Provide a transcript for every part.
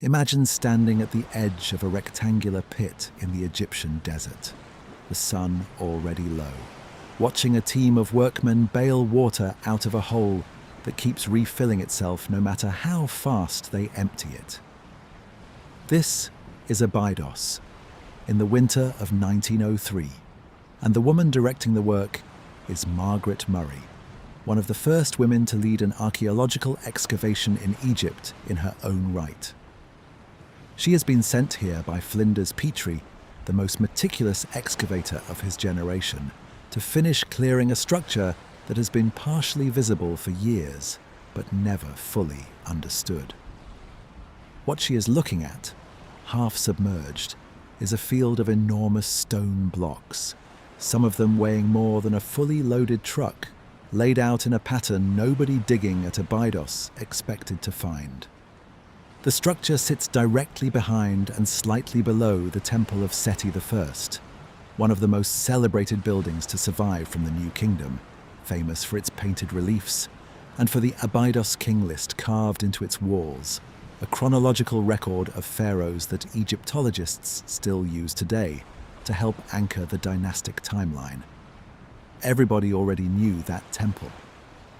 Imagine standing at the edge of a rectangular pit in the Egyptian desert, the sun already low, watching a team of workmen bail water out of a hole that keeps refilling itself no matter how fast they empty it. This is Abydos, in the winter of 1903, and the woman directing the work is Margaret Murray, one of the first women to lead an archaeological excavation in Egypt in her own right. She has been sent here by Flinders Petrie, the most meticulous excavator of his generation, to finish clearing a structure that has been partially visible for years, but never fully understood. What she is looking at, half submerged, is a field of enormous stone blocks, some of them weighing more than a fully loaded truck, laid out in a pattern nobody digging at Abydos expected to find. The structure sits directly behind and slightly below the Temple of Seti I, one of the most celebrated buildings to survive from the New Kingdom, famous for its painted reliefs, and for the Abydos king list carved into its walls, a chronological record of pharaohs that Egyptologists still use today to help anchor the dynastic timeline. Everybody already knew that temple.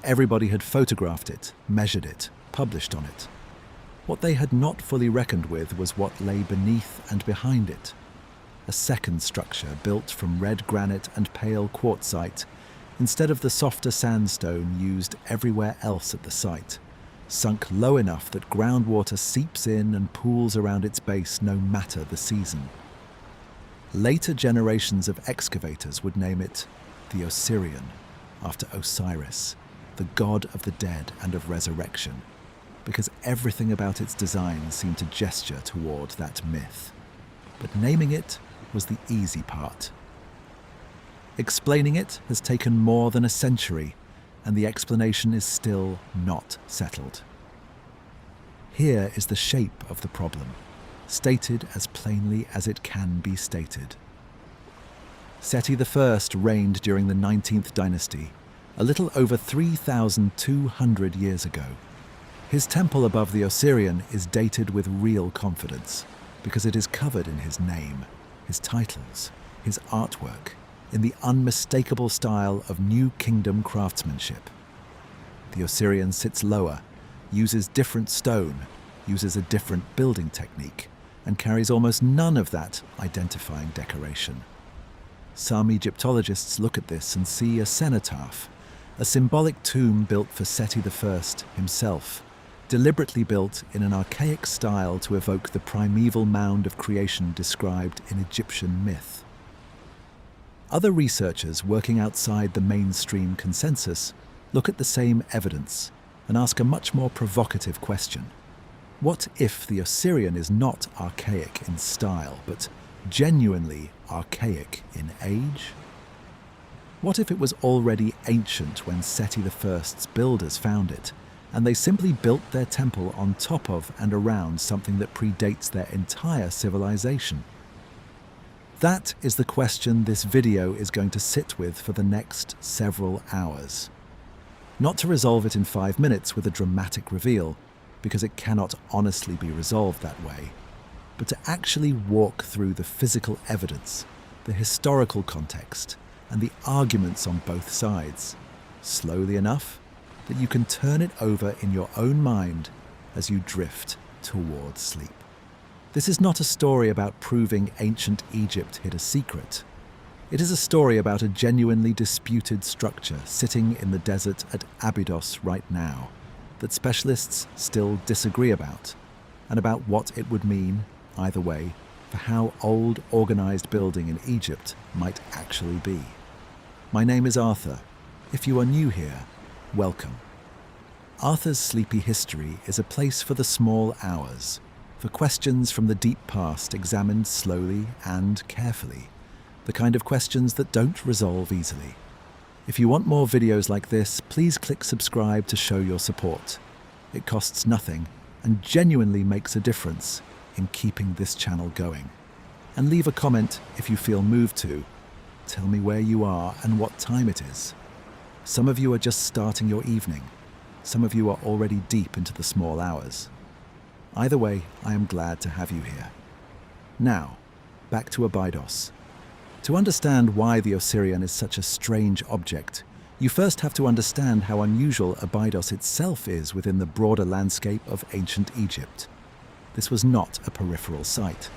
Everybody had photographed it, measured it, published on it. What they had not fully reckoned with was what lay beneath and behind it. A second structure built from red granite and pale quartzite, instead of the softer sandstone used everywhere else at the site, sunk low enough that groundwater seeps in and pools around its base no matter the season. Later generations of excavators would name it the Osirion, after Osiris, the god of the dead and of resurrection, because everything about its design seemed to gesture toward that myth. But naming it was the easy part. Explaining it has taken more than a century, and the explanation is still not settled. Here is the shape of the problem, stated as plainly as it can be stated. Seti I reigned during the 19th dynasty, a little over 3,200 years ago. His temple above the Osirion is dated with real confidence, because it is covered in his name, his titles, his artwork, in the unmistakable style of New Kingdom craftsmanship. The Osirion sits lower, uses different stone, uses a different building technique, and carries almost none of that identifying decoration. Some Egyptologists look at this and see a cenotaph, a symbolic tomb built for Seti I himself, deliberately built in an archaic style to evoke the primeval mound of creation described in Egyptian myth. Other researchers working outside the mainstream consensus look at the same evidence and ask a much more provocative question. What if the Osirion is not archaic in style, but genuinely archaic in age? What if it was already ancient when Seti I's builders found it, and they simply built their temple on top of and around something that predates their entire civilization? That is the question this video is going to sit with for the next several hours. Not to resolve it in 5 minutes with a dramatic reveal, because it cannot honestly be resolved that way, but to actually walk through the physical evidence, the historical context, and the arguments on both sides, slowly enough that you can turn it over in your own mind as you drift towards sleep. This is not a story about proving ancient Egypt hid a secret. It is a story about a genuinely disputed structure sitting in the desert at Abydos right now that specialists still disagree about, and about what it would mean, either way, for how old organized building in Egypt might actually be. My name is Arthur. If you are new here, welcome. Arthur's Sleepy History is a place for the small hours, for questions from the deep past examined slowly and carefully, the kind of questions that don't resolve easily. If you want more videos like this, please click subscribe to show your support. It costs nothing and genuinely makes a difference in keeping this channel going. And leave a comment if you feel moved to. Tell me where you are and what time it is. Some of you are just starting your evening. Some of you are already deep into the small hours. Either way, I am glad to have you here. Now, back to Abydos. To understand why the Osirion is such a strange object, you first have to understand how unusual Abydos itself is within the broader landscape of ancient Egypt. This was not a peripheral site.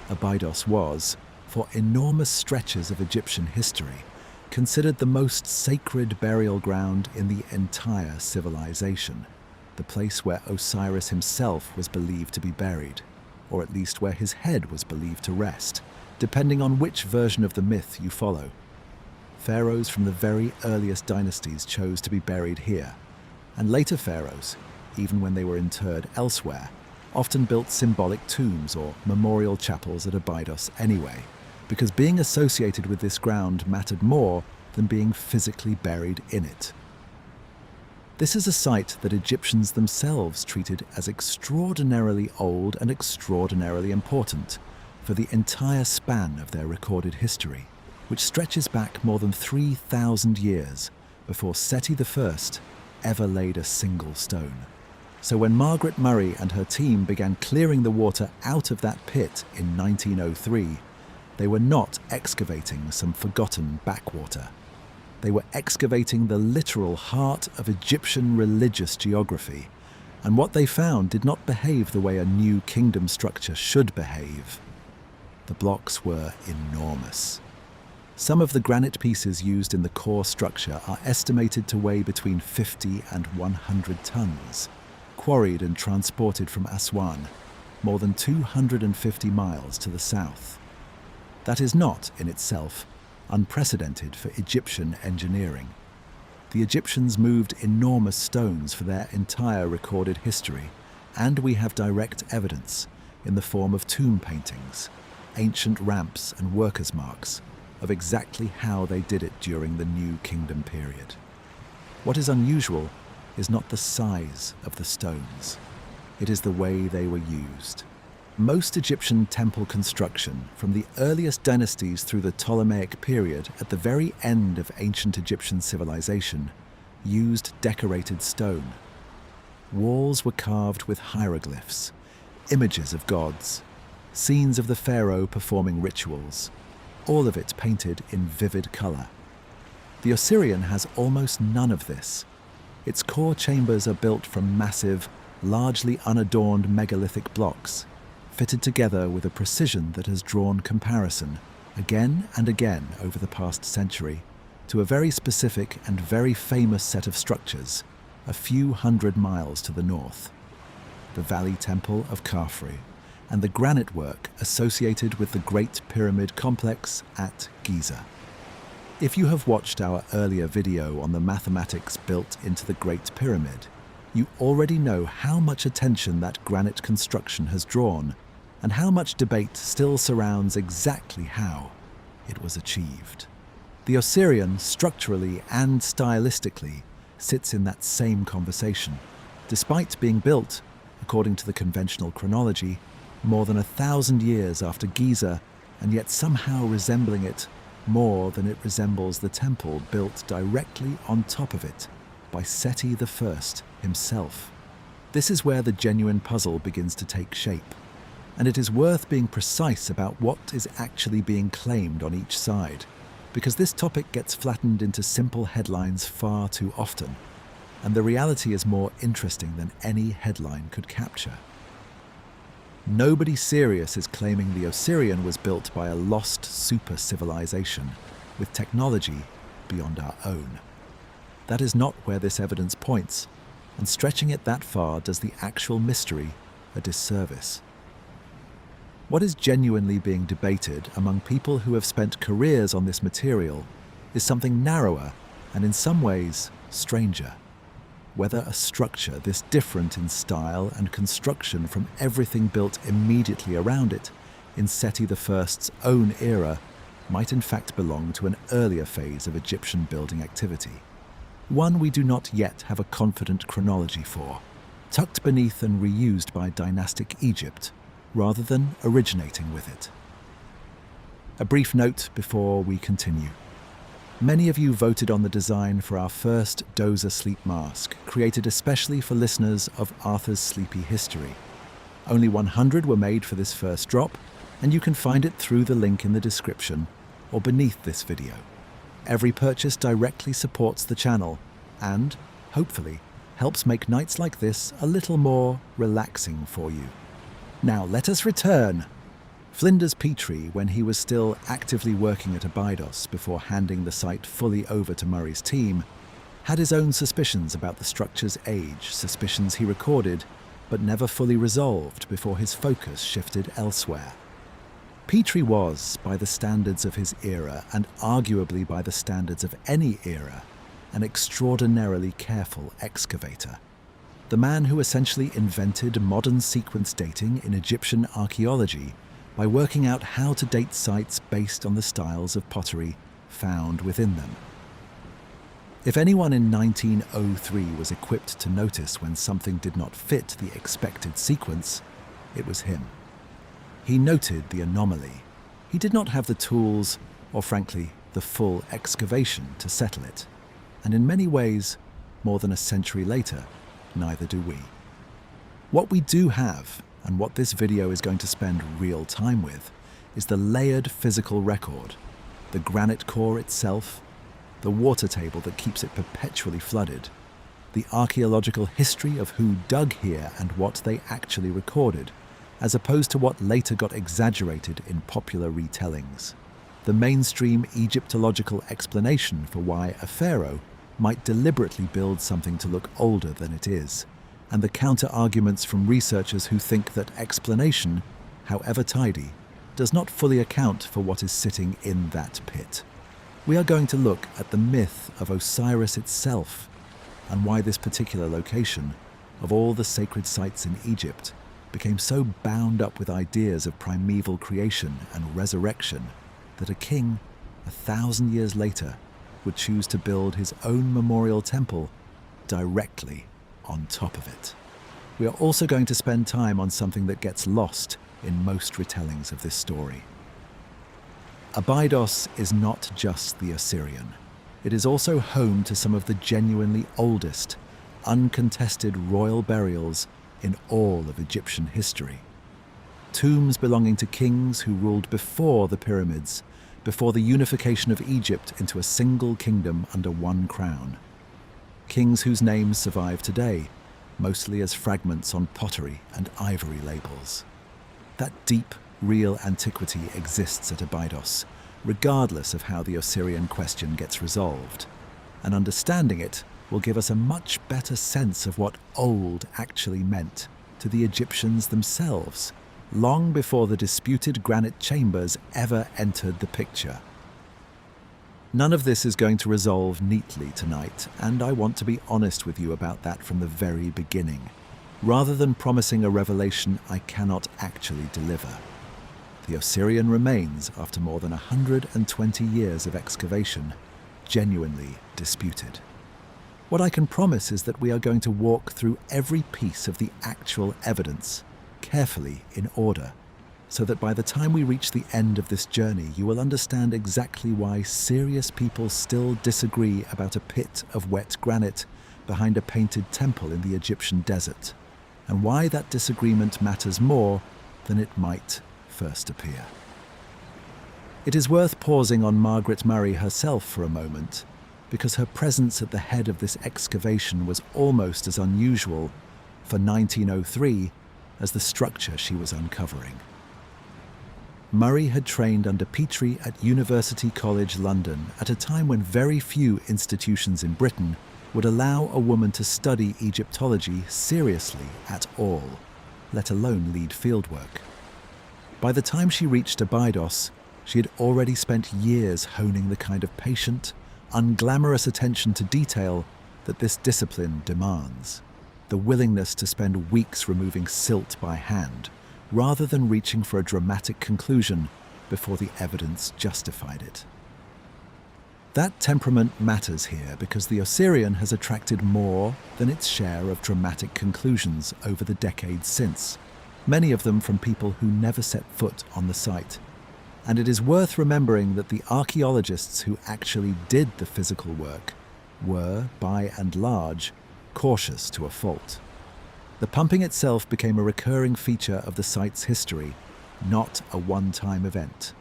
Abydos was, for enormous stretches of Egyptian history, considered the most sacred burial ground in the entire civilization, the place where Osiris himself was believed to be buried, or at least where his head was believed to rest, depending on which version of the myth you follow. Pharaohs from the very earliest dynasties chose to be buried here, and later pharaohs, even when they were interred elsewhere, often built symbolic tombs or memorial chapels at Abydos anyway, because being associated with this ground mattered more than being physically buried in it. This is a site that Egyptians themselves treated as extraordinarily old and extraordinarily important for the entire span of their recorded history, which stretches back more than 3,000 years before Seti I ever laid a single stone. So when Margaret Murray and her team began clearing the water out of that pit in 1903, they were not excavating some forgotten backwater. They were excavating the literal heart of Egyptian religious geography, and what they found did not behave the way a new kingdom structure should behave. The blocks were enormous. Some of the granite pieces used in the core structure are estimated to weigh between 50 and 100 tons, quarried and transported from Aswan, more than 250 miles to the south. That is not, in itself, unprecedented for Egyptian engineering. The Egyptians moved enormous stones for their entire recorded history, and we have direct evidence in the form of tomb paintings, ancient ramps and workers' marks of exactly how they did it during the New Kingdom period. What is unusual is not the size of the stones. It is the way they were used. Most Egyptian temple construction, from the earliest dynasties through the Ptolemaic period at the very end of ancient Egyptian civilization, used decorated stone. Walls were carved with hieroglyphs, images of gods, scenes of the pharaoh performing rituals, all of it painted in vivid color. The Osirion has almost none of this. Its core chambers are built from massive, largely unadorned megalithic blocks, fitted together with a precision that has drawn comparison, again and again over the past century, to a very specific and very famous set of structures, a few hundred miles to the north. The Valley Temple of Khafre, and the granite work associated with the Great Pyramid complex at Giza. If you have watched our earlier video on the mathematics built into the Great Pyramid, you already know how much attention that granite construction has drawn, and how much debate still surrounds exactly how it was achieved. The Osirion, structurally and stylistically, sits in that same conversation, despite being built, according to the conventional chronology, more than 1,000 years after Giza, and yet somehow resembling it more than it resembles the temple built directly on top of it by Seti I himself. This is where the genuine puzzle begins to take shape, and it is worth being precise about what is actually being claimed on each side, because this topic gets flattened into simple headlines far too often, and the reality is more interesting than any headline could capture. Nobody serious is claiming the Osirion was built by a lost super-civilization with technology beyond our own. That is not where this evidence points, and stretching it that far does the actual mystery a disservice. What is genuinely being debated among people who have spent careers on this material is something narrower and in some ways stranger. Whether a structure this different in style and construction from everything built immediately around it in Seti I's own era might in fact belong to an earlier phase of Egyptian building activity, one we do not yet have a confident chronology for, tucked beneath and reused by dynastic Egypt, rather than originating with it. A brief note before we continue. Many of you voted on the design for our first Dozer sleep mask, created especially for listeners of Arthur's Sleepy History. Only 100 were made for this first drop, and you can find it through the link in the description or beneath this video. Every purchase directly supports the channel and, hopefully, helps make nights like this a little more relaxing for you. Now let us return. Flinders Petrie, when he was still actively working at Abydos before handing the site fully over to Murray's team, had his own suspicions about the structure's age, suspicions he recorded but never fully resolved before his focus shifted elsewhere. Petrie was, by the standards of his era, and arguably by the standards of any era, an extraordinarily careful excavator. The man who essentially invented modern sequence dating in Egyptian archaeology by working out how to date sites based on the styles of pottery found within them. If anyone in 1903 was equipped to notice when something did not fit the expected sequence, it was him. He noted the anomaly. He did not have the tools, or frankly, the full excavation to settle it. And in many ways, more than a century later, neither do we. What we do have, and what this video is going to spend real time with, is the layered physical record, the granite core itself, the water table that keeps it perpetually flooded, the archaeological history of who dug here and what they actually recorded, as opposed to what later got exaggerated in popular retellings, the mainstream Egyptological explanation for why a pharaoh might deliberately build something to look older than it is, and the counter-arguments from researchers who think that explanation, however tidy, does not fully account for what is sitting in that pit. We are going to look at the myth of Osiris itself, and why this particular location, of all the sacred sites in Egypt, became so bound up with ideas of primeval creation and resurrection that a king, 1,000 years later, would choose to build his own memorial temple directly on top of it. We are also going to spend time on something that gets lost in most retellings of this story. Abydos is not just the Osirion. It is also home to some of the genuinely oldest, uncontested royal burials in all of Egyptian history. Tombs belonging to kings who ruled before the pyramids, before the unification of Egypt into a single kingdom under one crown. Kings whose names survive today, mostly as fragments on pottery and ivory labels. That deep, real antiquity exists at Abydos, regardless of how the Osirian question gets resolved. And understanding it will give us a much better sense of what old actually meant to the Egyptians themselves, long before the disputed granite chambers ever entered the picture. None of this is going to resolve neatly tonight, and I want to be honest with you about that from the very beginning, rather than promising a revelation I cannot actually deliver. The Osirian remains, after more than 120 years of excavation, genuinely disputed. What I can promise is that we are going to walk through every piece of the actual evidence, carefully in order, so that by the time we reach the end of this journey, you will understand exactly why serious people still disagree about a pit of wet granite behind a painted temple in the Egyptian desert, and why that disagreement matters more than it might first appear. It is worth pausing on Margaret Murray herself for a moment, because her presence at the head of this excavation was almost as unusual for 1903 as the structure she was uncovering. Murray had trained under Petrie at University College London at a time when very few institutions in Britain would allow a woman to study Egyptology seriously at all, let alone lead fieldwork. By the time she reached Abydos, she had already spent years honing the kind of patient, unglamorous attention to detail that this discipline demands. The willingness to spend weeks removing silt by hand, rather than reaching for a dramatic conclusion before the evidence justified it. That temperament matters here because the Osirion has attracted more than its share of dramatic conclusions over the decades since, many of them from people who never set foot on the site. And it is worth remembering that the archaeologists who actually did the physical work were, by and large, cautious to a fault. The pumping itself became a recurring feature of the site's history, not a one-time event.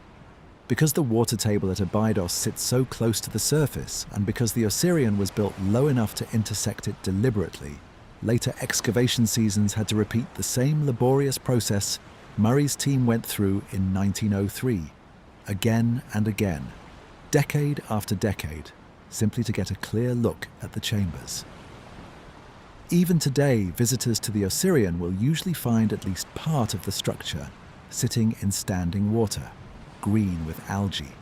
Because the water table at Abydos sits so close to the surface, and because the Osirion was built low enough to intersect it deliberately, later excavation seasons had to repeat the same laborious process Murray's team went through in 1903, again and again, decade after decade, simply to get a clear look at the chambers. Even today, visitors to the Osirion will usually find at least part of the structure sitting in standing water, green with algae,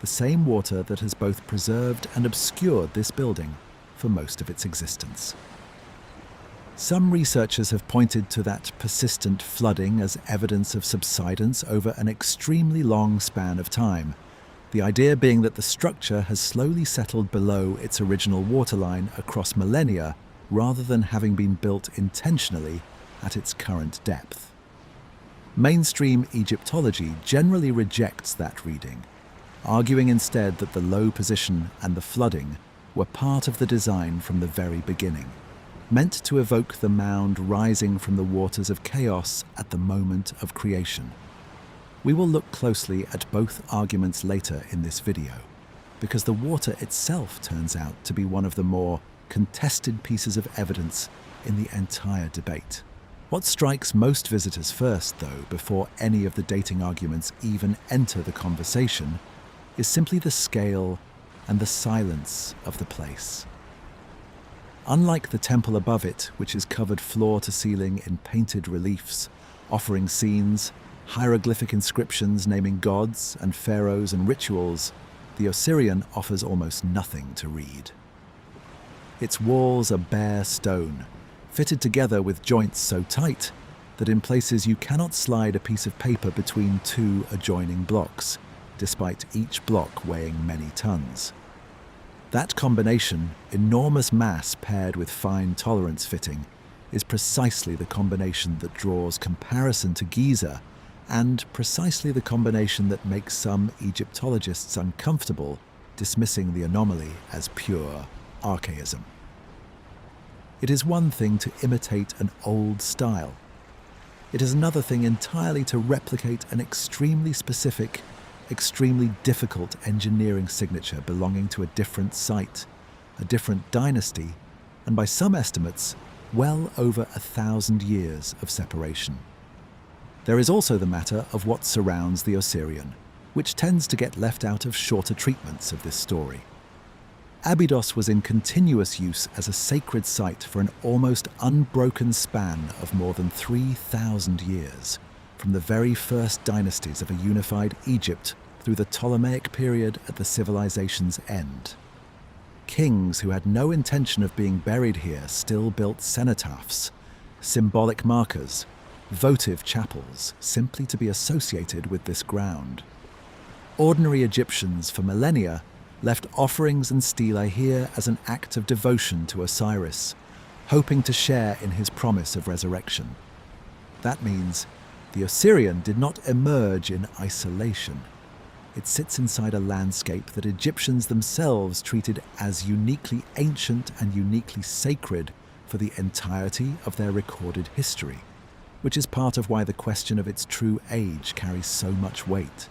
the same water that has both preserved and obscured this building for most of its existence. Some researchers have pointed to that persistent flooding as evidence of subsidence over an extremely long span of time, the idea being that the structure has slowly settled below its original waterline across millennia rather than having been built intentionally at its current depth. Mainstream Egyptology generally rejects that reading, arguing instead that the low position and the flooding were part of the design from the very beginning, meant to evoke the mound rising from the waters of chaos at the moment of creation. We will look closely at both arguments later in this video, because the water itself turns out to be one of the more contested pieces of evidence in the entire debate. What strikes most visitors first, though, before any of the dating arguments even enter the conversation, is simply the scale and the silence of the place. Unlike the temple above it, which is covered floor to ceiling in painted reliefs, offering scenes, hieroglyphic inscriptions naming gods and pharaohs and rituals, the Osirion offers almost nothing to read. Its walls are bare stone, fitted together with joints so tight that in places you cannot slide a piece of paper between two adjoining blocks, despite each block weighing many tons. That combination, enormous mass paired with fine tolerance fitting, is precisely the combination that draws comparison to Giza, and precisely the combination that makes some Egyptologists uncomfortable, dismissing the anomaly as pure archaism. It is one thing to imitate an old style. It is another thing entirely to replicate an extremely specific, extremely difficult engineering signature belonging to a different site, a different dynasty, and by some estimates, well over 1,000 years of separation. There is also the matter of what surrounds the Osirion, which tends to get left out of shorter treatments of this story. Abydos was in continuous use as a sacred site for an almost unbroken span of more than 3,000 years, from the very first dynasties of a unified Egypt through the Ptolemaic period at the civilization's end. Kings who had no intention of being buried here still built cenotaphs, symbolic markers, votive chapels, simply to be associated with this ground. Ordinary Egyptians for millennia left offerings and stelae here as an act of devotion to Osiris, hoping to share in his promise of resurrection. That means the Osirion did not emerge in isolation. It sits inside a landscape that Egyptians themselves treated as uniquely ancient and uniquely sacred for the entirety of their recorded history, which is part of why the question of its true age carries so much weight.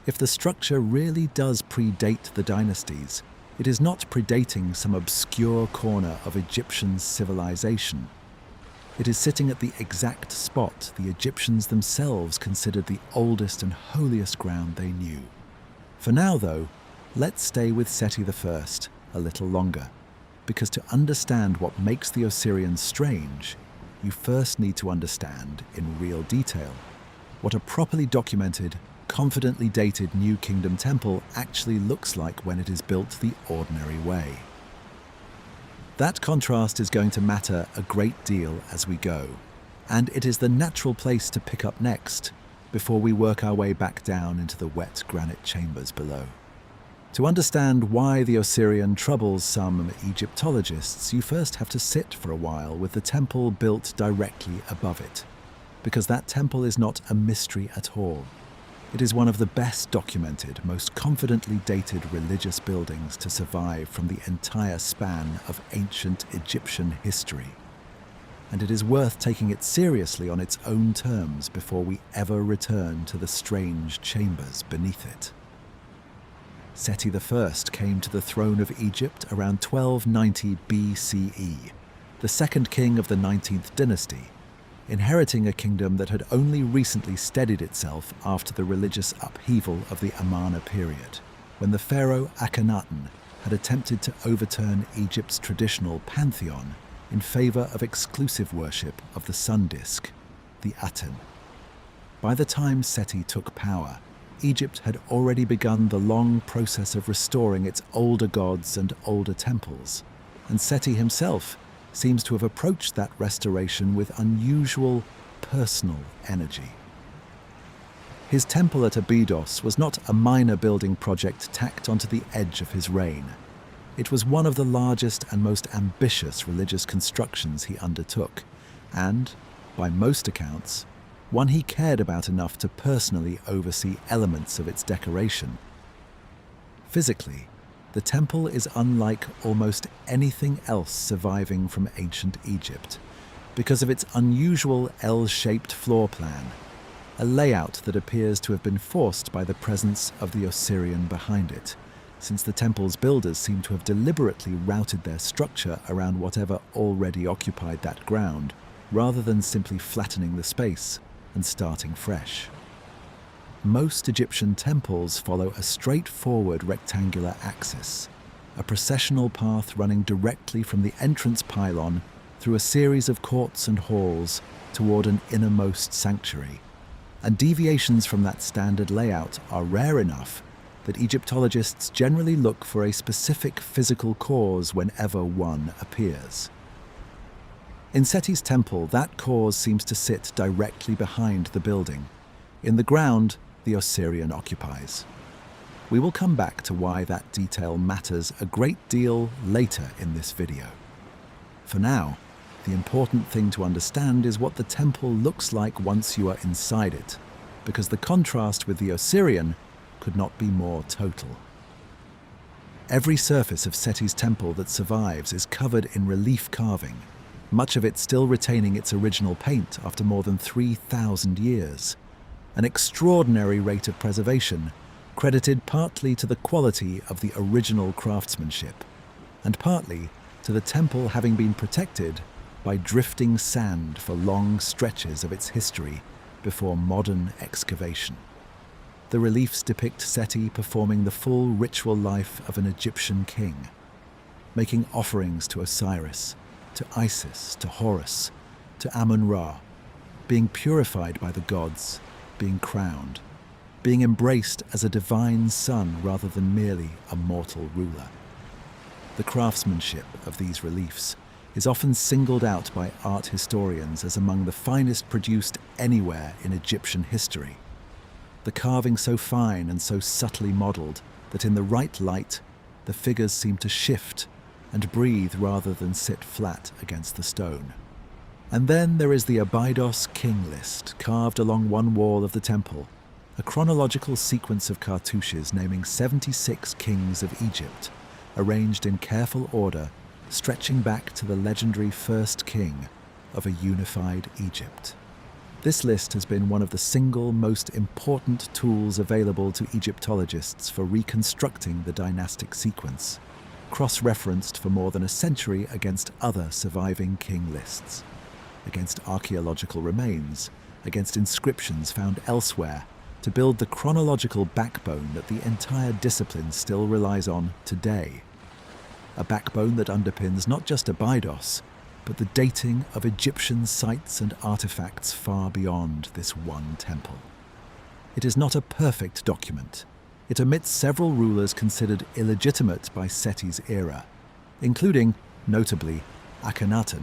If the structure really does predate the dynasties, it is not predating some obscure corner of Egyptian civilization. It is sitting at the exact spot the Egyptians themselves considered the oldest and holiest ground they knew. For now, though, let's stay with Seti I a little longer, because to understand what makes the Osirion strange, you first need to understand, in real detail, what a properly documented, confidently dated New Kingdom temple actually looks like when it is built the ordinary way. That contrast is going to matter a great deal as we go, and it is the natural place to pick up next, before we work our way back down into the wet granite chambers below. To understand why the Osirion troubles some Egyptologists, you first have to sit for a while with the temple built directly above it, because that temple is not a mystery at all. It is one of the best documented, most confidently dated religious buildings to survive from the entire span of ancient Egyptian history. and it is worth taking it seriously on its own terms before we ever return to the strange chambers beneath it. Seti I came to the throne of Egypt around 1290 BCE, the second king of the 19th dynasty, inheriting a kingdom that had only recently steadied itself after the religious upheaval of the Amarna period, when the pharaoh Akhenaten had attempted to overturn Egypt's traditional pantheon in favor of exclusive worship of the sun disk, the Aten. By the time Seti took power, Egypt had already begun the long process of restoring its older gods and older temples, and Seti himself seems to have approached that restoration with unusual personal energy. His temple at Abydos was not a minor building project tacked onto the edge of his reign. It was one of the largest and most ambitious religious constructions he undertook, and, by most accounts, one he cared about enough to personally oversee elements of its decoration. Physically, the temple is unlike almost anything else surviving from ancient Egypt because of its unusual L-shaped floor plan, a layout that appears to have been forced by the presence of the Osirion behind it, since the temple's builders seem to have deliberately routed their structure around whatever already occupied that ground, rather than simply flattening the space and starting fresh. Most Egyptian temples follow a straightforward rectangular axis, a processional path running directly from the entrance pylon through a series of courts and halls toward an innermost sanctuary. And deviations from that standard layout are rare enough that Egyptologists generally look for a specific physical cause whenever one appears. In Seti's temple, that cause seems to sit directly behind the building, in the ground the Osirion occupies. We will come back to why that detail matters a great deal later in this video. For now, the important thing to understand is what the temple looks like once you are inside it, because the contrast with the Osirion could not be more total. Every surface of Seti's temple that survives is covered in relief carving, much of it still retaining its original paint after more than 3,000 years. An extraordinary rate of preservation, credited partly to the quality of the original craftsmanship, and partly to the temple having been protected by drifting sand for long stretches of its history before modern excavation. The reliefs depict Seti performing the full ritual life of an Egyptian king, making offerings to Osiris, to Isis, to Horus, to Amun-Ra, being purified by the gods, being crowned, being embraced as a divine son rather than merely a mortal ruler. The craftsmanship of these reliefs is often singled out by art historians as among the finest produced anywhere in Egyptian history. The carving so fine and so subtly modelled that in the right light, the figures seem to shift and breathe rather than sit flat against the stone. And then there is the Abydos king list carved along one wall of the temple, a chronological sequence of cartouches naming 76 kings of Egypt, arranged in careful order, stretching back to the legendary first king of a unified Egypt. This list has been one of the single most important tools available to Egyptologists for reconstructing the dynastic sequence, cross-referenced for more than a century against other surviving king lists, against archaeological remains, against inscriptions found elsewhere, to build the chronological backbone that the entire discipline still relies on today. A backbone that underpins not just Abydos, but the dating of Egyptian sites and artifacts far beyond this one temple. It is not a perfect document. It omits several rulers considered illegitimate by Seti's era, including, notably, Akhenaten,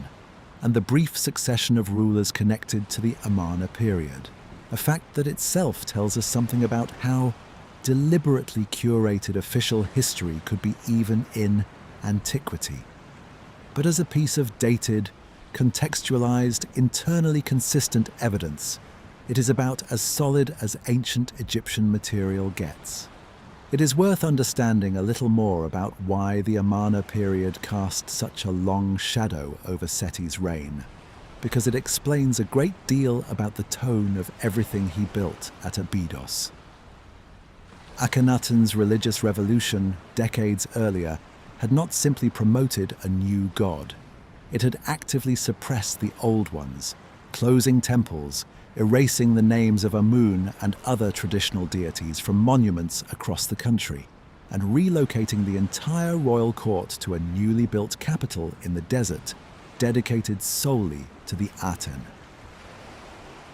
and the brief succession of rulers connected to the Amarna period, a fact that itself tells us something about how deliberately curated official history could be even in antiquity. But as a piece of dated, contextualized, internally consistent evidence, it is about as solid as ancient Egyptian material gets. It is worth understanding a little more about why the Amarna period cast such a long shadow over Seti's reign. because it explains a great deal about the tone of everything he built at Abydos. Akhenaten's religious revolution, decades earlier, had not simply promoted a new god. It had actively suppressed the old ones, closing temples, erasing the names of Amun and other traditional deities from monuments across the country, and relocating the entire royal court to a newly built capital in the desert, dedicated solely to the Aten.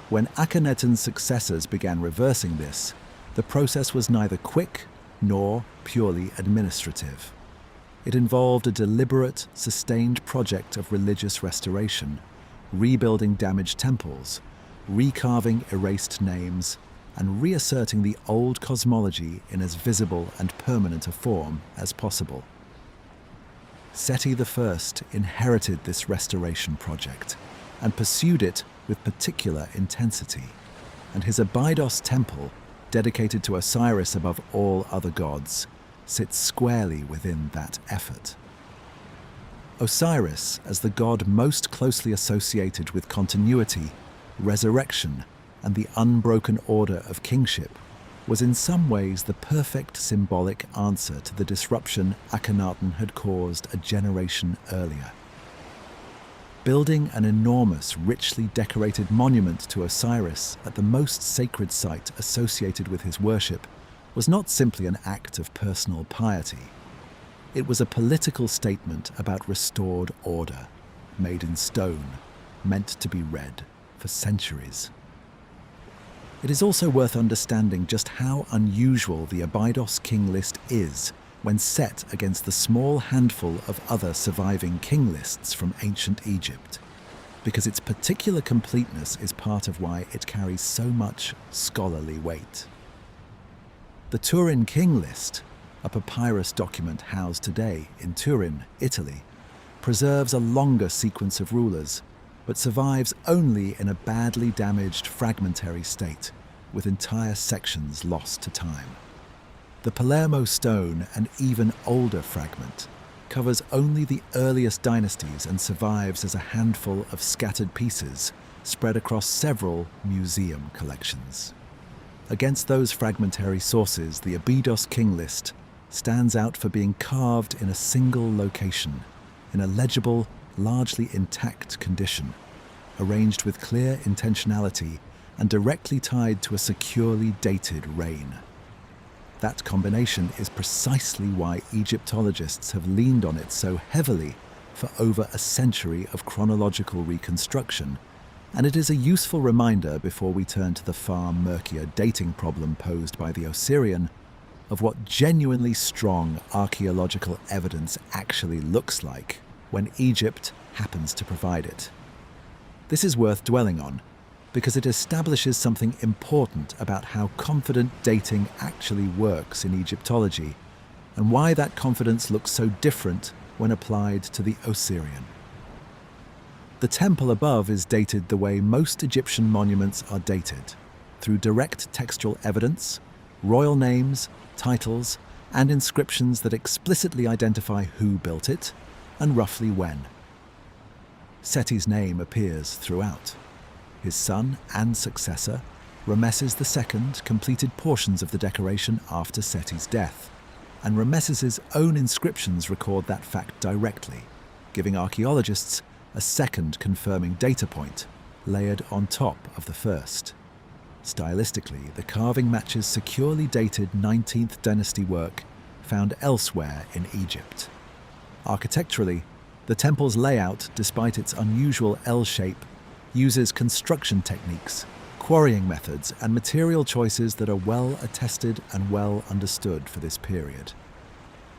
When Akhenaten's successors began reversing this, the process was neither quick nor purely administrative. It involved a deliberate, sustained project of religious restoration, rebuilding damaged temples, recarving erased names, and reasserting the old cosmology in as visible and permanent a form as possible. Seti I inherited this restoration project and pursued it with particular intensity, and his Abydos temple, dedicated to Osiris above all other gods, sits squarely within that effort. Osiris, as the god most closely associated with continuity, resurrection, and the unbroken order of kingship, was in some ways the perfect symbolic answer to the disruption Akhenaten had caused a generation earlier. Building an enormous, richly decorated monument to Osiris at the most sacred site associated with his worship was not simply an act of personal piety. It was a political statement about restored order, made in stone, meant to be read for centuries. It is also worth understanding just how unusual the Abydos king list is when set against the small handful of other surviving king lists from ancient Egypt, because its particular completeness is part of why it carries so much scholarly weight. The Turin king list, a papyrus document housed today in Turin, Italy, preserves a longer sequence of rulers, but survives only in a badly damaged fragmentary state, with entire sections lost to time. The Palermo stone, an even older fragment, covers only the earliest dynasties and survives as a handful of scattered pieces spread across several museum collections. Against those fragmentary sources, the Abydos king list stands out for being carved in a single location, in a legible, largely intact condition, arranged with clear intentionality and directly tied to a securely dated reign. That combination is precisely why Egyptologists have leaned on it so heavily for over a century of chronological reconstruction, and it is a useful reminder before we turn to the far murkier dating problem posed by the Osirion of what genuinely strong archaeological evidence actually looks like when Egypt happens to provide it. This is worth dwelling on, because it establishes something important about how confident dating actually works in Egyptology, and why that confidence looks so different when applied to the Osirion. The temple above is dated the way most Egyptian monuments are dated, through direct textual evidence, royal names, titles, and inscriptions that explicitly identify who built it, and roughly when. Seti's name appears throughout. His son and successor, Rameses II, completed portions of the decoration after Seti's death, and Rameses's own inscriptions record that fact directly, giving archaeologists a second confirming data point layered on top of the first. Stylistically, the carving matches securely dated 19th dynasty work found elsewhere in Egypt. Architecturally, the temple's layout, despite its unusual L shape, uses construction techniques, quarrying methods, and material choices that are well attested and well understood for this period.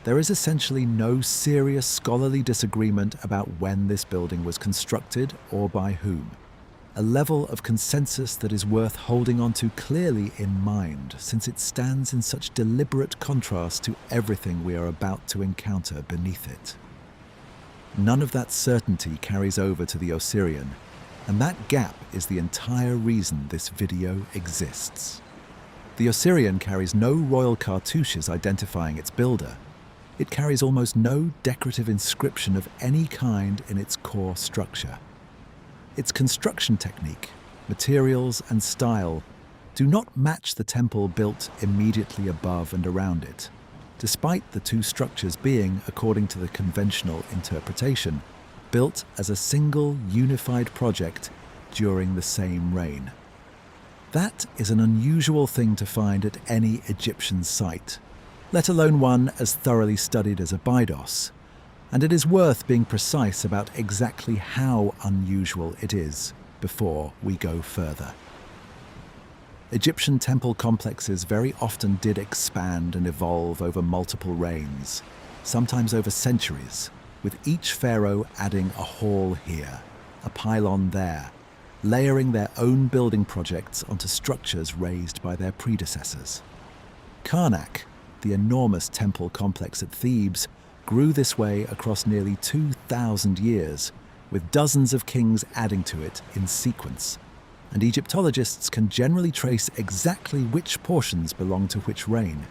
There is essentially no serious scholarly disagreement about when this building was constructed or by whom, a level of consensus that is worth holding on to clearly in mind, since it stands in such deliberate contrast to everything we are about to encounter beneath it. None of that certainty carries over to the Osirion, and that gap is the entire reason this video exists. The Osirion carries no royal cartouches identifying its builder. It carries almost no decorative inscription of any kind in its core structure. Its construction technique, materials, and style do not match the temple built immediately above and around it, despite the two structures being, according to the conventional interpretation, built as a single unified project during the same reign. That is an unusual thing to find at any Egyptian site, let alone one as thoroughly studied as Abydos, and it is worth being precise about exactly how unusual it is before we go further. Egyptian temple complexes very often did expand and evolve over multiple reigns, sometimes over centuries, with each pharaoh adding a hall here, a pylon there, layering their own building projects onto structures raised by their predecessors. Karnak, the enormous temple complex at Thebes, grew this way across nearly 2,000 years, with dozens of kings adding to it in sequence, and Egyptologists can generally trace exactly which portions belong to which reign,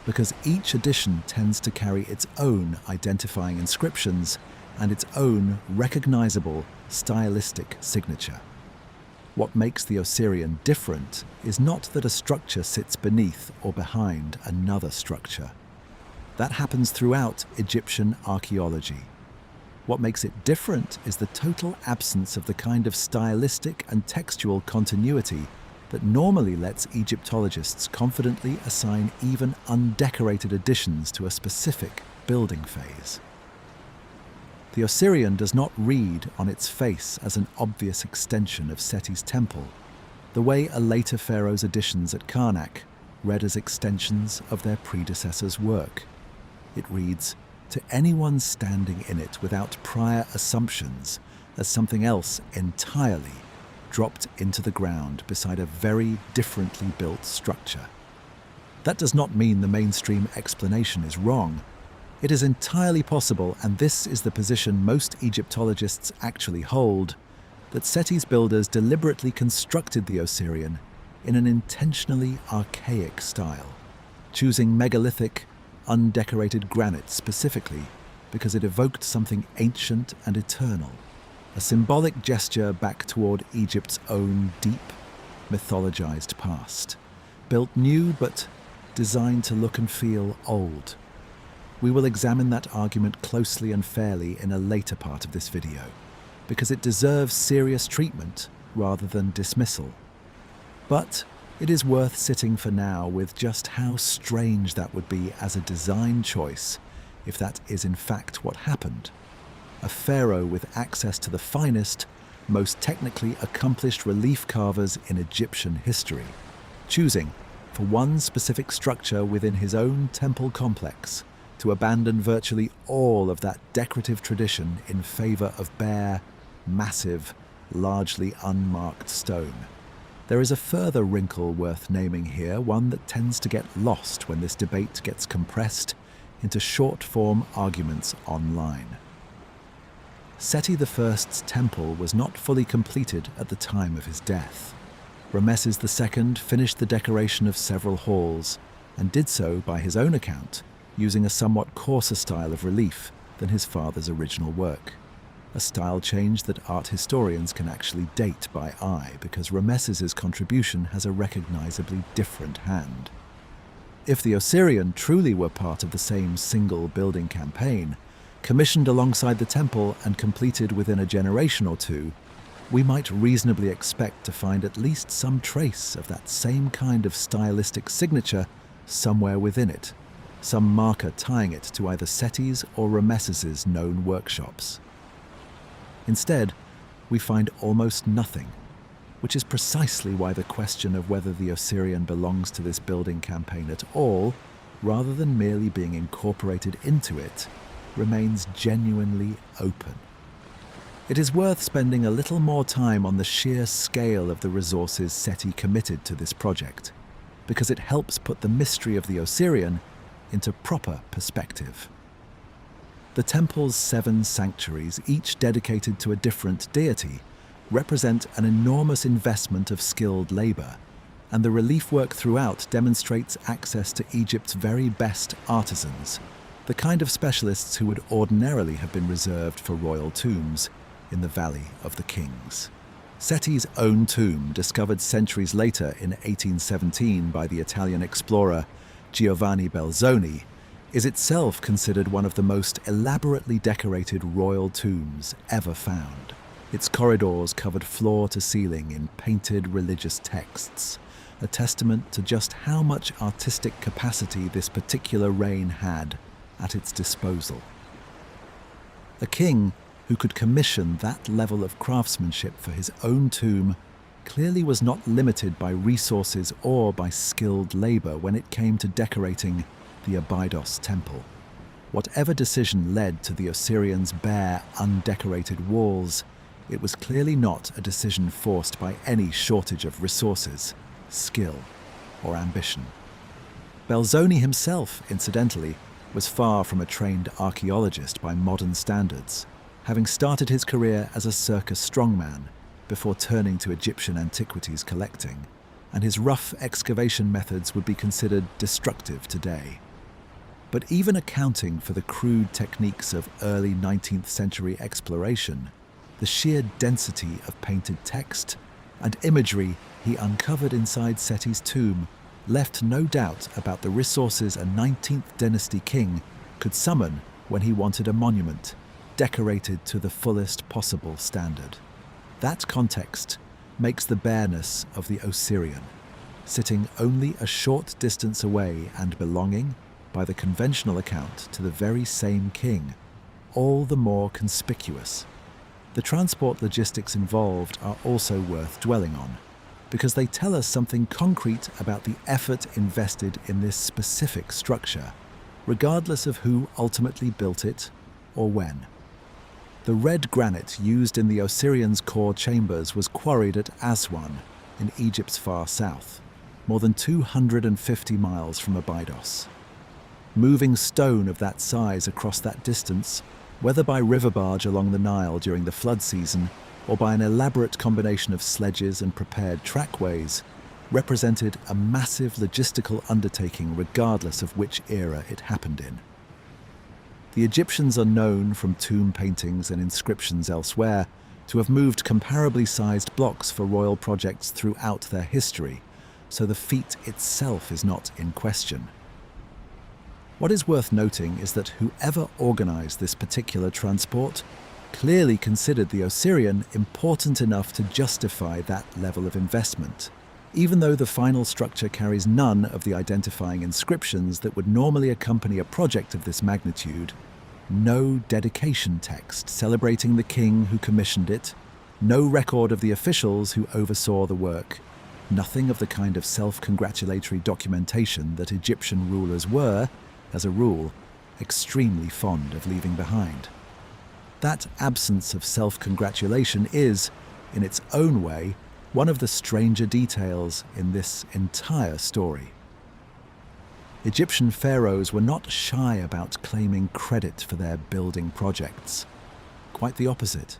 because each addition tends to carry its own identifying inscriptions and its own recognizable stylistic signature. What makes the Osirion different is not that a structure sits beneath or behind another structure. That happens throughout Egyptian archaeology. What makes it different is the total absence of the kind of stylistic and textual continuity that normally lets Egyptologists confidently assign even undecorated additions to a specific building phase. The Osirion does not read on its face as an obvious extension of Seti's temple, the way a later pharaoh's additions at Karnak read as extensions of their predecessors' work. It reads, to anyone standing in it without prior assumptions, as something else entirely dropped into the ground beside a very differently built structure. That does not mean the mainstream explanation is wrong. It is entirely possible, and this is the position most Egyptologists actually hold, that Seti's builders deliberately constructed the Osirion in an intentionally archaic style, choosing megalithic, undecorated granite specifically because it evoked something ancient and eternal, a symbolic gesture back toward Egypt's own deep, mythologized past, built new but designed to look and feel old. We will examine that argument closely and fairly in a later part of this video, because it deserves serious treatment rather than dismissal. But it is worth sitting for now with just how strange that would be as a design choice if that is in fact what happened. A pharaoh with access to the finest, most technically accomplished relief carvers in Egyptian history, choosing, for one specific structure within his own temple complex, to abandon virtually all of that decorative tradition in favor of bare, massive, largely unmarked stone. There is a further wrinkle worth naming here, one that tends to get lost when this debate gets compressed into short-form arguments online. Seti I's temple was not fully completed at the time of his death. Rameses II finished the decoration of several halls, and did so, by his own account, using a somewhat coarser style of relief than his father's original work. A style change that art historians can actually date by eye, because Ramesses' contribution has a recognizably different hand. If the Osirion truly were part of the same single building campaign, commissioned alongside the temple and completed within a generation or two, we might reasonably expect to find at least some trace of that same kind of stylistic signature somewhere within it, some marker tying it to either Seti's or Ramesses' known workshops. Instead, we find almost nothing, which is precisely why the question of whether the Osirion belongs to this building campaign at all, rather than merely being incorporated into it, remains genuinely open. It is worth spending a little more time on the sheer scale of the resources Seti committed to this project, because it helps put the mystery of the Osirion into proper perspective. The temple's 7 sanctuaries, each dedicated to a different deity, represent an enormous investment of skilled labor, and the relief work throughout demonstrates access to Egypt's very best artisans, the kind of specialists who would ordinarily have been reserved for royal tombs, in the Valley of the Kings. Seti's own tomb, discovered centuries later in 1817 by the Italian explorer Giovanni Belzoni, is itself considered one of the most elaborately decorated royal tombs ever found. Its corridors covered floor to ceiling in painted religious texts, a testament to just how much artistic capacity this particular reign had at its disposal. A king who could commission that level of craftsmanship for his own tomb clearly was not limited by resources or by skilled labor when it came to decorating the Abydos temple. Whatever decision led to the Osirians' bare, undecorated walls, it was clearly not a decision forced by any shortage of resources, skill, or ambition. Belzoni himself, incidentally, was far from a trained archaeologist by modern standards, having started his career as a circus strongman before turning to Egyptian antiquities collecting, and his rough excavation methods would be considered destructive today. But even accounting for the crude techniques of early 19th century exploration, the sheer density of painted text and imagery he uncovered inside Seti's tomb left no doubt about the resources a 19th dynasty king could summon when he wanted a monument decorated to the fullest possible standard. That context makes the bareness of the Osirion, sitting only a short distance away and belonging, by the conventional account, to the very same king, all the more conspicuous. The transport logistics involved are also worth dwelling on, because they tell us something concrete about the effort invested in this specific structure, regardless of who ultimately built it or when. The red granite used in the Osirians' core chambers was quarried at Aswan, in Egypt's far south, more than 250 miles from Abydos. Moving stone of that size across that distance, whether by river barge along the Nile during the flood season or by an elaborate combination of sledges and prepared trackways, represented a massive logistical undertaking regardless of which era it happened in. The Egyptians are known from tomb paintings and inscriptions elsewhere to have moved comparably sized blocks for royal projects throughout their history, so the feat itself is not in question. What is worth noting is that whoever organized this particular transport clearly considered the Osirion important enough to justify that level of investment, even though the final structure carries none of the identifying inscriptions that would normally accompany a project of this magnitude. No dedication text celebrating the king who commissioned it, no record of the officials who oversaw the work, nothing of the kind of self-congratulatory documentation that Egyptian rulers were, as a rule, extremely fond of leaving behind. That absence of self-congratulation is, in its own way, one of the stranger details in this entire story. Egyptian pharaohs were not shy about claiming credit for their building projects. Quite the opposite.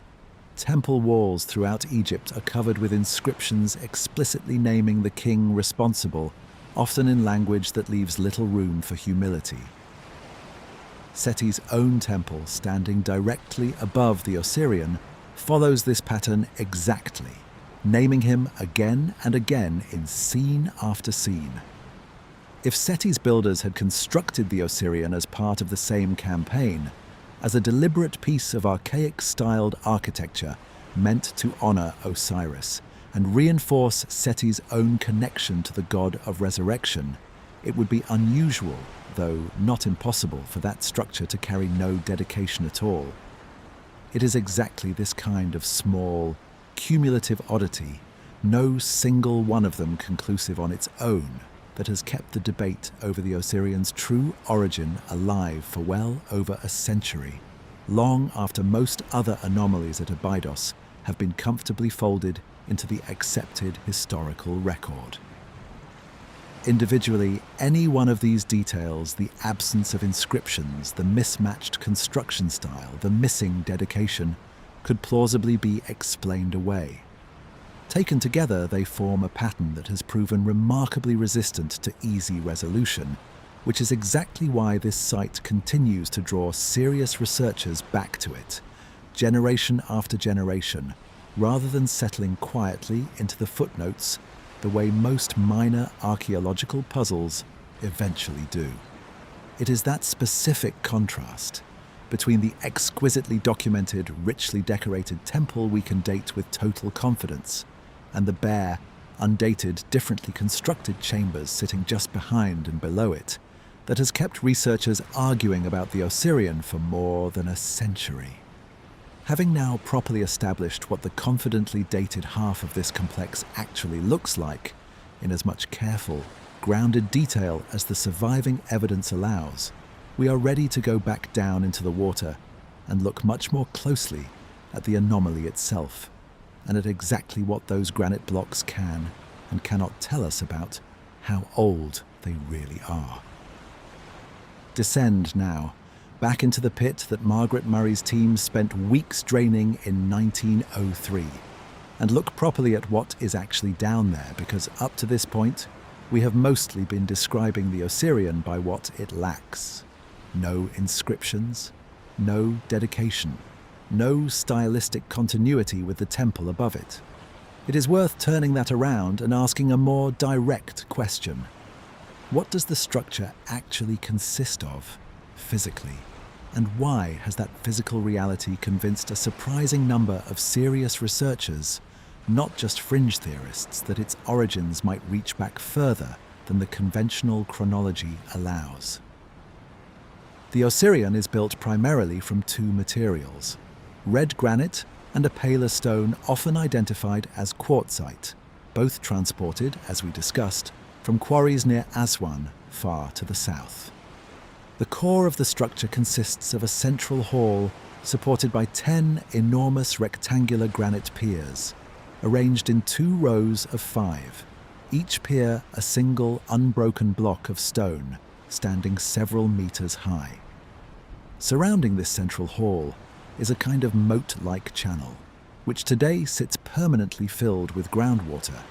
Temple walls throughout Egypt are covered with inscriptions explicitly naming the king responsible, often in language that leaves little room for humility. Seti's own temple, standing directly above the Osirion, follows this pattern exactly, naming him again and again in scene after scene. If Seti's builders had constructed the Osirion as part of the same campaign, as a deliberate piece of archaic-styled architecture meant to honor Osiris and reinforce Seti's own connection to the god of resurrection, it would be unusual, though not impossible, for that structure to carry no dedication at all. It is exactly this kind of small, cumulative oddity, no single one of them conclusive on its own, that has kept the debate over the Osirians' true origin alive for well over a century, long after most other anomalies at Abydos have been comfortably folded into the accepted historical record. Individually, any one of these details, the absence of inscriptions, the mismatched construction style, the missing dedication, could plausibly be explained away. Taken together, they form a pattern that has proven remarkably resistant to easy resolution, which is exactly why this site continues to draw serious researchers back to it, generation after generation, rather than settling quietly into the footnotes the way most minor archaeological puzzles eventually do. It is that specific contrast between the exquisitely documented, richly decorated temple we can date with total confidence and the bare, undated, differently constructed chambers sitting just behind and below it that has kept researchers arguing about the Osirion for more than a century. Having now properly established what the confidently dated half of this complex actually looks like, in as much careful, grounded detail as the surviving evidence allows, we are ready to go back down into the water and look much more closely at the anomaly itself, and at exactly what those granite blocks can and cannot tell us about how old they really are. Descend now, back into the pit that Margaret Murray's team spent weeks draining in 1903, and look properly at what is actually down there, because up to this point, we have mostly been describing the Osirion by what it lacks. No inscriptions, no dedication, no stylistic continuity with the temple above it. It is worth turning that around and asking a more direct question. What does the structure actually consist of, physically? And why has that physical reality convinced a surprising number of serious researchers, not just fringe theorists, that its origins might reach back further than the conventional chronology allows? The Osirion is built primarily from two materials: red granite and a paler stone often identified as quartzite, both transported, as we discussed, from quarries near Aswan, far to the south. The core of the structure consists of a central hall supported by 10 enormous rectangular granite piers, arranged in 2 rows of 5, each pier a single unbroken block of stone standing several meters high. Surrounding this central hall is a kind of moat-like channel, which today sits permanently filled with groundwater,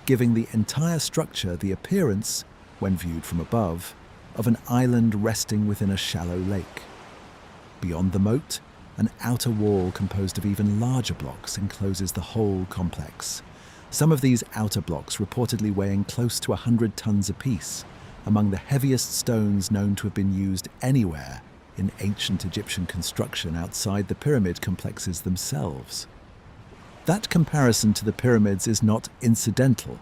giving the entire structure the appearance, when viewed from above, of an island resting within a shallow lake. Beyond the moat, an outer wall composed of even larger blocks encloses the whole complex. Some of these outer blocks reportedly weighing close to 100 tons apiece, among the heaviest stones known to have been used anywhere in ancient Egyptian construction outside the pyramid complexes themselves. That comparison to the pyramids is not incidental,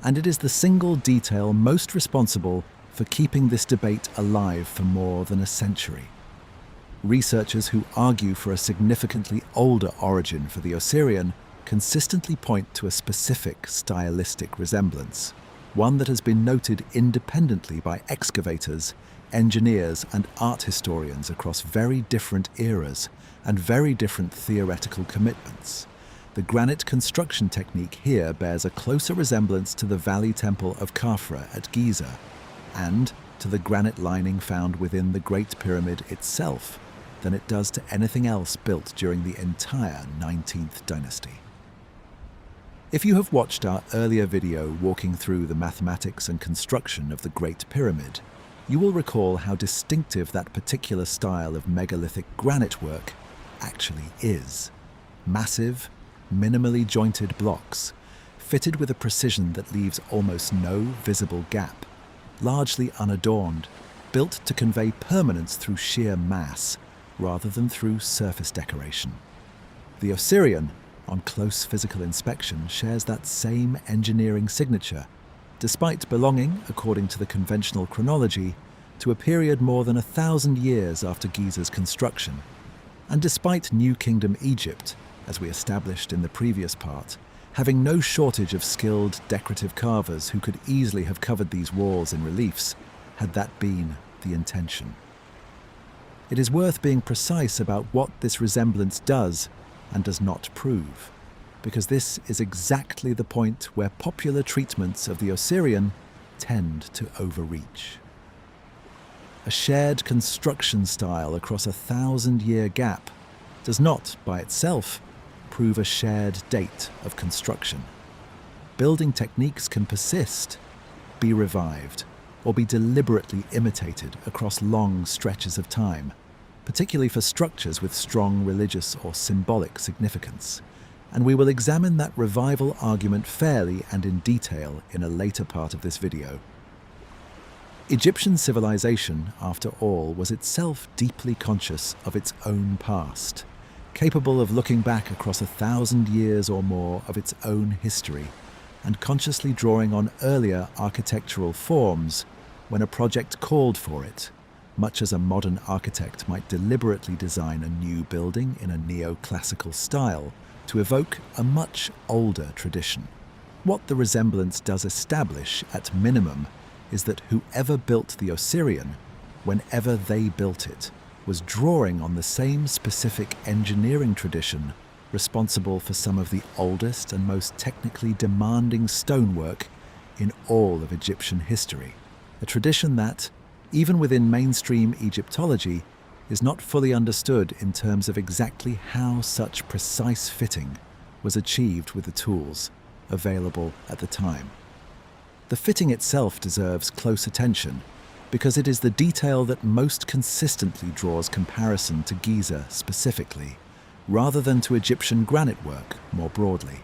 and it is the single detail most responsible for keeping this debate alive for more than a century. Researchers who argue for a significantly older origin for the Osirion consistently point to a specific stylistic resemblance, one that has been noted independently by excavators, engineers, and art historians across very different eras and very different theoretical commitments. The granite construction technique here bears a closer resemblance to the Valley Temple of Khafre at Giza, and to the granite lining found within the Great Pyramid itself, than it does to anything else built during the entire 19th dynasty. If you have watched our earlier video walking through the mathematics and construction of the Great Pyramid, you will recall how distinctive that particular style of megalithic granite work actually is. Massive, minimally jointed blocks, fitted with a precision that leaves almost no visible gap, largely unadorned, built to convey permanence through sheer mass, rather than through surface decoration. The Osirion, on close physical inspection, shares that same engineering signature, despite belonging, according to the conventional chronology, to a period more than 1,000 years after Giza's construction, and despite New Kingdom Egypt, as we established in the previous part, having no shortage of skilled decorative carvers who could easily have covered these walls in reliefs, had that been the intention. It is worth being precise about what this resemblance does and does not prove, because this is exactly the point where popular treatments of the Osirion tend to overreach. A shared construction style across a 1,000-year gap does not, by itself, prove a shared date of construction. Building techniques can persist, be revived, or be deliberately imitated across long stretches of time, particularly for structures with strong religious or symbolic significance, and we will examine that revival argument fairly and in detail in a later part of this video. Egyptian civilization, after all, was itself deeply conscious of its own past, capable of looking back across 1,000 years or more of its own history, and consciously drawing on earlier architectural forms when a project called for it, much as a modern architect might deliberately design a new building in a neoclassical style to evoke a much older tradition. What the resemblance does establish, at minimum, is that whoever built the Osirion, whenever they built it, was drawing on the same specific engineering tradition responsible for some of the oldest and most technically demanding stonework in all of Egyptian history. A tradition that, even within mainstream Egyptology, is not fully understood in terms of exactly how such precise fitting was achieved with the tools available at the time. The fitting itself deserves close attention because it is the detail that most consistently draws comparison to Giza specifically, rather than to Egyptian granite work more broadly.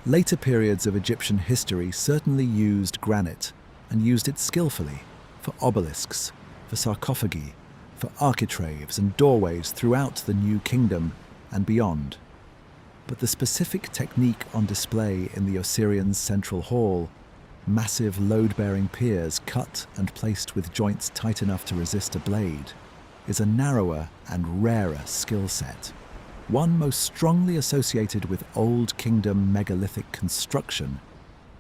Later periods of Egyptian history certainly used granite, and used it skillfully, for obelisks, for sarcophagi, for architraves and doorways throughout the New Kingdom and beyond. But the specific technique on display in the Osirion's central hall, massive load-bearing piers cut and placed with joints tight enough to resist a blade, is a narrower and rarer skill set, one most strongly associated with Old Kingdom megalithic construction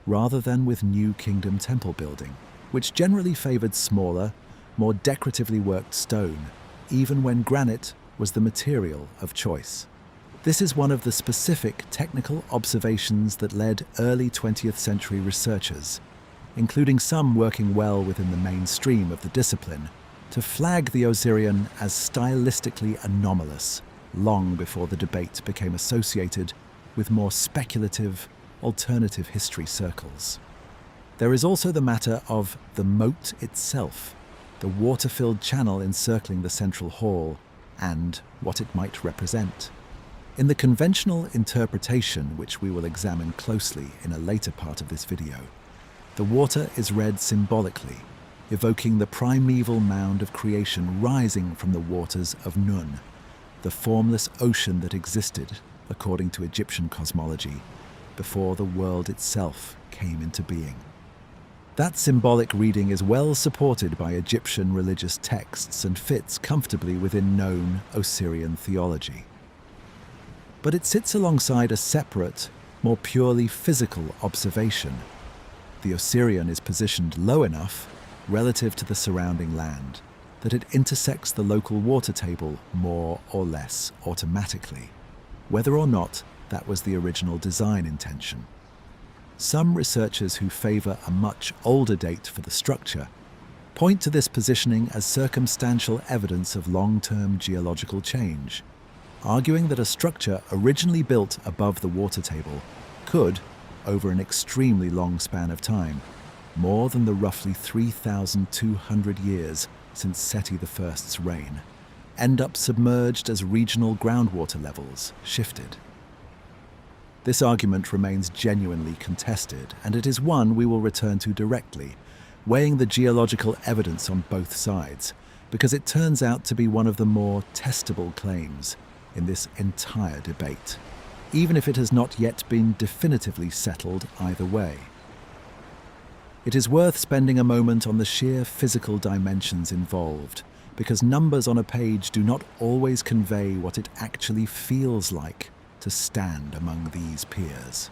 rather than with New Kingdom temple building, which generally favoured smaller, more decoratively worked stone, even when granite was the material of choice. This is one of the specific technical observations that led early 20th century researchers, including some working well within the mainstream of the discipline, to flag the Osirion as stylistically anomalous, long before the debate became associated with more speculative, alternative history circles. There is also the matter of the moat itself, the water-filled channel encircling the central hall, and what it might represent. In the conventional interpretation, which we will examine closely in a later part of this video, the water is read symbolically, evoking the primeval mound of creation rising from the waters of Nun, the formless ocean that existed, according to Egyptian cosmology, before the world itself came into being. That symbolic reading is well supported by Egyptian religious texts and fits comfortably within known Osirian theology. But it sits alongside a separate, more purely physical observation. The Osirion is positioned low enough, relative to the surrounding land, that it intersects the local water table more or less automatically, whether or not that was the original design intention. Some researchers who favour a much older date for the structure point to this positioning as circumstantial evidence of long-term geological change, arguing that a structure originally built above the water table could, over an extremely long span of time, more than the roughly 3,200 years since Seti I's reign, end up submerged as regional groundwater levels shifted. This argument remains genuinely contested, and it is one we will return to directly, weighing the geological evidence on both sides, because it turns out to be one of the more testable claims in this entire debate, even if it has not yet been definitively settled either way. It is worth spending a moment on the sheer physical dimensions involved, because numbers on a page do not always convey what it actually feels like to stand among these piers.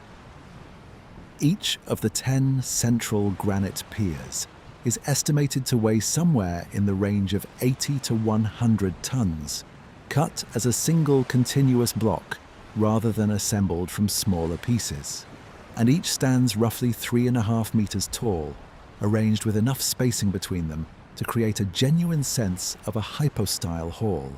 Each of the 10 central granite piers is estimated to weigh somewhere in the range of 80 to 100 tons, cut as a single continuous block rather than assembled from smaller pieces, and each stands roughly 3.5 meters tall, arranged with enough spacing between them to create a genuine sense of a hypostyle hall,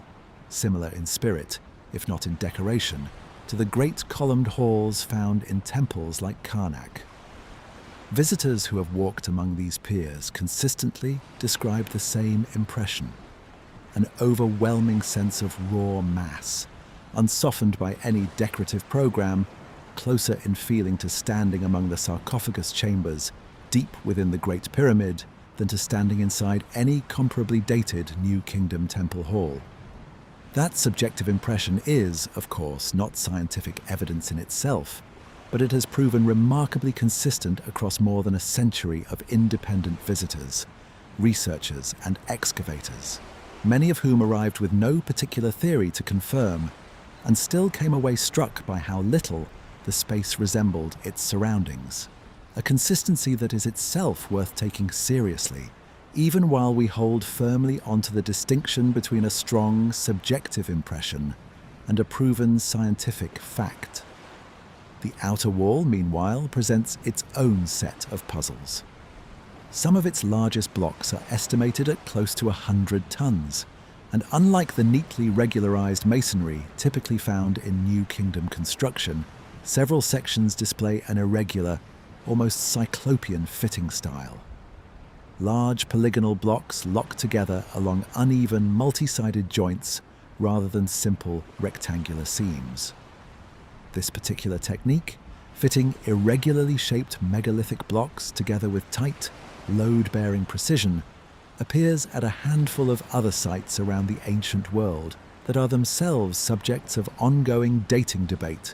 similar in spirit, if not in decoration, to the great columned halls found in temples like Karnak. Visitors who have walked among these piers consistently describe the same impression. an overwhelming sense of raw mass, unsoftened by any decorative program, closer in feeling to standing among the sarcophagus chambers deep within the Great Pyramid than to standing inside any comparably dated New Kingdom temple hall. That subjective impression is, of course, not scientific evidence in itself, but it has proven remarkably consistent across more than a century of independent visitors, researchers, and excavators, many of whom arrived with no particular theory to confirm, and still came away struck by how little the space resembled its surroundings. A consistency that is itself worth taking seriously, even while we hold firmly onto the distinction between a strong subjective impression and a proven scientific fact. The outer wall, meanwhile, presents its own set of puzzles. Some of its largest blocks are estimated at close to 100 tons, and unlike the neatly regularized masonry typically found in New Kingdom construction, several sections display an irregular, almost cyclopean fitting style. Large polygonal blocks locked together along uneven, multi-sided joints rather than simple rectangular seams. This particular technique, fitting irregularly shaped megalithic blocks together with tight, load-bearing precision, appears at a handful of other sites around the ancient world that are themselves subjects of ongoing dating debate,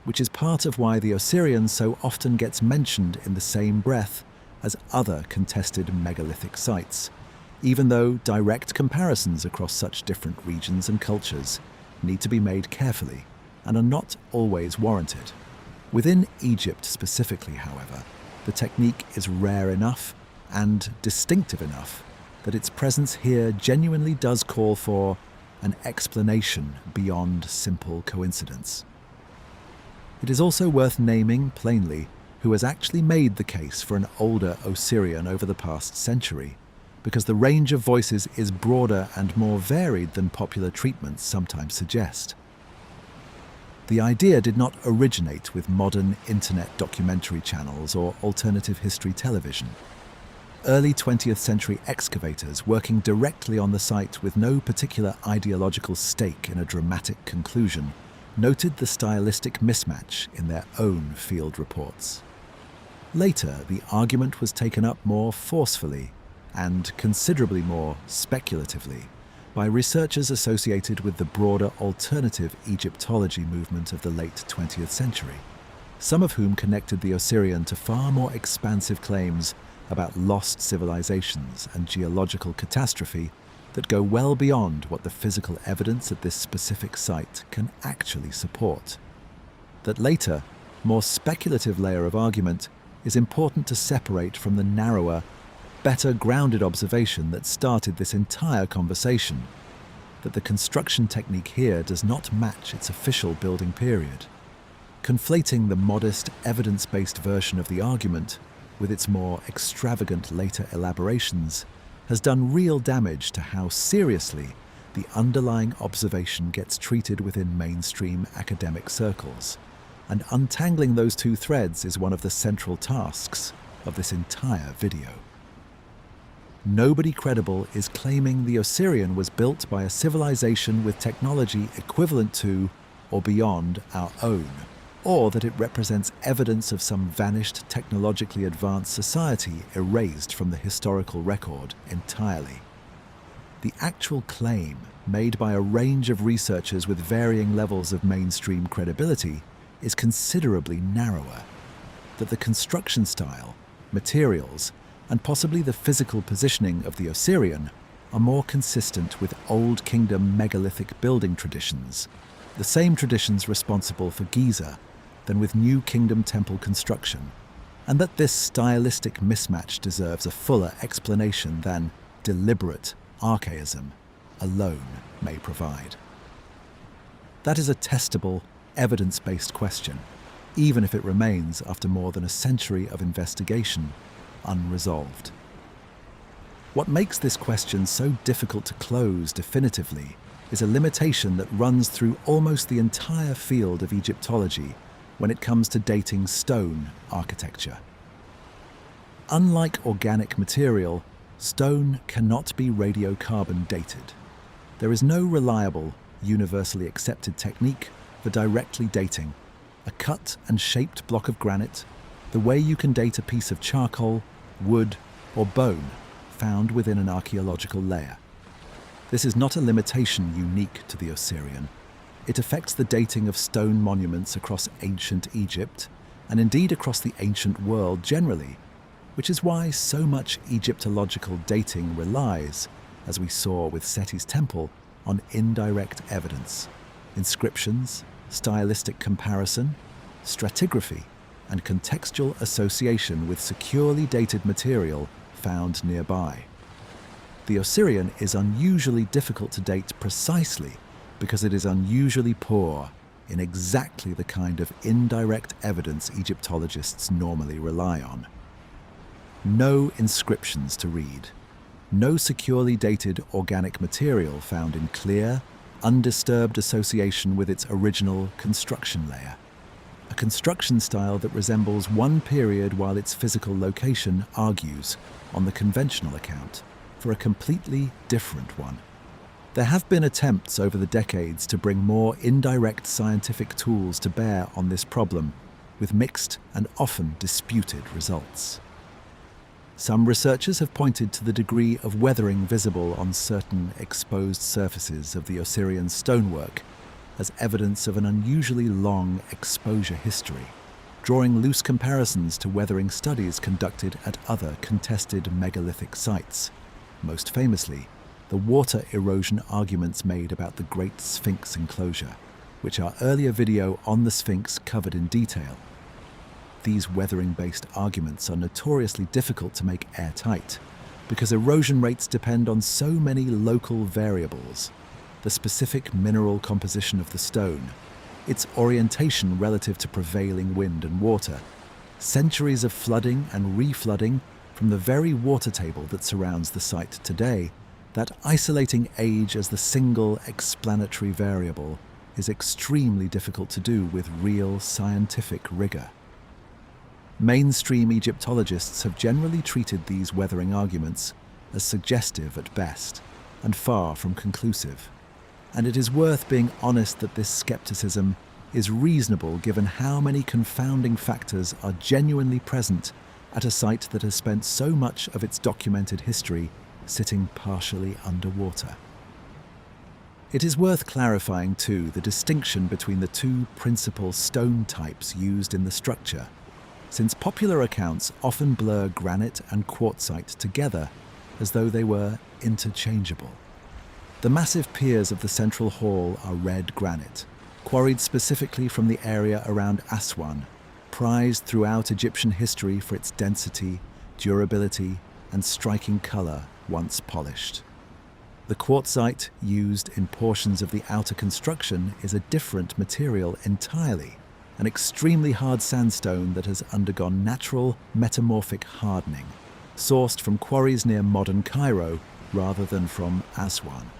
which is part of why the Osirion so often gets mentioned in the same breath as other contested megalithic sites, even though direct comparisons across such different regions and cultures need to be made carefully and are not always warranted. Within Egypt specifically, however, the technique is rare enough and distinctive enough that its presence here genuinely does call for an explanation beyond simple coincidence. It is also worth naming plainly who has actually made the case for an older Osirion over the past century, because the range of voices is broader and more varied than popular treatments sometimes suggest. The idea did not originate with modern internet documentary channels or alternative history television. Early 20th century excavators working directly on the site with no particular ideological stake in a dramatic conclusion noted the stylistic mismatch in their own field reports. Later, the argument was taken up more forcefully and considerably more speculatively by researchers associated with the broader alternative Egyptology movement of the late 20th century, some of whom connected the Osirion to far more expansive claims about lost civilizations and geological catastrophe that go well beyond what the physical evidence at this specific site can actually support. That later, more speculative layer of argument is important to separate from the narrower, better grounded observation that started this entire conversation, that the construction technique here does not match its official building period. Conflating the modest, evidence-based version of the argument with its more extravagant later elaborations has done real damage to how seriously the underlying observation gets treated within mainstream academic circles, and untangling those two threads is one of the central tasks of this entire video. Nobody credible is claiming the Osirion was built by a civilization with technology equivalent to or beyond our own, or that it represents evidence of some vanished technologically advanced society erased from the historical record entirely. The actual claim, made by a range of researchers with varying levels of mainstream credibility, is considerably narrower, that the construction style, materials, and possibly the physical positioning of the Osirion are more consistent with Old Kingdom megalithic building traditions, the same traditions responsible for Giza, than with New Kingdom temple construction, and that this stylistic mismatch deserves a fuller explanation than deliberate archaism alone may provide. That is a testable, evidence-based question, even if it remains, after more than a century of investigation, unresolved. What makes this question so difficult to close definitively is a limitation that runs through almost the entire field of Egyptology when it comes to dating stone architecture. Unlike organic material, stone cannot be radiocarbon dated. There is no reliable, universally accepted technique for directly dating a cut and shaped block of granite the way you can date a piece of charcoal, wood, or bone found within an archaeological layer. This is not a limitation unique to the Osirion. It affects the dating of stone monuments across ancient Egypt, and indeed across the ancient world generally, which is why so much Egyptological dating relies, as we saw with Seti's temple, on indirect evidence, inscriptions, stylistic comparison, stratigraphy, and contextual association with securely dated material found nearby. The Osirion is unusually difficult to date precisely because it is unusually poor in exactly the kind of indirect evidence Egyptologists normally rely on. No inscriptions to read, no securely dated organic material found in clear, undisturbed association with its original construction layer. A construction style that resembles one period while its physical location argues, on the conventional account, for a completely different one. There have been attempts over the decades to bring more indirect scientific tools to bear on this problem, with mixed and often disputed results. Some researchers have pointed to the degree of weathering visible on certain exposed surfaces of the Osirian stonework as evidence of an unusually long exposure history, drawing loose comparisons to weathering studies conducted at other contested megalithic sites, most famously the water erosion arguments made about the Great Sphinx enclosure, which our earlier video on the Sphinx covered in detail. These weathering-based arguments are notoriously difficult to make airtight because erosion rates depend on so many local variables: the specific mineral composition of the stone, its orientation relative to prevailing wind and water, centuries of flooding and reflooding from the very water table that surrounds the site today. That isolating age as the single explanatory variable is extremely difficult to do with real scientific rigor. Mainstream Egyptologists have generally treated these weathering arguments as suggestive at best and far from conclusive. And it is worth being honest that this skepticism is reasonable given how many confounding factors are genuinely present at a site that has spent so much of its documented history sitting partially underwater. It is worth clarifying, too, the distinction between the two principal stone types used in the structure, since popular accounts often blur granite and quartzite together as though they were interchangeable. The massive piers of the central hall are red granite, quarried specifically from the area around Aswan, prized throughout Egyptian history for its density, durability, and striking color once polished. The quartzite used in portions of the outer construction is a different material entirely, an extremely hard sandstone that has undergone natural metamorphic hardening, sourced from quarries near modern Cairo rather than from Aswan.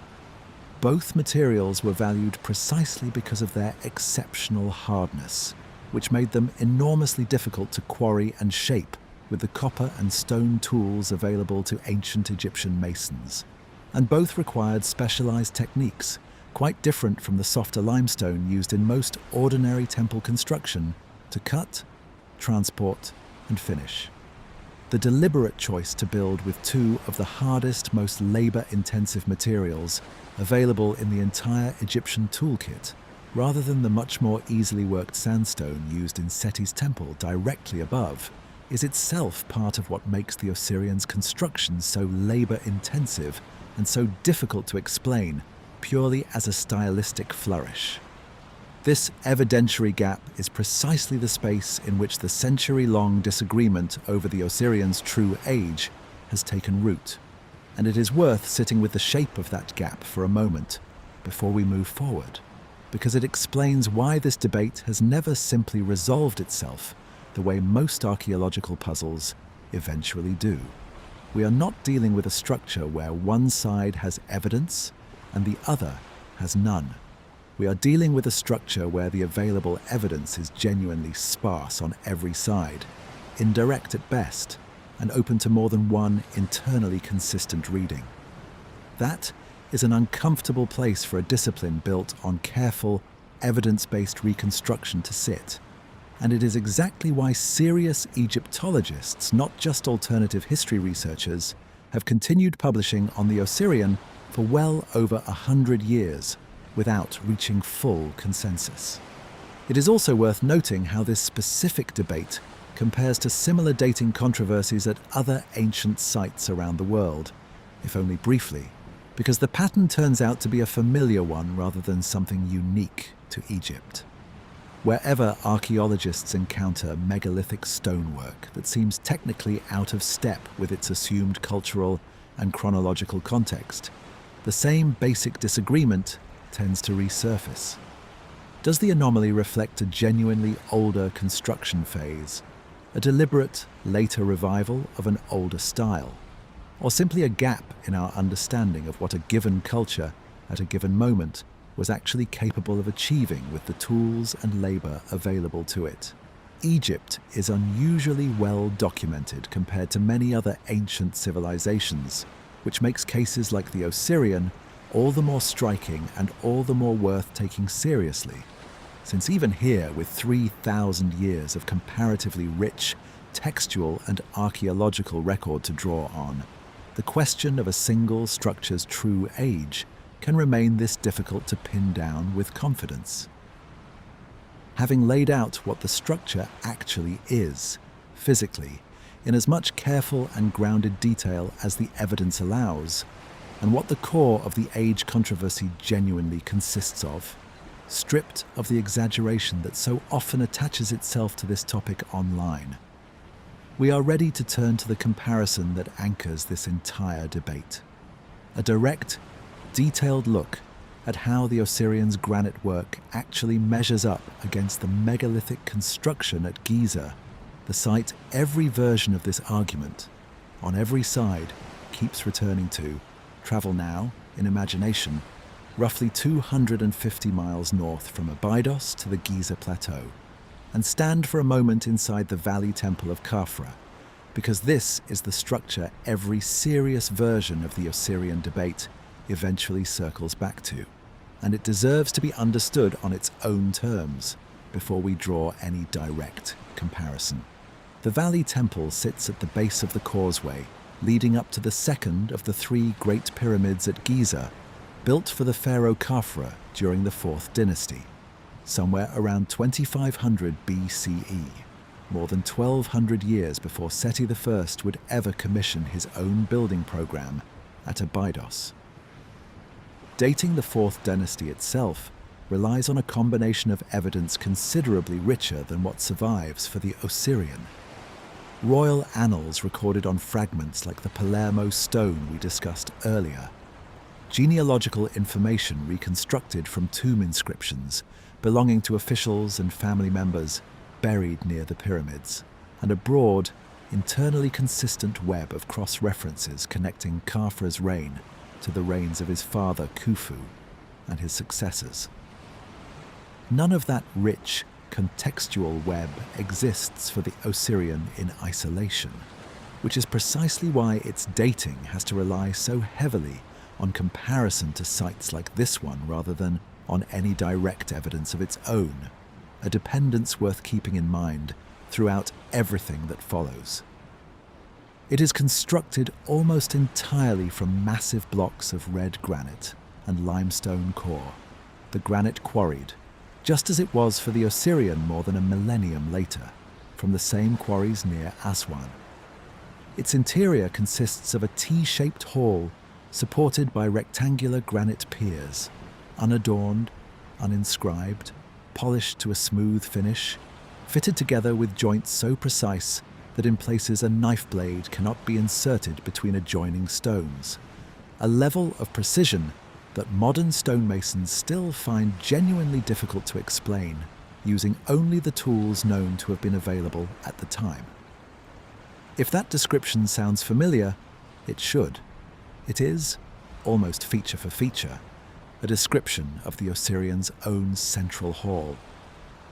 Both materials were valued precisely because of their exceptional hardness, which made them enormously difficult to quarry and shape with the copper and stone tools available to ancient Egyptian masons, and both required specialized techniques, quite different from the softer limestone used in most ordinary temple construction, to cut, transport, and finish. The deliberate choice to build with two of the hardest, most labor-intensive materials available in the entire Egyptian toolkit, rather than the much more easily worked sandstone used in Seti's temple directly above, is itself part of what makes the Osirian's construction so labor-intensive and so difficult to explain purely as a stylistic flourish. This evidentiary gap is precisely the space in which the century-long disagreement over the Osirian's true age has taken root, and it is worth sitting with the shape of that gap for a moment before we move forward, because it explains why this debate has never simply resolved itself the way most archaeological puzzles eventually do. We are not dealing with a structure where one side has evidence and the other has none. We are dealing with a structure where the available evidence is genuinely sparse on every side, indirect at best, and open to more than one internally consistent reading. That is an uncomfortable place for a discipline built on careful, evidence-based reconstruction to sit. And it is exactly why serious Egyptologists, not just alternative history researchers, have continued publishing on the Osirion for well over 100 years without reaching full consensus. It is also worth noting how this specific debate compares to similar dating controversies at other ancient sites around the world, if only briefly, because the pattern turns out to be a familiar one rather than something unique to Egypt. Wherever archaeologists encounter megalithic stonework that seems technically out of step with its assumed cultural and chronological context, the same basic disagreement tends to resurface. Does the anomaly reflect a genuinely older construction phase, a deliberate later revival of an older style, or simply a gap in our understanding of what a given culture at a given moment was actually capable of achieving with the tools and labor available to it? Egypt is unusually well documented compared to many other ancient civilizations, which makes cases like the Osirion all the more striking and all the more worth taking seriously, since even here, with 3,000 years of comparatively rich textual and archaeological record to draw on, the question of a single structure's true age can remain this difficult to pin down with confidence. Having laid out what the structure actually is, physically, in as much careful and grounded detail as the evidence allows, and what the core of the age controversy genuinely consists of, stripped of the exaggeration that so often attaches itself to this topic online, we are ready to turn to the comparison that anchors this entire debate. A direct, detailed look at how the Osirion's granite work actually measures up against the megalithic construction at Giza, the site every version of this argument, on every side, keeps returning to. Travel now, in imagination, roughly 250 miles north from Abydos to the Giza Plateau, and stand for a moment inside the Valley Temple of Khafre, because this is the structure every serious version of the Osirion debate eventually circles back to, and it deserves to be understood on its own terms before we draw any direct comparison. The Valley Temple sits at the base of the causeway leading up to the second of the three Great Pyramids at Giza, built for the pharaoh Khafre during the 4th dynasty, somewhere around 2500 BCE, more than 1200 years before Seti I would ever commission his own building program at Abydos. Dating the 4th dynasty itself relies on a combination of evidence considerably richer than what survives for the Osirion. Royal annals recorded on fragments like the Palermo stone we discussed earlier, genealogical information reconstructed from tomb inscriptions belonging to officials and family members buried near the pyramids, and a broad, internally consistent web of cross-references connecting Khafre's reign to the reigns of his father Khufu and his successors. None of that rich, contextual web exists for the Osirion in isolation, which is precisely why its dating has to rely so heavily on comparison to sites like this one rather than on any direct evidence of its own, a dependence worth keeping in mind throughout everything that follows. It is constructed almost entirely from massive blocks of red granite and limestone core, the granite quarried, just as it was for the Osirion more than a millennium later, from the same quarries near Aswan. Its interior consists of a T-shaped hall supported by rectangular granite piers, unadorned, uninscribed, polished to a smooth finish, fitted together with joints so precise that in places a knife blade cannot be inserted between adjoining stones, a level of precision that modern stonemasons still find genuinely difficult to explain, using only the tools known to have been available at the time. If that description sounds familiar, it should. It is, almost feature for feature, a description of the Osirion's own central hall.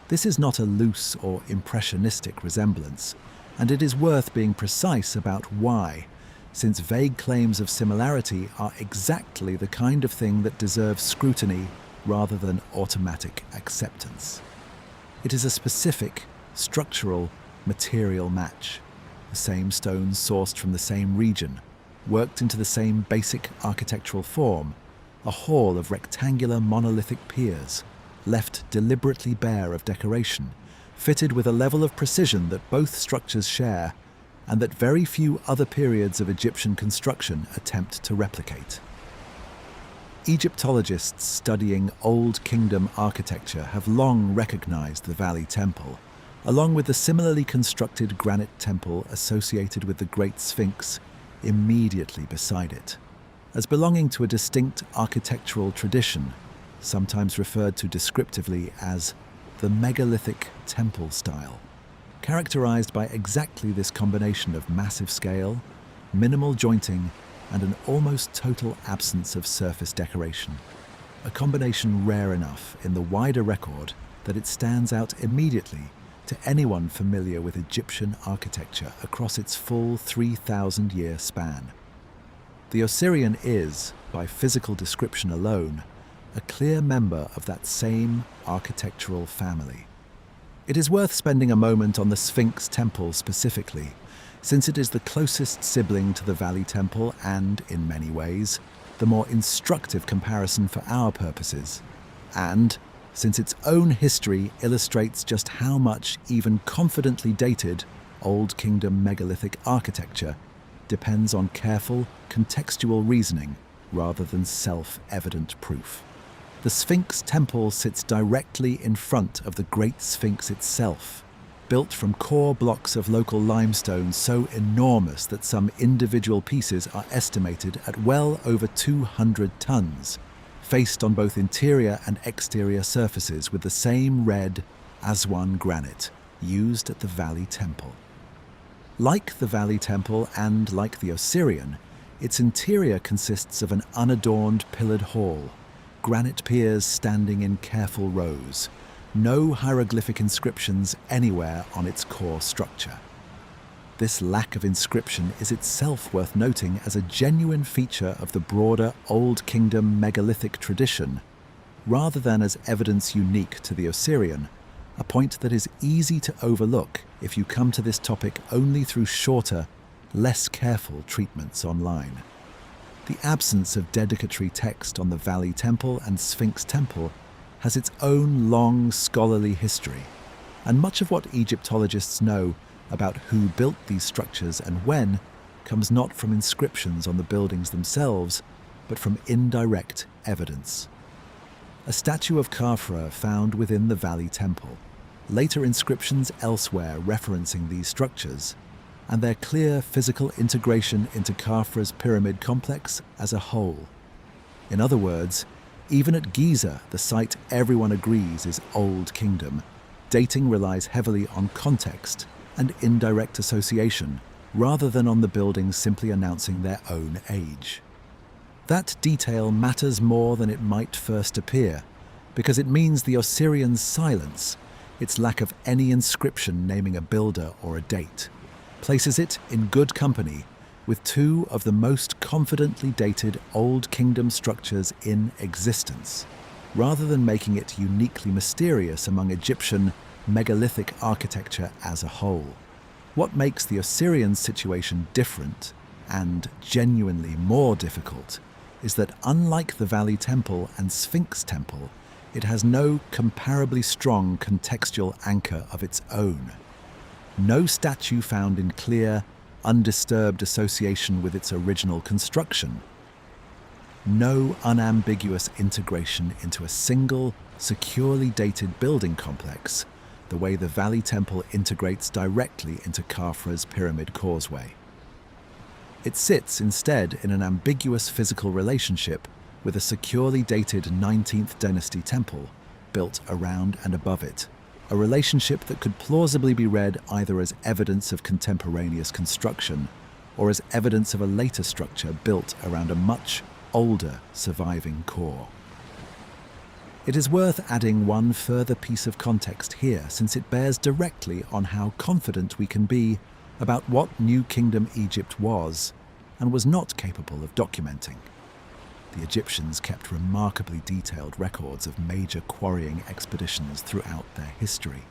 This is not a loose or impressionistic resemblance, and it is worth being precise about why, since vague claims of similarity are exactly the kind of thing that deserves scrutiny rather than automatic acceptance. It is a specific, structural, material match. The same stones sourced from the same region, worked into the same basic architectural form, a hall of rectangular monolithic piers, left deliberately bare of decoration, fitted with a level of precision that both structures share, and that very few other periods of Egyptian construction attempt to replicate. Egyptologists studying Old Kingdom architecture have long recognized the Valley Temple, along with the similarly constructed granite temple associated with the Great Sphinx immediately beside it, as belonging to a distinct architectural tradition, sometimes referred to descriptively as the megalithic temple style, characterized by exactly this combination of massive scale, minimal jointing, and an almost total absence of surface decoration, a combination rare enough in the wider record that it stands out immediately to anyone familiar with Egyptian architecture across its full 3,000-year span. The Osirion is, by physical description alone, a clear member of that same architectural family. It is worth spending a moment on the Sphinx Temple specifically, since it is the closest sibling to the Valley Temple and, in many ways, the more instructive comparison for our purposes, and since its own history illustrates just how much even confidently dated Old Kingdom megalithic architecture depends on careful, contextual reasoning rather than self-evident proof. The Sphinx Temple sits directly in front of the Great Sphinx itself, built from core blocks of local limestone so enormous that some individual pieces are estimated at well over 200 tons, faced on both interior and exterior surfaces with the same red Aswan granite used at the Valley Temple. Like the Valley Temple and like the Osirion, its interior consists of an unadorned pillared hall, granite piers standing in careful rows, no hieroglyphic inscriptions anywhere on its core structure. This lack of inscription is itself worth noting as a genuine feature of the broader Old Kingdom megalithic tradition, rather than as evidence unique to the Osirion, a point that is easy to overlook if you come to this topic only through shorter, less careful treatments online. The absence of dedicatory text on the Valley Temple and Sphinx Temple has its own long scholarly history, and much of what Egyptologists know about who built these structures and when comes not from inscriptions on the buildings themselves, but from indirect evidence. A statue of Khafre found within the Valley Temple, later inscriptions elsewhere referencing these structures, and their clear physical integration into Khafre's pyramid complex as a whole. In other words, even at Giza, the site everyone agrees is Old Kingdom, dating relies heavily on context and indirect association, rather than on the buildings simply announcing their own age. That detail matters more than it might first appear, because it means the Osirion's silence, its lack of any inscription naming a builder or a date, places it in good company with two of the most confidently dated Old Kingdom structures in existence, rather than making it uniquely mysterious among Egyptian megalithic architecture as a whole. What makes the Osirian situation different, and genuinely more difficult, is that unlike the Valley Temple and Sphinx Temple, it has no comparably strong contextual anchor of its own. No statue found in clear, undisturbed association with its original construction. No unambiguous integration into a single, securely dated building complex, the way the Valley Temple integrates directly into Khafre's pyramid causeway. It sits instead in an ambiguous physical relationship with a securely dated 19th dynasty temple built around and above it, a relationship that could plausibly be read either as evidence of contemporaneous construction or as evidence of a later structure built around a much older surviving core. It is worth adding one further piece of context here, since it bears directly on how confident we can be about what New Kingdom Egypt was, and was not capable of documenting. The Egyptians kept remarkably detailed records of major quarrying expeditions throughout their history,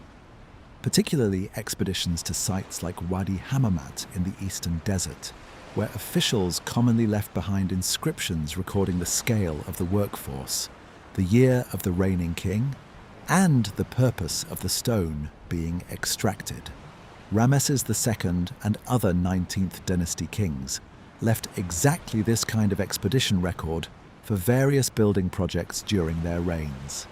particularly expeditions to sites like Wadi Hammamat in the eastern desert, where officials commonly left behind inscriptions recording the scale of the workforce, the year of the reigning king, and the purpose of the stone being extracted. Ramesses II and other 19th dynasty kings left exactly this kind of expedition record for various building projects during their reigns.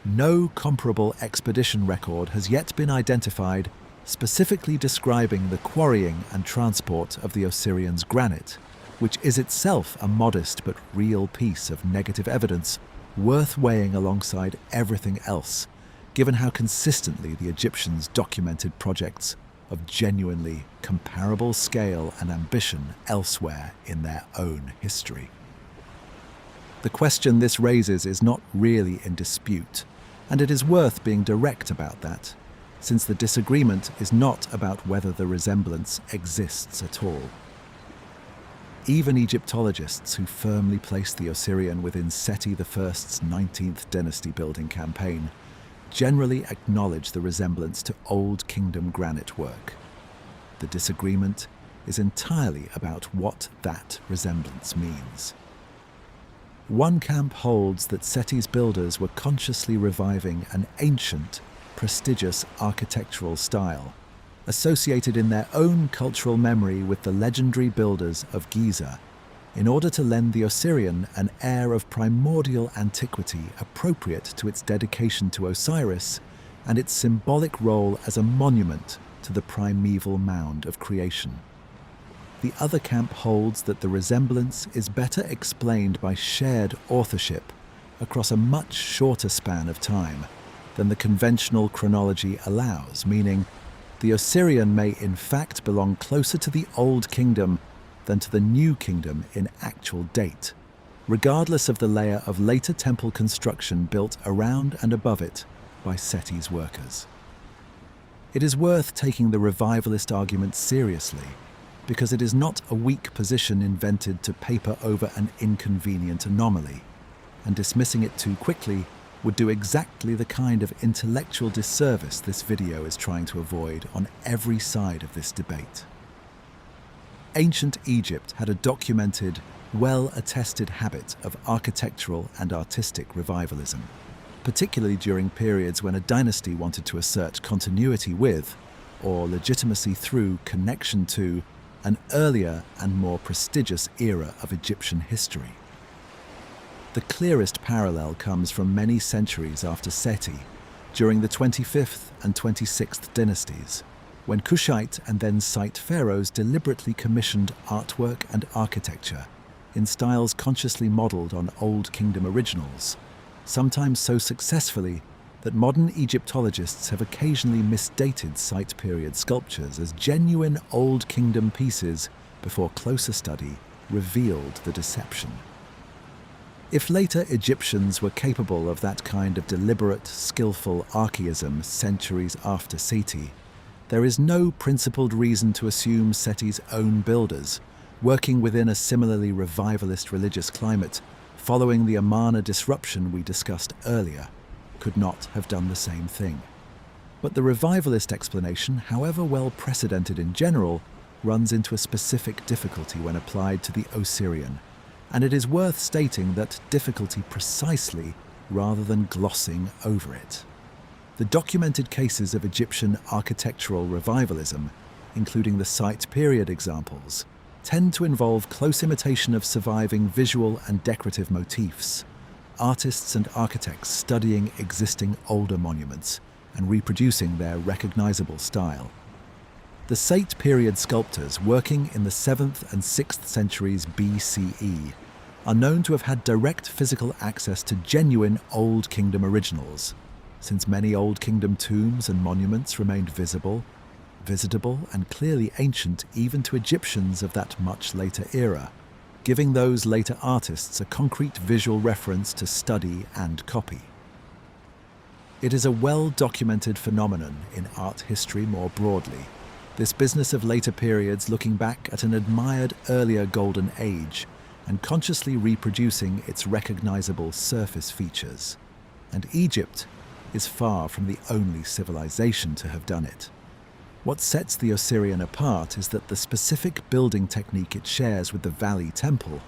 No comparable expedition record has yet been identified specifically describing the quarrying and transport of the Osirians' granite, which is itself a modest but real piece of negative evidence worth weighing alongside everything else, given how consistently the Egyptians documented projects of genuinely comparable scale and ambition elsewhere in their own history. The question this raises is not really in dispute, and it is worth being direct about that, since the disagreement is not about whether the resemblance exists at all. Even Egyptologists who firmly place the Osirian within Seti I's 19th dynasty building campaign generally acknowledge the resemblance to Old Kingdom granite work. The disagreement is entirely about what that resemblance means. One camp holds that Seti's builders were consciously reviving an ancient, prestigious architectural style, associated in their own cultural memory with the legendary builders of Giza, in order to lend the Osirian an air of primordial antiquity appropriate to its dedication to Osiris and its symbolic role as a monument to the primeval mound of creation. The other camp holds that the resemblance is better explained by shared authorship across a much shorter span of time than the conventional chronology allows, meaning the Osirian may in fact belong closer to the Old Kingdom than to the New Kingdom in actual date, regardless of the layer of later temple construction built around and above it by Seti's workers. It is worth taking the revivalist argument seriously, because it is not a weak position invented to paper over an inconvenient anomaly, and dismissing it too quickly would do exactly the kind of intellectual disservice this video is trying to avoid on every side of this debate. Ancient Egypt had a documented, well-attested habit of architectural and artistic revivalism, particularly during periods when a dynasty wanted to assert continuity with, or legitimacy through connection to, an earlier and more prestigious era of Egyptian history. The clearest parallel comes from many centuries after Seti, during the 25th and 26th dynasties, when Kushite and then Site pharaohs deliberately commissioned artwork and architecture in styles consciously modelled on Old Kingdom originals, sometimes so successfully that modern Egyptologists have occasionally misdated Site period sculptures as genuine Old Kingdom pieces before closer study revealed the deception. If later Egyptians were capable of that kind of deliberate, skillful archaism centuries after Seti, there is no principled reason to assume Seti's own builders, working within a similarly revivalist religious climate following the Amarna disruption we discussed earlier, could not have done the same thing. But the revivalist explanation, however well precedented in general, runs into a specific difficulty when applied to the Osirian, and it is worth stating that difficulty precisely rather than glossing over it. The documented cases of Egyptian architectural revivalism, including the Site period examples, tend to involve close imitation of surviving visual and decorative motifs, artists and architects studying existing older monuments and reproducing their recognizable style. The Site period sculptors working in the 7th and 6th centuries BCE are known to have had direct physical access to genuine Old Kingdom originals, since many Old Kingdom tombs and monuments remained visitable, and clearly ancient even to Egyptians of that much later era, giving those later artists a concrete visual reference to study and copy. It is a well-documented phenomenon in art history more broadly This business of later periods looking back at an admired earlier golden age and consciously reproducing its recognizable surface features. And Egypt is far from the only civilization to have done it. What sets the Osirion apart is that the specific building technique it shares with the Valley Temple,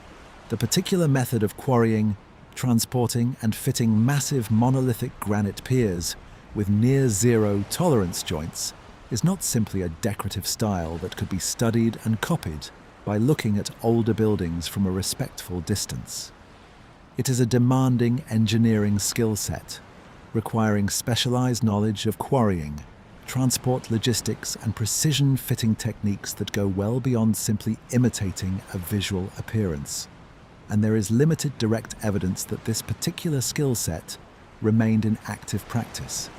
the particular method of quarrying, transporting and fitting massive monolithic granite piers with near-zero tolerance joints, is not simply a decorative style that could be studied and copied by looking at older buildings from a respectful distance. It is a demanding engineering skill set, requiring specialized knowledge of quarrying, transport logistics and precision fitting techniques that go well beyond simply imitating a visual appearance. And there is limited direct evidence that this particular skill set remained in active practice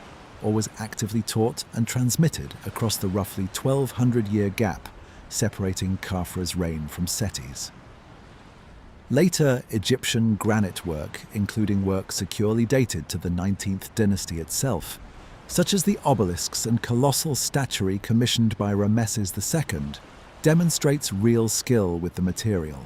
or was actively taught and transmitted across the roughly 1200-year gap separating Khafre's reign from Seti's. Later Egyptian granite work, including work securely dated to the 19th dynasty itself, such as the obelisks and colossal statuary commissioned by Ramesses II, demonstrates real skill with the material.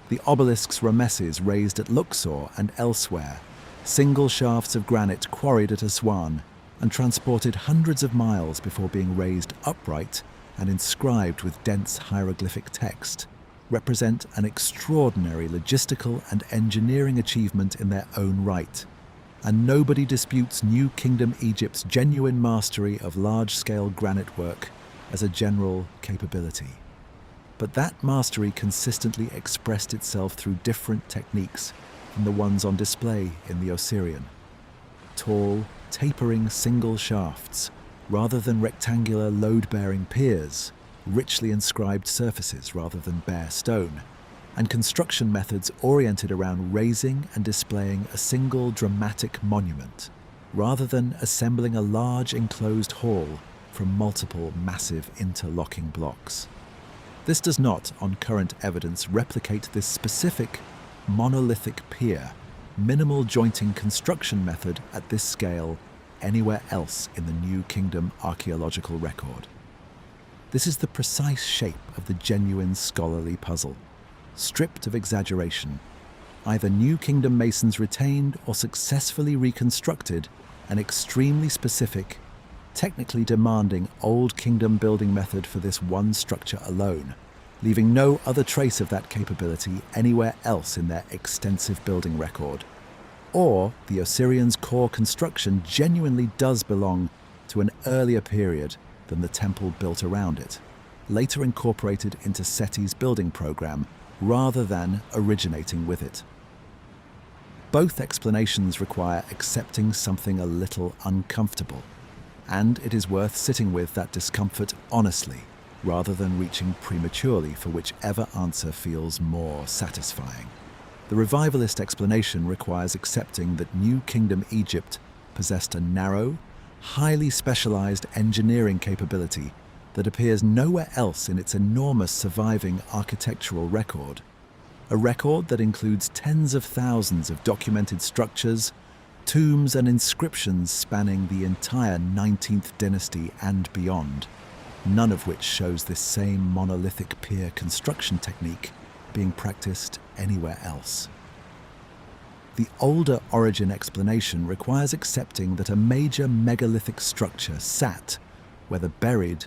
The obelisks Ramesses raised at Luxor and elsewhere, single shafts of granite quarried at Aswan and transported hundreds of miles before being raised upright and inscribed with dense hieroglyphic text, represent an extraordinary logistical and engineering achievement in their own right, and nobody disputes New Kingdom Egypt's genuine mastery of large-scale granite work as a general capability. But that mastery consistently expressed itself through different techniques from the ones on display in the Osirion. Tall, tapering single shafts, rather than rectangular load-bearing piers, richly inscribed surfaces rather than bare stone, and construction methods oriented around raising and displaying a single dramatic monument, rather than assembling a large enclosed hall from multiple massive interlocking blocks. This does not, on current evidence, replicate this specific monolithic pier, minimal jointing construction method at this scale anywhere else in the New Kingdom archaeological record. This is the precise shape of the genuine scholarly puzzle, stripped of exaggeration. Either New Kingdom masons retained or successfully reconstructed an extremely specific, technically demanding Old Kingdom building method for this one structure alone, leaving no other trace of that capability anywhere else in their extensive building record. Or the Osirion's core construction genuinely does belong to an earlier period than the temple built around it, later incorporated into Seti's building program rather than originating with it. Both explanations require accepting something a little uncomfortable, and it is worth sitting with that discomfort honestly, rather than reaching prematurely for whichever answer feels more satisfying. The revivalist explanation requires accepting that New Kingdom Egypt possessed a narrow, highly specialized engineering capability that appears nowhere else in its enormous surviving architectural record, a record that includes tens of thousands of documented structures, tombs and inscriptions spanning the entire 19th dynasty and beyond, none of which shows this same monolithic pier construction technique being practiced anywhere else. The older origin explanation requires accepting that a major megalithic structure sat, whether buried,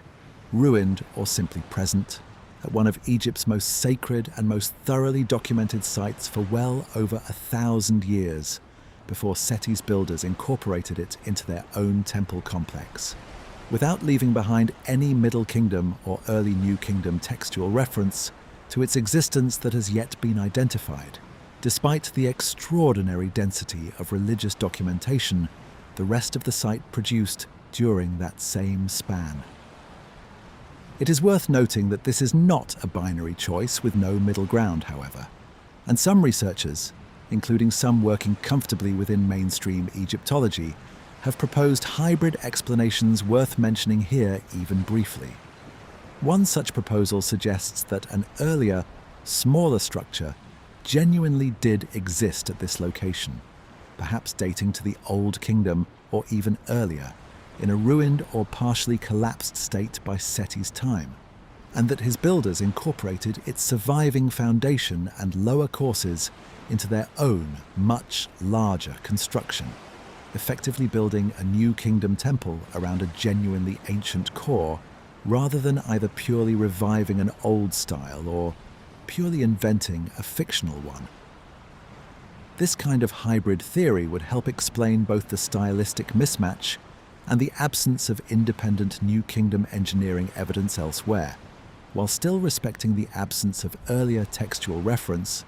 ruined or simply present, at one of Egypt's most sacred and most thoroughly documented sites for well over 1,000 years before Seti's builders incorporated it into their own temple complex, without leaving behind any Middle Kingdom or early New Kingdom textual reference to its existence that has yet been identified, despite the extraordinary density of religious documentation the rest of the site produced during that same span. It is worth noting that this is not a binary choice with no middle ground, however, and some researchers, including some working comfortably within mainstream Egyptology, have proposed hybrid explanations worth mentioning here even briefly. One such proposal suggests that an earlier, smaller structure genuinely did exist at this location, perhaps dating to the Old Kingdom or even earlier, in a ruined or partially collapsed state by Seti's time, and that his builders incorporated its surviving foundation and lower courses into their own, much larger construction, effectively building a new kingdom temple around a genuinely ancient core, rather than either purely reviving an old style or purely inventing a fictional one. This kind of hybrid theory would help explain both the stylistic mismatch and the absence of independent New Kingdom engineering evidence elsewhere, while still respecting the absence of earlier textual reference,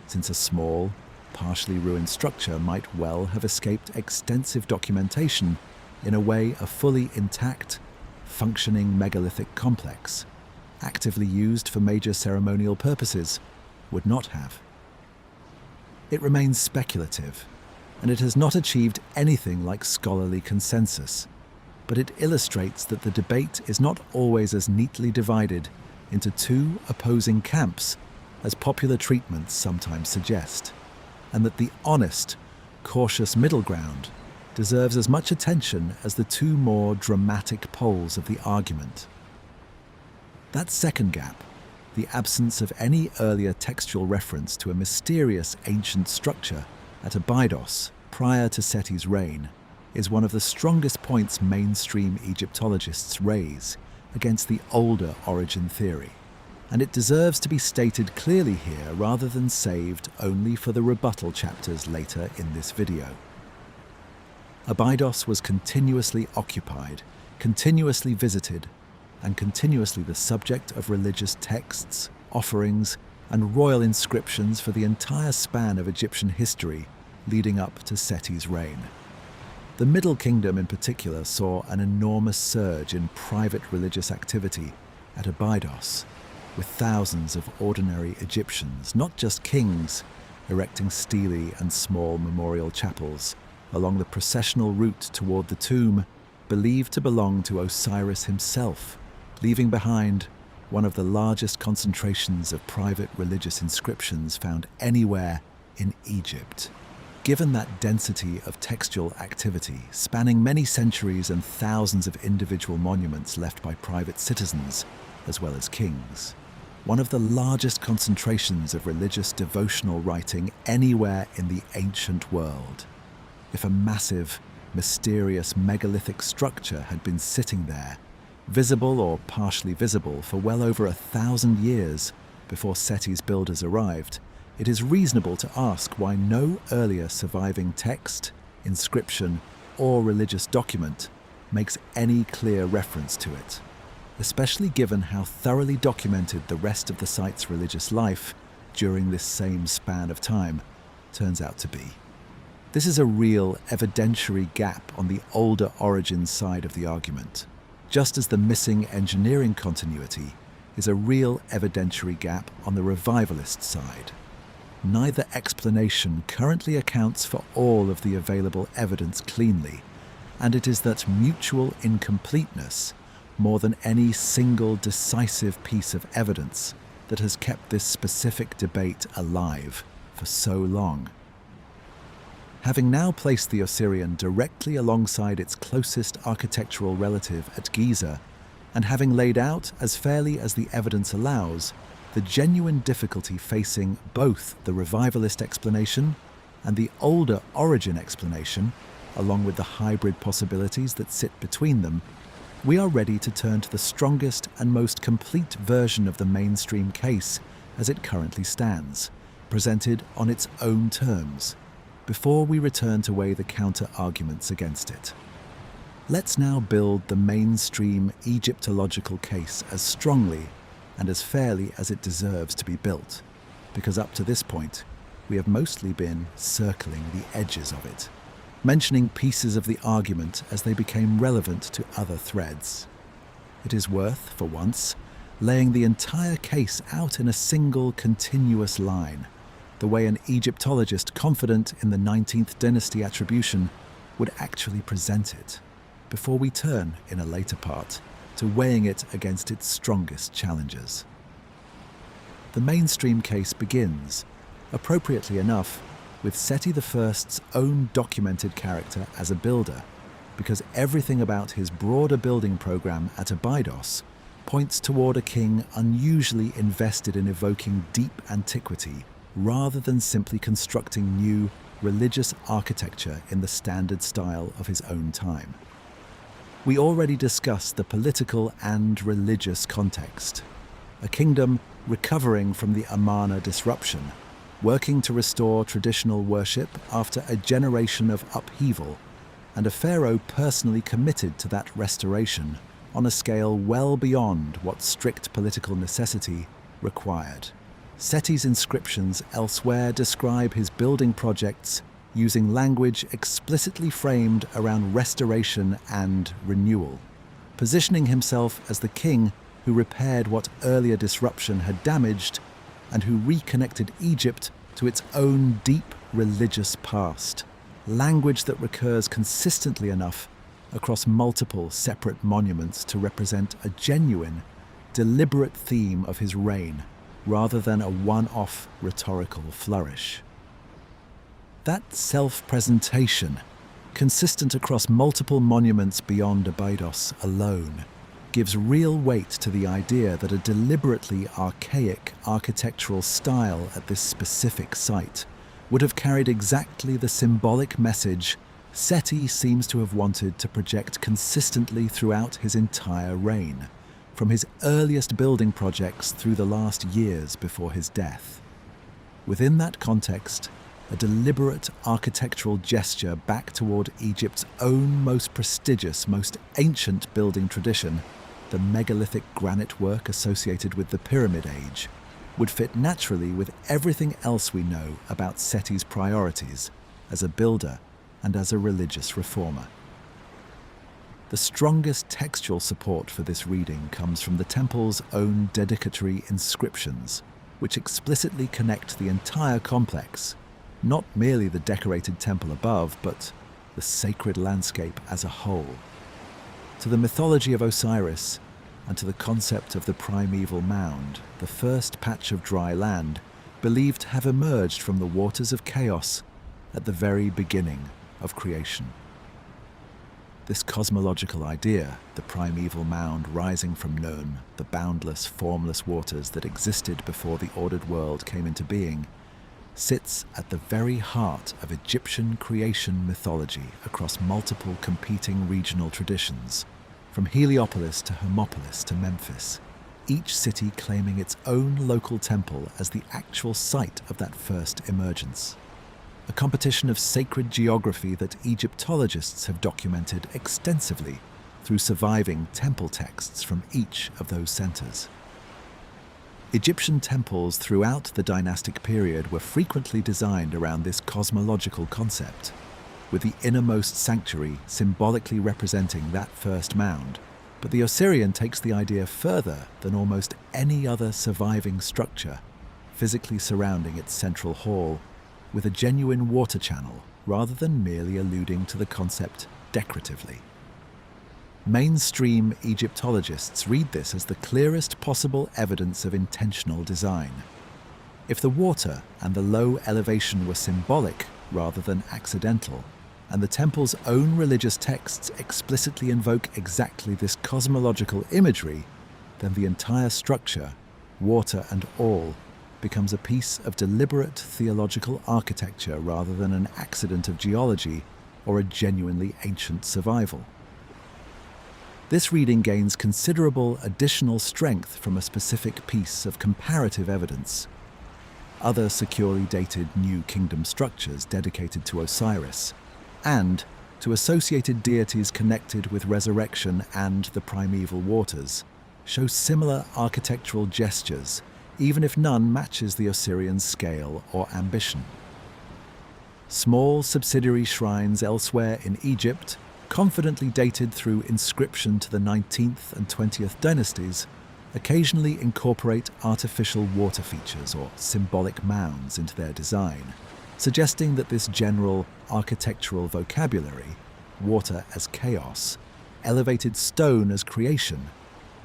since a small, partially ruined structure might well have escaped extensive documentation in a way a fully intact, functioning megalithic complex, actively used for major ceremonial purposes, would not have. It remains speculative, and it has not achieved anything like scholarly consensus, but it illustrates that the debate is not always as neatly divided into two opposing camps as popular treatments sometimes suggest, and that the honest, cautious middle ground deserves as much attention as the two more dramatic poles of the argument. That second gap, the absence of any earlier textual reference to a mysterious ancient structure at Abydos prior to Seti's reign, is one of the strongest points mainstream Egyptologists raise against the older origin theory, and it deserves to be stated clearly here rather than saved only for the rebuttal chapters later in this video. Abydos was continuously occupied, continuously visited, and continuously the subject of religious texts, offerings, and royal inscriptions for the entire span of Egyptian history leading up to Seti's reign. The Middle Kingdom in particular saw an enormous surge in private religious activity at Abydos, with thousands of ordinary Egyptians, not just kings, erecting stelae and small memorial chapels along the processional route toward the tomb believed to belong to Osiris himself, leaving behind one of the largest concentrations of private religious inscriptions found anywhere in Egypt. Given that density of textual activity, spanning many centuries and thousands of individual monuments left by private citizens, as well as kings, one of the largest concentrations of religious devotional writing anywhere in the ancient world. If a massive, mysterious megalithic structure had been sitting there, visible or partially visible for well over 1,000 years before Seti's builders arrived, it is reasonable to ask why no earlier surviving text, inscription, or religious document makes any clear reference to it, especially given how thoroughly documented the rest of the site's religious life during this same span of time turns out to be. This is a real evidentiary gap on the older origins side of the argument, just as the missing engineering continuity is a real evidentiary gap on the revivalist side. Neither explanation currently accounts for all of the available evidence cleanly, and it is that mutual incompleteness, more than any single decisive piece of evidence, that has kept this specific debate alive for so long. Having now placed the Osirion directly alongside its closest architectural relative at Giza, and having laid out, as fairly as the evidence allows, the genuine difficulty facing both the revivalist explanation and the older origin explanation, along with the hybrid possibilities that sit between them, we are ready to turn to the strongest and most complete version of the mainstream case as it currently stands, presented on its own terms, before we return to weigh the counter-arguments against it. Let's now build the mainstream Egyptological case as strongly and as fairly as it deserves to be built, because up to this point, we have mostly been circling the edges of it, mentioning pieces of the argument as they became relevant to other threads. It is worth, for once, laying the entire case out in a single continuous line, the way an Egyptologist confident in the 19th dynasty attribution would actually present it, before we turn, in a later part, to weighing it against its strongest challengers. The mainstream case begins, appropriately enough, with Seti I's own documented character as a builder, because everything about his broader building program at Abydos points toward a king unusually invested in evoking deep antiquity rather than simply constructing new religious architecture in the standard style of his own time. We already discussed the political and religious context. A kingdom recovering from the Amarna disruption, working to restore traditional worship after a generation of upheaval, and a pharaoh personally committed to that restoration on a scale well beyond what strict political necessity required. Seti's inscriptions elsewhere describe his building projects using language explicitly framed around restoration and renewal, positioning himself as the king who repaired what earlier disruption had damaged and who reconnected Egypt to its own deep religious past, language that recurs consistently enough across multiple separate monuments to represent a genuine, deliberate theme of his reign, rather than a one-off rhetorical flourish. That self-presentation, consistent across multiple monuments beyond Abydos alone, gives real weight to the idea that a deliberately archaic architectural style at this specific site would have carried exactly the symbolic message Seti seems to have wanted to project consistently throughout his entire reign, from his earliest building projects through the last years before his death. Within that context, a deliberate architectural gesture back toward Egypt's own most prestigious, most ancient building tradition, the megalithic granite work associated with the Pyramid Age, would fit naturally with everything else we know about Seti's priorities as a builder and as a religious reformer. The strongest textual support for this reading comes from the temple's own dedicatory inscriptions, which explicitly connect the entire complex, not merely the decorated temple above, but the sacred landscape as a whole, to the mythology of Osiris and to the concept of the primeval mound, the first patch of dry land believed to have emerged from the waters of chaos at the very beginning of creation. This cosmological idea, the primeval mound rising from Narmer, the boundless, formless waters that existed before the ordered world came into being, sits at the very heart of Egyptian creation mythology across multiple competing regional traditions, from Heliopolis to Hermopolis to Memphis, each city claiming its own local temple as the actual site of that first emergence. A competition of sacred geography that Egyptologists have documented extensively through surviving temple texts from each of those centers. Egyptian temples throughout the dynastic period were frequently designed around this cosmological concept, with the innermost sanctuary symbolically representing that first mound. But the Osirion takes the idea further than almost any other surviving structure, physically surrounding its central hall, with a genuine water channel rather than merely alluding to the concept decoratively. Mainstream Egyptologists read this as the clearest possible evidence of intentional design. If the water and the low elevation were symbolic rather than accidental, and the temple's own religious texts explicitly invoke exactly this cosmological imagery, then the entire structure, water and all, becomes a piece of deliberate theological architecture rather than an accident of geology or a genuinely ancient survival. This reading gains considerable additional strength from a specific piece of comparative evidence. Other securely dated New Kingdom structures dedicated to Osiris, and to associated deities connected with resurrection and the primeval waters, show similar architectural gestures, even if none matches the Osirian scale or ambition. Small subsidiary shrines elsewhere in Egypt, confidently dated through inscription to the 19th and 20th dynasties, occasionally incorporate artificial water features or symbolic mounds into their design, suggesting that this general architectural vocabulary, water as chaos, elevated stone as creation,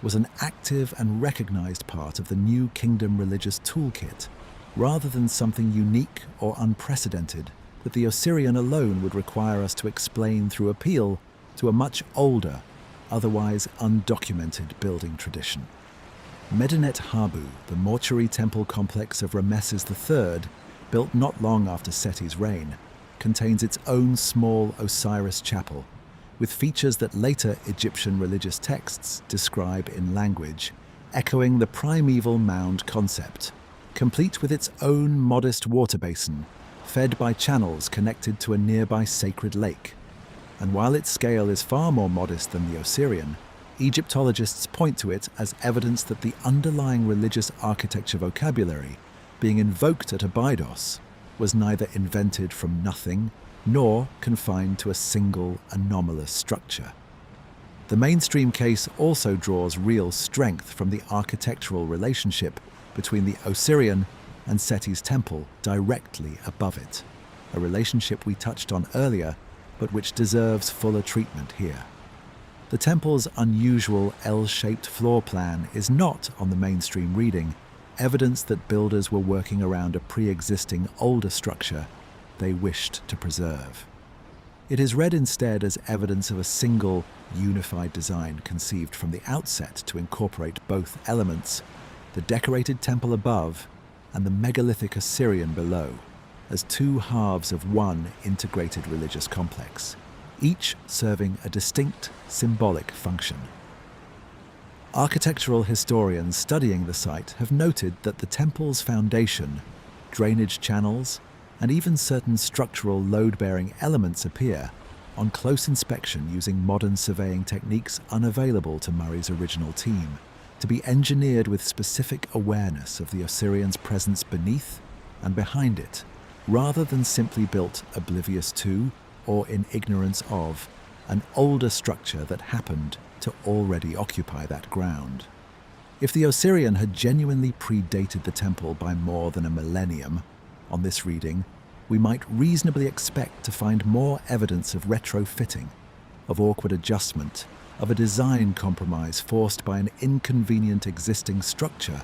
was an active and recognized part of the New Kingdom religious toolkit, rather than something unique or unprecedented that the Osirion alone would require us to explain through appeal to a much older, otherwise undocumented building tradition. Medinet Habu, the mortuary temple complex of Ramesses III, built not long after Seti's reign, contains its own small Osiris chapel, with features that later Egyptian religious texts describe in language echoing the primeval mound concept, complete with its own modest water basin, fed by channels connected to a nearby sacred lake. And while its scale is far more modest than the Osirion, Egyptologists point to it as evidence that the underlying religious architecture vocabulary being invoked at Abydos was neither invented from nothing nor confined to a single anomalous structure. The mainstream case also draws real strength from the architectural relationship between the Osirion and Seti's temple directly above it, a relationship we touched on earlier, but which deserves fuller treatment here. The temple's unusual L-shaped floor plan is not, on the mainstream reading, evidence that builders were working around a pre-existing older structure they wished to preserve. It is read instead as evidence of a single, unified design conceived from the outset to incorporate both elements, the decorated temple above and the megalithic Osirion below, as two halves of one integrated religious complex, each serving a distinct symbolic function. Architectural historians studying the site have noted that the temple's foundation, drainage channels, and even certain structural load-bearing elements appear, on close inspection using modern surveying techniques unavailable to Murray's original team, to be engineered with specific awareness of the Osirion's presence beneath and behind it, rather than simply built oblivious to, or in ignorance of, an older structure that happened to already occupy that ground. If the Osirion had genuinely predated the temple by more than a millennium, on this reading, we might reasonably expect to find more evidence of retrofitting, of awkward adjustment, of a design compromise forced by an inconvenient existing structure,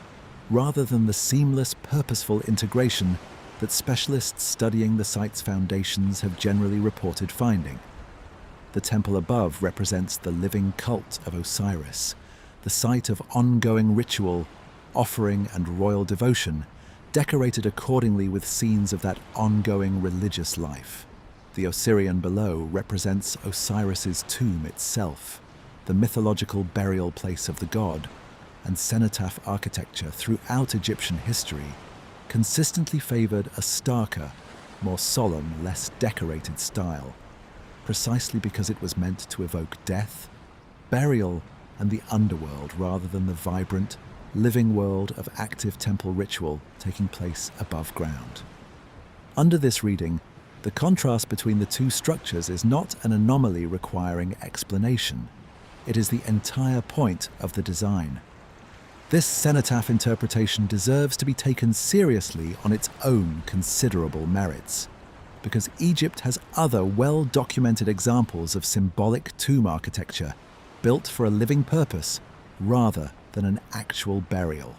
rather than the seamless, purposeful integration that specialists studying the site's foundations have generally reported finding. The temple above represents the living cult of Osiris, the site of ongoing ritual, offering, and royal devotion, decorated accordingly with scenes of that ongoing religious life. The Osirion below represents Osiris's tomb itself, the mythological burial place of the god, and cenotaph architecture throughout Egyptian history consistently favored a starker, more solemn, less decorated style, precisely because it was meant to evoke death, burial, and the underworld rather than the vibrant, living world of active temple ritual taking place above ground. Under this reading, the contrast between the two structures is not an anomaly requiring explanation. It is the entire point of the design. This cenotaph interpretation deserves to be taken seriously on its own considerable merits, because Egypt has other well-documented examples of symbolic tomb architecture built for a living purpose rather than an actual burial.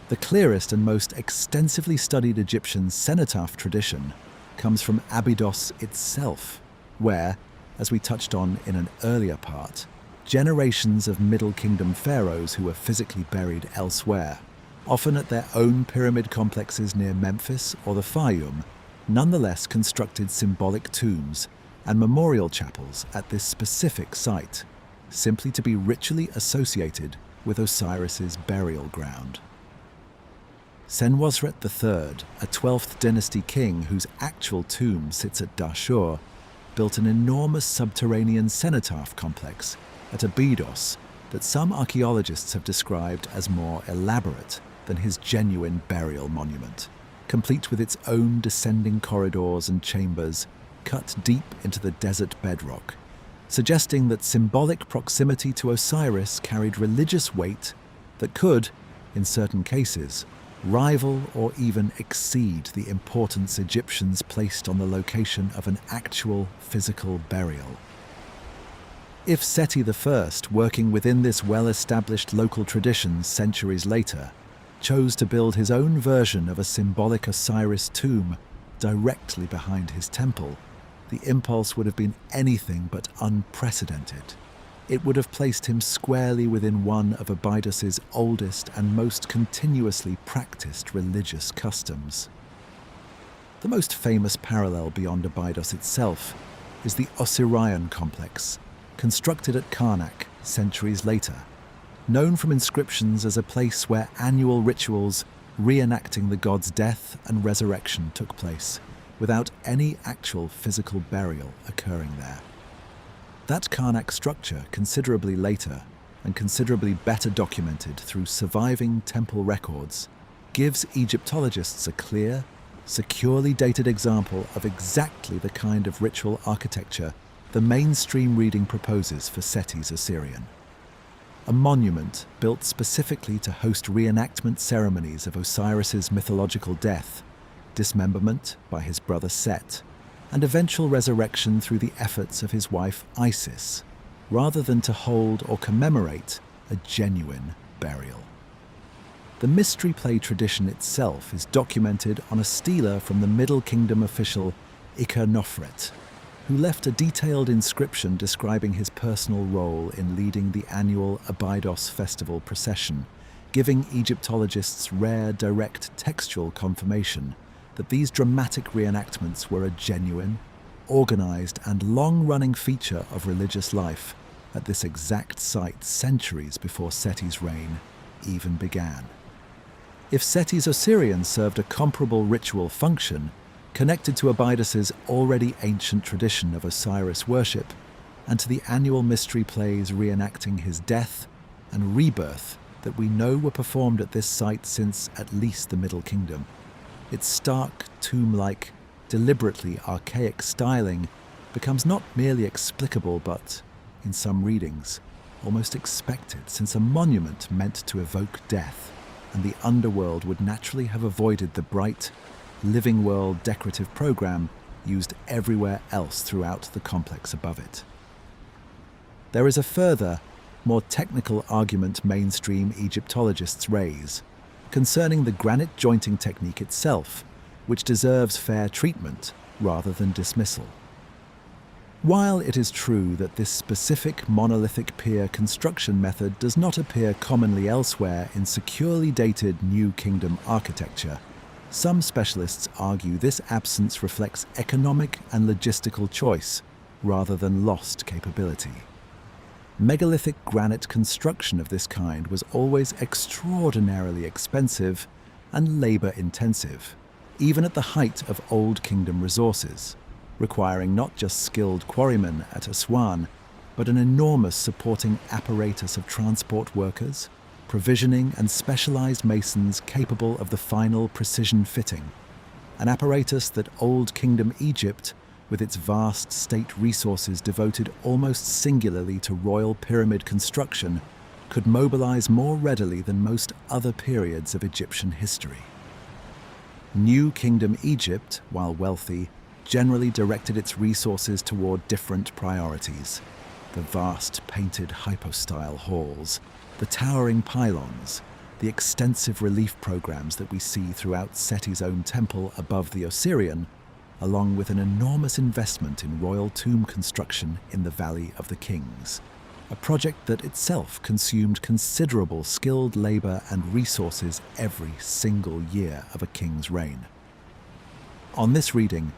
The clearest and most extensively studied Egyptian cenotaph tradition comes from Abydos itself, where, as we touched on in an earlier part, generations of Middle Kingdom pharaohs who were physically buried elsewhere, often at their own pyramid complexes near Memphis or the Fayum, nonetheless constructed symbolic tombs and memorial chapels at this specific site, simply to be ritually associated with Osiris's burial ground. Senwosret III, a 12th dynasty king whose actual tomb sits at Dashur, built an enormous subterranean cenotaph complex at Abydos that some archaeologists have described as more elaborate than his genuine burial monument, complete with its own descending corridors and chambers cut deep into the desert bedrock, suggesting that symbolic proximity to Osiris carried religious weight that could, in certain cases, rival or even exceed the importance Egyptians placed on the location of an actual physical burial. If Seti I, working within this well-established local tradition centuries later, chose to build his own version of a symbolic Osiris tomb directly behind his temple, the impulse would have been anything but unprecedented. It would have placed him squarely within one of Abydos's oldest and most continuously practiced religious customs. The most famous parallel beyond Abydos itself is the Osirion complex, constructed at Karnak centuries later, known from inscriptions as a place where annual rituals reenacting the god's death and resurrection took place, without any actual physical burial occurring there. That Karnak structure, considerably later and considerably better documented through surviving temple records, gives Egyptologists a clear, securely dated example of exactly the kind of ritual architecture the mainstream reading proposes for Seti's Osirion. A monument built specifically to host reenactment ceremonies of Osiris's mythological death, dismemberment by his brother Set, and eventual resurrection through the efforts of his wife Isis, rather than to hold or commemorate a genuine burial. The mystery play tradition itself is documented on a stela from the Middle Kingdom official el-Qa'ab, who left a detailed inscription describing his personal role in leading the annual Abydos festival procession, giving Egyptologists rare direct textual confirmation that these dramatic reenactments were a genuine, organized and long-running feature of religious life at this exact site centuries before Seti's reign even began. If Seti's Osirion served a comparable ritual function, connected to Abydos's already ancient tradition of Osiris worship, and to the annual mystery plays reenacting his death and rebirth that we know were performed at this site since at least the Middle Kingdom, its stark, tomb-like, deliberately archaic styling becomes not merely explicable but, in some readings, almost expected, since a monument meant to evoke death, and the underworld would naturally have avoided the bright, living world decorative program used everywhere else throughout the complex above it. There is a further, more technical argument mainstream Egyptologists raise concerning the granite jointing technique itself, which deserves fair treatment rather than dismissal. While it is true that this specific monolithic pier construction method does not appear commonly elsewhere in securely dated New Kingdom architecture, some specialists argue this absence reflects economic and logistical choice rather than lost capability. Megalithic granite construction of this kind was always extraordinarily expensive and labor-intensive, even at the height of Old Kingdom resources, requiring not just skilled quarrymen at Aswan, but an enormous supporting apparatus of transport workers, provisioning and specialized masons capable of the final precision fitting, an apparatus that Old Kingdom Egypt, with its vast state resources devoted almost singularly to royal pyramid construction, could mobilize more readily than most other periods of Egyptian history. New Kingdom Egypt, while wealthy, generally directed its resources toward different priorities: the vast painted hypostyle halls, the towering pylons, the extensive relief programs that we see throughout Seti's own temple above the Osirion, along with an enormous investment in royal tomb construction in the Valley of the Kings, a project that itself consumed considerable skilled labor and resources every single year of a king's reign. On this reading,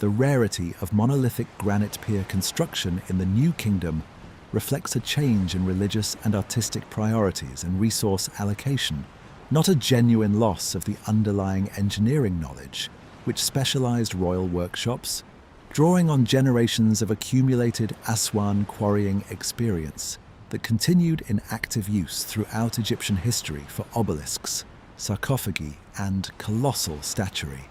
the rarity of monolithic granite pier construction in the New Kingdom reflects a change in religious and artistic priorities and resource allocation, not a genuine loss of the underlying engineering knowledge, which specialized royal workshops, drawing on generations of accumulated Aswan quarrying experience that continued in active use throughout Egyptian history for obelisks, sarcophagi, and colossal statuary,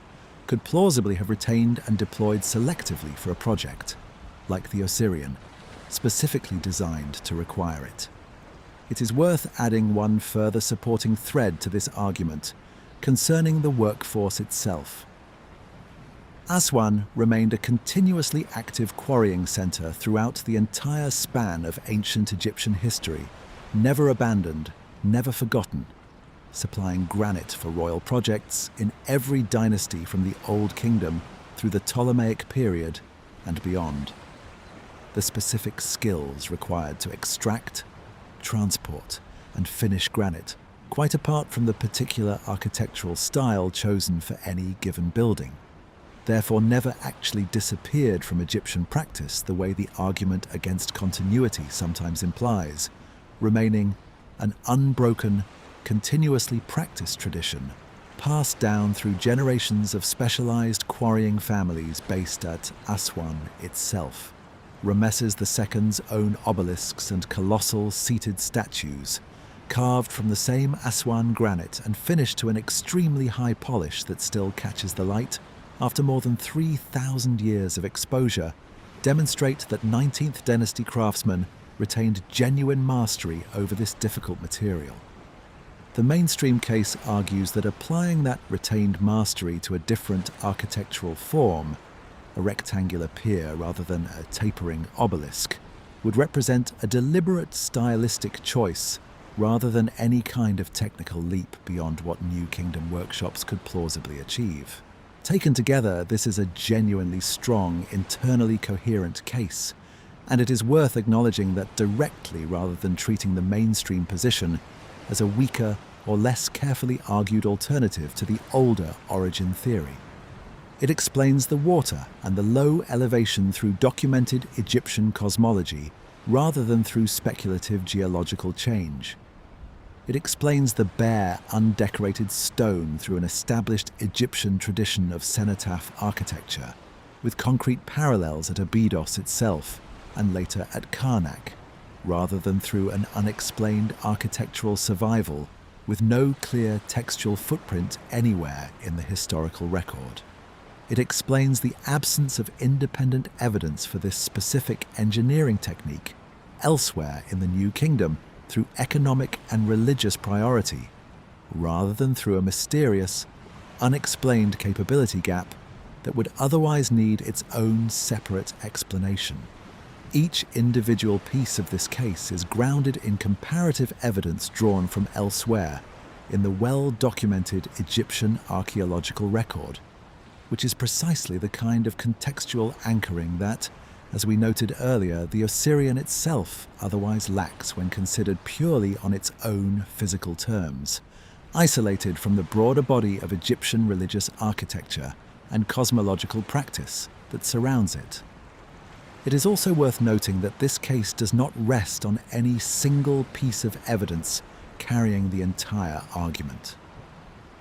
could plausibly have retained and deployed selectively for a project, like the Osirion, specifically designed to require it. It is worth adding one further supporting thread to this argument concerning the workforce itself. Aswan remained a continuously active quarrying center throughout the entire span of ancient Egyptian history, never abandoned, never forgotten, supplying granite for royal projects in every dynasty from the Old Kingdom through the Ptolemaic period and beyond. The specific skills required to extract, transport, and finish granite, quite apart from the particular architectural style chosen for any given building, therefore never actually disappeared from Egyptian practice the way the argument against continuity sometimes implies, remaining an unbroken, continuously practiced tradition, passed down through generations of specialized quarrying families based at Aswan itself. Ramesses II's own obelisks and colossal seated statues, carved from the same Aswan granite and finished to an extremely high polish that still catches the light after more than 3,000 years of exposure, demonstrate that 19th dynasty craftsmen retained genuine mastery over this difficult material. The mainstream case argues that applying that retained mastery to a different architectural form, a rectangular pier rather than a tapering obelisk, would represent a deliberate stylistic choice rather than any kind of technical leap beyond what New Kingdom workshops could plausibly achieve. Taken together, this is a genuinely strong, internally coherent case, and it is worth acknowledging that directly rather than treating the mainstream position as a weaker or less carefully argued alternative to the older origin theory. It explains the water and the low elevation through documented Egyptian cosmology rather than through speculative geological change. It explains the bare, undecorated stone through an established Egyptian tradition of cenotaph architecture, with concrete parallels at Abydos itself and later at Karnak, rather than through an unexplained architectural survival with no clear textual footprint anywhere in the historical record. It explains the absence of independent evidence for this specific engineering technique elsewhere in the New Kingdom through economic and religious priority, rather than through a mysterious, unexplained capability gap that would otherwise need its own separate explanation. Each individual piece of this case is grounded in comparative evidence drawn from elsewhere in the well-documented Egyptian archaeological record, which is precisely the kind of contextual anchoring that, as we noted earlier, the Osirion itself otherwise lacks when considered purely on its own physical terms, isolated from the broader body of Egyptian religious architecture and cosmological practice that surrounds it. It is also worth noting that this case does not rest on any single piece of evidence carrying the entire argument.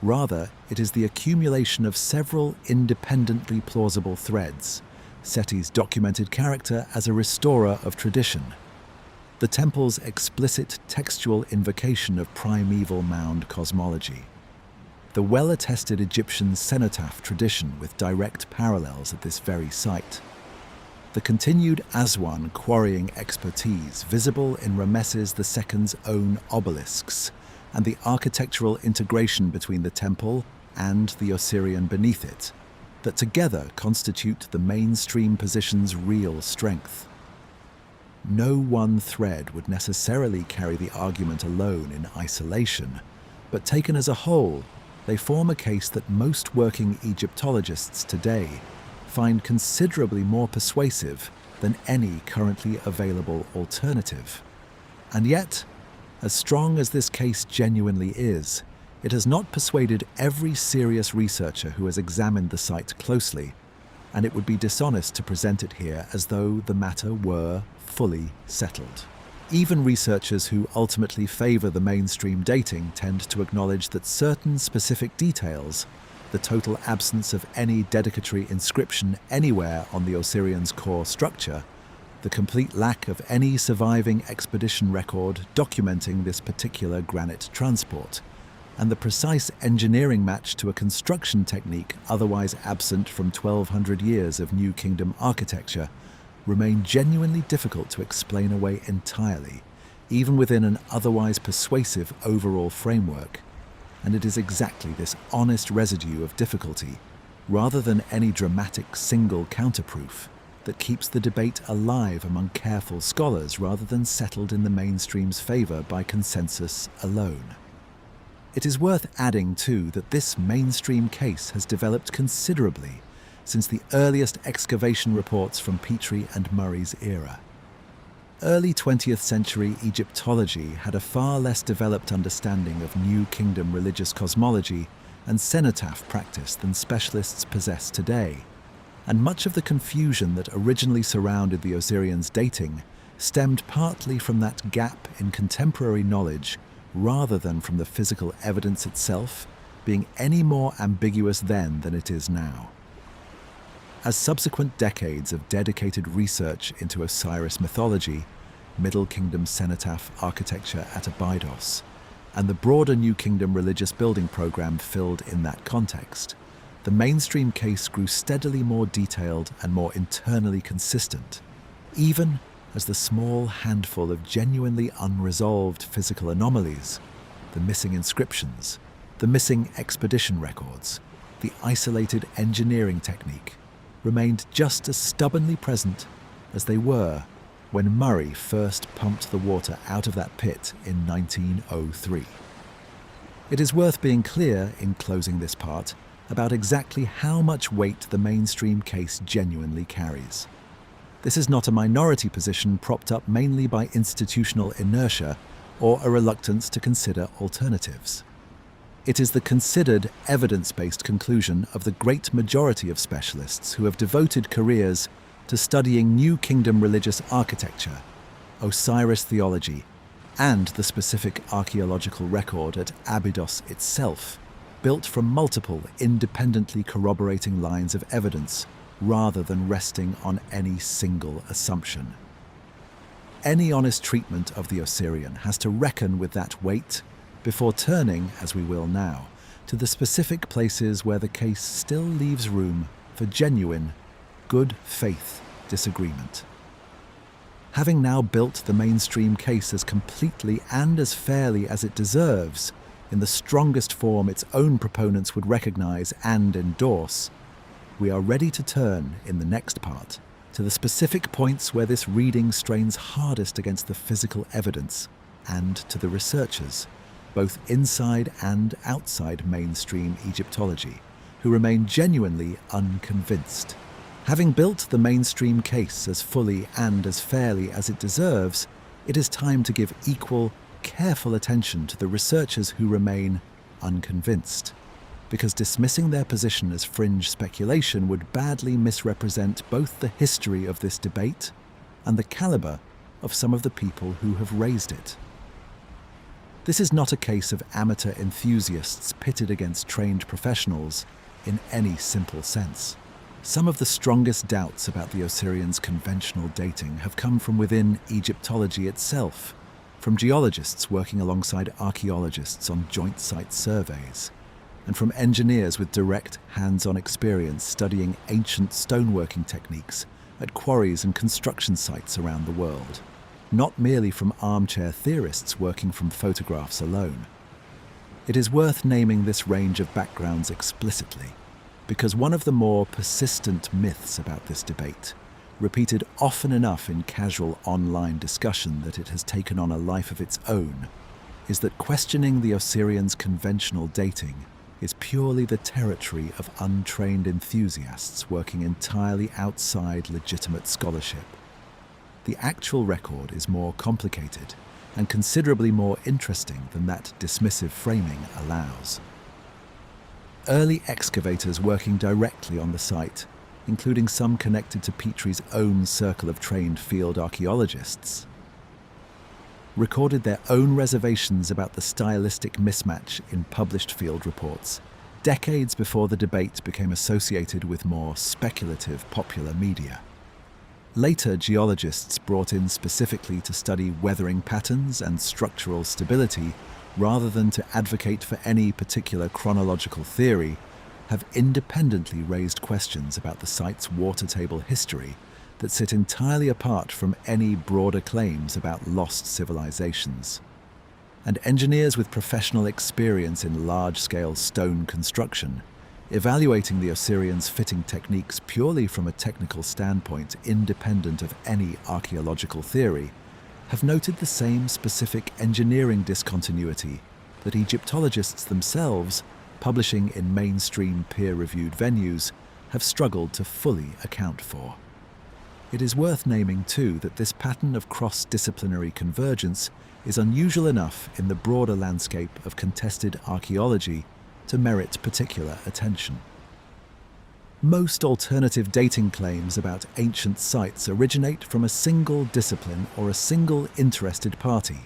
Rather, it is the accumulation of several independently plausible threads, Seti's documented character as a restorer of tradition, the temple's explicit textual invocation of primeval mound cosmology, the well-attested Egyptian cenotaph tradition with direct parallels at this very site, the continued Aswan quarrying expertise visible in Ramesses II's own obelisks, and the architectural integration between the temple and the Osirion beneath it, that together constitute the mainstream position's real strength. No one thread would necessarily carry the argument alone in isolation, but taken as a whole, they form a case that most working Egyptologists today find considerably more persuasive than any currently available alternative. And yet, as strong as this case genuinely is, it has not persuaded every serious researcher who has examined the site closely, and it would be dishonest to present it here as though the matter were fully settled. Even researchers who ultimately favor the mainstream dating tend to acknowledge that certain specific details, the total absence of any dedicatory inscription anywhere on the Osirion's core structure, the complete lack of any surviving expedition record documenting this particular granite transport, and the precise engineering match to a construction technique otherwise absent from 1,200 years of New Kingdom architecture, remain genuinely difficult to explain away entirely, even within an otherwise persuasive overall framework. And it is exactly this honest residue of difficulty, rather than any dramatic single counterproof, that keeps the debate alive among careful scholars rather than settled in the mainstream's favor by consensus alone. It is worth adding, too, that this mainstream case has developed considerably since the earliest excavation reports from Petrie and Murray's era. Early 20th century Egyptology had a far less developed understanding of New Kingdom religious cosmology and cenotaph practice than specialists possess today, and much of the confusion that originally surrounded the Osirians' dating stemmed partly from that gap in contemporary knowledge rather than from the physical evidence itself being any more ambiguous then than it is now. As subsequent decades of dedicated research into Osiris mythology, Middle Kingdom cenotaph architecture at Abydos, and the broader New Kingdom religious building program filled in that context, the mainstream case grew steadily more detailed and more internally consistent, even as the small handful of genuinely unresolved physical anomalies, the missing inscriptions, the missing expedition records, the isolated engineering technique, remained just as stubbornly present as they were when Murray first pumped the water out of that pit in 1903. It is worth being clear in closing this part about exactly how much weight the mainstream case genuinely carries. This is not a minority position propped up mainly by institutional inertia or a reluctance to consider alternatives. It is the considered, evidence-based conclusion of the great majority of specialists who have devoted careers to studying New Kingdom religious architecture, Osiris theology, and the specific archaeological record at Abydos itself, built from multiple, independently corroborating lines of evidence, rather than resting on any single assumption. Any honest treatment of the Osirian has to reckon with that weight before turning, as we will now, to the specific places where the case still leaves room for genuine, good faith disagreement. Having now built the mainstream case as completely and as fairly as it deserves, in the strongest form its own proponents would recognize and endorse, we are ready to turn, in the next part, to the specific points where this reading strains hardest against the physical evidence, and to the researchers, both inside and outside mainstream Egyptology, who remain genuinely unconvinced. Having built the mainstream case as fully and as fairly as it deserves, it is time to give equal, careful attention to the researchers who remain unconvinced, because dismissing their position as fringe speculation would badly misrepresent both the history of this debate and the caliber of some of the people who have raised it. This is not a case of amateur enthusiasts pitted against trained professionals in any simple sense. Some of the strongest doubts about the Osirians' conventional dating have come from within Egyptology itself, from geologists working alongside archaeologists on joint site surveys, and from engineers with direct hands-on experience studying ancient stoneworking techniques at quarries and construction sites around the world, not merely from armchair theorists working from photographs alone. It is worth naming this range of backgrounds explicitly, because one of the more persistent myths about this debate, repeated often enough in casual online discussion that it has taken on a life of its own, is that questioning the Osirians' conventional dating is purely the territory of untrained enthusiasts working entirely outside legitimate scholarship. The actual record is more complicated and considerably more interesting than that dismissive framing allows. Early excavators working directly on the site, including some connected to Petrie's own circle of trained field archaeologists, recorded their own reservations about the stylistic mismatch in published field reports, decades before the debate became associated with more speculative popular media. Later, geologists brought in specifically to study weathering patterns and structural stability, rather than to advocate for any particular chronological theory, have independently raised questions about the site's water table history that sit entirely apart from any broader claims about lost civilizations. And engineers with professional experience in large-scale stone construction, evaluating the Osirians' fitting techniques purely from a technical standpoint independent of any archaeological theory, have noted the same specific engineering discontinuity that Egyptologists themselves, publishing in mainstream peer-reviewed venues, have struggled to fully account for. It is worth naming, too, that this pattern of cross-disciplinary convergence is unusual enough in the broader landscape of contested archaeology to merit particular attention. Most alternative dating claims about ancient sites originate from a single discipline or a single interested party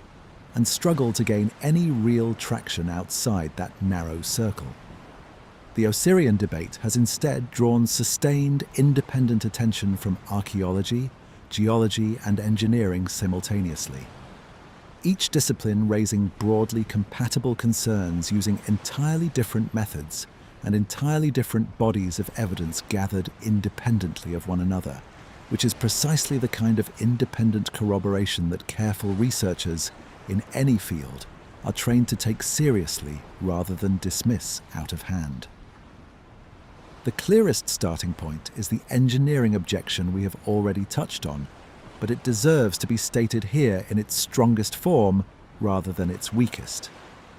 and struggle to gain any real traction outside that narrow circle. The Osirion debate has instead drawn sustained, independent attention from archaeology, geology, and engineering simultaneously. Each discipline raising broadly compatible concerns using entirely different methods and entirely different bodies of evidence gathered independently of one another, which is precisely the kind of independent corroboration that careful researchers in any field are trained to take seriously rather than dismiss out of hand. The clearest starting point is the engineering objection we have already touched on, but it deserves to be stated here in its strongest form rather than its weakest,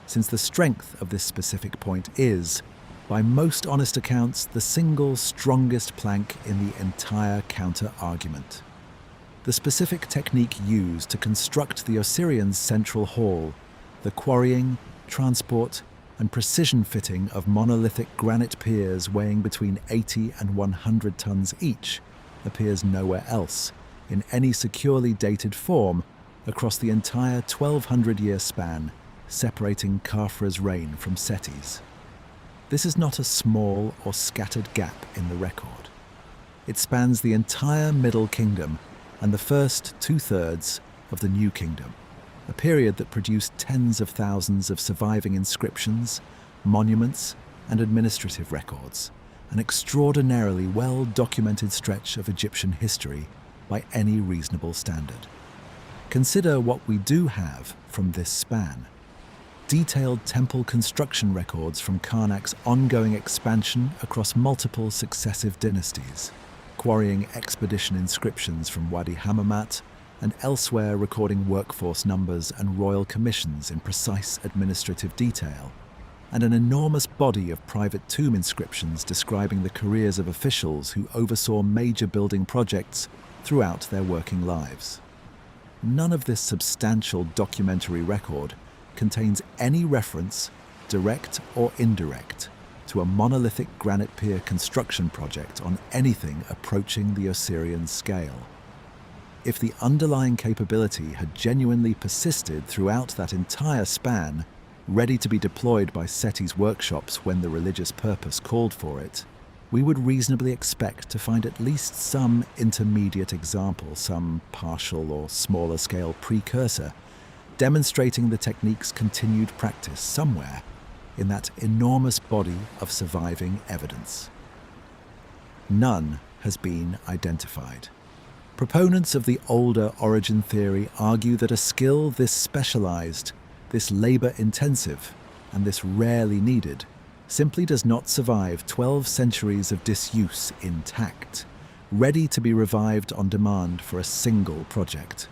since the strength of this specific point is, by most honest accounts, the single strongest plank in the entire counter-argument. The specific technique used to construct the Osirion's central hall, the quarrying, transport, and precision fitting of monolithic granite piers weighing between 80 and 100 tons each, appears nowhere else, in any securely dated form, across the entire 1,200-year span separating Khafre's reign from Seti's. This is not a small or scattered gap in the record. It spans the entire Middle Kingdom and the first two-thirds of the New Kingdom, a period that produced tens of thousands of surviving inscriptions, monuments, and administrative records, an extraordinarily well-documented stretch of Egyptian history by any reasonable standard. Consider what we do have from this span. Detailed temple construction records from Karnak's ongoing expansion across multiple successive dynasties, quarrying expedition inscriptions from Wadi Hammamat and elsewhere recording workforce numbers and royal commissions in precise administrative detail, and an enormous body of private tomb inscriptions describing the careers of officials who oversaw major building projects throughout their working lives. None of this substantial documentary record contains any reference, direct or indirect, to a monolithic granite pier construction project on anything approaching the Osirian scale. If the underlying capability had genuinely persisted throughout that entire span, ready to be deployed by Seti's workshops when the religious purpose called for it, we would reasonably expect to find at least some intermediate example, some partial or smaller scale precursor, demonstrating the technique's continued practice somewhere in that enormous body of surviving evidence. None has been identified. Proponents of the older origin theory argue that a skill this specialized, this labor-intensive, and this rarely needed simply does not survive 12 centuries of disuse intact, ready to be revived on demand for a single project,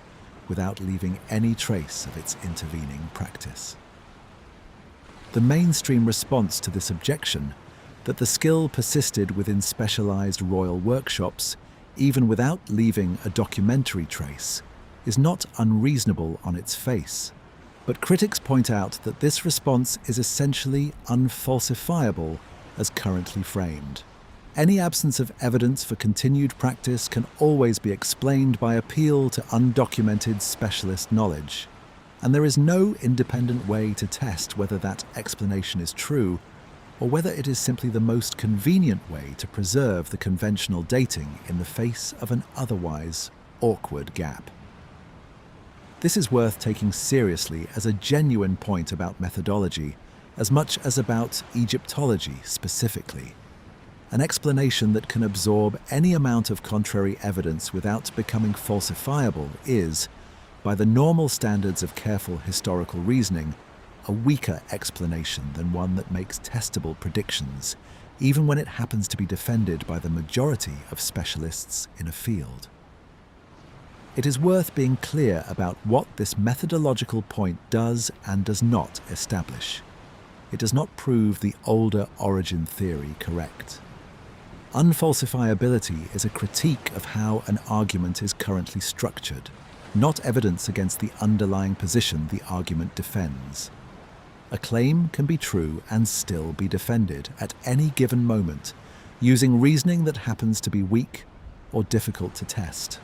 without leaving any trace of its intervening practice. The mainstream response to this objection, that the skill persisted within specialized royal workshops, even without leaving a documentary trace, is not unreasonable on its face. But critics point out that this response is essentially unfalsifiable as currently framed. Any absence of evidence for continued practice can always be explained by appeal to undocumented specialist knowledge, and there is no independent way to test whether that explanation is true or whether it is simply the most convenient way to preserve the conventional dating in the face of an otherwise awkward gap. This is worth taking seriously as a genuine point about methodology, as much as about Egyptology specifically. An explanation that can absorb any amount of contrary evidence without becoming falsifiable is, by the normal standards of careful historical reasoning, a weaker explanation than one that makes testable predictions, even when it happens to be defended by the majority of specialists in a field. It is worth being clear about what this methodological point does and does not establish. It does not prove the older origin theory correct. Unfalsifiability is a critique of how an argument is currently structured, not evidence against the underlying position the argument defends. A claim can be true and still be defended at any given moment, using reasoning that happens to be weak or difficult to test.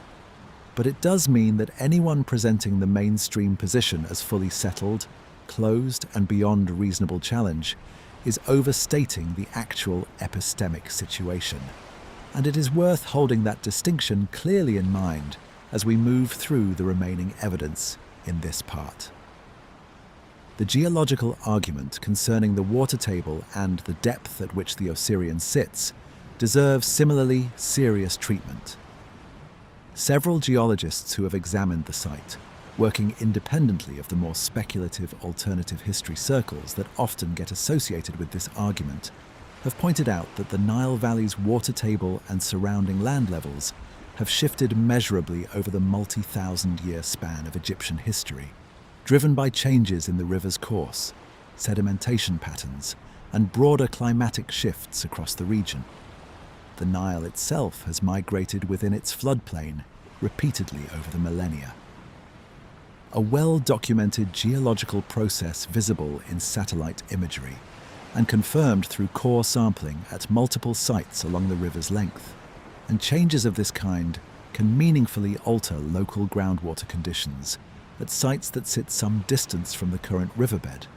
But it does mean that anyone presenting the mainstream position as fully settled, closed, and beyond reasonable challenge is overstating the actual epistemic situation. And it is worth holding that distinction clearly in mind as we move through the remaining evidence in this part. The geological argument concerning the water table and the depth at which the Osirion sits deserves similarly serious treatment. Several geologists who have examined the site, working independently of the more speculative alternative history circles that often get associated with this argument, have pointed out that the Nile Valley's water table and surrounding land levels have shifted measurably over the multi-thousand-year span of Egyptian history, driven by changes in the river's course, sedimentation patterns, and broader climatic shifts across the region. The Nile itself has migrated within its floodplain repeatedly over the millennia. A well-documented geological process visible in satellite imagery and confirmed through core sampling at multiple sites along the river's length. And changes of this kind can meaningfully alter local groundwater conditions at sites that sit some distance from the current riverbed,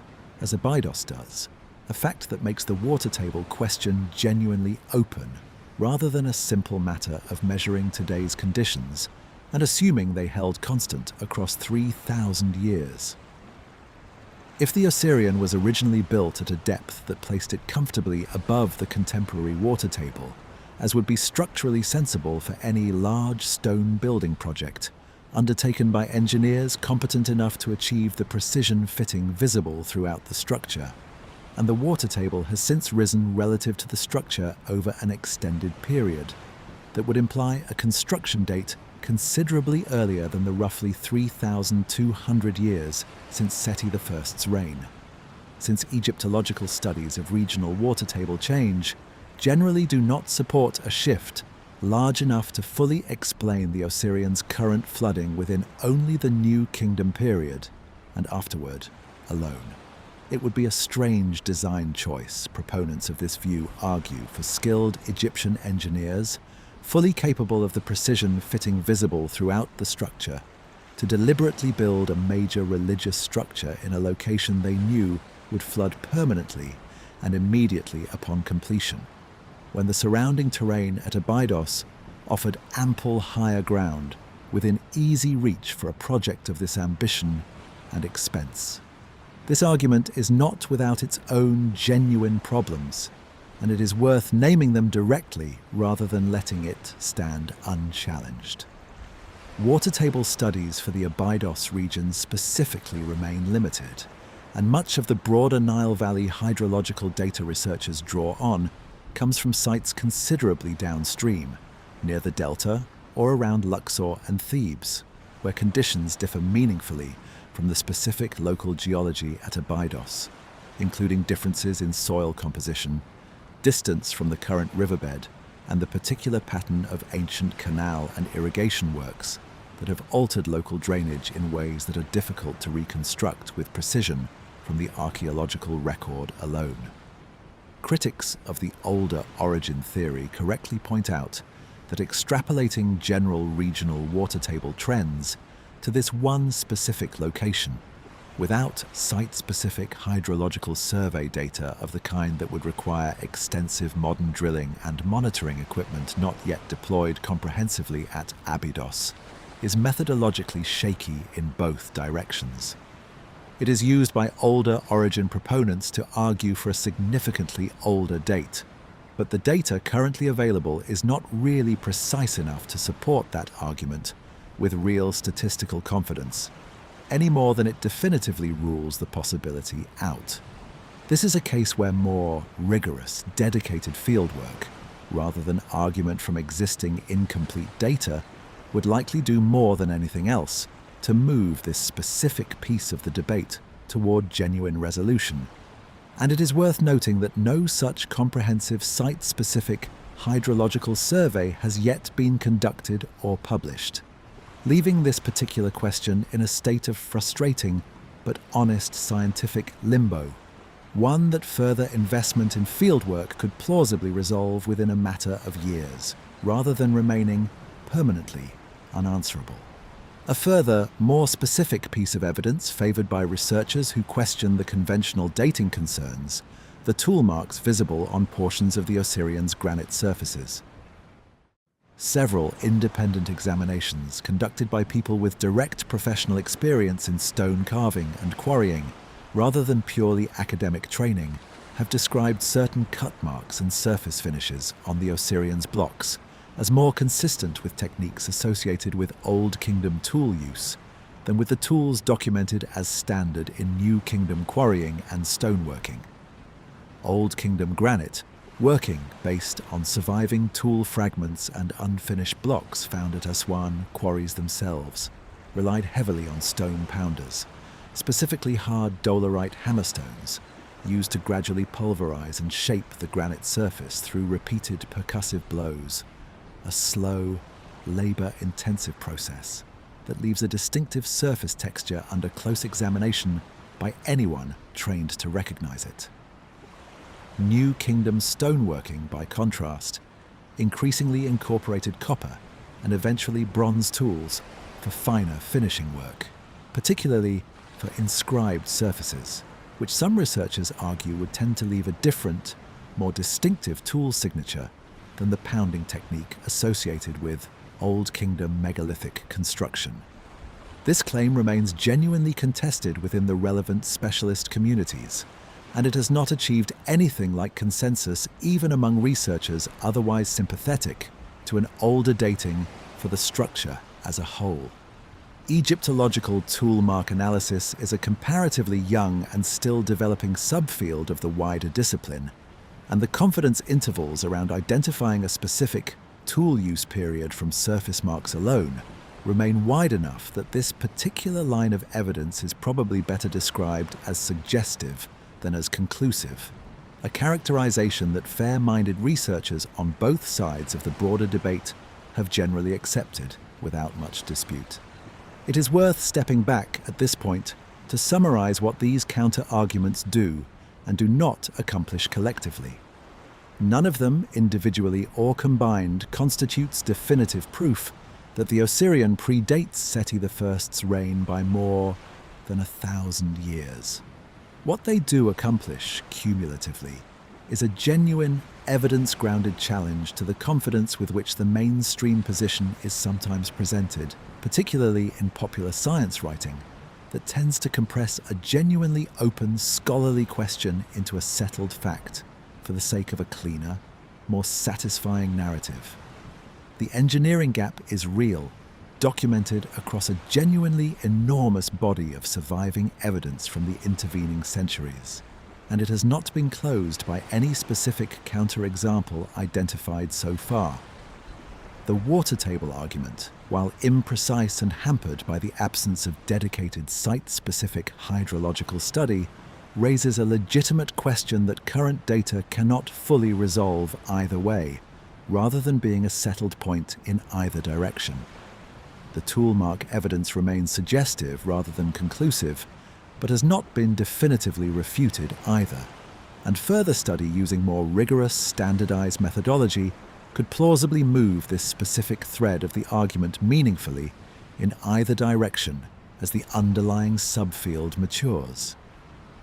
as Abydos does, a fact that makes the water table question genuinely open rather than a simple matter of measuring today's conditions and assuming they held constant across 3,000 years. If the Osirion was originally built at a depth that placed it comfortably above the contemporary water table, as would be structurally sensible for any large stone building project undertaken by engineers competent enough to achieve the precision fitting visible throughout the structure, and the water table has since risen relative to the structure over an extended period, that would imply a construction date considerably earlier than the roughly 3,200 years since Seti I's reign. Since Egyptological studies of regional water table change generally do not support a shift large enough to fully explain the Osirion's current flooding within only the New Kingdom period, and afterward alone. It would be a strange design choice, proponents of this view argue, for skilled Egyptian engineers, fully capable of the precision fitting visible throughout the structure, to deliberately build a major religious structure in a location they knew would flood permanently and immediately upon completion, when the surrounding terrain at Abydos offered ample higher ground within easy reach for a project of this ambition and expense. This argument is not without its own genuine problems, and it is worth naming them directly rather than letting it stand unchallenged. Water table studies for the Abydos region specifically remain limited, and much of the broader Nile Valley hydrological data researchers draw on comes from sites considerably downstream, near the delta or around Luxor and Thebes, where conditions differ meaningfully from the specific local geology at Abydos, including differences in soil composition, distance from the current riverbed, and the particular pattern of ancient canal and irrigation works that have altered local drainage in ways that are difficult to reconstruct with precision from the archaeological record alone. Critics of the older origin theory correctly point out that extrapolating general regional water table trends to this one specific location, without site-specific hydrological survey data of the kind that would require extensive modern drilling and monitoring equipment not yet deployed comprehensively at Abydos, is methodologically shaky in both directions. It is used by older origin proponents to argue for a significantly older date, but the data currently available is not really precise enough to support that argument with real statistical confidence, any more than it definitively rules the possibility out. This is a case where more rigorous, dedicated fieldwork, rather than argument from existing incomplete data, would likely do more than anything else to move this specific piece of the debate toward genuine resolution. And it is worth noting that no such comprehensive site-specific hydrological survey has yet been conducted or published, leaving this particular question in a state of frustrating but honest scientific limbo, one that further investment in fieldwork could plausibly resolve within a matter of years, rather than remaining permanently unanswerable. A further, more specific piece of evidence favoured by researchers who question the conventional dating concerns, the tool marks visible on portions of the Osirion's granite surfaces. Several independent examinations conducted by people with direct professional experience in stone carving and quarrying, rather than purely academic training, have described certain cut marks and surface finishes on the Osirion's blocks as more consistent with techniques associated with Old Kingdom tool use than with the tools documented as standard in New Kingdom quarrying and stoneworking. Old Kingdom granite, working based on surviving tool fragments and unfinished blocks found at Aswan quarries themselves, relied heavily on stone pounders, specifically hard dolerite hammerstones, used to gradually pulverize and shape the granite surface through repeated percussive blows. A slow, labor-intensive process that leaves a distinctive surface texture under close examination by anyone trained to recognize it. New Kingdom stoneworking, by contrast, increasingly incorporated copper and eventually bronze tools for finer finishing work, particularly for inscribed surfaces, which some researchers argue would tend to leave a different, more distinctive tool signature than the pounding technique associated with Old Kingdom megalithic construction. This claim remains genuinely contested within the relevant specialist communities, and it has not achieved anything like consensus even among researchers otherwise sympathetic to an older dating for the structure as a whole. Egyptological tool mark analysis is a comparatively young and still developing subfield of the wider discipline, and the confidence intervals around identifying a specific tool use period from surface marks alone remain wide enough that this particular line of evidence is probably better described as suggestive than as conclusive, a characterization that fair-minded researchers on both sides of the broader debate have generally accepted without much dispute. It is worth stepping back at this point to summarize what these counter-arguments do and do not accomplish collectively. None of them, individually or combined, constitutes definitive proof that the Osirion predates Seti I's reign by more than 1,000 years. What they do accomplish, cumulatively, is a genuine, evidence-grounded challenge to the confidence with which the mainstream position is sometimes presented, particularly in popular science writing, that tends to compress a genuinely open, scholarly question into a settled fact for the sake of a cleaner, more satisfying narrative. The engineering gap is real, documented across a genuinely enormous body of surviving evidence from the intervening centuries, and it has not been closed by any specific counterexample identified so far. The water table argument, while imprecise and hampered by the absence of dedicated site-specific hydrological study, raises a legitimate question that current data cannot fully resolve either way, rather than being a settled point in either direction. The tool mark evidence remains suggestive rather than conclusive, but has not been definitively refuted either, and further study using more rigorous, standardized methodology could plausibly move this specific thread of the argument meaningfully in either direction as the underlying subfield matures.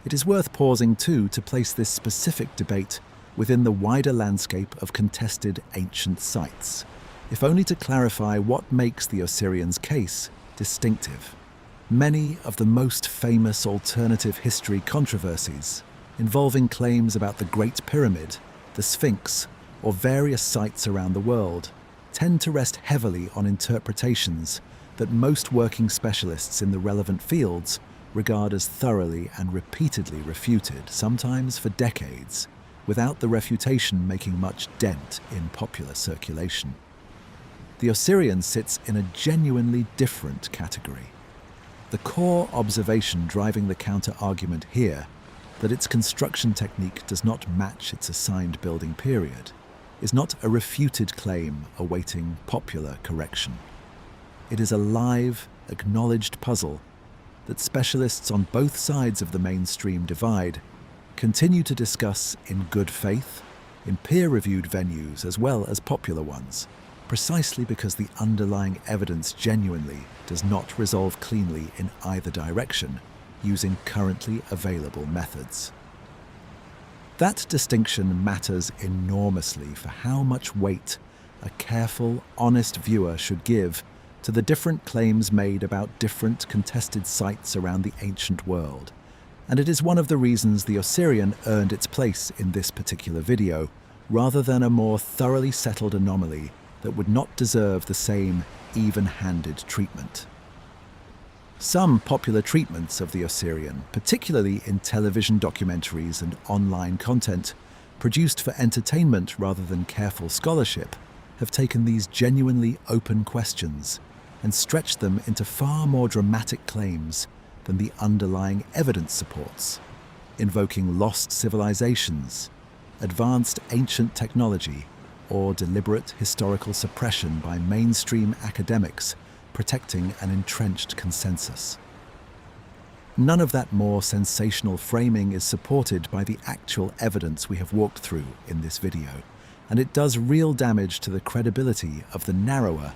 It is worth pausing too to place this specific debate within the wider landscape of contested ancient sites, if only to clarify what makes the Osirion's case distinctive. Many of the most famous alternative history controversies, involving claims about the Great Pyramid, the Sphinx, or various sites around the world, tend to rest heavily on interpretations that most working specialists in the relevant fields regard as thoroughly and repeatedly refuted, sometimes for decades, without the refutation making much dent in popular circulation. The Osirion sits in a genuinely different category. The core observation driving the counter-argument here, that its construction technique does not match its assigned building period, is not a refuted claim awaiting popular correction. It is a live, acknowledged puzzle that specialists on both sides of the mainstream divide continue to discuss in good faith, in peer-reviewed venues as well as popular ones, precisely because the underlying evidence genuinely does not resolve cleanly in either direction using currently available methods. That distinction matters enormously for how much weight a careful, honest viewer should give to the different claims made about different contested sites around the ancient world. And it is one of the reasons the Osirion earned its place in this particular video, rather than a more thoroughly settled anomaly that would not deserve the same even-handed treatment. Some popular treatments of the Osirion, particularly in television documentaries and online content produced for entertainment rather than careful scholarship, have taken these genuinely open questions and stretched them into far more dramatic claims than the underlying evidence supports, invoking lost civilizations, advanced ancient technology, or deliberate historical suppression by mainstream academics protecting an entrenched consensus. None of that more sensational framing is supported by the actual evidence we have walked through in this video, and it does real damage to the credibility of the narrower,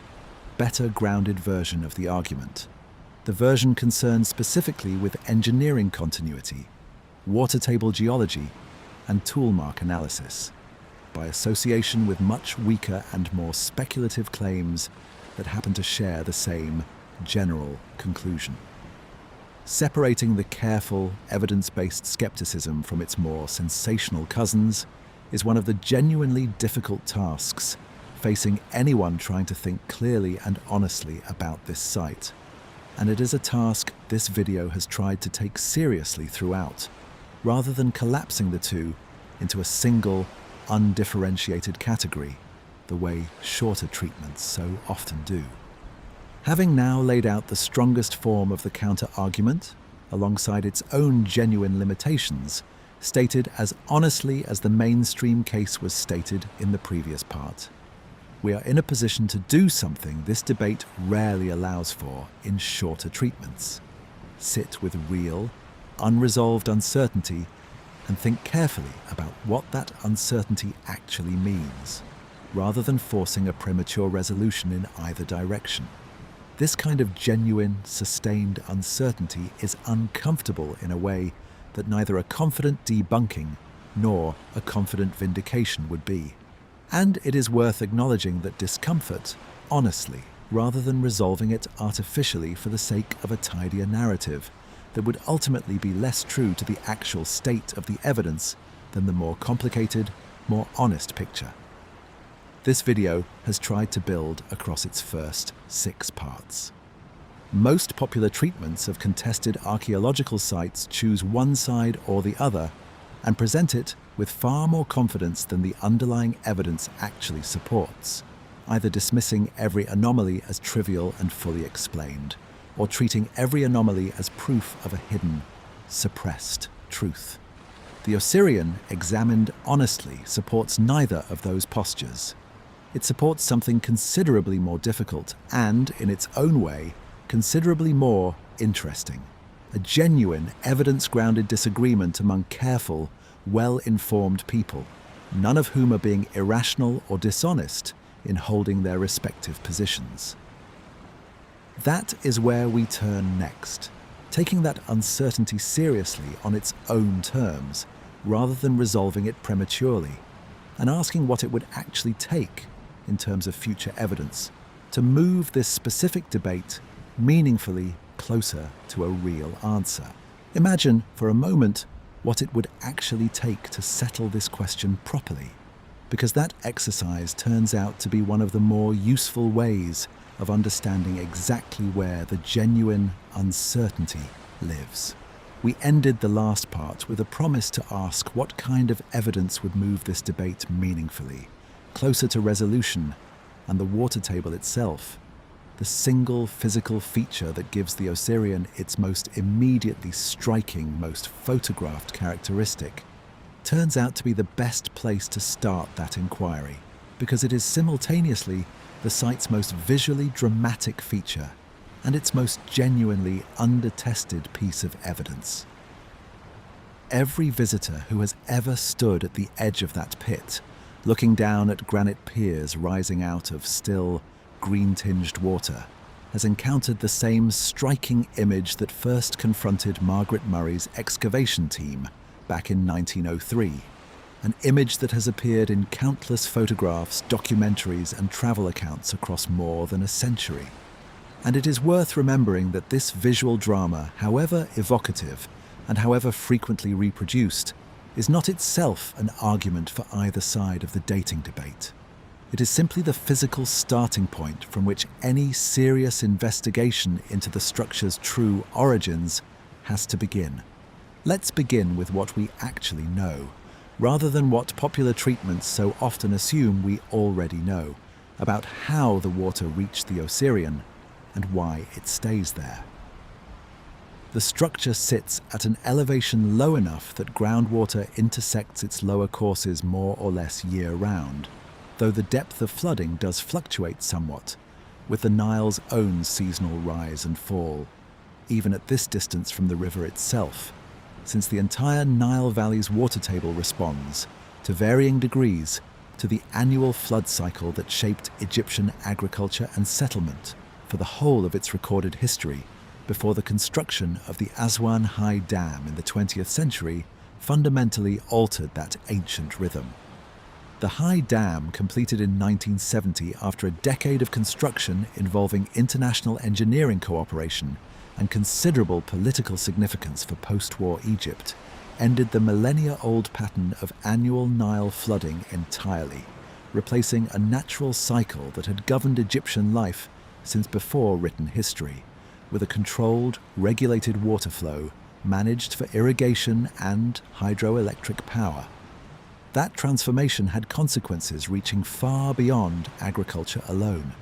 better grounded version of the argument. The version concerned specifically with engineering continuity, water table geology, and toolmark analysis, by association with much weaker and more speculative claims that happen to share the same general conclusion. Separating the careful, evidence-based skepticism from its more sensational cousins is one of the genuinely difficult tasks facing anyone trying to think clearly and honestly about this site. And it is a task this video has tried to take seriously throughout, rather than collapsing the two into a single, undifferentiated category, the way shorter treatments so often do. Having now laid out the strongest form of the counter-argument, alongside its own genuine limitations, stated as honestly as the mainstream case was stated in the previous part, we are in a position to do something this debate rarely allows for in shorter treatments. Sit with real, unresolved uncertainty and think carefully about what that uncertainty actually means, rather than forcing a premature resolution in either direction. This kind of genuine, sustained uncertainty is uncomfortable in a way that neither a confident debunking nor a confident vindication would be. And it is worth acknowledging that discomfort, honestly, rather than resolving it artificially for the sake of a tidier narrative that would ultimately be less true to the actual state of the evidence than the more complicated, more honest picture. This video has tried to build across its first 6 parts. Most popular treatments of contested archaeological sites choose one side or the other and present it with far more confidence than the underlying evidence actually supports, either dismissing every anomaly as trivial and fully explained, or treating every anomaly as proof of a hidden, suppressed truth. The Osirion, examined honestly, supports neither of those postures. It supports something considerably more difficult and, in its own way, considerably more interesting. A genuine, evidence-grounded disagreement among careful, well-informed people, none of whom are being irrational or dishonest in holding their respective positions. That is where we turn next, taking that uncertainty seriously on its own terms, rather than resolving it prematurely, and asking what it would actually take, in terms of future evidence, to move this specific debate meaningfully closer to a real answer. Imagine, for a moment, what it would actually take to settle this question properly, because that exercise turns out to be one of the more useful ways of understanding exactly where the genuine uncertainty lives. We ended the last part with a promise to ask what kind of evidence would move this debate meaningfully, closer to resolution, and the water table itself, the single physical feature that gives the Osirion its most immediately striking, most photographed characteristic, turns out to be the best place to start that inquiry. because it is simultaneously the site's most visually dramatic feature and its most genuinely undertested piece of evidence. Every visitor who has ever stood at the edge of that pit, looking down at granite piers rising out of still, green-tinged water, has encountered the same striking image that first confronted Margaret Murray's excavation team back in 1903, an image that has appeared in countless photographs, documentaries, and travel accounts across more than a century. And it is worth remembering that this visual drama, however evocative and however frequently reproduced, is not itself an argument for either side of the dating debate. It is simply the physical starting point from which any serious investigation into the structure's true origins has to begin. Let's begin with what we actually know, rather than what popular treatments so often assume we already know, about how the water reached the Osirion and why it stays there. The structure sits at an elevation low enough that groundwater intersects its lower courses more or less year-round, though the depth of flooding does fluctuate somewhat, with the Nile's own seasonal rise and fall, even at this distance from the river itself, since the entire Nile Valley's water table responds, to varying degrees, to the annual flood cycle that shaped Egyptian agriculture and settlement for the whole of its recorded history, before the construction of the Aswan High Dam in the 20th century fundamentally altered that ancient rhythm. The High Dam, completed in 1970 after a decade of construction involving international engineering cooperation and considerable political significance for post-war Egypt, ended the millennia-old pattern of annual Nile flooding entirely, replacing a natural cycle that had governed Egyptian life since before written history, with a controlled, regulated water flow managed for irrigation and hydroelectric power. That transformation had consequences reaching far beyond agriculture alone.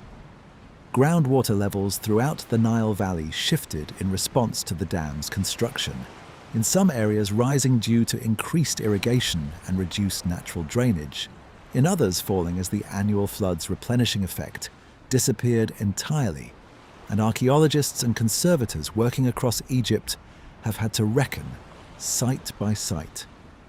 Groundwater levels throughout the Nile Valley shifted in response to the dam's construction, in some areas rising due to increased irrigation and reduced natural drainage, in others falling as the annual flood's replenishing effect disappeared entirely, and archaeologists and conservators working across Egypt have had to reckon, site by site,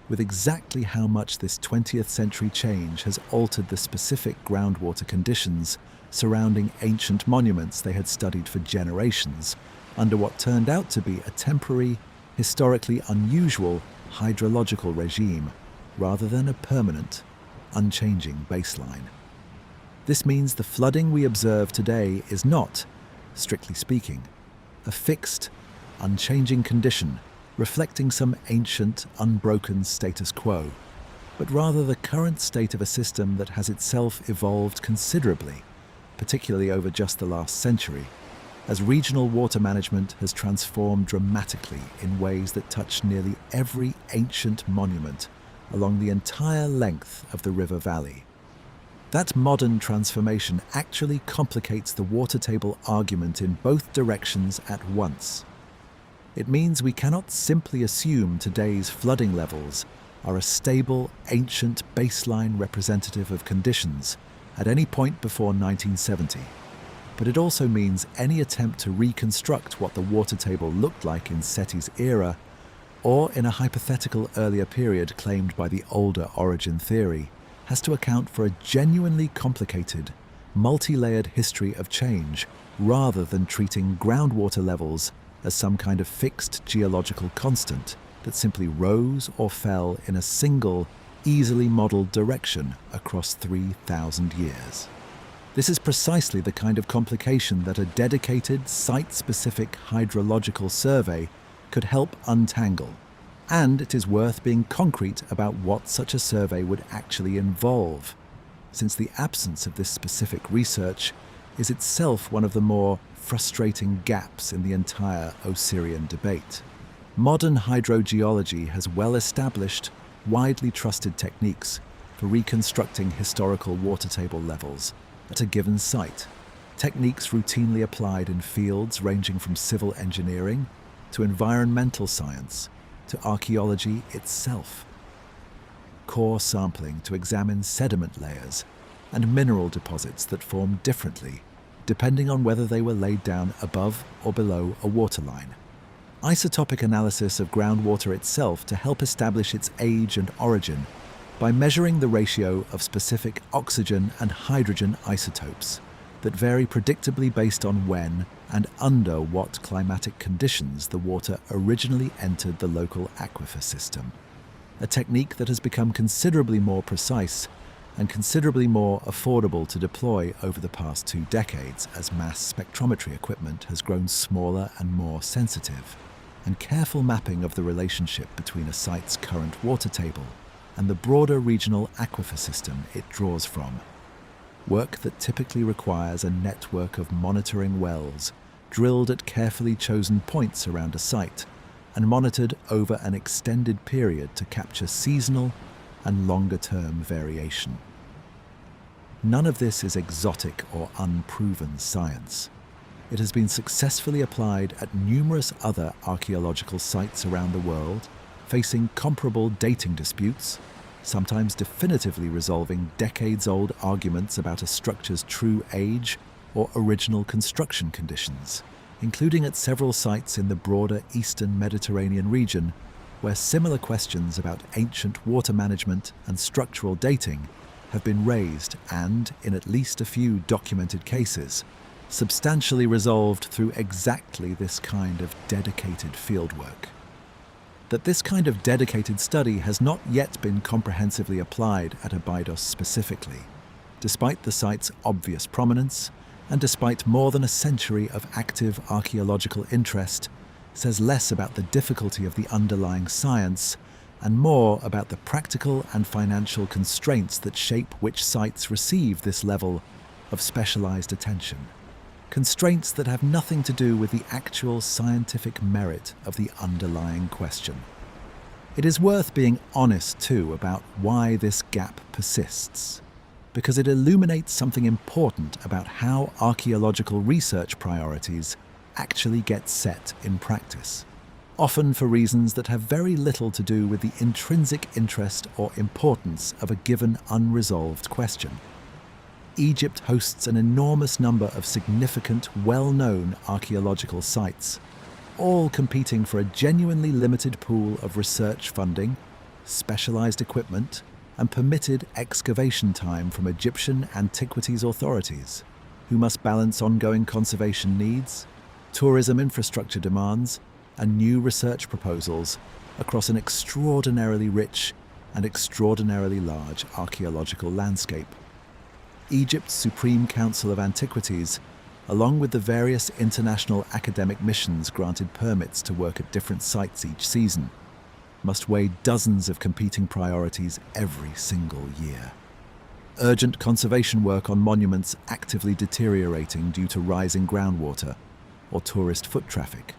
with exactly how much this 20th century change has altered the specific groundwater conditions surrounding ancient monuments they had studied for generations, under what turned out to be a temporary, historically unusual hydrological regime, rather than a permanent, unchanging baseline. This means the flooding we observe today is not, strictly speaking, a fixed, unchanging condition reflecting some ancient, unbroken status quo, but rather the current state of a system that has itself evolved considerably, particularly over just the last century, as regional water management has transformed dramatically in ways that touch nearly every ancient monument along the entire length of the river valley. That modern transformation actually complicates the water table argument in both directions at once. It means we cannot simply assume today's flooding levels are a stable, ancient baseline representative of conditions at any point before 1970. But it also means any attempt to reconstruct what the water table looked like in Seti's era, or in a hypothetical earlier period claimed by the older origin theory, has to account for a genuinely complicated, multi-layered history of change, rather than treating groundwater levels as some kind of fixed geological constant that simply rose or fell in a single, easily modeled direction across 3,000 years. This is precisely the kind of complication that a dedicated, site-specific hydrological survey could help untangle, and it is worth being concrete about what such a survey would actually involve, since the absence of this specific research is itself one of the more frustrating gaps in the entire Osirion debate. Modern hydrogeology has well-established, widely trusted techniques for reconstructing historical water table levels at a given site, techniques routinely applied in fields ranging from civil engineering to environmental science to archaeology itself. Core sampling to examine sediment layers, and mineral deposits that form differently, depending on whether they were laid down above or below a waterline. Isotopic analysis of groundwater itself to help establish its age and origin by measuring the ratio of specific oxygen and hydrogen isotopes that vary predictably based on when and under what climatic conditions the water originally entered the local aquifer system, a technique that has become considerably more precise and considerably more affordable to deploy over the past 2 decades as mass spectrometry equipment has grown smaller and more sensitive, and careful mapping of the relationship between a site's current water table and the broader regional aquifer system it draws from. Work that typically requires a network of monitoring wells drilled at carefully chosen points around a site and monitored over an extended period to capture seasonal and longer-term variation. None of this is exotic or unproven science. It has been successfully applied at numerous other archaeological sites around the world, facing comparable dating disputes, sometimes definitively resolving decades-old arguments about a structure's true age or original construction conditions, including at several sites in the broader eastern Mediterranean region, where similar questions about ancient water management and structural dating have been raised and, in at least a few documented cases, substantially resolved through exactly this kind of dedicated fieldwork. That this kind of dedicated study has not yet been comprehensively applied at Abydos specifically, despite the site's obvious prominence and despite more than a century of active archaeological interest, says less about the difficulty of the underlying science and more about the practical and financial constraints that shape which sites receive this level of specialized attention. Constraints that have nothing to do with the actual scientific merit of the underlying question. It is worth being honest, too, about why this gap persists, because it illuminates something important about how archaeological research priorities actually get set in practice, often for reasons that have very little to do with the intrinsic interest or importance of a given unresolved question. Egypt hosts an enormous number of significant, well-known archaeological sites, all competing for a genuinely limited pool of research funding, specialized equipment, and permitted excavation time from Egyptian antiquities authorities, who must balance ongoing conservation needs, tourism infrastructure demands, and new research proposals across an extraordinarily rich and extraordinarily large archaeological landscape. Egypt's Supreme Council of Antiquities, along with the various international academic missions granted permits to work at different sites each season, must weigh dozens of competing priorities every single year. Urgent conservation work on monuments actively deteriorating due to rising groundwater or tourist foot traffic,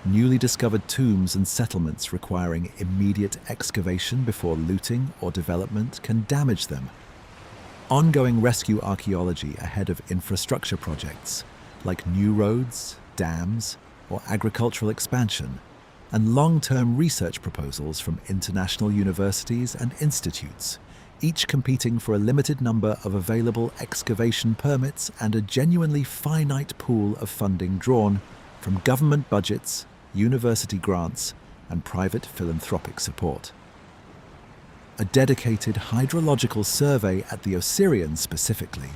newly discovered tombs and settlements requiring immediate excavation before looting or development can damage them. Ongoing rescue archaeology ahead of infrastructure projects like new roads, dams, or agricultural expansion, and long-term research proposals from international universities and institutes, each competing for a limited number of available excavation permits and a genuinely finite pool of funding drawn from government budgets, university grants, and private philanthropic support. A dedicated hydrological survey at the Osirion specifically,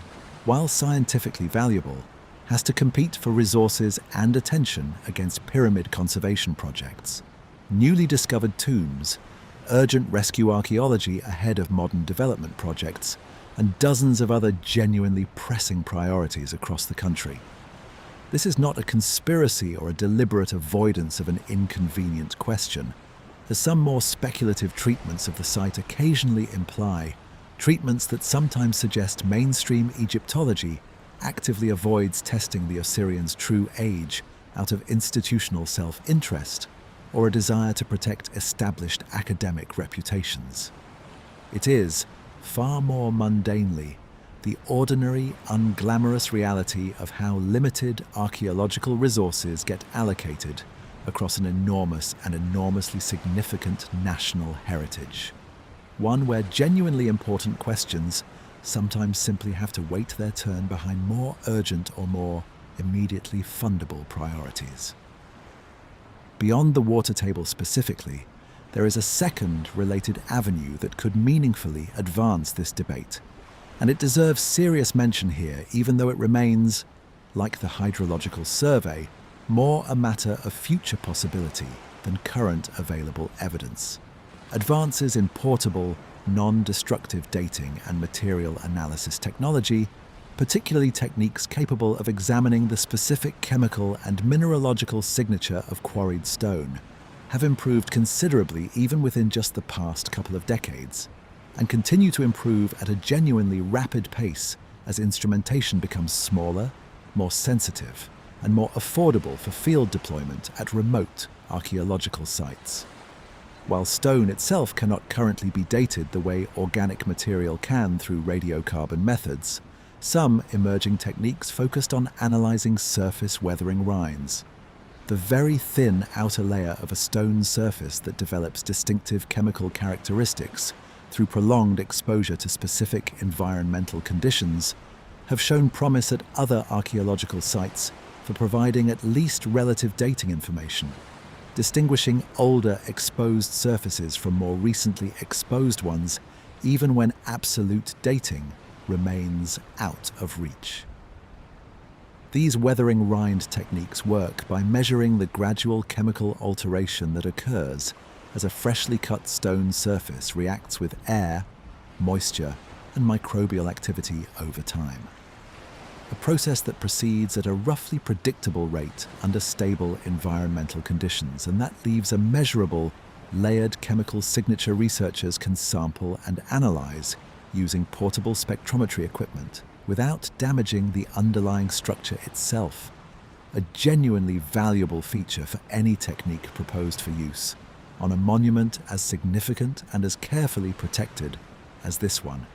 while scientifically valuable, has to compete for resources and attention against pyramid conservation projects, newly discovered tombs, urgent rescue archaeology ahead of modern development projects, and dozens of other genuinely pressing priorities across the country. This is not a conspiracy or a deliberate avoidance of an inconvenient question, as some more speculative treatments of the site occasionally imply, treatments that sometimes suggest mainstream Egyptology actively avoids testing the Osirion's true age out of institutional self-interest or a desire to protect established academic reputations. It is, far more mundanely, the ordinary, unglamorous reality of how limited archaeological resources get allocated across an enormous and enormously significant national heritage. One where genuinely important questions sometimes simply have to wait their turn behind more urgent or more immediately fundable priorities. Beyond the water table specifically, there is a second related avenue that could meaningfully advance this debate, and it deserves serious mention here, even though it remains, like the hydrological survey, more a matter of future possibility than current available evidence. Advances in portable, non-destructive dating and material analysis technology, particularly techniques capable of examining the specific chemical and mineralogical signature of quarried stone, have improved considerably even within just the past couple of decades, and continue to improve at a genuinely rapid pace as instrumentation becomes smaller, more sensitive, and more affordable for field deployment at remote archaeological sites. While stone itself cannot currently be dated the way organic material can through radiocarbon methods, some emerging techniques focused on analyzing surface weathering rinds, the very thin outer layer of a stone surface that develops distinctive chemical characteristics through prolonged exposure to specific environmental conditions, have shown promise at other archaeological sites for providing at least relative dating information, distinguishing older exposed surfaces from more recently exposed ones, even when absolute dating remains out of reach. These weathering rind techniques work by measuring the gradual chemical alteration that occurs as a freshly cut stone surface reacts with air, moisture, and microbial activity over time. A process that proceeds at a roughly predictable rate under stable environmental conditions, and that leaves a measurable, layered chemical signature researchers can sample and analyze using portable spectrometry equipment without damaging the underlying structure itself, a genuinely valuable feature for any technique proposed for use on a monument as significant and as carefully protected as this one.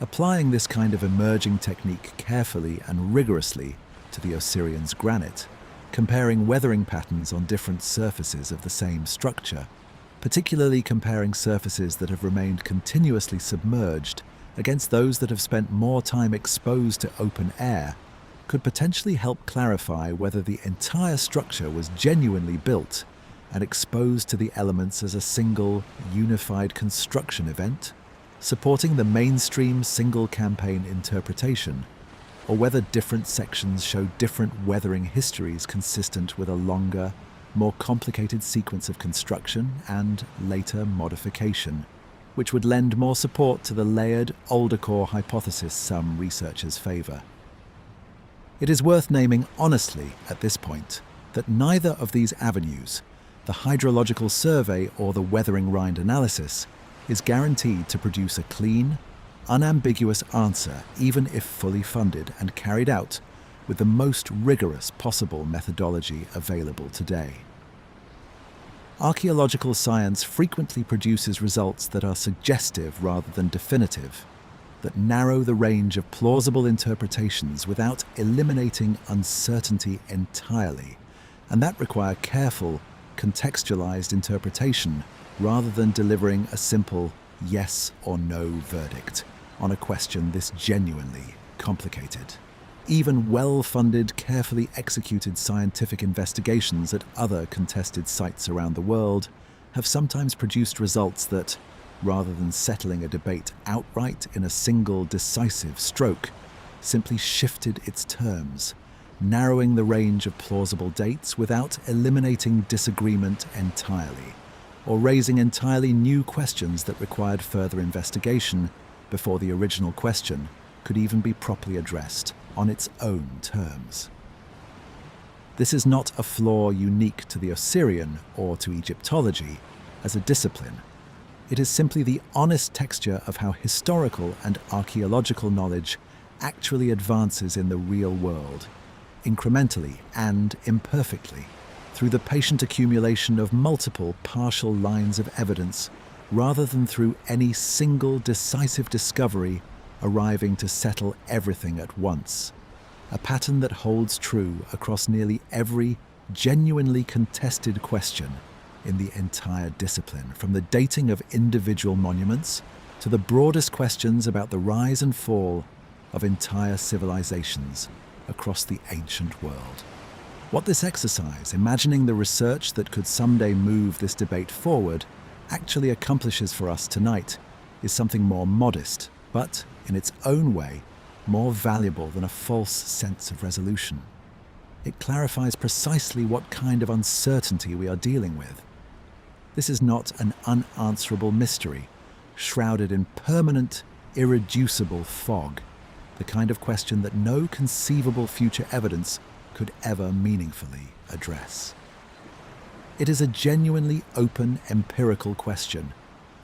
Applying this kind of emerging technique carefully and rigorously to the Osirion's granite, comparing weathering patterns on different surfaces of the same structure, particularly comparing surfaces that have remained continuously submerged against those that have spent more time exposed to open air, could potentially help clarify whether the entire structure was genuinely built and exposed to the elements as a single, unified construction event, supporting the mainstream single-campaign interpretation, or whether different sections show different weathering histories consistent with a longer, more complicated sequence of construction and later modification, which would lend more support to the layered, older core hypothesis some researchers favor. It is worth naming honestly at this point that neither of these avenues, the hydrological survey or the weathering rind analysis, is guaranteed to produce a clean, unambiguous answer, even if fully funded and carried out with the most rigorous possible methodology available today. Archaeological science frequently produces results that are suggestive rather than definitive, that narrow the range of plausible interpretations without eliminating uncertainty entirely, and that require careful, contextualized interpretation rather than delivering a simple yes or no verdict on a question this genuinely complicated. Even well-funded, carefully executed scientific investigations at other contested sites around the world have sometimes produced results that, rather than settling a debate outright in a single decisive stroke, simply shifted its terms, narrowing the range of plausible dates without eliminating disagreement entirely, or raising entirely new questions that required further investigation before the original question could even be properly addressed on its own terms. This is not a flaw unique to the Osirion or to Egyptology as a discipline. It is simply the honest texture of how historical and archaeological knowledge actually advances in the real world, incrementally and imperfectly, through the patient accumulation of multiple partial lines of evidence, rather than through any single decisive discovery arriving to settle everything at once. A pattern that holds true across nearly every genuinely contested question in the entire discipline, from the dating of individual monuments to the broadest questions about the rise and fall of entire civilizations across the ancient world. What this exercise, imagining the research that could someday move this debate forward, actually accomplishes for us tonight is something more modest, but, in its own way, more valuable than a false sense of resolution. It clarifies precisely what kind of uncertainty we are dealing with. This is not an unanswerable mystery, shrouded in permanent, irreducible fog, the kind of question that no conceivable future evidence could ever meaningfully address. It is a genuinely open, empirical question,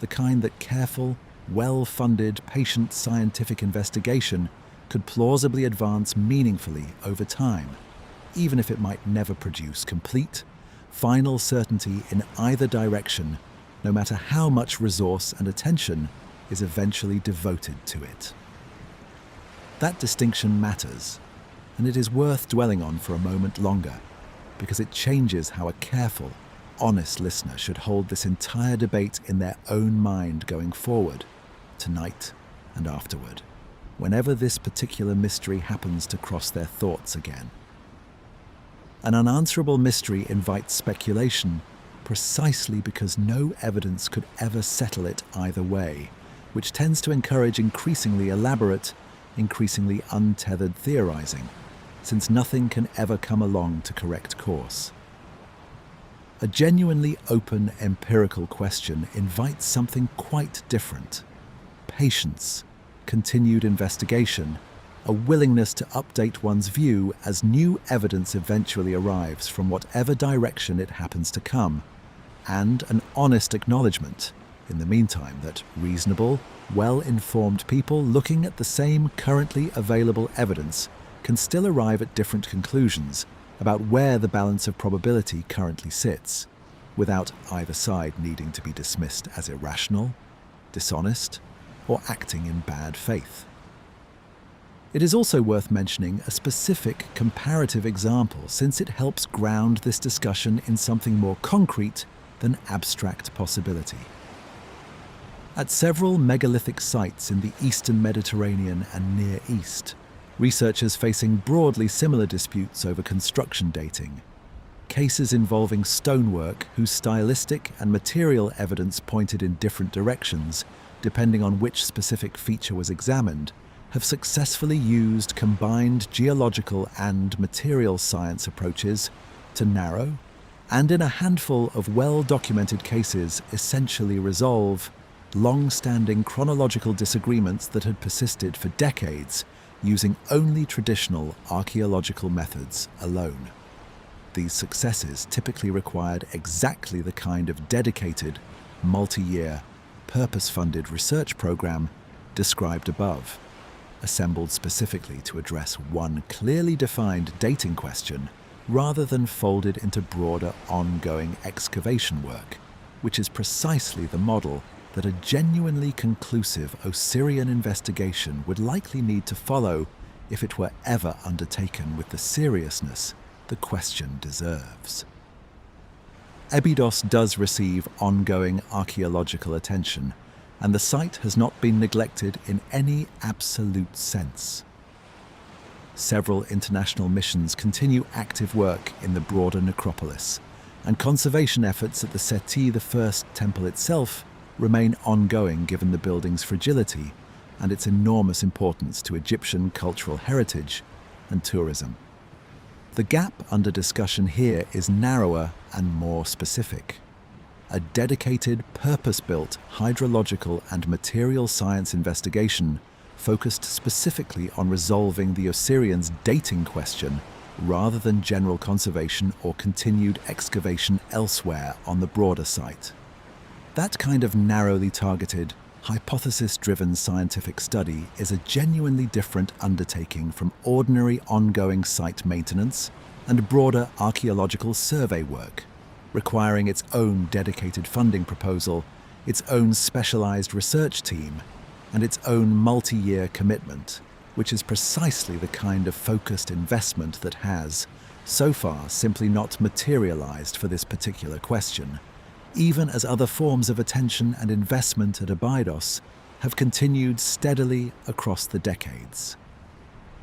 the kind that careful, well-funded, patient scientific investigation could plausibly advance meaningfully over time, even if it might never produce complete, final certainty in either direction, no matter how much resource and attention is eventually devoted to it. That distinction matters, and it is worth dwelling on for a moment longer, because it changes how a careful, honest listener should hold this entire debate in their own mind going forward, tonight and afterward, whenever this particular mystery happens to cross their thoughts again. An unanswerable mystery invites speculation precisely because no evidence could ever settle it either way, which tends to encourage increasingly elaborate, increasingly untethered theorizing, since nothing can ever come along to correct course. A genuinely open empirical question invites something quite different: patience, continued investigation, a willingness to update one's view as new evidence eventually arrives from whatever direction it happens to come, and an honest acknowledgement, in the meantime, that reasonable, well-informed people looking at the same currently available evidence can still arrive at different conclusions about where the balance of probability currently sits, without either side needing to be dismissed as irrational, dishonest, or acting in bad faith. It is also worth mentioning a specific comparative example, since it helps ground this discussion in something more concrete than abstract possibility. At several megalithic sites in the Eastern Mediterranean and Near East, researchers facing broadly similar disputes over construction dating, cases involving stonework whose stylistic and material evidence pointed in different directions, depending on which specific feature was examined, have successfully used combined geological and material science approaches to narrow, and in a handful of well-documented cases essentially resolve, long-standing chronological disagreements that had persisted for decades using only traditional archaeological methods alone. These successes typically required exactly the kind of dedicated, multi-year, purpose-funded research program described above, assembled specifically to address one clearly defined dating question rather than folded into broader ongoing excavation work, which is precisely the model that a genuinely conclusive Osirion investigation would likely need to follow if it were ever undertaken with the seriousness the question deserves. Abydos does receive ongoing archaeological attention, and the site has not been neglected in any absolute sense. Several international missions continue active work in the broader necropolis, and conservation efforts at the Seti I temple itself remain ongoing given the building's fragility and its enormous importance to Egyptian cultural heritage and tourism. The gap under discussion here is narrower and more specific. A dedicated, purpose-built hydrological and material science investigation focused specifically on resolving the Osirion's dating question rather than general conservation or continued excavation elsewhere on the broader site. That kind of narrowly targeted, hypothesis-driven scientific study is a genuinely different undertaking from ordinary ongoing site maintenance and broader archaeological survey work, requiring its own dedicated funding proposal, its own specialized research team, and its own multi-year commitment, which is precisely the kind of focused investment that has, so far, simply not materialized for this particular question, even as other forms of attention and investment at Abydos have continued steadily across the decades.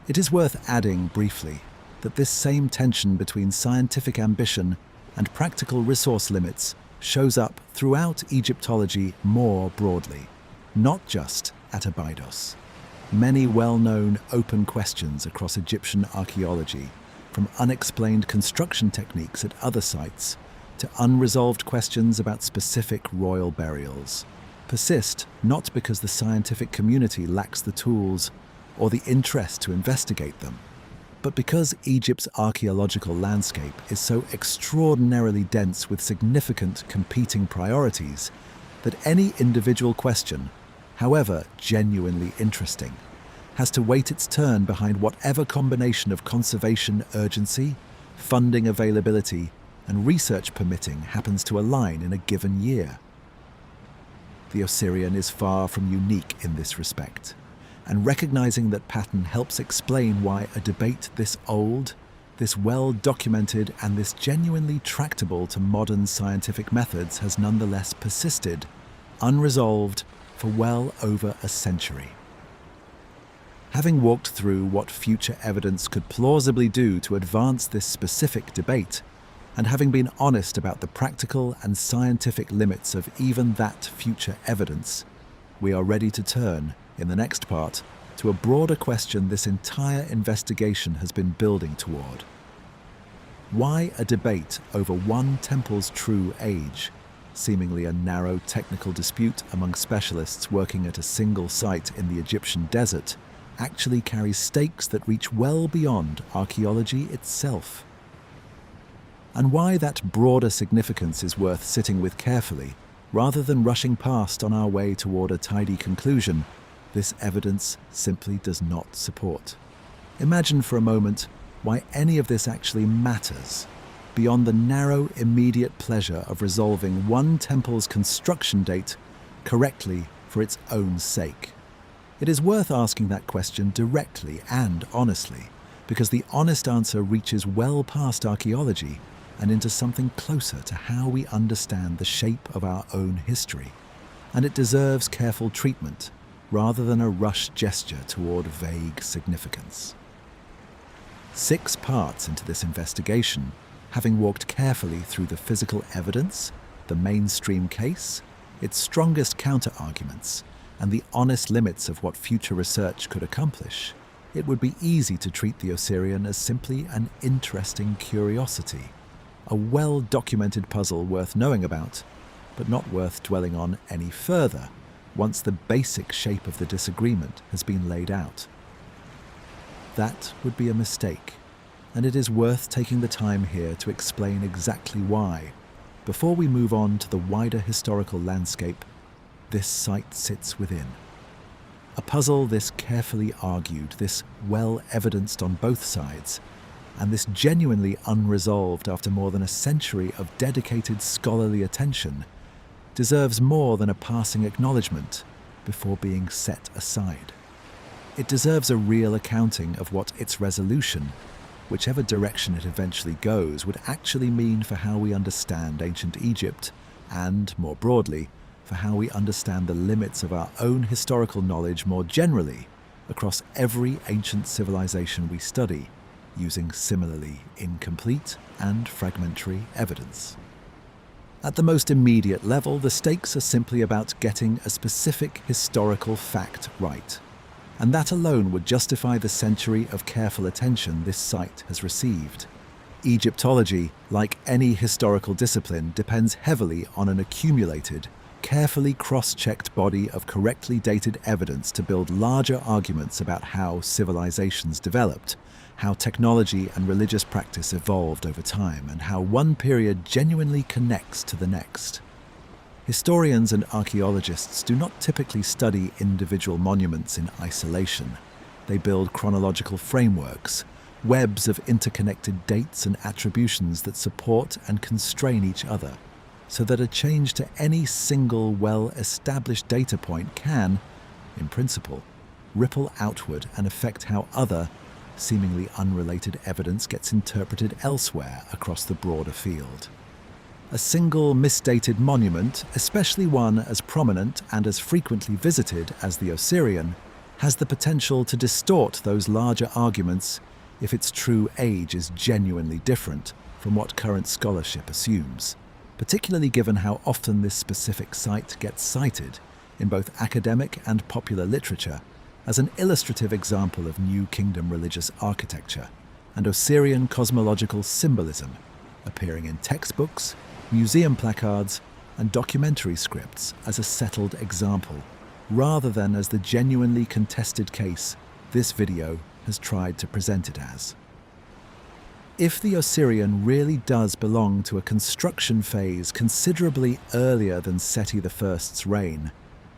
It is worth adding briefly that this same tension between scientific ambition and practical resource limits shows up throughout Egyptology more broadly, not just at Abydos. Many well-known open questions across Egyptian archaeology, from unexplained construction techniques at other sites to unresolved questions about specific royal burials, persist not because the scientific community lacks the tools or the interest to investigate them, but because Egypt's archaeological landscape is so extraordinarily dense with significant competing priorities that any individual question, however genuinely interesting, has to wait its turn behind whatever combination of conservation urgency, funding availability, and research permitting happens to align in a given year. The Osirion is far from unique in this respect, and recognizing that pattern helps explain why a debate this old, this well-documented, and this genuinely tractable to modern scientific methods has nonetheless persisted, unresolved, for well over a century. Having walked through what future evidence could plausibly do to advance this specific debate, and having been honest about the practical and scientific limits of even that future evidence, we are ready to turn, in the next part, to a broader question this entire investigation has been building toward. Why a debate over one temple's true age, seemingly a narrow technical dispute among specialists working at a single site in the Egyptian desert, actually carries stakes that reach well beyond archaeology itself? And why that broader significance is worth sitting with carefully, rather than rushing past on our way toward a tidy conclusion this evidence simply does not support. Imagine for a moment why any of this actually matters, beyond the narrow, immediate pleasure of resolving one temple's construction date correctly for its own sake. It is worth asking that question directly and honestly, because the honest answer reaches well past archaeology and into something closer to how we understand the shape of our own history, and it deserves careful treatment rather than a rushed gesture toward vague significance. 6 parts into this investigation, having walked carefully through the physical evidence, the mainstream case, its strongest counter-arguments, and the honest limits of what future research could accomplish, it would be easy to treat the Osirion as simply an interesting curiosity, a well-documented puzzle worth knowing about, but not worth dwelling on any further once the basic shape of the disagreement has been laid out. That would be a mistake, and it is worth taking the time here to explain exactly why, before we move on to the wider historical landscape this site sits within. A puzzle this carefully argued, this well evidenced on both sides, and this genuinely unresolved after more than a century of dedicated scholarly attention, deserves more than a passing acknowledgement before being set aside. It deserves a real accounting of what its resolution, whichever direction it eventually goes, would actually mean for how we understand ancient Egypt and, more broadly, for how we understand the limits of our own historical knowledge more generally across every ancient civilization we study, using similarly incomplete and fragmentary evidence. At the most immediate level, the stakes are simply about getting a specific historical fact right, and that alone would justify the century of careful attention this site has received. Egyptology, like any historical discipline, depends heavily on an accumulated, carefully cross-checked body of correctly dated evidence to build larger arguments about how civilizations developed, how technology and religious practice evolved over time, and how one period genuinely connects to the next. Historians and archaeologists do not typically study individual monuments in isolation. They build chronological frameworks, webs of interconnected dates and attributions that support and constrain each other, so that a change to any single well-established data point can, in principle, ripple outward and affect how other, seemingly unrelated evidence gets interpreted elsewhere across the broader field. A single misdated monument, especially one as prominent and as frequently visited as the Osirion, has the potential to distort those larger arguments if its true age is genuinely different from what current scholarship assumes, particularly given how often this specific site gets cited in both academic and popular literature as an illustrative example of New Kingdom religious architecture and Osirian cosmological symbolism, appearing in textbooks, museum placards, and documentary scripts as a settled example, rather than as the genuinely contested case this video has tried to present it as. If the Osirion really does belong to a construction phase considerably earlier than Seti I's reign,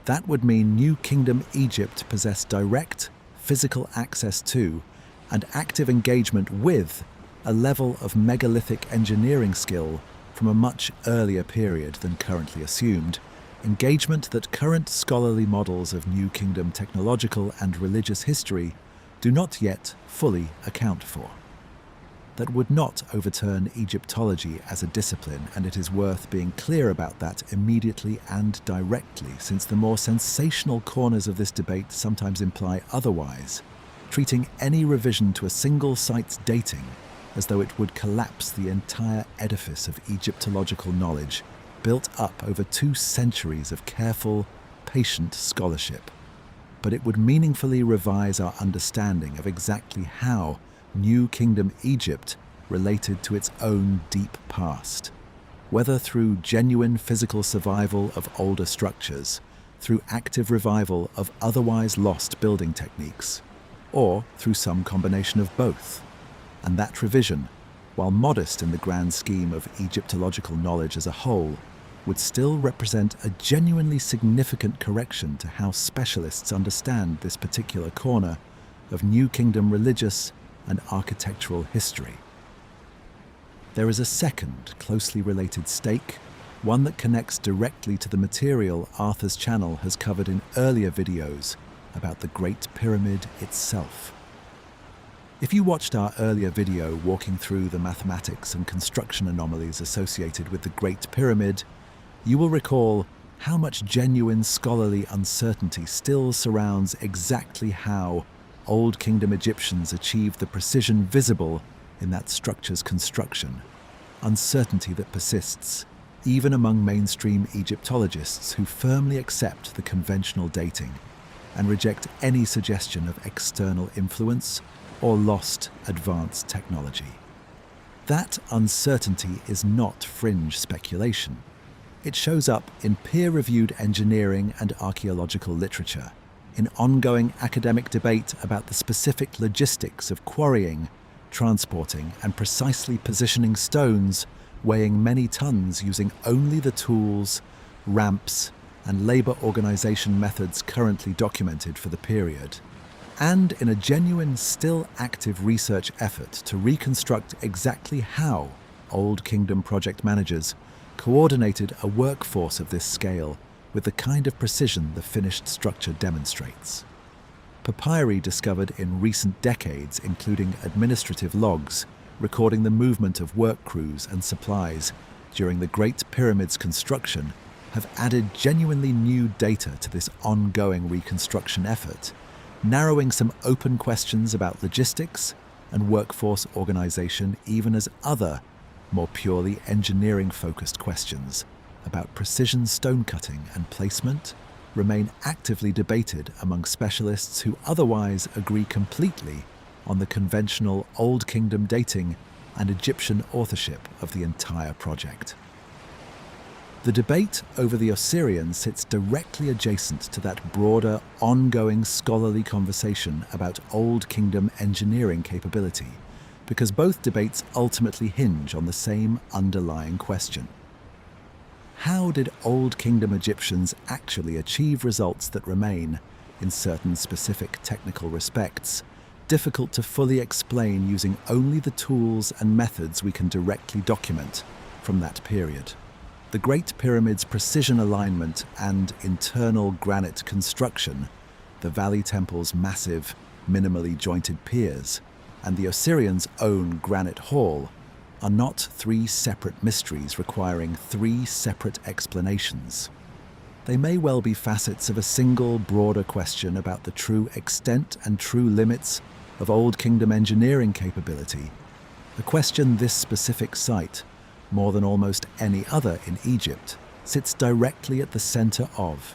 that would mean New Kingdom Egypt possessed direct, physical access to, and active engagement with a level of megalithic engineering skill from a much earlier period than currently assumed, engagement that current scholarly models of New Kingdom technological and religious history do not yet fully account for. That would not overturn Egyptology as a discipline, and it is worth being clear about that immediately and directly, since the more sensational corners of this debate sometimes imply otherwise, treating any revision to a single site's dating as though it would collapse the entire edifice of Egyptological knowledge built up over 2 centuries of careful, patient scholarship. But it would meaningfully revise our understanding of exactly how New Kingdom Egypt related to its own deep past, whether through genuine physical survival of older structures, through active revival of otherwise lost building techniques, or through some combination of both. And that revision, while modest in the grand scheme of Egyptological knowledge as a whole, would still represent a genuinely significant correction to how specialists understand this particular corner of New Kingdom religious and architectural history. There is a second closely related stake, one that connects directly to the material Arthur's channel has covered in earlier videos about the Great Pyramid itself. If you watched our earlier video walking through the mathematics and construction anomalies associated with the Great Pyramid, you will recall how much genuine scholarly uncertainty still surrounds exactly how Old Kingdom Egyptians achieved the precision visible in that structure's construction, uncertainty that persists even among mainstream Egyptologists who firmly accept the conventional dating and reject any suggestion of external influence or lost advanced technology. That uncertainty is not fringe speculation. It shows up in peer-reviewed engineering and archaeological literature, in ongoing academic debate about the specific logistics of quarrying, transporting, and precisely positioning stones weighing many tons using only the tools, ramps, and labor organization methods currently documented for the period, and in a genuine, still active research effort to reconstruct exactly how Old Kingdom project managers coordinated a workforce of this scale with the kind of precision the finished structure demonstrates. Papyri discovered in recent decades, including administrative logs recording the movement of work crews and supplies during the Great Pyramid's construction, have added genuinely new data to this ongoing reconstruction effort, narrowing some open questions about logistics and workforce organization, even as other, more purely engineering-focused questions about precision stone cutting and placement remain actively debated among specialists who otherwise agree completely on the conventional Old Kingdom dating and Egyptian authorship of the entire project. The debate over the Osirion sits directly adjacent to that broader, ongoing scholarly conversation about Old Kingdom engineering capability, because both debates ultimately hinge on the same underlying question. How did Old Kingdom Egyptians actually achieve results that remain, in certain specific technical respects, difficult to fully explain using only the tools and methods we can directly document from that period? The Great Pyramid's precision alignment and internal granite construction, the Valley Temple's massive, minimally jointed piers, and the Osirion's own granite hall are not three separate mysteries requiring three separate explanations. They may well be facets of a single, broader question about the true extent and true limits of Old Kingdom engineering capability, a question this specific site, more than almost any other in Egypt, sits directly at the center of,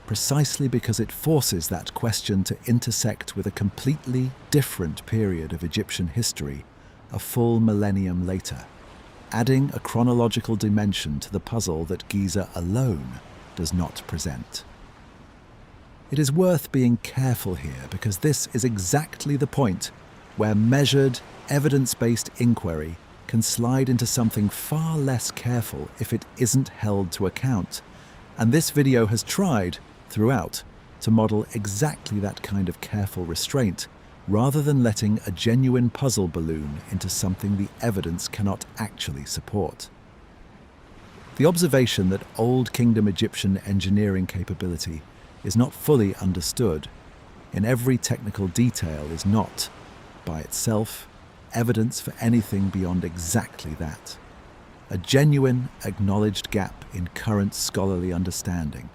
precisely because it forces that question to intersect with a completely different period of Egyptian history, a full millennium later, adding a chronological dimension to the puzzle that Giza alone does not present. It is worth being careful here because this is exactly the point where measured, evidence-based inquiry can slide into something far less careful if it isn't held to account, and this video has tried, throughout, to model exactly that kind of careful restraint, rather than letting a genuine puzzle balloon into something the evidence cannot actually support. The observation that Old Kingdom Egyptian engineering capability is not fully understood in every technical detail is not, by itself, evidence for anything beyond exactly that. A genuine, acknowledged gap in current scholarly understanding,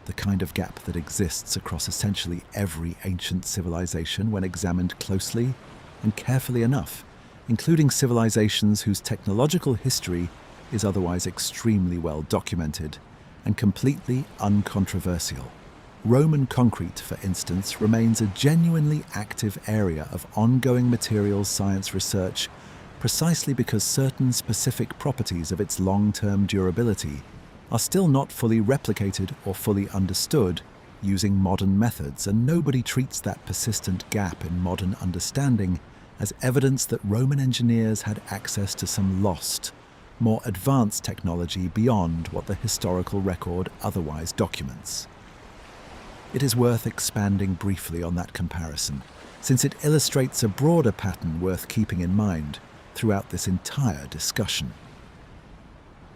the kind of gap that exists across essentially every ancient civilization when examined closely and carefully enough, including civilizations whose technological history is otherwise extremely well documented and completely uncontroversial. Roman concrete, for instance, remains a genuinely active area of ongoing materials science research precisely because certain specific properties of its long-term durability are still not fully replicated or fully understood using modern methods, and nobody treats that persistent gap in modern understanding as evidence that Roman engineers had access to some lost, more advanced technology beyond what the historical record otherwise documents. It is worth expanding briefly on that comparison, since it illustrates a broader pattern worth keeping in mind throughout this entire discussion.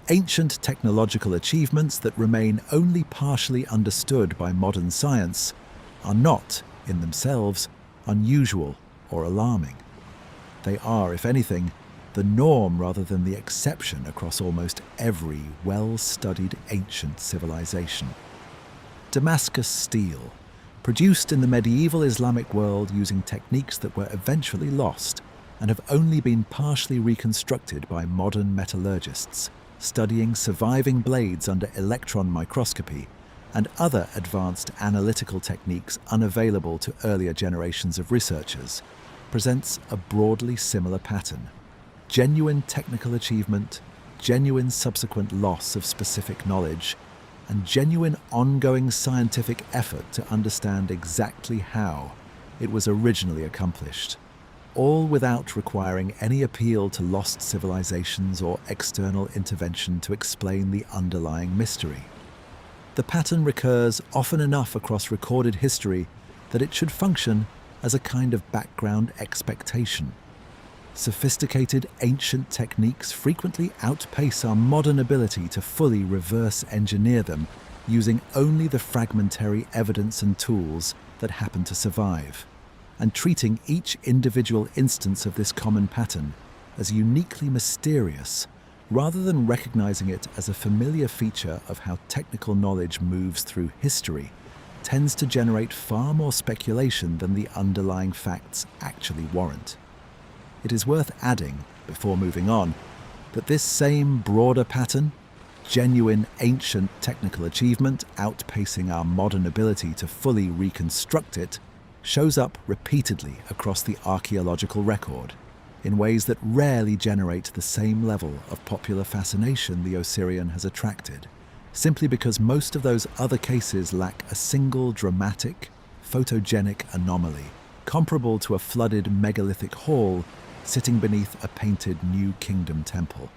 Ancient technological achievements that remain only partially understood by modern science are not, in themselves, unusual or alarming. They are, if anything, the norm rather than the exception across almost every well-studied ancient civilization. Damascus steel, produced in the medieval Islamic world using techniques that were eventually lost and have only been partially reconstructed by modern metallurgists, studying surviving blades under electron microscopy and other advanced analytical techniques unavailable to earlier generations of researchers, presents a broadly similar pattern. Genuine technical achievement, genuine subsequent loss of specific knowledge, and genuine ongoing scientific effort to understand exactly how it was originally accomplished, all without requiring any appeal to lost civilizations or external intervention to explain the underlying mystery. The pattern recurs often enough across recorded history that it should function as a kind of background expectation. Sophisticated ancient techniques frequently outpace our modern ability to fully reverse engineer them using only the fragmentary evidence and tools that happen to survive, and treating each individual instance of this common pattern as uniquely mysterious rather than recognizing it as a familiar feature of how technical knowledge moves through history tends to generate far more speculation than the underlying facts actually warrant. It is worth adding, before moving on, that this same broader pattern, genuine ancient technical achievement outpacing our modern ability to fully reconstruct it, shows up repeatedly across the archaeological record in ways that rarely generate the same level of popular fascination the Osirion has attracted, simply because most of those other cases lack a single dramatic, photogenic anomaly comparable to a flooded megalithic hall sitting beneath a painted New Kingdom temple.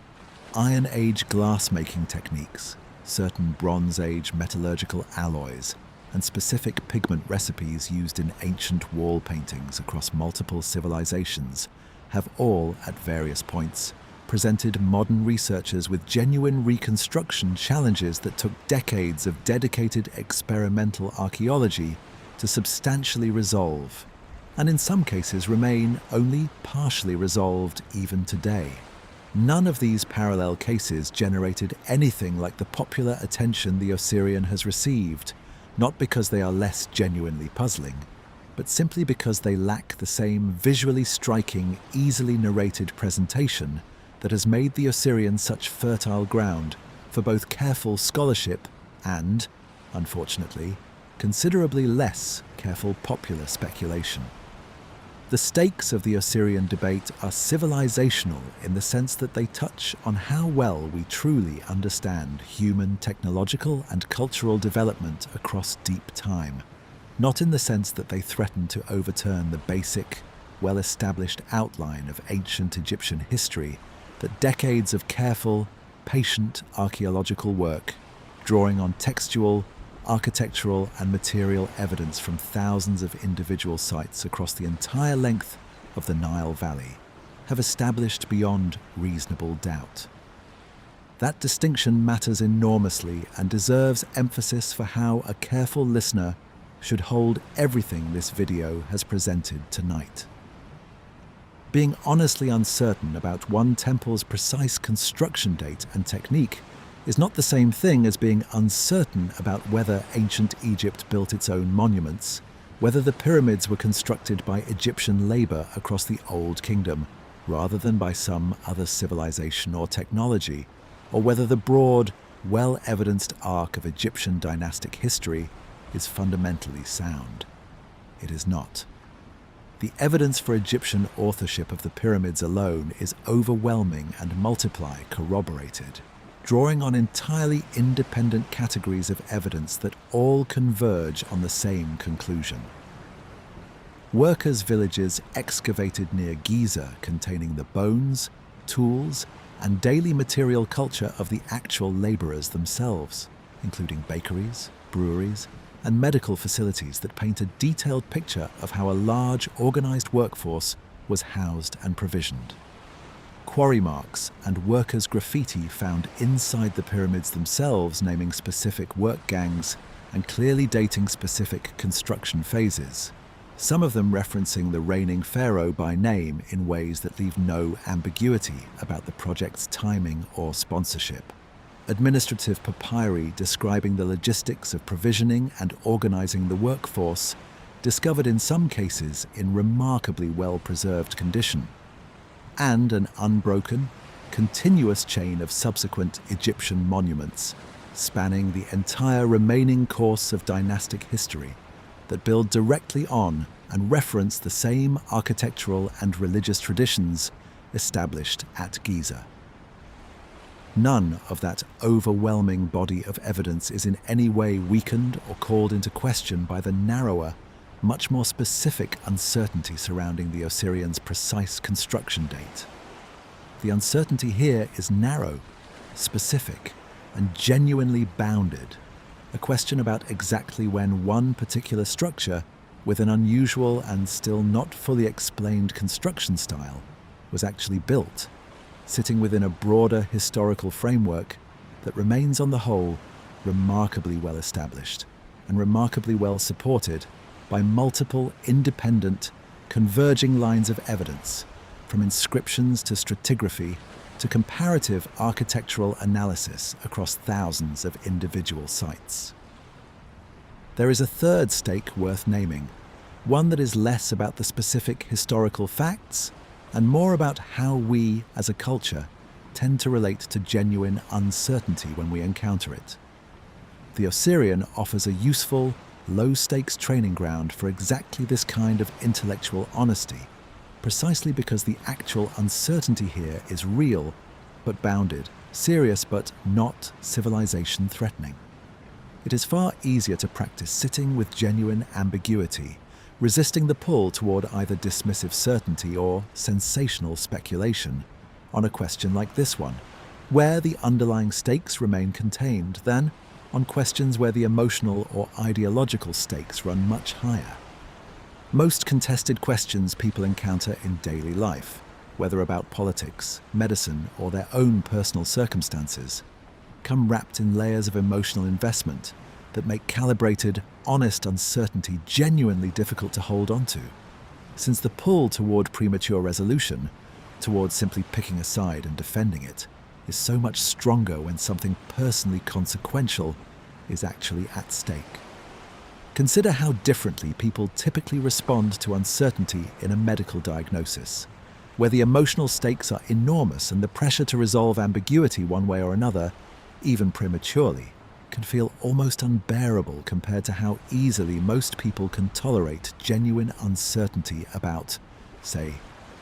Iron Age glass-making techniques, certain Bronze Age metallurgical alloys, and specific pigment recipes used in ancient wall paintings across multiple civilizations have all, at various points, presented modern researchers with genuine reconstruction challenges that took decades of dedicated experimental archaeology to substantially resolve, and in some cases remain only partially resolved even today. None of these parallel cases generated anything like the popular attention the Osirion has received, not because they are less genuinely puzzling, but simply because they lack the same visually striking, easily narrated presentation that has made the Osirion such fertile ground for both careful scholarship and, unfortunately, considerably less careful popular speculation. The stakes of the Osirion debate are civilizational in the sense that they touch on how well we truly understand human technological and cultural development across deep time, not in the sense that they threaten to overturn the basic, well-established outline of ancient Egyptian history that decades of careful, patient archaeological work, drawing on textual, architectural and material evidence from thousands of individual sites across the entire length of the Nile Valley, have established beyond reasonable doubt. That distinction matters enormously and deserves emphasis for how a careful listener should hold everything this video has presented tonight. Being honestly uncertain about one temple's precise construction date and technique is not the same thing as being uncertain about whether ancient Egypt built its own monuments, whether the pyramids were constructed by Egyptian labor across the Old Kingdom rather than by some other civilization or technology, or whether the broad, well-evidenced arc of Egyptian dynastic history is fundamentally sound. It is not. The evidence for Egyptian authorship of the pyramids alone is overwhelming and multiply corroborated, drawing on entirely independent categories of evidence that all converge on the same conclusion. Workers' villages excavated near Giza containing the bones, tools, and daily material culture of the actual laborers themselves, including bakeries, breweries, and medical facilities that paint a detailed picture of how a large, organized workforce was housed and provisioned. Quarry marks and workers' graffiti found inside the pyramids themselves naming specific work gangs and clearly dating specific construction phases, some of them referencing the reigning pharaoh by name in ways that leave no ambiguity about the project's timing or sponsorship. Administrative papyri describing the logistics of provisioning and organizing the workforce, discovered in some cases in remarkably well-preserved condition, and an unbroken, continuous chain of subsequent Egyptian monuments spanning the entire remaining course of dynastic history that build directly on and reference the same architectural and religious traditions established at Giza. None of that overwhelming body of evidence is in any way weakened or called into question by the narrower, much more specific uncertainty surrounding the Osirion's precise construction date. The uncertainty here is narrow, specific, and genuinely bounded, a question about exactly when one particular structure, with an unusual and still not fully explained construction style, was actually built, sitting within a broader historical framework that remains on the whole remarkably well established and remarkably well supported by multiple independent, converging lines of evidence, from inscriptions to stratigraphy to comparative architectural analysis across thousands of individual sites. There is a third stake worth naming, one that is less about the specific historical facts and more about how we, as a culture, tend to relate to genuine uncertainty when we encounter it. The Osirion offers a useful, low-stakes training ground for exactly this kind of intellectual honesty, precisely because the actual uncertainty here is real but bounded, serious but not civilization-threatening. It is far easier to practice sitting with genuine ambiguity, resisting the pull toward either dismissive certainty or sensational speculation on a question like this one, where the underlying stakes remain contained, than on questions where the emotional or ideological stakes run much higher. Most contested questions people encounter in daily life, whether about politics, medicine, or their own personal circumstances, come wrapped in layers of emotional investment that make calibrated, honest uncertainty genuinely difficult to hold onto, since the pull toward premature resolution towards simply picking a side and defending it is so much stronger when something personally consequential is actually at stake. Consider how differently people typically respond to uncertainty in a medical diagnosis, where the emotional stakes are enormous and the pressure to resolve ambiguity one way or another, even prematurely, can feel almost unbearable compared to how easily most people can tolerate genuine uncertainty about, say,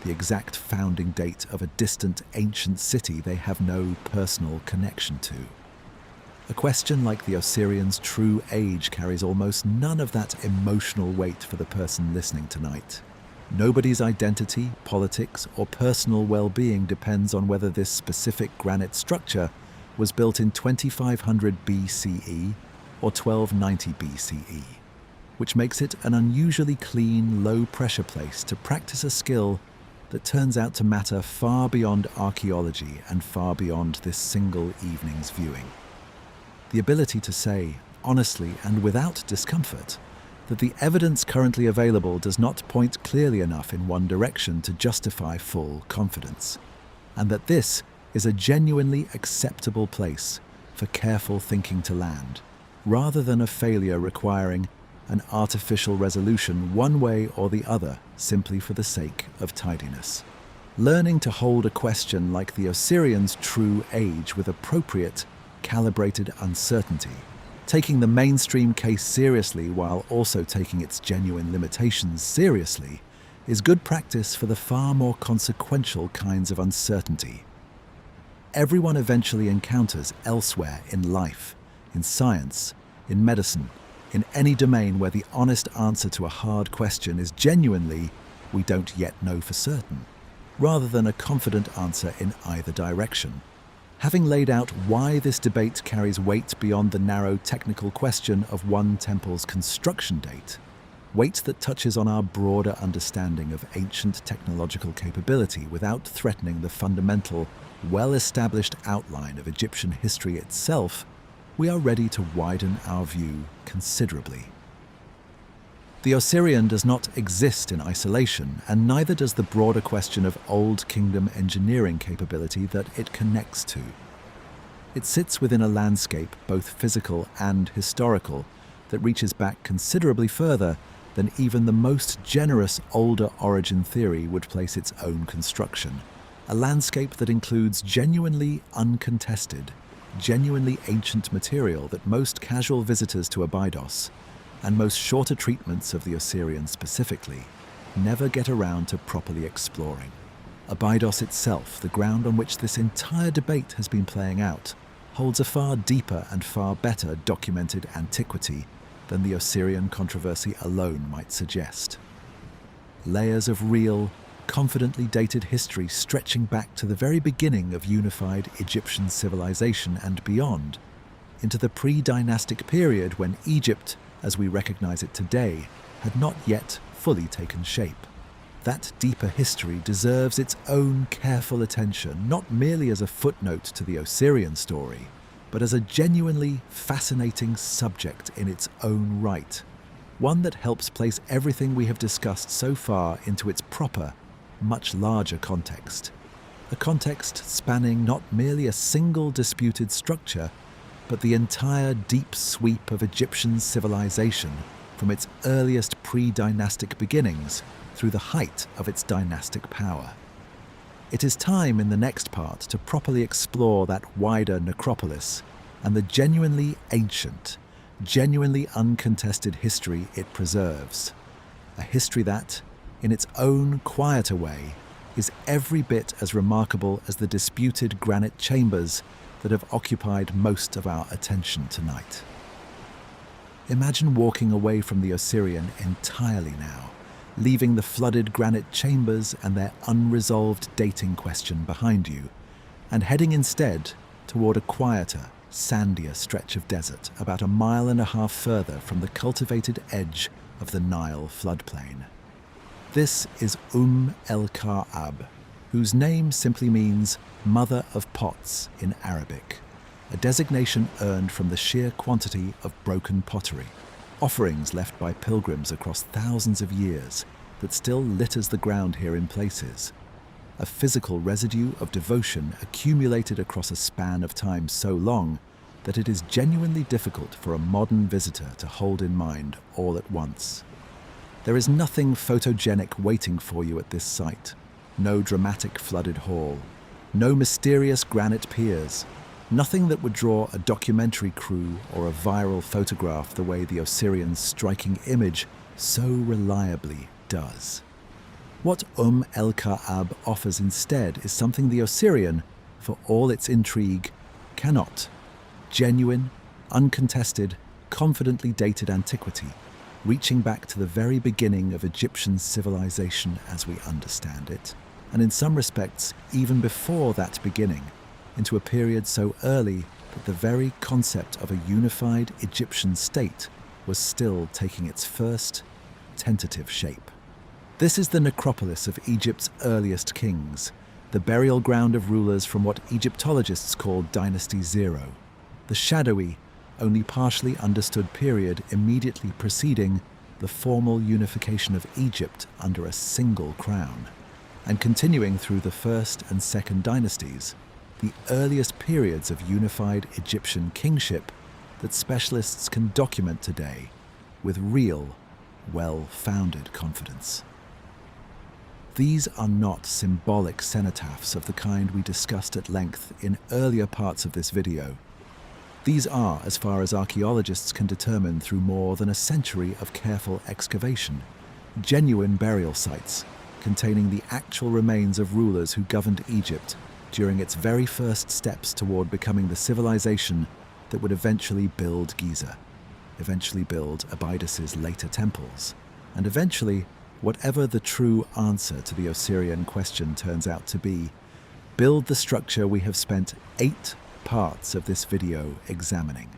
the exact founding date of a distant ancient city they have no personal connection to. A question like the Osirians' true age carries almost none of that emotional weight for the person listening tonight. Nobody's identity, politics, or personal well-being depends on whether this specific granite structure was built in 2500 BCE or 1290 BCE, which makes it an unusually clean, low-pressure place to practice a skill that turns out to matter far beyond archaeology and far beyond this single evening's viewing. The ability to say, honestly and without discomfort, that the evidence currently available does not point clearly enough in one direction to justify full confidence, and that this is a genuinely acceptable place for careful thinking to land, rather than a failure requiring an artificial resolution one way or the other simply for the sake of tidiness. Learning to hold a question like the Osirians' true age with appropriate, calibrated uncertainty, taking the mainstream case seriously while also taking its genuine limitations seriously, is good practice for the far more consequential kinds of uncertainty everyone eventually encounters elsewhere in life, in science, in medicine, in any domain where the honest answer to a hard question is genuinely, we don't yet know for certain, rather than a confident answer in either direction. Having laid out why this debate carries weight beyond the narrow technical question of one temple's construction date, weight that touches on our broader understanding of ancient technological capability without threatening the fundamental, well-established outline of Egyptian history itself, we are ready to widen our view considerably. The Osirian does not exist in isolation, and neither does the broader question of Old Kingdom engineering capability that it connects to. It sits within a landscape, both physical and historical, that reaches back considerably further than even the most generous older origin theory would place its own construction. A landscape that includes genuinely uncontested, genuinely ancient material that most casual visitors to Abydos, and most shorter treatments of the Osirian specifically, never get around to properly exploring. Abydos itself, the ground on which this entire debate has been playing out, holds a far deeper and far better documented antiquity than the Osirian controversy alone might suggest. Layers of real, confidently dated history stretching back to the very beginning of unified Egyptian civilization and beyond, into the pre-dynastic period when Egypt, as we recognize it today, had not yet fully taken shape. That deeper history deserves its own careful attention, not merely as a footnote to the Osirian story, but as a genuinely fascinating subject in its own right, one that helps place everything we have discussed so far into its proper, much larger context. A context spanning not merely a single disputed structure, but the entire deep sweep of Egyptian civilization from its earliest pre-dynastic beginnings through the height of its dynastic power. It is time in the next part to properly explore that wider necropolis and the genuinely ancient, genuinely uncontested history it preserves. A history that, in its own quieter way, is every bit as remarkable as the disputed granite chambers that have occupied most of our attention tonight. Imagine walking away from the Osirian entirely now, leaving the flooded granite chambers and their unresolved dating question behind you, and heading instead toward a quieter, sandier stretch of desert about 1.5 miles further from the cultivated edge of the Nile floodplain. This is el-Qa'ab, whose name simply means Mother of Pots in Arabic, a designation earned from the sheer quantity of broken pottery, offerings left by pilgrims across thousands of years that still litters the ground here in places. a physical residue of devotion accumulated across a span of time so long that it is genuinely difficult for a modern visitor to hold in mind all at once. There is nothing photogenic waiting for you at this site. No dramatic flooded hall, no mysterious granite piers, nothing that would draw a documentary crew or a viral photograph the way the Osirion's striking image so reliably does. What el-Qa'ab offers instead is something the Osirion, for all its intrigue, cannot. Genuine, uncontested, confidently dated antiquity, reaching back to the very beginning of Egyptian civilization as we understand it, and in some respects even before that beginning, into a period so early that the very concept of a unified Egyptian state was still taking its first tentative shape. This is the necropolis of Egypt's earliest kings, the burial ground of rulers from what Egyptologists call Dynasty Zero, the shadowy, only partially understood period immediately preceding the formal unification of Egypt under a single crown, and continuing through the first and second dynasties, the earliest periods of unified Egyptian kingship that specialists can document today with real, well-founded confidence. These are not symbolic cenotaphs of the kind we discussed at length in earlier parts of this video. These are, as far as archaeologists can determine through more than a century of careful excavation, genuine burial sites containing the actual remains of rulers who governed Egypt during its very first steps toward becoming the civilization that would eventually build Giza, eventually build Abydos' later temples, and eventually, whatever the true answer to the Osirian question turns out to be, build the structure we have spent 8 parts of this video examining.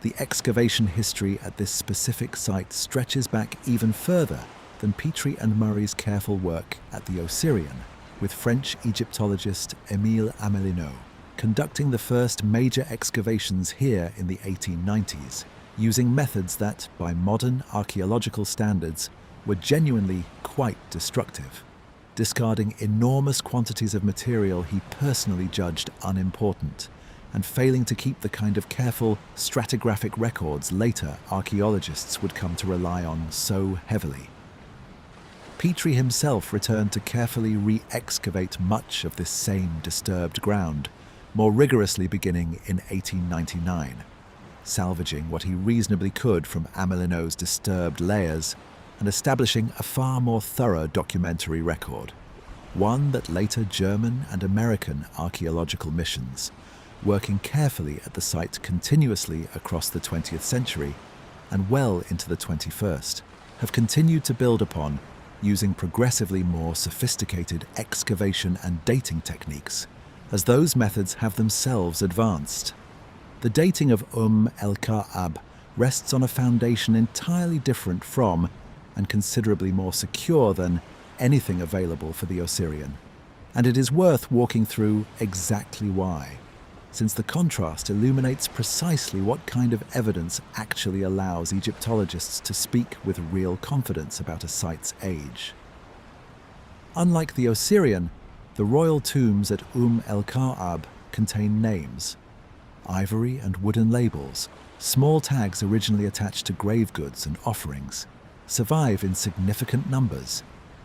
The excavation history at this specific site stretches back even further than Petrie and Murray's careful work at the Osirion, with French Egyptologist Émile Amélinot conducting the first major excavations here in the 1890s, using methods that, by modern archaeological standards, were genuinely quite destructive, discarding enormous quantities of material he personally judged unimportant, and failing to keep the kind of careful stratigraphic records later archaeologists would come to rely on so heavily. Petrie himself returned to carefully re-excavate much of this same disturbed ground, more rigorously beginning in 1899, salvaging what he reasonably could from Amélinot's disturbed layers and establishing a far more thorough documentary record, one that later German and American archaeological missions, working carefully at the site continuously across the 20th century and well into the 21st, have continued to build upon, using progressively more sophisticated excavation and dating techniques, as those methods have themselves advanced. The dating of el-Qa'ab rests on a foundation entirely different from, and considerably more secure than, anything available for the Osirion. And it is worth walking through exactly why, since the contrast illuminates precisely what kind of evidence actually allows Egyptologists to speak with real confidence about a site's age. Unlike the Osirion, the royal tombs at el-Qa'ab contain names, ivory and wooden labels, small tags originally attached to grave goods and offerings, survive in significant numbers,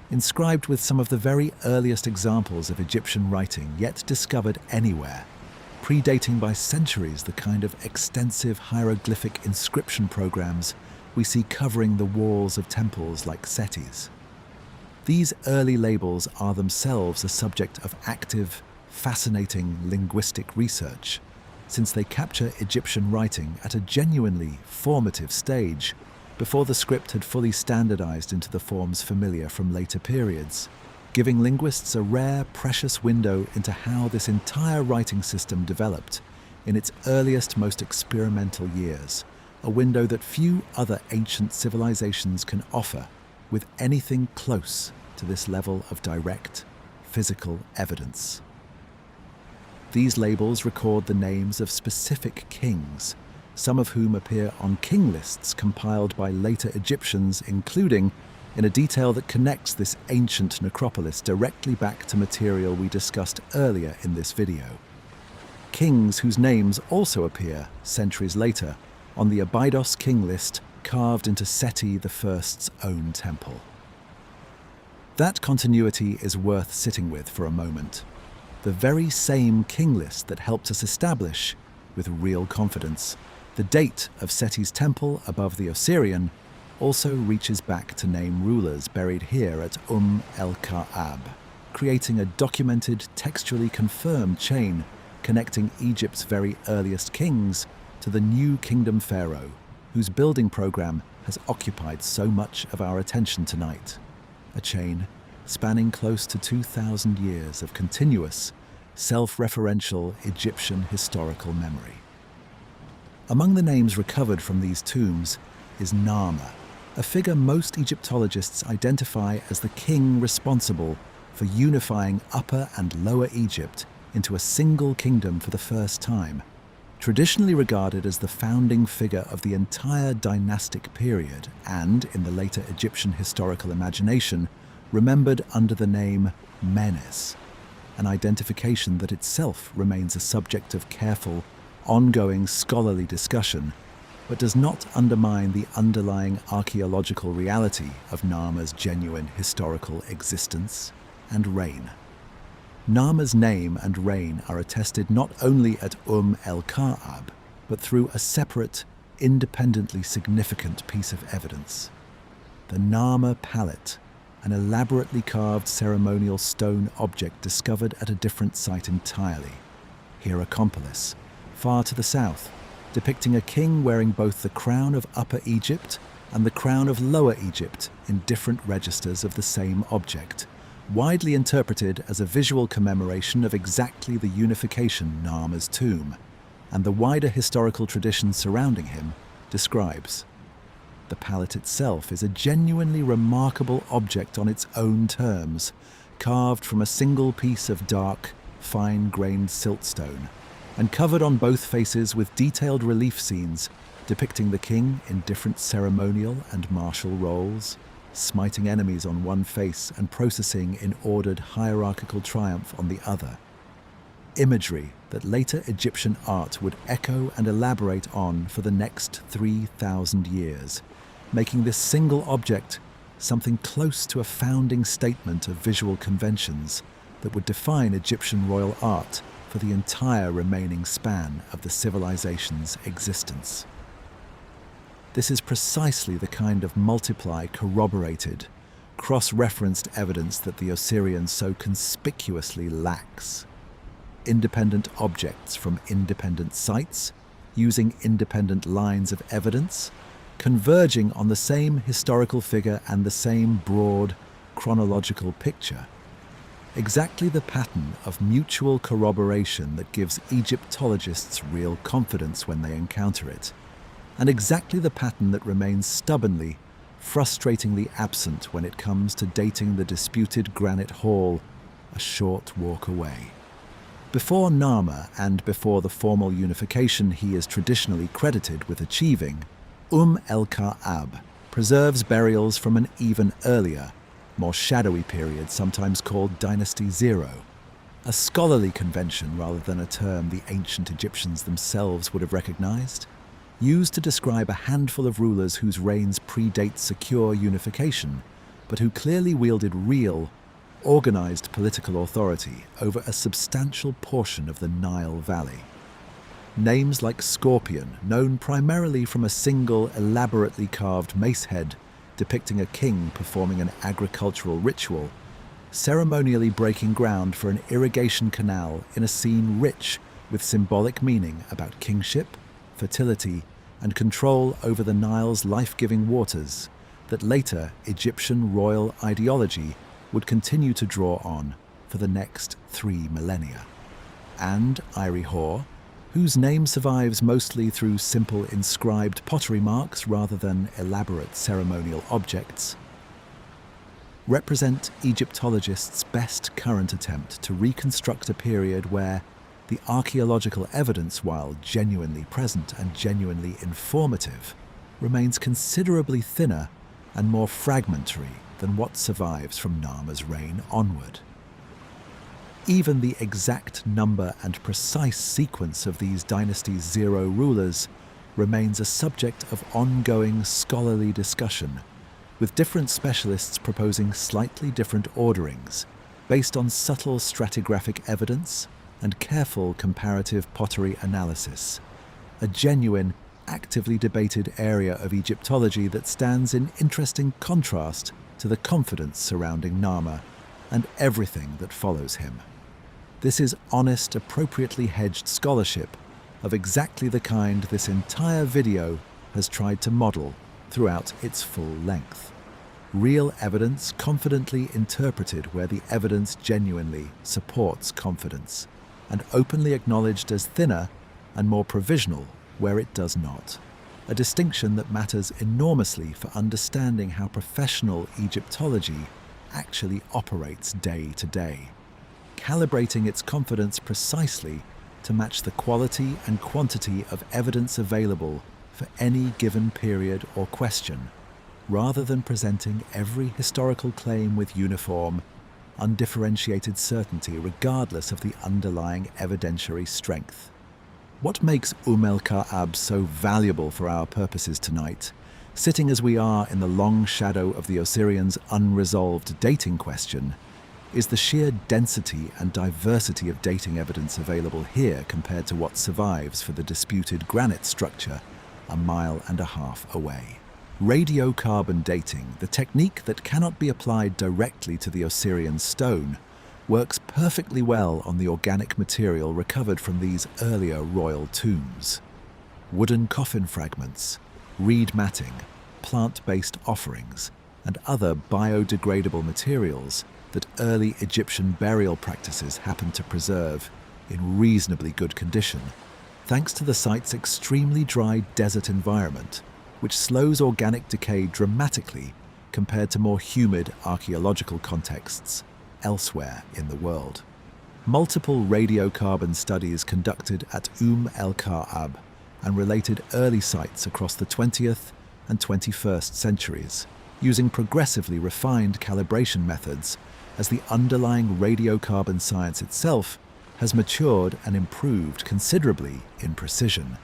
inscribed with some of the very earliest examples of Egyptian writing yet discovered anywhere, predating by centuries the kind of extensive hieroglyphic inscription programs we see covering the walls of temples like Seti's. These early labels are themselves a subject of active, fascinating linguistic research, since they capture Egyptian writing at a genuinely formative stage, before the script had fully standardized into the forms familiar from later periods, giving linguists a rare, precious window into how this entire writing system developed in its earliest, most experimental years, a window that few other ancient civilizations can offer with anything close to this level of direct, physical evidence. These labels record the names of specific kings, some of whom appear on king lists compiled by later Egyptians, including in a detail that connects this ancient necropolis directly back to material we discussed earlier in this video. Kings whose names also appear, centuries later, on the Abydos king list carved into Seti I's own temple. That continuity is worth sitting with for a moment. The very same king list that helped us establish, with real confidence, the date of Seti's temple above the Osirion also reaches back to name rulers buried here at el-Qa'ab, creating a documented, textually confirmed chain connecting Egypt's very earliest kings to the new kingdom pharaoh, whose building program has occupied so much of our attention tonight. A chain spanning close to 2,000 years of continuous, self-referential Egyptian historical memory. Among the names recovered from these tombs is Narmer, a figure most Egyptologists identify as the king responsible for unifying Upper and Lower Egypt into a single kingdom for the first time, traditionally regarded as the founding figure of the entire dynastic period and, in the later Egyptian historical imagination, remembered under the name Menes, an identification that itself remains a subject of careful, ongoing scholarly discussion, but does not undermine the underlying archaeological reality of Narmer's genuine historical existence and reign. Narmer's name and reign are attested not only at el-Qa'ab, but through a separate, independently significant piece of evidence. The Narmer palette, an elaborately carved ceremonial stone object discovered at a different site entirely, Hierakonpolis, far to the south, depicting a king wearing both the crown of Upper Egypt and the crown of Lower Egypt in different registers of the same object, widely interpreted as a visual commemoration of exactly the unification Narmer's tomb, and the wider historical tradition surrounding him describes. The palette itself is a genuinely remarkable object on its own terms, carved from a single piece of dark, fine-grained siltstone, and covered on both faces with detailed relief scenes depicting the king in different ceremonial and martial roles, smiting enemies on one face and processing in ordered hierarchical triumph on the other. Imagery that later Egyptian art would echo and elaborate on for the next 3,000 years, making this single object something close to a founding statement of visual conventions that would define Egyptian royal art for the entire remaining span of the civilization's existence. This is precisely the kind of corroborated, cross-referenced evidence that the Osirion so conspicuously lacks. Independent objects from independent sites, using independent lines of evidence, converging on the same historical figure and the same broad, chronological picture. Exactly the pattern of mutual corroboration that gives Egyptologists real confidence when they encounter it, and exactly the pattern that remains stubbornly, frustratingly absent when it comes to dating the disputed Granite Hall a short walk away. Before Narmer and before the formal unification he is traditionally credited with achieving, el-Qa'ab preserves burials from an even earlier, more shadowy period sometimes called Dynasty Zero, a scholarly convention rather than a term the ancient Egyptians themselves would have recognized, used to describe a handful of rulers whose reigns predate secure unification, but who clearly wielded real, organized political authority over a substantial portion of the Nile Valley. Names like Scorpion, known primarily from a single elaborately carved mace head depicting a king performing an agricultural ritual, ceremonially breaking ground for an irrigation canal in a scene rich with symbolic meaning about kingship, fertility, and control over the Nile's life-giving waters that later Egyptian royal ideology would continue to draw on for the next 3 millennia. And Irihor, whose name survives mostly through simple inscribed pottery marks rather than elaborate ceremonial objects, represent Egyptologists' best current attempt to reconstruct a period where the archaeological evidence, while genuinely present and genuinely informative, remains considerably thinner and more fragmentary than what survives from Narmer's reign onward. Even the exact number and precise sequence of these dynasty's 0 rulers remains a subject of ongoing scholarly discussion, with different specialists proposing slightly different orderings based on subtle stratigraphic evidence and careful comparative pottery analysis, a genuine, actively debated area of Egyptology that stands in interesting contrast to the confidence surrounding Narmer and everything that follows him. This is honest, appropriately hedged scholarship of exactly the kind this entire video has tried to model throughout its full length. Real evidence confidently interpreted where the evidence genuinely supports confidence, and openly acknowledged as thinner and more provisional where it does not. A distinction that matters enormously for understanding how professional Egyptology actually operates day to day, calibrating its confidence precisely to match the quality and quantity of evidence available for any given period or question, rather than presenting every historical claim with uniform, undifferentiated certainty regardless of the underlying evidentiary strength. What makes el-Qa'ab so valuable for our purposes tonight, sitting as we are in the long shadow of the Osirians' unresolved dating question, is the sheer density and diversity of dating evidence available here compared to what survives for the disputed granite structure a mile and a half away. Radiocarbon dating, the technique that cannot be applied directly to the Osirian stone, works perfectly well on the organic material recovered from these earlier royal tombs. Wooden coffin fragments, reed matting, plant-based offerings, and other biodegradable materials that early Egyptian burial practices happened to preserve in reasonably good condition, thanks to the site's extremely dry desert environment, which slows organic decay dramatically compared to more humid archaeological contexts elsewhere in the world. Multiple radiocarbon studies conducted at el-Qa'ab and related early sites across the 20th and 21st centuries, using progressively refined calibration methods as the underlying radiocarbon science itself has matured and improved considerably in precision,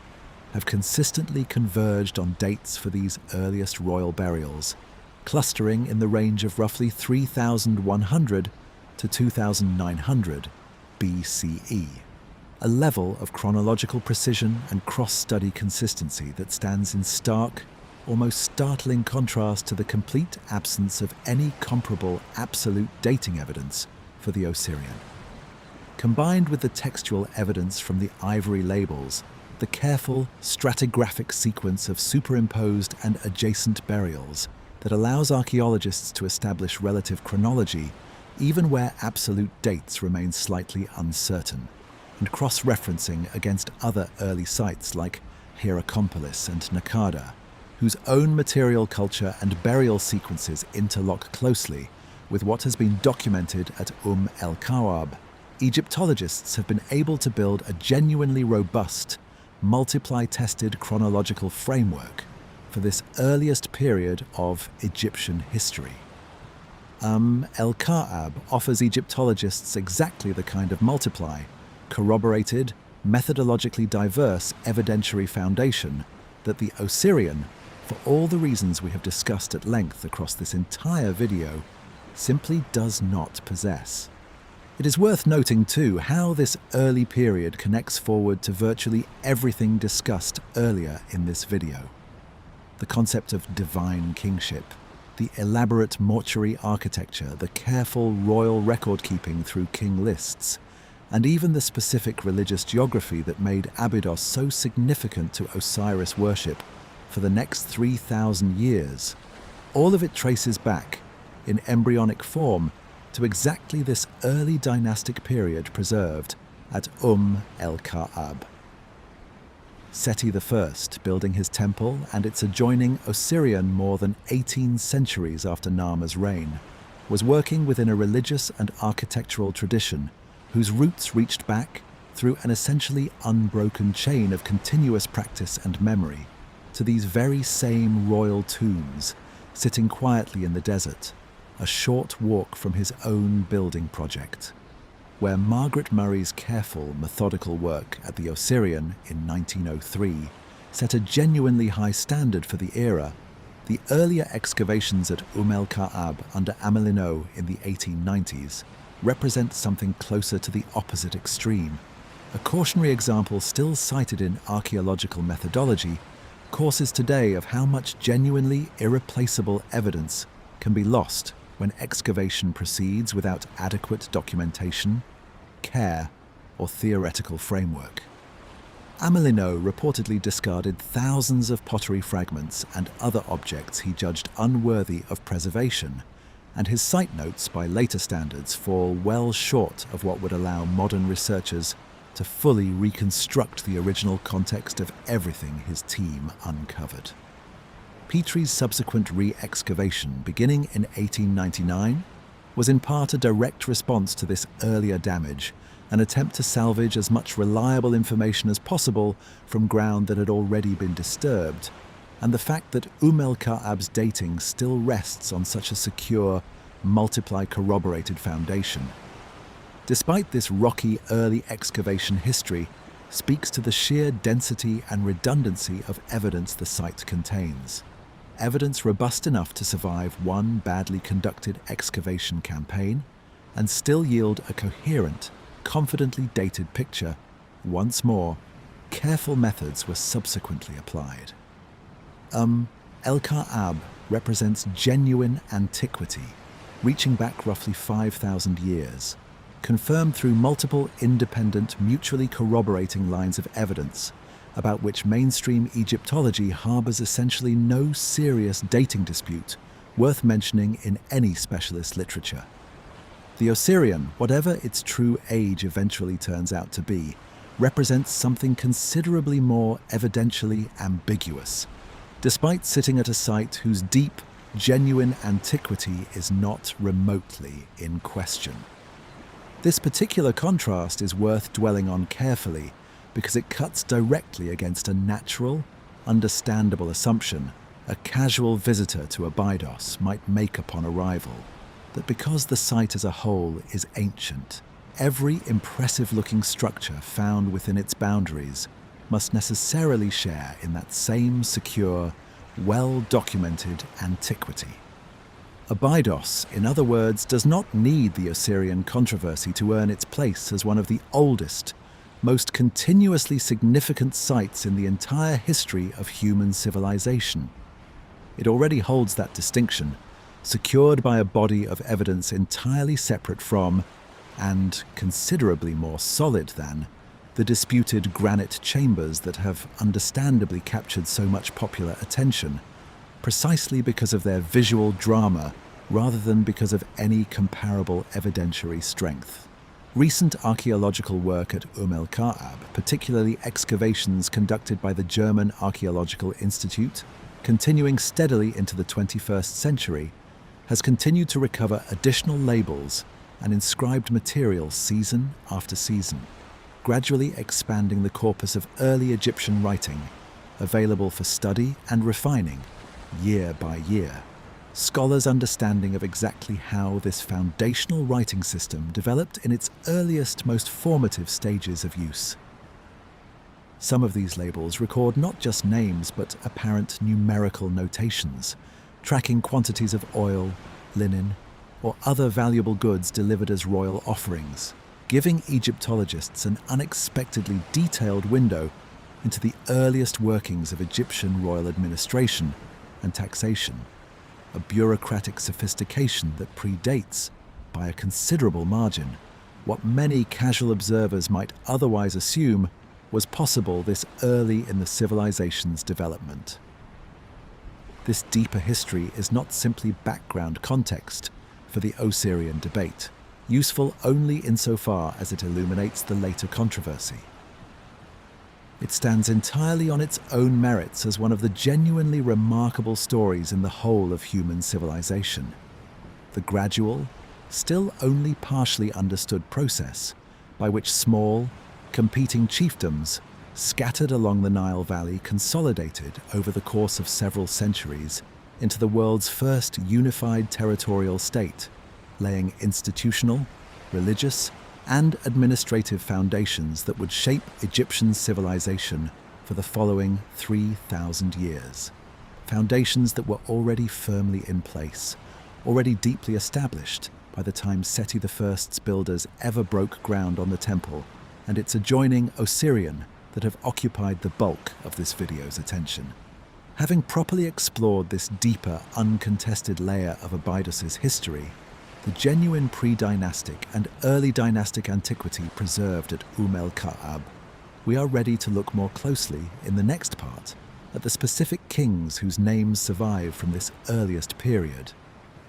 have consistently converged on dates for these earliest royal burials, clustering in the range of roughly 3,100 to 2,900 BCE, a level of chronological precision and cross-study consistency that stands in stark, almost startling contrast to the complete absence of any comparable absolute dating evidence for the Osirian. Combined with the textual evidence from the ivory labels, the careful stratigraphic sequence of superimposed and adjacent burials that allows archaeologists to establish relative chronology even where absolute dates remain slightly uncertain, and cross-referencing against other early sites like Hierakonpolis and Naqada, whose own material culture and burial sequences interlock closely with what has been documented at el-Qa'ab. Egyptologists have been able to build a genuinely robust, multiply-tested chronological framework for this earliest period of Egyptian history. El-Qa'ab offers Egyptologists exactly the kind of multiply, corroborated, methodologically diverse evidentiary foundation that the Osirian, for all the reasons we have discussed at length across this entire video, simply does not possess. It is worth noting too how this early period connects forward to virtually everything discussed earlier in this video. The concept of divine kingship, the elaborate mortuary architecture, the careful royal record-keeping through king lists, and even the specific religious geography that made Abydos so significant to Osiris worship for the next 3,000 years. All of it traces back, in embryonic form, to exactly this early dynastic period preserved at el-Qa'ab. Seti I, building his temple and its adjoining Osirion more than 18 centuries after Narmer's reign, was working within a religious and architectural tradition whose roots reached back, through an essentially unbroken chain of continuous practice and memory, to these very same royal tombs, sitting quietly in the desert, a short walk from his own building project. Where Margaret Murray's careful, methodical work at the Osirion in 1903 set a genuinely high standard for the era, the earlier excavations at el-Qa'ab under Amelinot in the 1890s represent something closer to the opposite extreme. A cautionary example still cited in archaeological methodology, courses today of how much genuinely irreplaceable evidence can be lost when excavation proceeds without adequate documentation, care, or theoretical framework. Amelinot reportedly discarded thousands of pottery fragments and other objects he judged unworthy of preservation, and his site notes by later standards fall well short of what would allow modern researchers to fully reconstruct the original context of everything his team uncovered. Petrie's subsequent re-excavation, beginning in 1899, was in part a direct response to this earlier damage, an attempt to salvage as much reliable information as possible from ground that had already been disturbed, and the fact that el-Qa'ab's dating still rests on such a secure, multiply-corroborated foundation. Despite this rocky early excavation history, speaks to the sheer density and redundancy of evidence the site contains. Evidence robust enough to survive one badly conducted excavation campaign and still yield a coherent, confidently dated picture. Once more, careful methods were subsequently applied. El-Qa'ab represents genuine antiquity, reaching back roughly 5,000 years, confirmed through multiple independent, mutually corroborating lines of evidence, about which mainstream Egyptology harbors essentially no serious dating dispute worth mentioning in any specialist literature. The Osirion, whatever its true age eventually turns out to be, represents something considerably more evidentially ambiguous, despite sitting at a site whose deep, genuine antiquity is not remotely in question. This particular contrast is worth dwelling on carefully because it cuts directly against a natural, understandable assumption a casual visitor to Abydos might make upon arrival, that because the site as a whole is ancient, every impressive-looking structure found within its boundaries must necessarily share in that same secure, well-documented antiquity. Abydos, in other words, does not need the Osirion controversy to earn its place as one of the oldest, most continuously significant sites in the entire history of human civilization. It already holds that distinction, secured by a body of evidence entirely separate from, and considerably more solid than, the disputed granite chambers that have understandably captured so much popular attention, precisely because of their visual drama rather than because of any comparable evidentiary strength. Recent archaeological work at el-Qa'ab, particularly excavations conducted by the German Archaeological Institute, continuing steadily into the 21st century, has continued to recover additional labels and inscribed material season after season, gradually expanding the corpus of early Egyptian writing, available for study and refining year by year. Scholars' understanding of exactly how this foundational writing system developed in its earliest, most formative stages of use. Some of these labels record not just names but apparent numerical notations, tracking quantities of oil, linen, or other valuable goods delivered as royal offerings, giving Egyptologists an unexpectedly detailed window into the earliest workings of Egyptian royal administration and taxation, a bureaucratic sophistication that predates, by a considerable margin, what many casual observers might otherwise assume was possible this early in the civilization's development. This deeper history is not simply background context for the Osirion debate, useful only insofar as it illuminates the later controversy. It stands entirely on its own merits as one of the genuinely remarkable stories in the whole of human civilization. The gradual, still only partially understood process by which small, competing chiefdoms scattered along the Nile Valley consolidated over the course of several centuries into the world's first unified territorial state, laying institutional, religious, and administrative foundations that would shape Egyptian civilization for the following 3,000 years. Foundations that were already firmly in place, already deeply established by the time Seti I's builders ever broke ground on the temple and its adjoining Osirion that have occupied the bulk of this video's attention. Having properly explored this deeper, uncontested layer of Abydos' history, the genuine pre-dynastic and early dynastic antiquity preserved at el-Qa'ab, we are ready to look more closely in the next part at the specific kings whose names survive from this earliest period,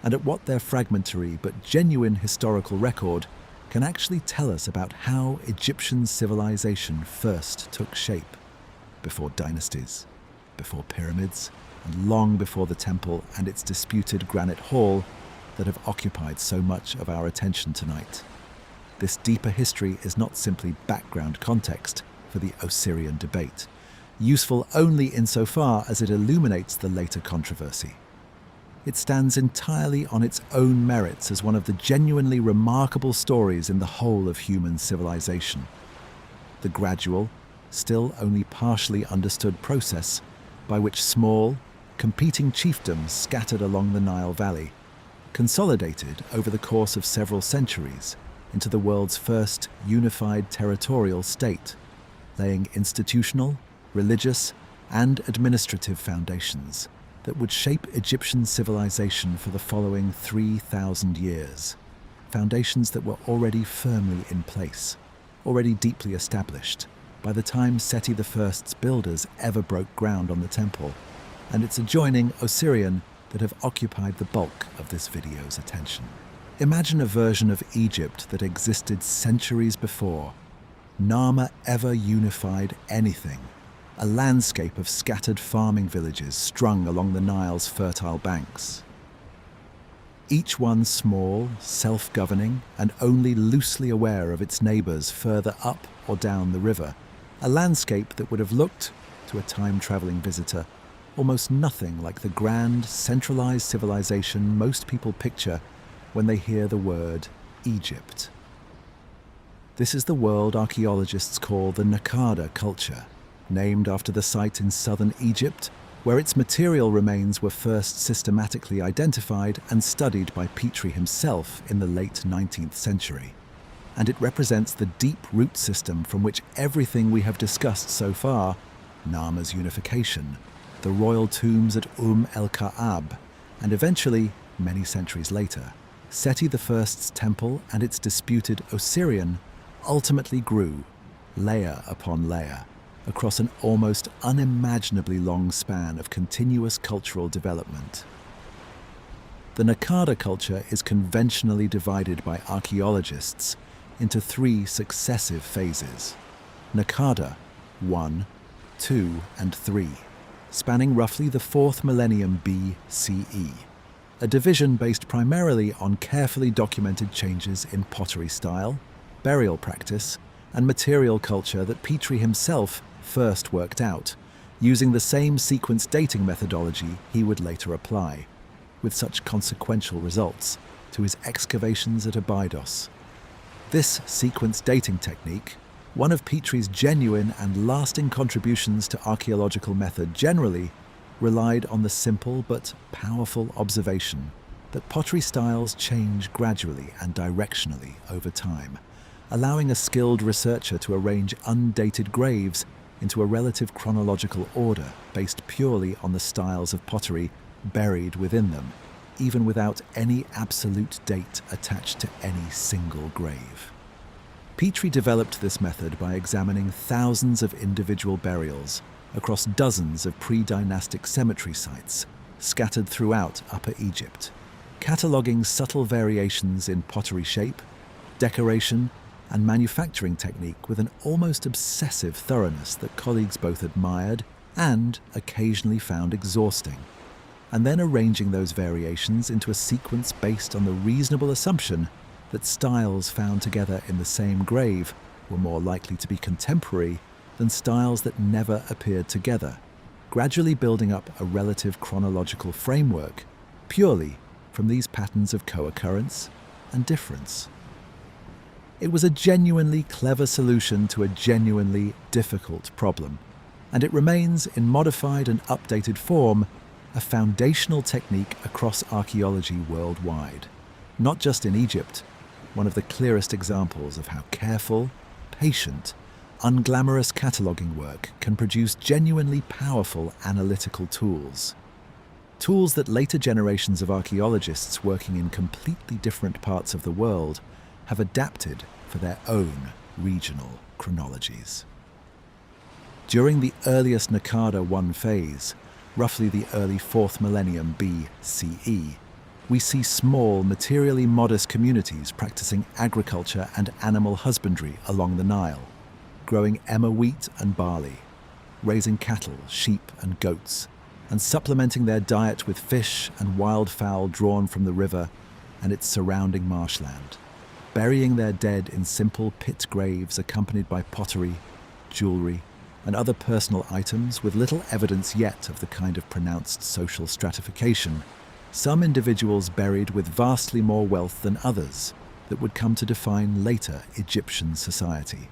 and at what their fragmentary but genuine historical record can actually tell us about how Egyptian civilization first took shape, before dynasties, before pyramids, and long before the temple and its disputed granite hall that have occupied so much of our attention tonight. This deeper history is not simply background context for the Osirion debate, useful only insofar as it illuminates the later controversy. It stands entirely on its own merits as one of the genuinely remarkable stories in the whole of human civilization. The gradual, still only partially understood process by which small, competing chiefdoms scattered along the Nile Valley consolidated over the course of several centuries into the world's first unified territorial state, laying institutional, religious, and administrative foundations that would shape Egyptian civilization for the following 3,000 years. Foundations that were already firmly in place, already deeply established, by the time Seti I's builders ever broke ground on the temple, and its adjoining Osirion that have occupied the bulk of this video's attention. Imagine a version of Egypt that existed centuries before Narmer ever unified anything, a landscape of scattered farming villages strung along the Nile's fertile banks. Each one small, self-governing, and only loosely aware of its neighbours further up or down the river, a landscape that would have looked, to a time-travelling visitor, almost nothing like the grand, centralised civilization most people picture when they hear the word Egypt. This is the world archaeologists call the Naqada culture, named after the site in southern Egypt where its material remains were first systematically identified and studied by Petrie himself in the late 19th century. And it represents the deep root system from which everything we have discussed so far, Narmer's unification, the royal tombs at el-Qa'ab, and eventually, many centuries later, Seti I's temple and its disputed Osirion ultimately grew, layer upon layer, across an almost unimaginably long span of continuous cultural development. The Naqada culture is conventionally divided by archaeologists into three successive phases: Naqada 1, 2, and 3, spanning roughly the 4th millennium BCE, a division based primarily on carefully documented changes in pottery style, burial practice, and material culture that Petrie himself first worked out, using the same sequence dating methodology he would later apply, with such consequential results, to his excavations at Abydos. This sequence dating technique, one of Petrie's genuine and lasting contributions to archaeological method generally, relied on the simple but powerful observation that pottery styles change gradually and directionally over time, allowing a skilled researcher to arrange undated graves into a relative chronological order based purely on the styles of pottery buried within them, even without any absolute date attached to any single grave. Petrie developed this method by examining thousands of individual burials across dozens of pre-dynastic cemetery sites scattered throughout Upper Egypt, cataloguing subtle variations in pottery shape, decoration, and manufacturing technique with an almost obsessive thoroughness that colleagues both admired and occasionally found exhausting, and then arranging those variations into a sequence based on the reasonable assumption that styles found together in the same grave were more likely to be contemporary than styles that never appeared together, gradually building up a relative chronological framework purely from these patterns of co-occurrence and difference. It was a genuinely clever solution to a genuinely difficult problem, and it remains in modified and updated form a foundational technique across archaeology worldwide, not just in Egypt, one of the clearest examples of how careful, patient, unglamorous cataloguing work can produce genuinely powerful analytical tools. Tools that later generations of archaeologists working in completely different parts of the world have adapted for their own regional chronologies. During the earliest Naqada I phase, roughly the early 4th millennium BCE, we see small, materially modest communities practicing agriculture and animal husbandry along the Nile, growing emmer wheat and barley, raising cattle, sheep and goats, and supplementing their diet with fish and wildfowl drawn from the river and its surrounding marshland, burying their dead in simple pit graves accompanied by pottery, jewelry, and other personal items with little evidence yet of the kind of pronounced social stratification, some individuals buried with vastly more wealth than others that would come to define later Egyptian society.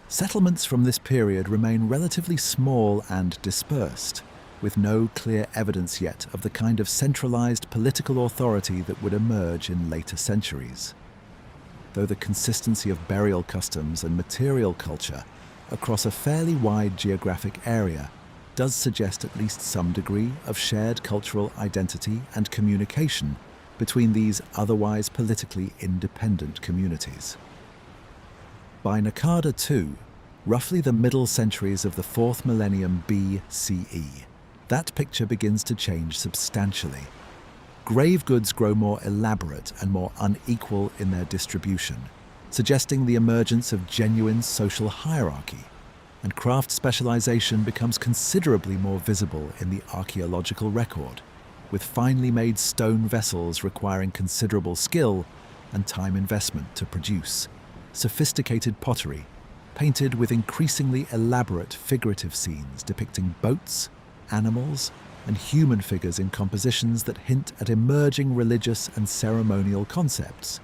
Settlements from this period remain relatively small and dispersed, with no clear evidence yet of the kind of centralized political authority that would emerge in later centuries. Though the consistency of burial customs and material culture across a fairly wide geographic area does suggest at least some degree of shared cultural identity and communication between these otherwise politically independent communities. By Naqada II, roughly the middle centuries of the 4th millennium BCE, that picture begins to change substantially. Grave goods grow more elaborate and more unequal in their distribution, suggesting the emergence of genuine social hierarchy, and craft specialization becomes considerably more visible in the archaeological record, with finely made stone vessels requiring considerable skill and time investment to produce, sophisticated pottery, painted with increasingly elaborate figurative scenes depicting boats, animals, and human figures in compositions that hint at emerging religious and ceremonial concepts,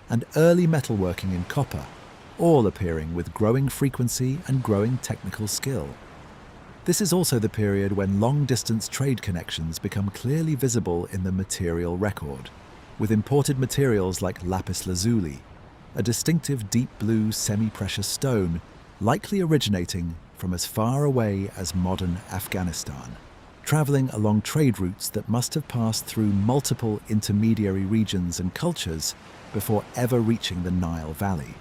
and early metalworking in copper, all appearing with growing frequency and growing technical skill. This is also the period when long-distance trade connections become clearly visible in the material record, with imported materials like lapis lazuli, a distinctive deep blue semi-precious stone likely originating from as far away as modern Afghanistan, traveling along trade routes that must have passed through multiple intermediary regions and cultures before ever reaching the Nile Valley,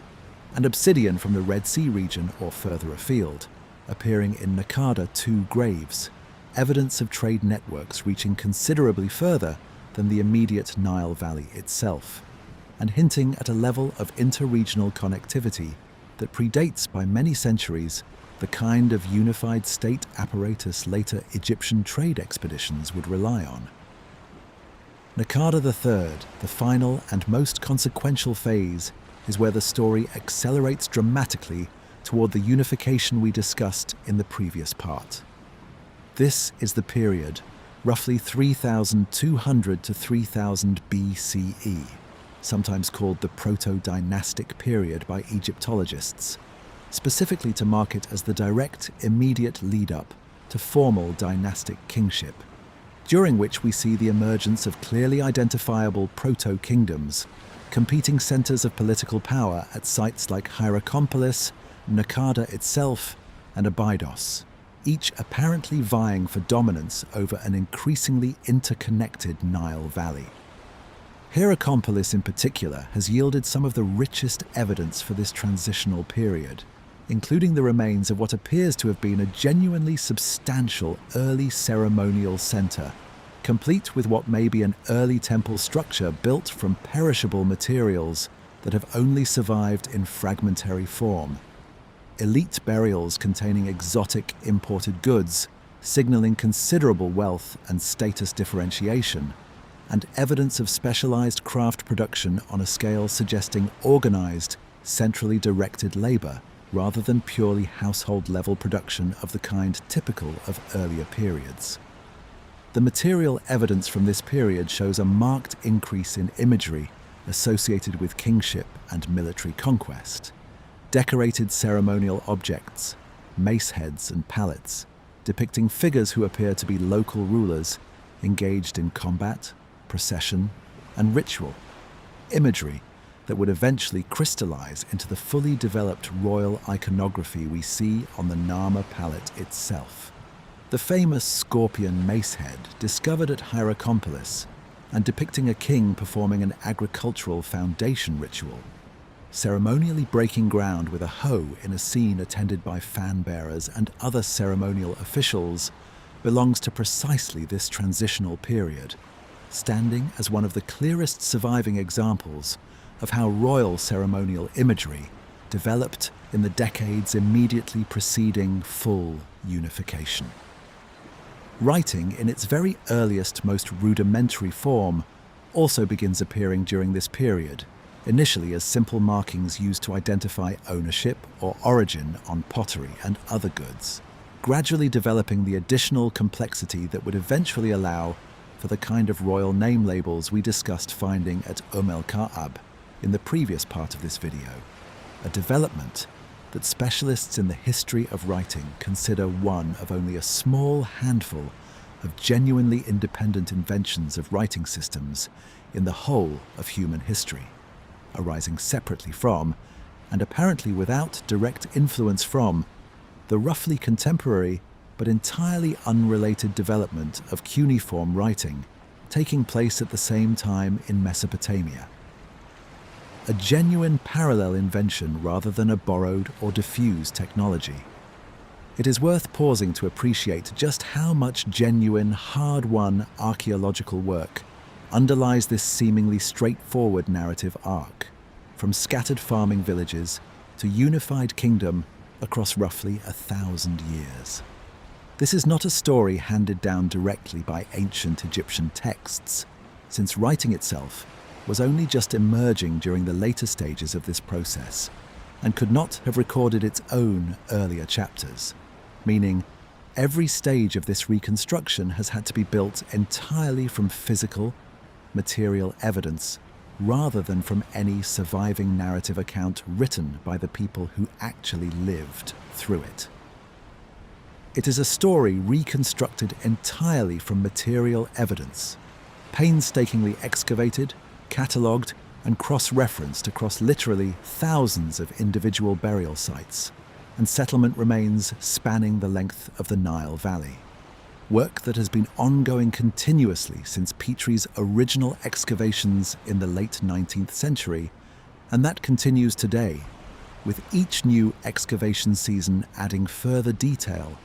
and obsidian from the Red Sea region or further afield, appearing in Naqada II graves, evidence of trade networks reaching considerably further than the immediate Nile Valley itself, and hinting at a level of interregional connectivity that predates by many centuries the kind of unified state apparatus later Egyptian trade expeditions would rely on. Naqada III, the final and most consequential phase, is where the story accelerates dramatically toward the unification we discussed in the previous part. This is the period, roughly 3200 to 3000 BCE, sometimes called the proto-dynastic period by Egyptologists, specifically to mark it as the direct, immediate lead-up to formal dynastic kingship, during which we see the emergence of clearly identifiable proto-kingdoms, competing centers of political power at sites like Hierakonpolis, Naqada itself, and Abydos, each apparently vying for dominance over an increasingly interconnected Nile Valley. Hierakonpolis in particular has yielded some of the richest evidence for this transitional period, including the remains of what appears to have been a genuinely substantial early ceremonial center, complete with what may be an early temple structure built from perishable materials that have only survived in fragmentary form. Elite burials containing exotic imported goods, signaling considerable wealth and status differentiation, and evidence of specialized craft production on a scale suggesting organized, centrally directed labor rather than purely household-level production of the kind typical of earlier periods. The material evidence from this period shows a marked increase in imagery associated with kingship and military conquest. Decorated ceremonial objects, mace heads and pallets, depicting figures who appear to be local rulers engaged in combat, procession, and ritual. Imagery that would eventually crystallize into the fully developed royal iconography we see on the Narmer palette itself. The famous scorpion mace head, discovered at Hierakonpolis and depicting a king performing an agricultural foundation ritual, ceremonially breaking ground with a hoe in a scene attended by fan-bearers and other ceremonial officials, belongs to precisely this transitional period, standing as one of the clearest surviving examples of how royal ceremonial imagery developed in the decades immediately preceding full unification. Writing, in its very earliest, most rudimentary form, also begins appearing during this period, initially as simple markings used to identify ownership or origin on pottery and other goods, gradually developing the additional complexity that would eventually allow for the kind of royal name labels we discussed finding at el-Qa'ab in the previous part of this video, a development that specialists in the history of writing consider one of only a small handful of genuinely independent inventions of writing systems in the whole of human history, arising separately from, and apparently without direct influence from, the roughly contemporary but entirely unrelated development of cuneiform writing taking place at the same time in Mesopotamia. A genuine parallel invention rather than a borrowed or diffused technology. It is worth pausing to appreciate just how much genuine, hard-won archaeological work underlies this seemingly straightforward narrative arc, from scattered farming villages to unified kingdom across roughly 1,000 years. This is not a story handed down directly by ancient Egyptian texts, since writing itself was only just emerging during the later stages of this process and could not have recorded its own earlier chapters, meaning every stage of this reconstruction has had to be built entirely from physical, material evidence rather than from any surviving narrative account written by the people who actually lived through it. It is a story reconstructed entirely from material evidence, painstakingly excavated, catalogued, and cross-referenced across literally thousands of individual burial sites and settlement remains spanning the length of the Nile Valley. Work that has been ongoing continuously since Petrie's original excavations in the late 19th century, and that continues today, with each new excavation season adding further detail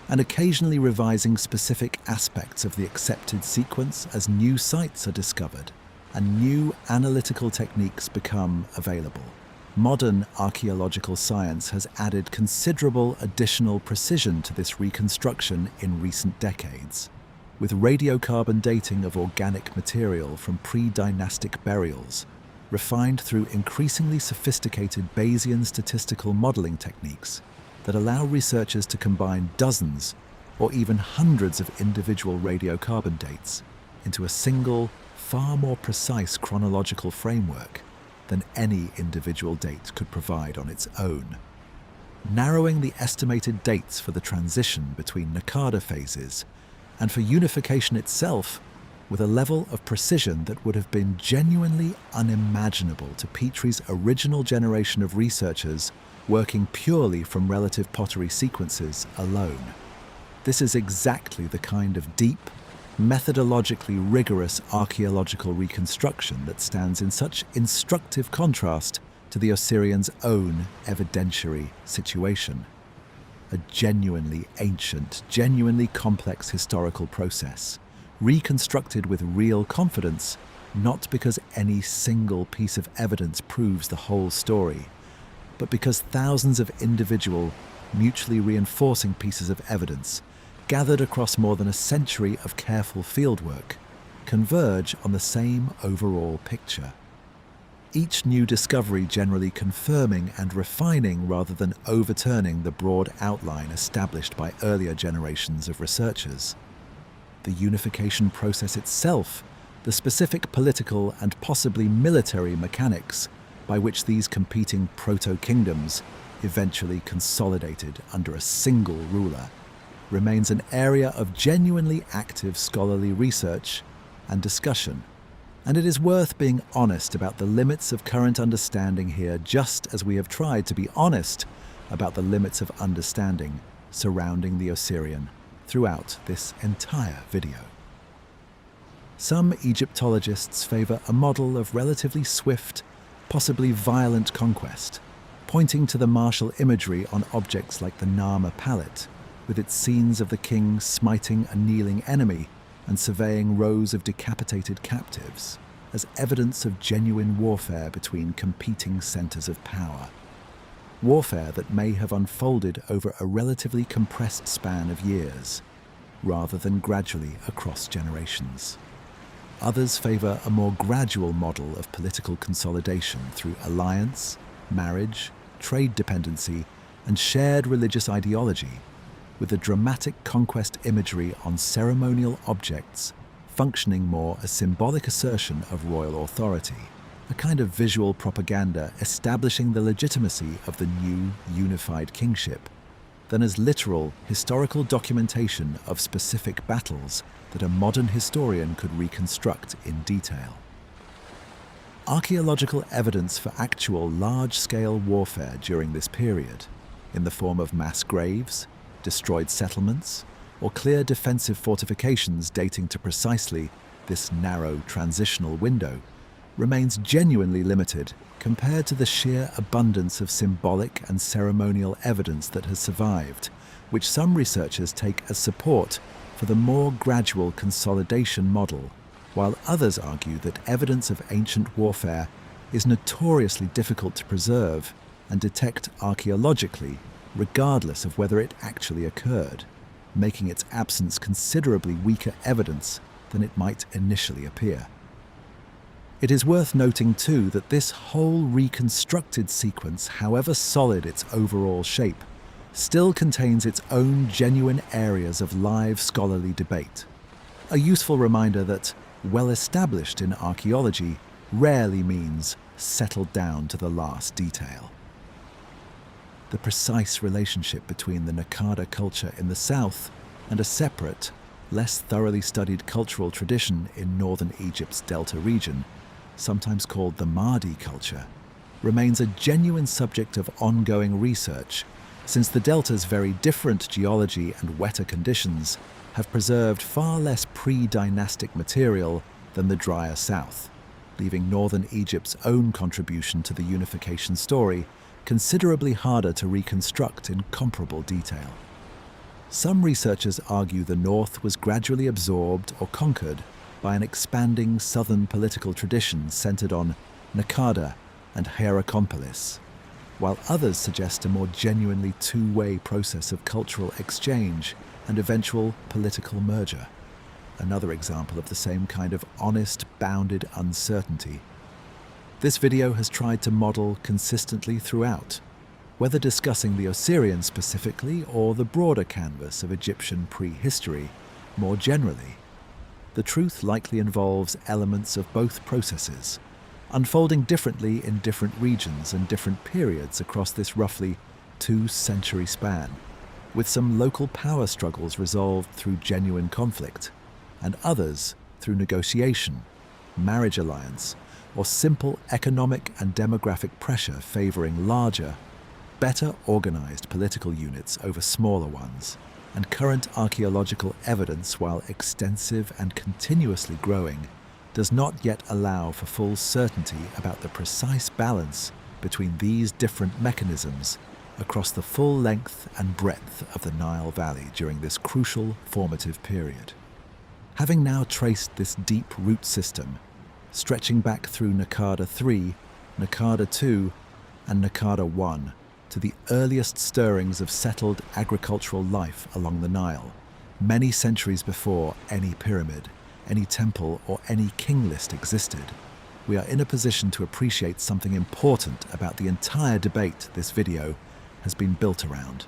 and occasionally revising specific aspects of the accepted sequence as new sites are discovered and new analytical techniques become available. Modern archaeological science has added considerable additional precision to this reconstruction in recent decades, with radiocarbon dating of organic material from pre-dynastic burials, refined through increasingly sophisticated Bayesian statistical modeling techniques that allow researchers to combine dozens or even hundreds of individual radiocarbon dates into a single, far more precise chronological framework than any individual date could provide on its own, narrowing the estimated dates for the transition between Naqada phases and for unification itself with a level of precision that would have been genuinely unimaginable to Petrie's original generation of researchers working purely from relative pottery sequences alone. This is exactly the kind of deep, methodologically rigorous archaeological reconstruction that stands in such instructive contrast to the Osirians' own evidentiary situation. A genuinely ancient, genuinely complex historical process, reconstructed with real confidence, not because any single piece of evidence proves the whole story, but because thousands of individual, mutually reinforcing pieces of evidence gathered across more than a century of careful fieldwork, converge on the same overall picture. each new discovery generally confirming and refining rather than overturning the broad outline established by earlier generations of researchers. The unification process itself, the specific political and possibly military mechanics by which these competing proto-kingdoms eventually consolidated under a single ruler, remains an area of genuinely active scholarly research and discussion. And it is worth being honest about the limits of current understanding here, just as we have tried to be honest about the limits of understanding surrounding the Osirion throughout this entire video. Some Egyptologists favor a model of relatively swift, possibly violent conquest, pointing to the martial imagery on objects like the Narmer palette, with its scenes of the king smiting a kneeling enemy and surveying rows of decapitated captives, as evidence of genuine warfare between competing centers of power. Warfare that may have unfolded over a relatively compressed span of years, rather than gradually across generations. Others favor a more gradual model of political consolidation through alliance, marriage, trade dependency, and shared religious ideology, with the dramatic conquest imagery on ceremonial objects functioning more as symbolic assertion of royal authority, a kind of visual propaganda establishing the legitimacy of the new unified kingship, than as literal historical documentation of specific battles that a modern historian could reconstruct in detail. Archaeological evidence for actual large-scale warfare during this period, in the form of mass graves, destroyed settlements, or clear defensive fortifications dating to precisely this narrow transitional window, remains genuinely limited compared to the sheer abundance of symbolic and ceremonial evidence that has survived, which some researchers take as support for the more gradual consolidation model, while others argue that evidence of ancient warfare is notoriously difficult to preserve and detect archaeologically, regardless of whether it actually occurred, making its absence considerably weaker evidence than it might initially appear. It is worth noting too that this whole reconstructed sequence, however solid its overall shape, still contains its own genuine areas of live scholarly debate. A useful reminder that well-established in archaeology rarely means settled down to the last detail. The precise relationship between the Naqada culture in the south and a separate, less thoroughly studied cultural tradition in northern Egypt's delta region, sometimes called the Mahdi culture, remains a genuine subject of ongoing research, since the delta's very different geology and wetter conditions have preserved far less pre-dynastic material than the drier south, leaving northern Egypt's own contribution to the unification story considerably harder to reconstruct in comparable detail. Some researchers argue the north was gradually absorbed or conquered by an expanding southern political tradition centered on Naqada and Hierakonpolis, while others suggest a more genuinely two-way process of cultural exchange and eventual political merger, another example of the same kind of honest, bounded uncertainty. This video has tried to model consistently throughout, whether discussing the Osirian specifically or the broader canvas of Egyptian prehistory more generally. The truth likely involves elements of both processes, unfolding differently in different regions and different periods across this roughly 2-century span, with some local power struggles resolved through genuine conflict, and others through negotiation, marriage alliance, or simple economic and demographic pressure favoring larger, better organized political units over smaller ones. And current archaeological evidence, while extensive and continuously growing, does not yet allow for full certainty about the precise balance between these different mechanisms across the full length and breadth of the Nile Valley during this crucial formative period. Having now traced this deep root system, stretching back through Naqada III, Naqada II, and Naqada I, to the earliest stirrings of settled agricultural life along the Nile, many centuries before any pyramid, any temple, or any king list existed, we are in a position to appreciate something important about the entire debate this video has been built around.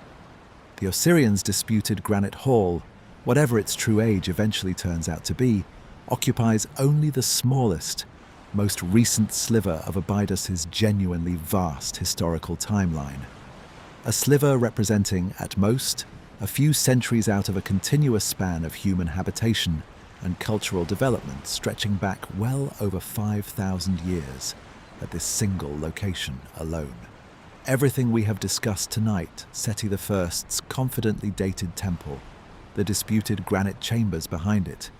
The Osirians' disputed Granite Hall, whatever its true age eventually turns out to be, occupies only the smallest, most recent sliver of Abydos' genuinely vast historical timeline. A sliver representing, at most, a few centuries out of a continuous span of human habitation and cultural development stretching back well over 5,000 years at this single location alone. Everything we have discussed tonight, Seti I's confidently dated temple, the disputed granite chambers behind it,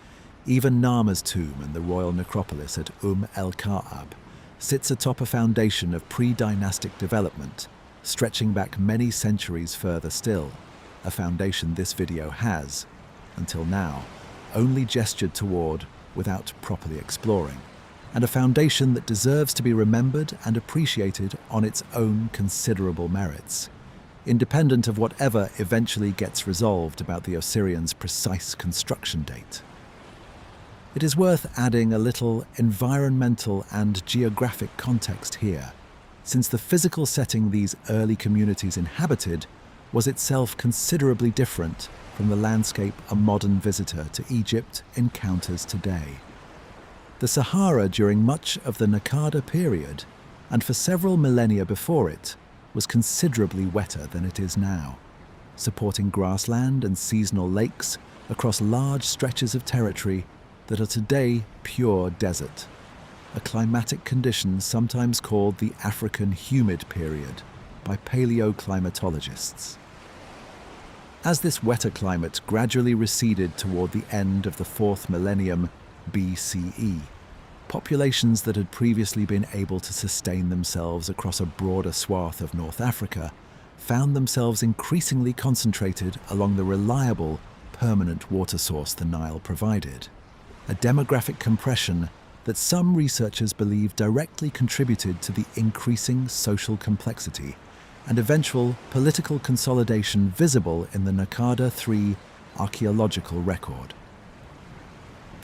even Narmer's tomb and the royal necropolis at el-Qa'ab, sits atop a foundation of pre-dynastic development, stretching back many centuries further still, a foundation this video has, until now, only gestured toward without properly exploring, and a foundation that deserves to be remembered and appreciated on its own considerable merits, independent of whatever eventually gets resolved about the Osirians' precise construction date. It is worth adding a little environmental and geographic context here, since the physical setting these early communities inhabited was itself considerably different from the landscape a modern visitor to Egypt encounters today. The Sahara during much of the Naqada period, and for several millennia before it, was considerably wetter than it is now, supporting grassland and seasonal lakes across large stretches of territory that are today pure desert, a climatic condition sometimes called the African humid period by paleoclimatologists. As this wetter climate gradually receded toward the end of the 4th millennium BCE, populations that had previously been able to sustain themselves across a broader swath of North Africa found themselves increasingly concentrated along the reliable, permanent water source the Nile provided, a demographic compression that some researchers believe directly contributed to the increasing social complexity and eventual political consolidation visible in the Naqada III archaeological record.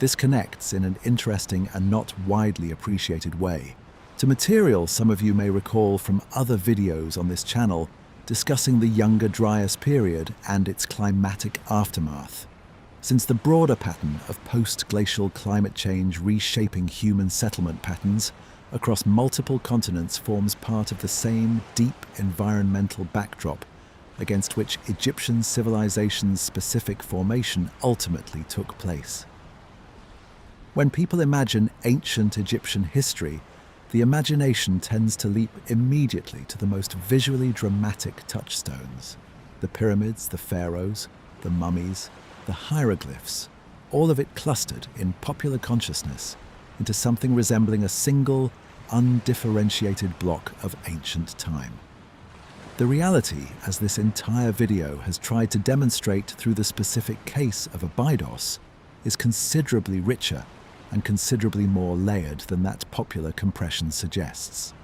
This connects in an interesting and not widely appreciated way to material some of you may recall from other videos on this channel discussing the Younger Dryas period and its climatic aftermath, since the broader pattern of post-glacial climate change reshaping human settlement patterns across multiple continents forms part of the same deep environmental backdrop against which Egyptian civilization's specific formation ultimately took place. When people imagine ancient Egyptian history, the imagination tends to leap immediately to the most visually dramatic touchstones: the pyramids, the pharaohs, the mummies, the hieroglyphs, all of it clustered in popular consciousness into something resembling a single, undifferentiated block of ancient time. The reality, as this entire video has tried to demonstrate through the specific case of Abydos, is considerably richer and considerably more layered than that popular compression suggests.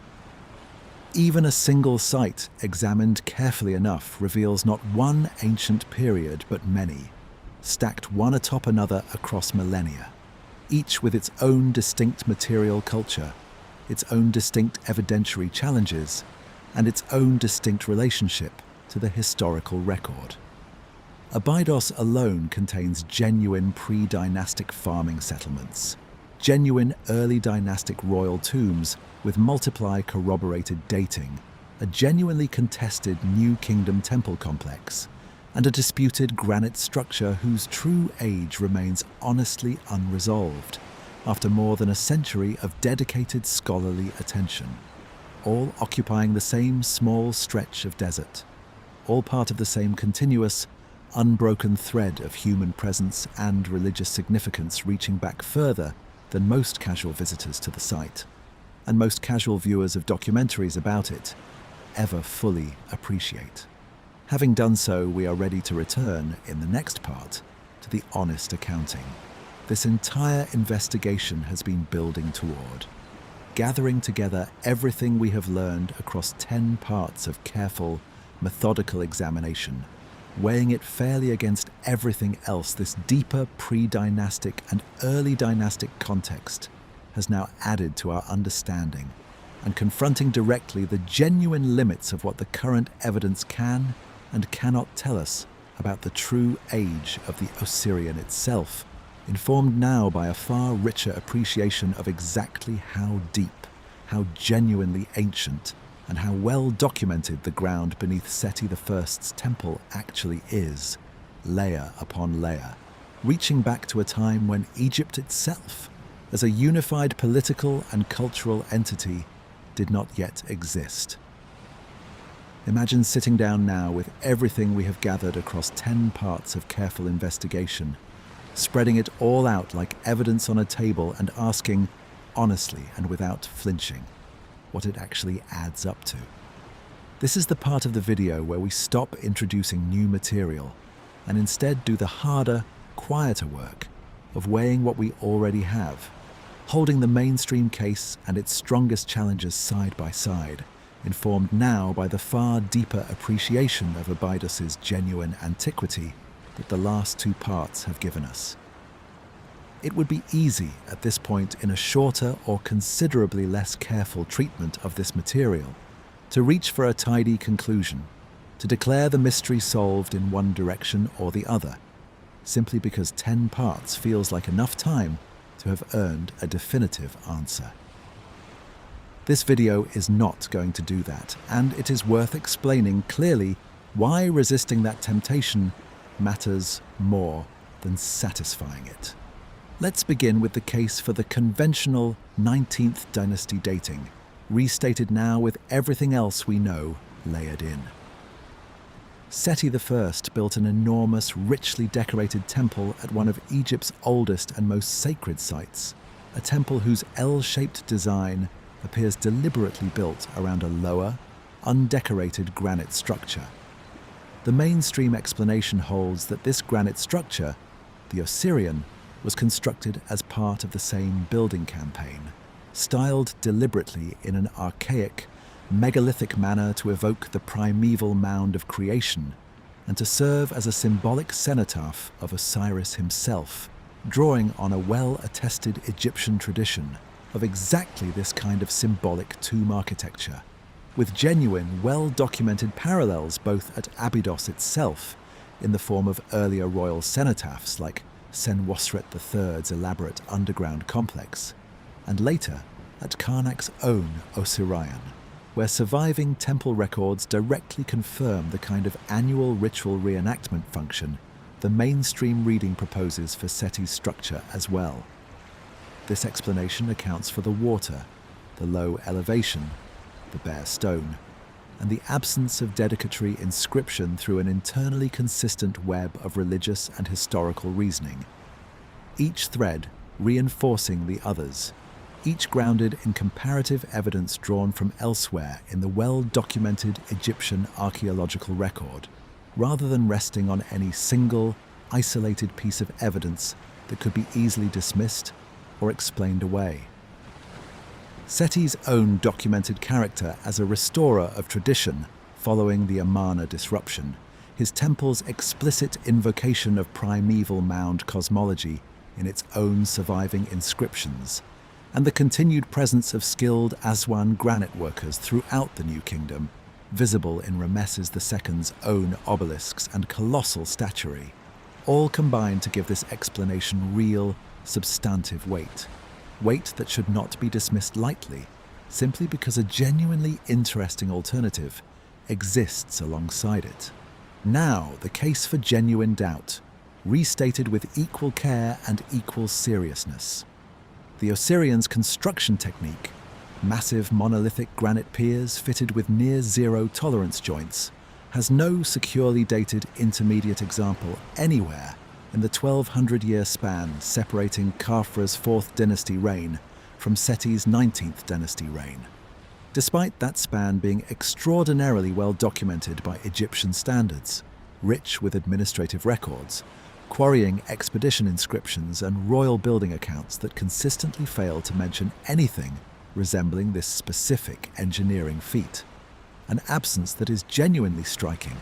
Even a single site, examined carefully enough, reveals not one ancient period but many, stacked one atop another across millennia, each with its own distinct material culture, its own distinct evidentiary challenges, and its own distinct relationship to the historical record. Abydos alone contains genuine pre-dynastic farming settlements, genuine early dynastic royal tombs with multiply corroborated dating, a genuinely contested New Kingdom temple complex, and a disputed granite structure whose true age remains honestly unresolved after more than a century of dedicated scholarly attention, all occupying the same small stretch of desert, all part of the same continuous, unbroken thread of human presence and religious significance reaching back further than most casual visitors to the site, and most casual viewers of documentaries about it, ever fully appreciate. Having done so, we are ready to return, in the next part, to the honest accounting this entire investigation has been building toward, gathering together everything we have learned across 10 parts of careful, methodical examination, weighing it fairly against everything else this deeper pre-dynastic and early dynastic context has now added to our understanding and confronting directly the genuine limits of what the current evidence can and cannot tell us about the true age of the Osirion itself, informed now by a far richer appreciation of exactly how deep, how genuinely ancient, and how well documented the ground beneath Seti I's temple actually is, layer upon layer, reaching back to a time when Egypt itself, as a unified political and cultural entity, did not yet exist. Imagine sitting down now with everything we have gathered across 10 parts of careful investigation, spreading it all out like evidence on a table and asking, honestly and without flinching, what it actually adds up to. This is the part of the video where we stop introducing new material and instead do the harder, quieter work of weighing what we already have, holding the mainstream case and its strongest challenges side by side, informed now by the far deeper appreciation of Abydos' genuine antiquity that the last two parts have given us. It would be easy at this point in a shorter or considerably less careful treatment of this material to reach for a tidy conclusion, to declare the mystery solved in one direction or the other, simply because 10 parts feels like enough time to have earned a definitive answer. This video is not going to do that, and it is worth explaining clearly why resisting that temptation matters more than satisfying it. Let's begin with the case for the conventional 19th dynasty dating, restated now with everything else we know layered in. Seti I built an enormous, richly decorated temple at one of Egypt's oldest and most sacred sites, a temple whose L-shaped design appears deliberately built around a lower, undecorated granite structure. The mainstream explanation holds that this granite structure, the Osirion, was constructed as part of the same building campaign, styled deliberately in an archaic, megalithic manner to evoke the primeval mound of creation and to serve as a symbolic cenotaph of Osiris himself, drawing on a well-attested Egyptian tradition of exactly this kind of symbolic tomb architecture, with genuine, well-documented parallels both at Abydos itself, in the form of earlier royal cenotaphs like Senwosret III's elaborate underground complex, and later at Karnak's own Osirion, where surviving temple records directly confirm the kind of annual ritual reenactment function the mainstream reading proposes for Seti's structure as well. This explanation accounts for the water, the low elevation, the bare stone, and the absence of dedicatory inscription through an internally consistent web of religious and historical reasoning, each thread reinforcing the others, each grounded in comparative evidence drawn from elsewhere in the well-documented Egyptian archaeological record, rather than resting on any single, isolated piece of evidence that could be easily dismissed or explained away. Seti's own documented character as a restorer of tradition following the Amarna disruption, his temple's explicit invocation of primeval mound cosmology in its own surviving inscriptions, and the continued presence of skilled Aswan granite workers throughout the New Kingdom, visible in Ramesses II's own obelisks and colossal statuary, all combine to give this explanation real, substantive weight that should not be dismissed lightly, simply because a genuinely interesting alternative exists alongside it. Now, the case for genuine doubt, restated with equal care and equal seriousness. The Osirion's construction technique, massive monolithic granite piers fitted with near-zero tolerance joints, has no securely dated intermediate example anywhere in the 1,200-year span separating Khafre's 4th dynasty reign from Seti's 19th dynasty reign, despite that span being extraordinarily well documented by Egyptian standards, rich with administrative records, quarrying expedition inscriptions and royal building accounts that consistently fail to mention anything resembling this specific engineering feat, an absence that is genuinely striking,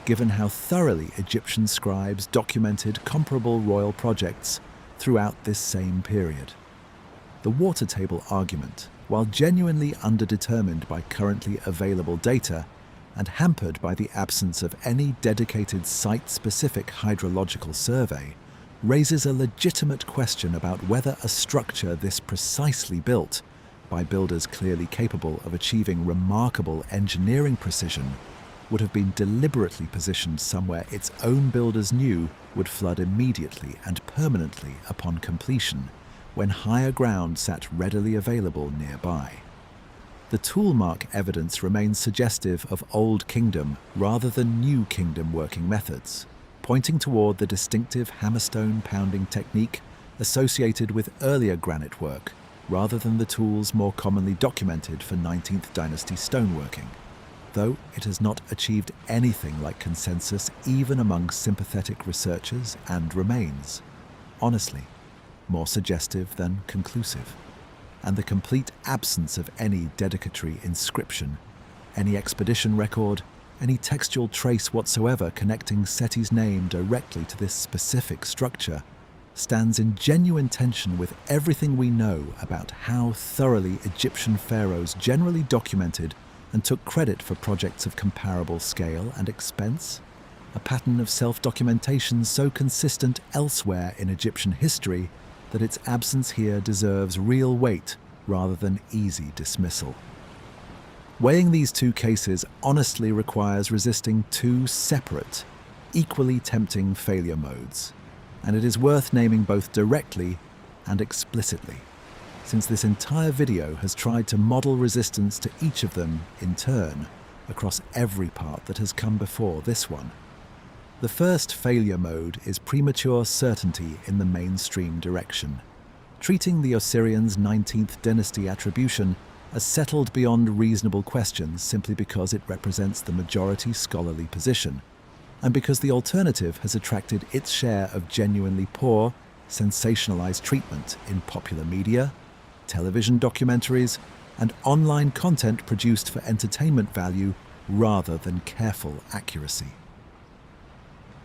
given how thoroughly Egyptian scribes documented comparable royal projects throughout this same period. The water table argument, while genuinely underdetermined by currently available data and hampered by the absence of any dedicated site-specific hydrological survey, raises a legitimate question about whether a structure this precisely built, by builders clearly capable of achieving remarkable engineering precision, would have been deliberately positioned somewhere its own builders knew would flood immediately and permanently upon completion, when higher ground sat readily available nearby. The toolmark evidence remains suggestive of Old Kingdom rather than New Kingdom working methods, pointing toward the distinctive hammerstone pounding technique associated with earlier granite work, rather than the tools more commonly documented for 19th dynasty stoneworking, though it has not achieved anything like consensus even among sympathetic researchers and remains, honestly, more suggestive than conclusive. And the complete absence of any dedicatory inscription, any expedition record, any textual trace whatsoever connecting Seti's name directly to this specific structure stands in genuine tension with everything we know about how thoroughly Egyptian pharaohs generally documented and took credit for projects of comparable scale and expense, a pattern of self-documentation so consistent elsewhere in Egyptian history that its absence here deserves real weight rather than easy dismissal. Weighing these two cases honestly requires resisting two separate, equally tempting failure modes, and it is worth naming both directly and explicitly, since this entire video has tried to model resistance to each of them in turn across every part that has come before this one. The first failure mode is premature certainty in the mainstream direction, treating the Osirians' 19th dynasty attribution as settled beyond reasonable questions simply because it represents the majority scholarly position, and because the alternative has attracted its share of genuinely poor, sensationalized treatment in popular media, television documentaries, and online content produced for entertainment value rather than careful accuracy.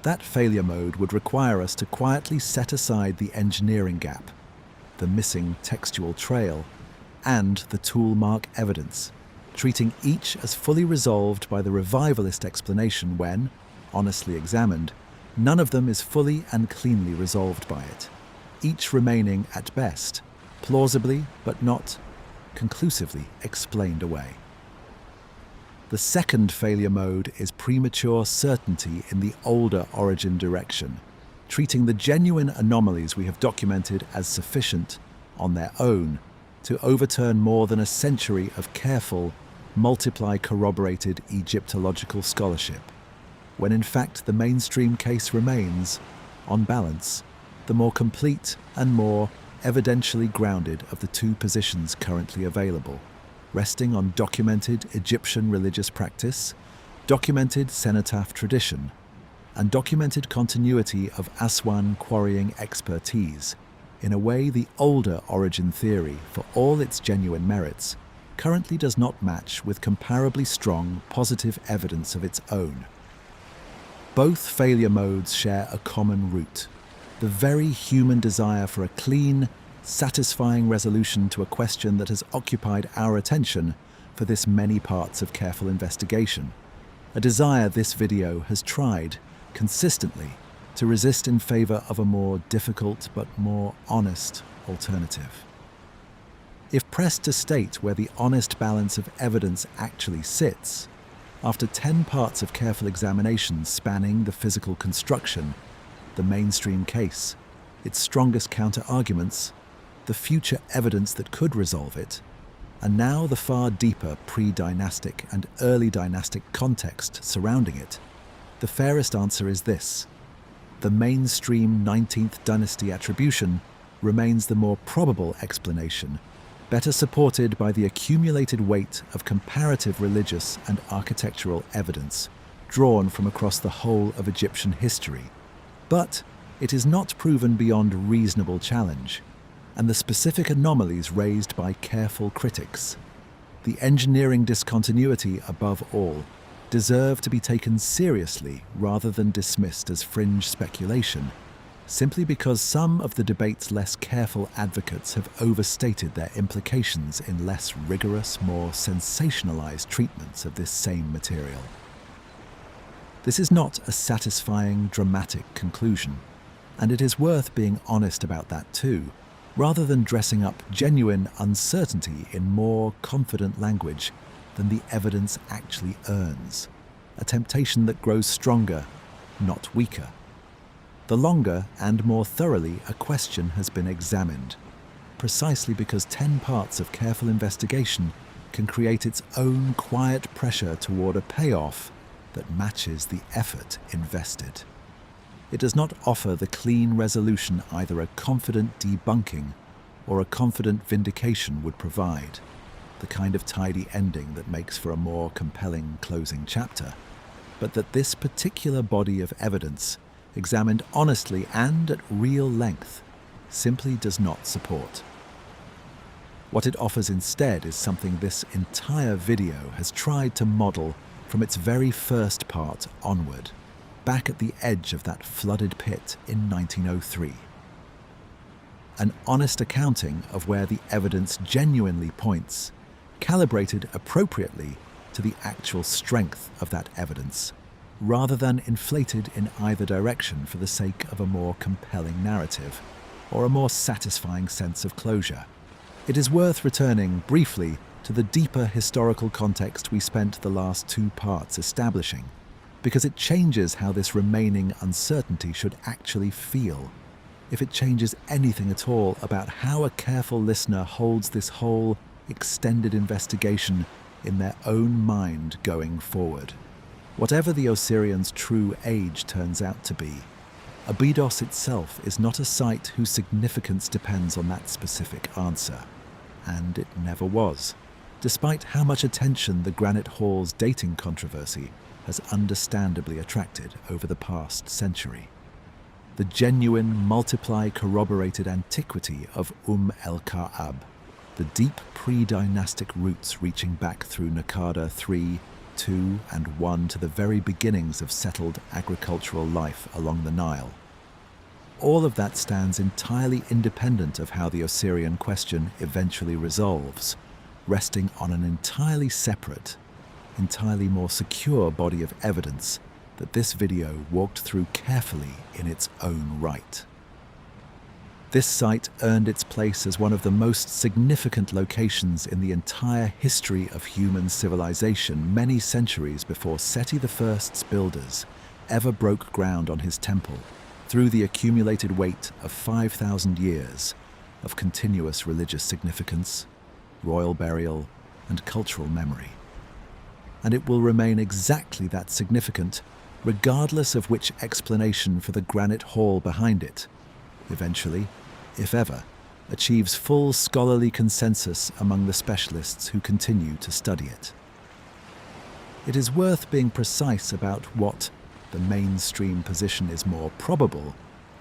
That failure mode would require us to quietly set aside the engineering gap, the missing textual trail, and the tool mark evidence, treating each as fully resolved by the revivalist explanation when, honestly examined, none of them is fully and cleanly resolved by it, each remaining, at best, plausibly but not conclusively explained away. The second failure mode is premature certainty in the older origin direction, treating the genuine anomalies we have documented as sufficient, on their own, to overturn more than a century of careful, multiply-corroborated Egyptological scholarship, when in fact the mainstream case remains, on balance, the more complete and more evidentially grounded of the two positions currently available, resting on documented Egyptian religious practice, documented cenotaph tradition, and documented continuity of Aswan quarrying expertise, in a way the older origin theory, for all its genuine merits, currently does not match with comparably strong positive evidence of its own. Both failure modes share a common root: the very human desire for a clean, satisfying resolution to a question that has occupied our attention for this many parts of careful investigation, a desire this video has tried, consistently, to resist in favor of a more difficult but more honest alternative. If pressed to state where the honest balance of evidence actually sits, after 10 parts of careful examination spanning the physical construction, the mainstream case, its strongest counter-arguments, the future evidence that could resolve it, and now the far deeper pre-dynastic and early dynastic context surrounding it, the fairest answer is this: the mainstream 19th dynasty attribution remains the more probable explanation, better supported by the accumulated weight of comparative religious and architectural evidence drawn from across the whole of Egyptian history. But it is not proven beyond reasonable challenge, and the specific anomalies raised by careful critics, the engineering discontinuity above all, deserve to be taken seriously rather than dismissed as fringe speculation, simply because some of the debate's less careful advocates have overstated their implications in less rigorous, more sensationalized treatments of this same material. This is not a satisfying, dramatic conclusion, and it is worth being honest about that too, rather than dressing up genuine uncertainty in more confident language than the evidence actually earns, a temptation that grows stronger, not weaker. The longer and more thoroughly a question has been examined, precisely because 10 parts of careful investigation can create its own quiet pressure toward a payoff that matches the effort invested. It does not offer the clean resolution either a confident debunking or a confident vindication would provide, the kind of tidy ending that makes for a more compelling closing chapter, but that this particular body of evidence, examined honestly and at real length, simply does not support. What it offers instead is something this entire video has tried to model from its very first part onward, back at the edge of that flooded pit in 1903. An honest accounting of where the evidence genuinely points, calibrated appropriately to the actual strength of that evidence, rather than inflated in either direction for the sake of a more compelling narrative or a more satisfying sense of closure. It is worth returning briefly to the deeper historical context we spent the last 2 parts establishing, because it changes how this remaining uncertainty should actually feel, if it changes anything at all about how a careful listener holds this whole extended investigation in their own mind going forward. Whatever the Osirians' true age turns out to be, Abydos itself is not a site whose significance depends on that specific answer, and it never was, despite how much attention the Granite Hall's dating controversy has understandably attracted over the past century. The genuine, multiply-corroborated antiquity of el-Qa'ab, the deep pre-dynastic roots reaching back through Naqada 3, 2, and 1 to the very beginnings of settled agricultural life along the Nile. All of that stands entirely independent of how the Osirian question eventually resolves, resting on an entirely separate, entirely more secure body of evidence that this video walked through carefully in its own right. This site earned its place as one of the most significant locations in the entire history of human civilization many centuries before Seti I's builders ever broke ground on his temple through the accumulated weight of 5,000 years of continuous religious significance, royal burial, and cultural memory. And it will remain exactly that significant, regardless of which explanation for the Granite Hall behind it eventually, if ever, achieves full scholarly consensus among the specialists who continue to study it. It is worth being precise about what the mainstream position is more probable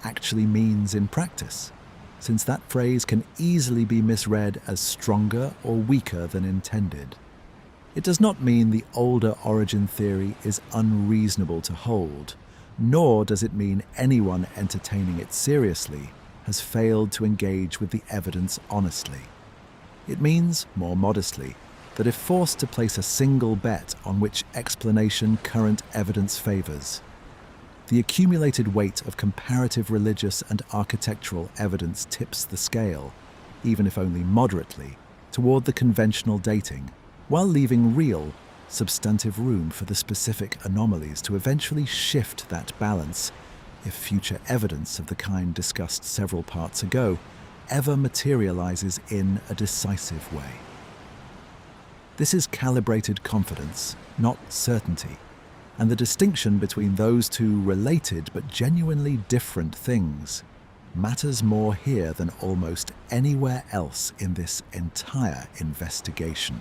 actually means in practice, since that phrase can easily be misread as stronger or weaker than intended. It does not mean the older origin theory is unreasonable to hold, nor does it mean anyone entertaining it seriously has failed to engage with the evidence honestly. It means, more modestly, that if forced to place a single bet on which explanation current evidence favors, the accumulated weight of comparative religious and architectural evidence tips the scale, even if only moderately, toward the conventional dating, while leaving real, substantive room for the specific anomalies to eventually shift that balance if future evidence of the kind discussed several parts ago ever materializes in a decisive way. This is calibrated confidence, not certainty, and the distinction between those two related but genuinely different things matters more here than almost anywhere else in this entire investigation.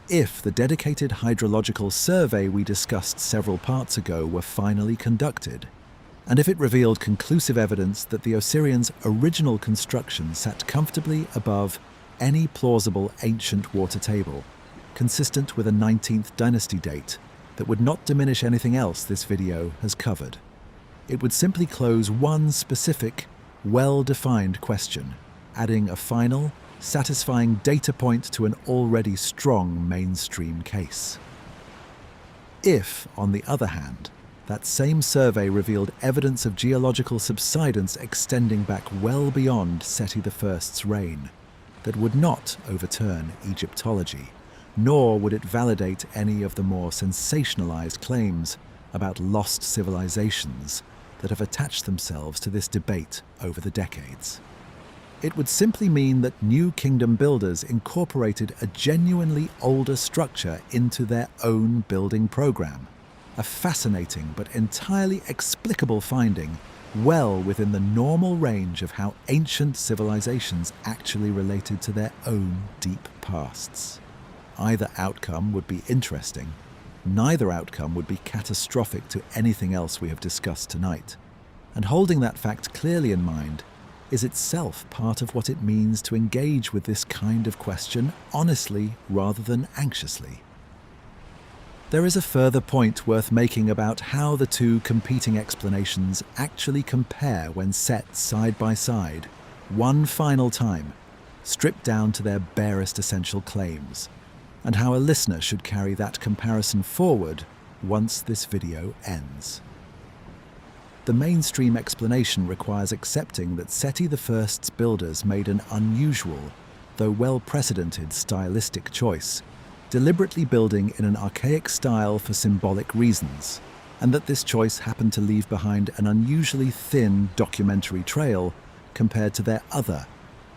If the dedicated hydrological survey we discussed several parts ago were finally conducted, and if it revealed conclusive evidence that the Osirians' original construction sat comfortably above any plausible ancient water table, consistent with a 19th dynasty date that would not diminish anything else this video has covered. It would simply close one specific, well-defined question, adding a final, satisfying data point to an already strong mainstream case. If, on the other hand, that same survey revealed evidence of geological subsidence extending back well beyond Seti I's reign, that would not overturn Egyptology, nor would it validate any of the more sensationalized claims about lost civilizations that have attached themselves to this debate over the decades. It would simply mean that new kingdom builders incorporated a genuinely older structure into their own building program, a fascinating but entirely explicable finding well within the normal range of how ancient civilizations actually related to their own deep pasts. Either outcome would be interesting. Neither outcome would be catastrophic to anything else we have discussed tonight. And holding that fact clearly in mind is itself part of what it means to engage with this kind of question honestly rather than anxiously. There is a further point worth making about how the two competing explanations actually compare when set side by side, one final time, stripped down to their barest essential claims, and how a listener should carry that comparison forward once this video ends. The mainstream explanation requires accepting that Seti I's builders made an unusual, though well-precedented stylistic choice, deliberately building in an archaic style for symbolic reasons, and that this choice happened to leave behind an unusually thin documentary trail compared to their other,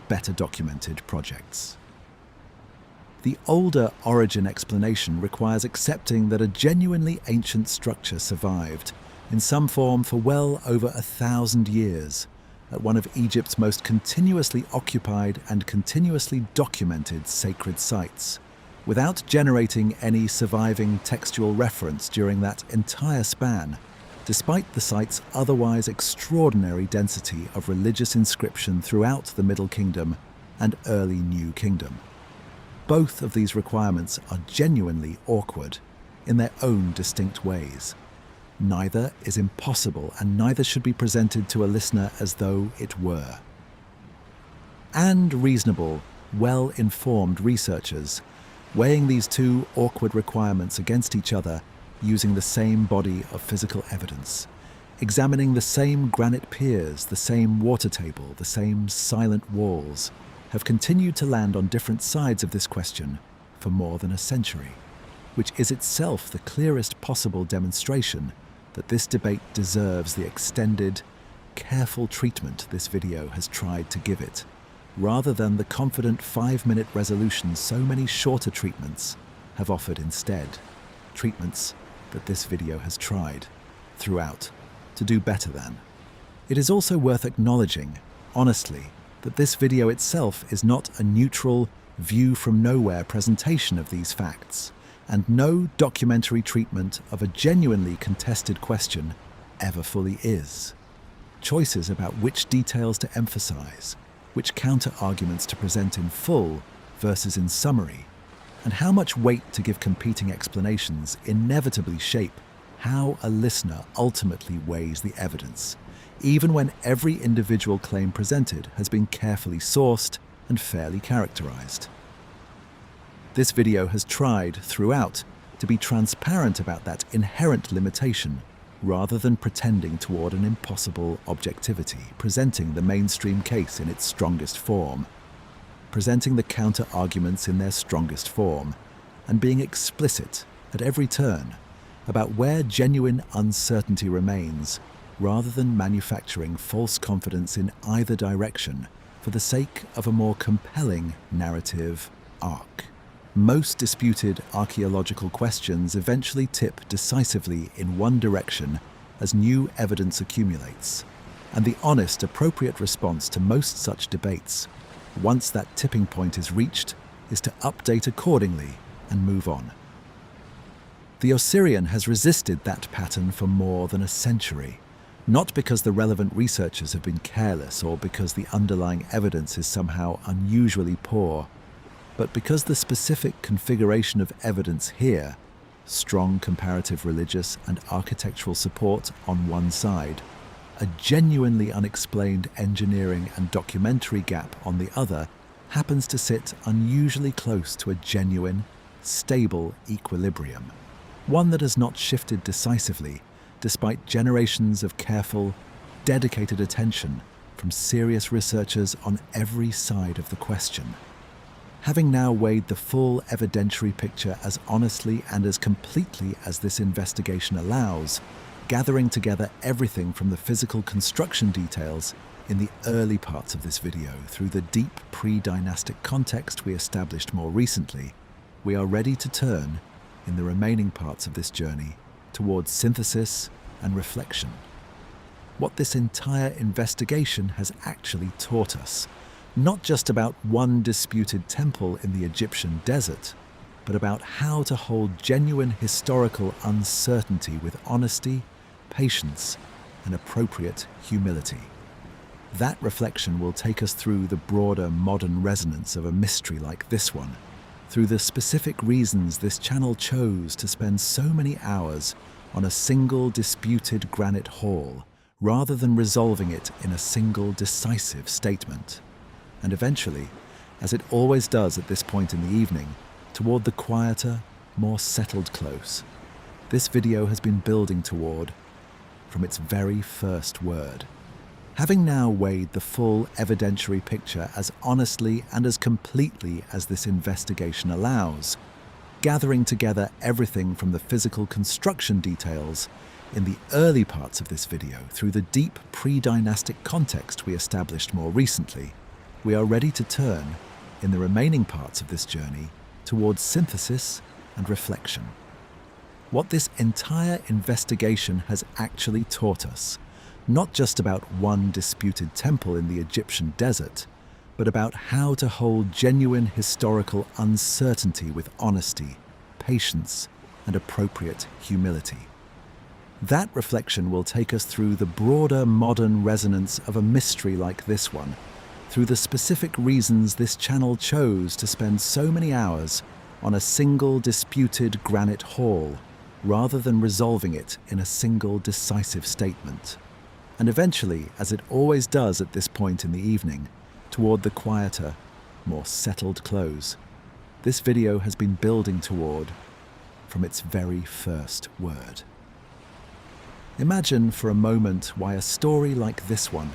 better documented projects. The older origin explanation requires accepting that a genuinely ancient structure survived, in some form for well over 1,000 years, at one of Egypt's most continuously occupied and continuously documented sacred sites, without generating any surviving textual reference during that entire span, despite the site's otherwise extraordinary density of religious inscription throughout the Middle Kingdom and early New Kingdom. Both of these requirements are genuinely awkward in their own distinct ways. Neither is impossible, and neither should be presented to a listener as though it were. And reasonable, well-informed researchers, weighing these two awkward requirements against each other using the same body of physical evidence, examining the same granite piers, the same water table, the same silent walls, have continued to land on different sides of this question for more than a century, which is itself the clearest possible demonstration that this debate deserves the extended, careful treatment this video has tried to give it, rather than the confident 5-minute resolution so many shorter treatments have offered instead, treatments that this video has tried, throughout, to do better than. It is also worth acknowledging, honestly, that this video itself is not a neutral, view-from-nowhere presentation of these facts, and no documentary treatment of a genuinely contested question ever fully is. Choices about which details to emphasize, which counter-arguments to present in full versus in summary, and how much weight to give competing explanations inevitably shape how a listener ultimately weighs the evidence, even when every individual claim presented has been carefully sourced and fairly characterized. This video has tried, throughout, to be transparent about that inherent limitation, rather than pretending toward an impossible objectivity, presenting the mainstream case in its strongest form, presenting the counter-arguments in their strongest form, and being explicit at every turn about where genuine uncertainty remains, rather than manufacturing false confidence in either direction for the sake of a more compelling narrative arc. Most disputed archaeological questions eventually tip decisively in one direction as new evidence accumulates, and the honest, appropriate response to most such debates, once that tipping point is reached, is to update accordingly and move on. The Osirion has resisted that pattern for more than a century, not because the relevant researchers have been careless or because the underlying evidence is somehow unusually poor, but because the specific configuration of evidence here, strong comparative religious and architectural support on one side, a genuinely unexplained engineering and documentary gap on the other happens to sit unusually close to a genuine, stable equilibrium, one that has not shifted decisively despite generations of careful, dedicated attention from serious researchers on every side of the question. Having now weighed the full evidentiary picture as honestly and as completely as this investigation allows, gathering together everything from the physical construction details in the early parts of this video through the deep pre-dynastic context we established more recently, we are ready to turn, in the remaining parts of this journey, towards synthesis and reflection. What this entire investigation has actually taught us, not just about one disputed temple in the Egyptian desert, but about how to hold genuine historical uncertainty with honesty, patience, and appropriate humility. That reflection will take us through the broader modern resonance of a mystery like this one, through the specific reasons this channel chose to spend so many hours on a single disputed granite hall, rather than resolving it in a single decisive statement. And eventually, as it always does at this point in the evening, toward the quieter, more settled close this video has been building toward from its very first word. Having now weighed the full evidentiary picture as honestly and as completely as this investigation allows, gathering together everything from the physical construction details in the early parts of this video through the deep pre-dynastic context we established more recently, we are ready to turn, in the remaining parts of this journey, towards synthesis and reflection. What this entire investigation has actually taught us, not just about one disputed temple in the Egyptian desert, but about how to hold genuine historical uncertainty with honesty, patience, and appropriate humility. That reflection will take us through the broader modern resonance of a mystery like this one, through the specific reasons this channel chose to spend so many hours on a single disputed granite hall, rather than resolving it in a single decisive statement. And eventually, as it always does at this point in the evening, toward the quieter, more settled close this video has been building toward from its very first word. Imagine for a moment why a story like this one,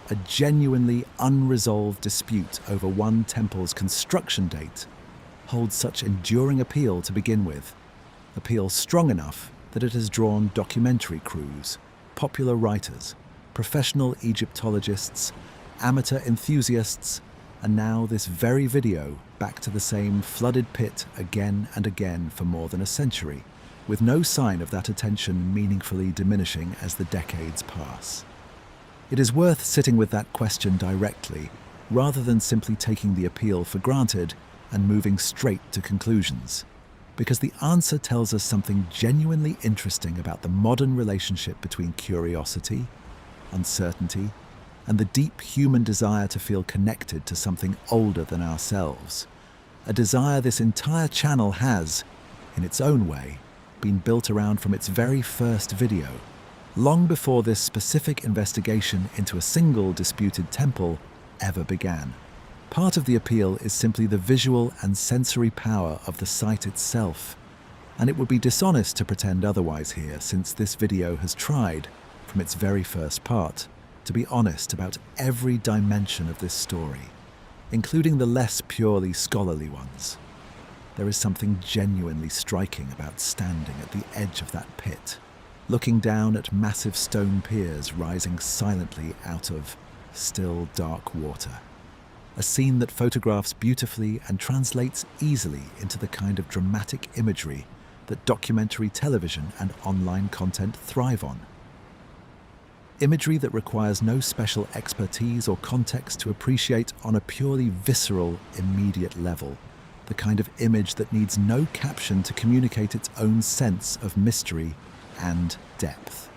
a genuinely unresolved dispute over one temple's construction date, holds such enduring appeal to begin with, appeal strong enough that it has drawn documentary crews, popular writers, professional Egyptologists, amateur enthusiasts, and now this very video back to the same flooded pit again and again for more than a century, with no sign of that attention meaningfully diminishing as the decades pass. It is worth sitting with that question directly, rather than simply taking the appeal for granted and moving straight to conclusions, because the answer tells us something genuinely interesting about the modern relationship between curiosity, uncertainty, and the deep human desire to feel connected to something older than ourselves, a desire this entire channel has, in its own way, been built around from its very first video, long before this specific investigation into a single disputed temple ever began. Part of the appeal is simply the visual and sensory power of the site itself, and it would be dishonest to pretend otherwise here, since this video has tried, from its very first part, to be honest about every dimension of this story, including the less purely scholarly ones. There is something genuinely striking about standing at the edge of that pit, looking down at massive stone piers rising silently out of still dark water. A scene that photographs beautifully and translates easily into the kind of dramatic imagery that documentary television and online content thrive on. Imagery that requires no special expertise or context to appreciate on a purely visceral, immediate level, the kind of image that needs no caption to communicate its own sense of mystery and depth.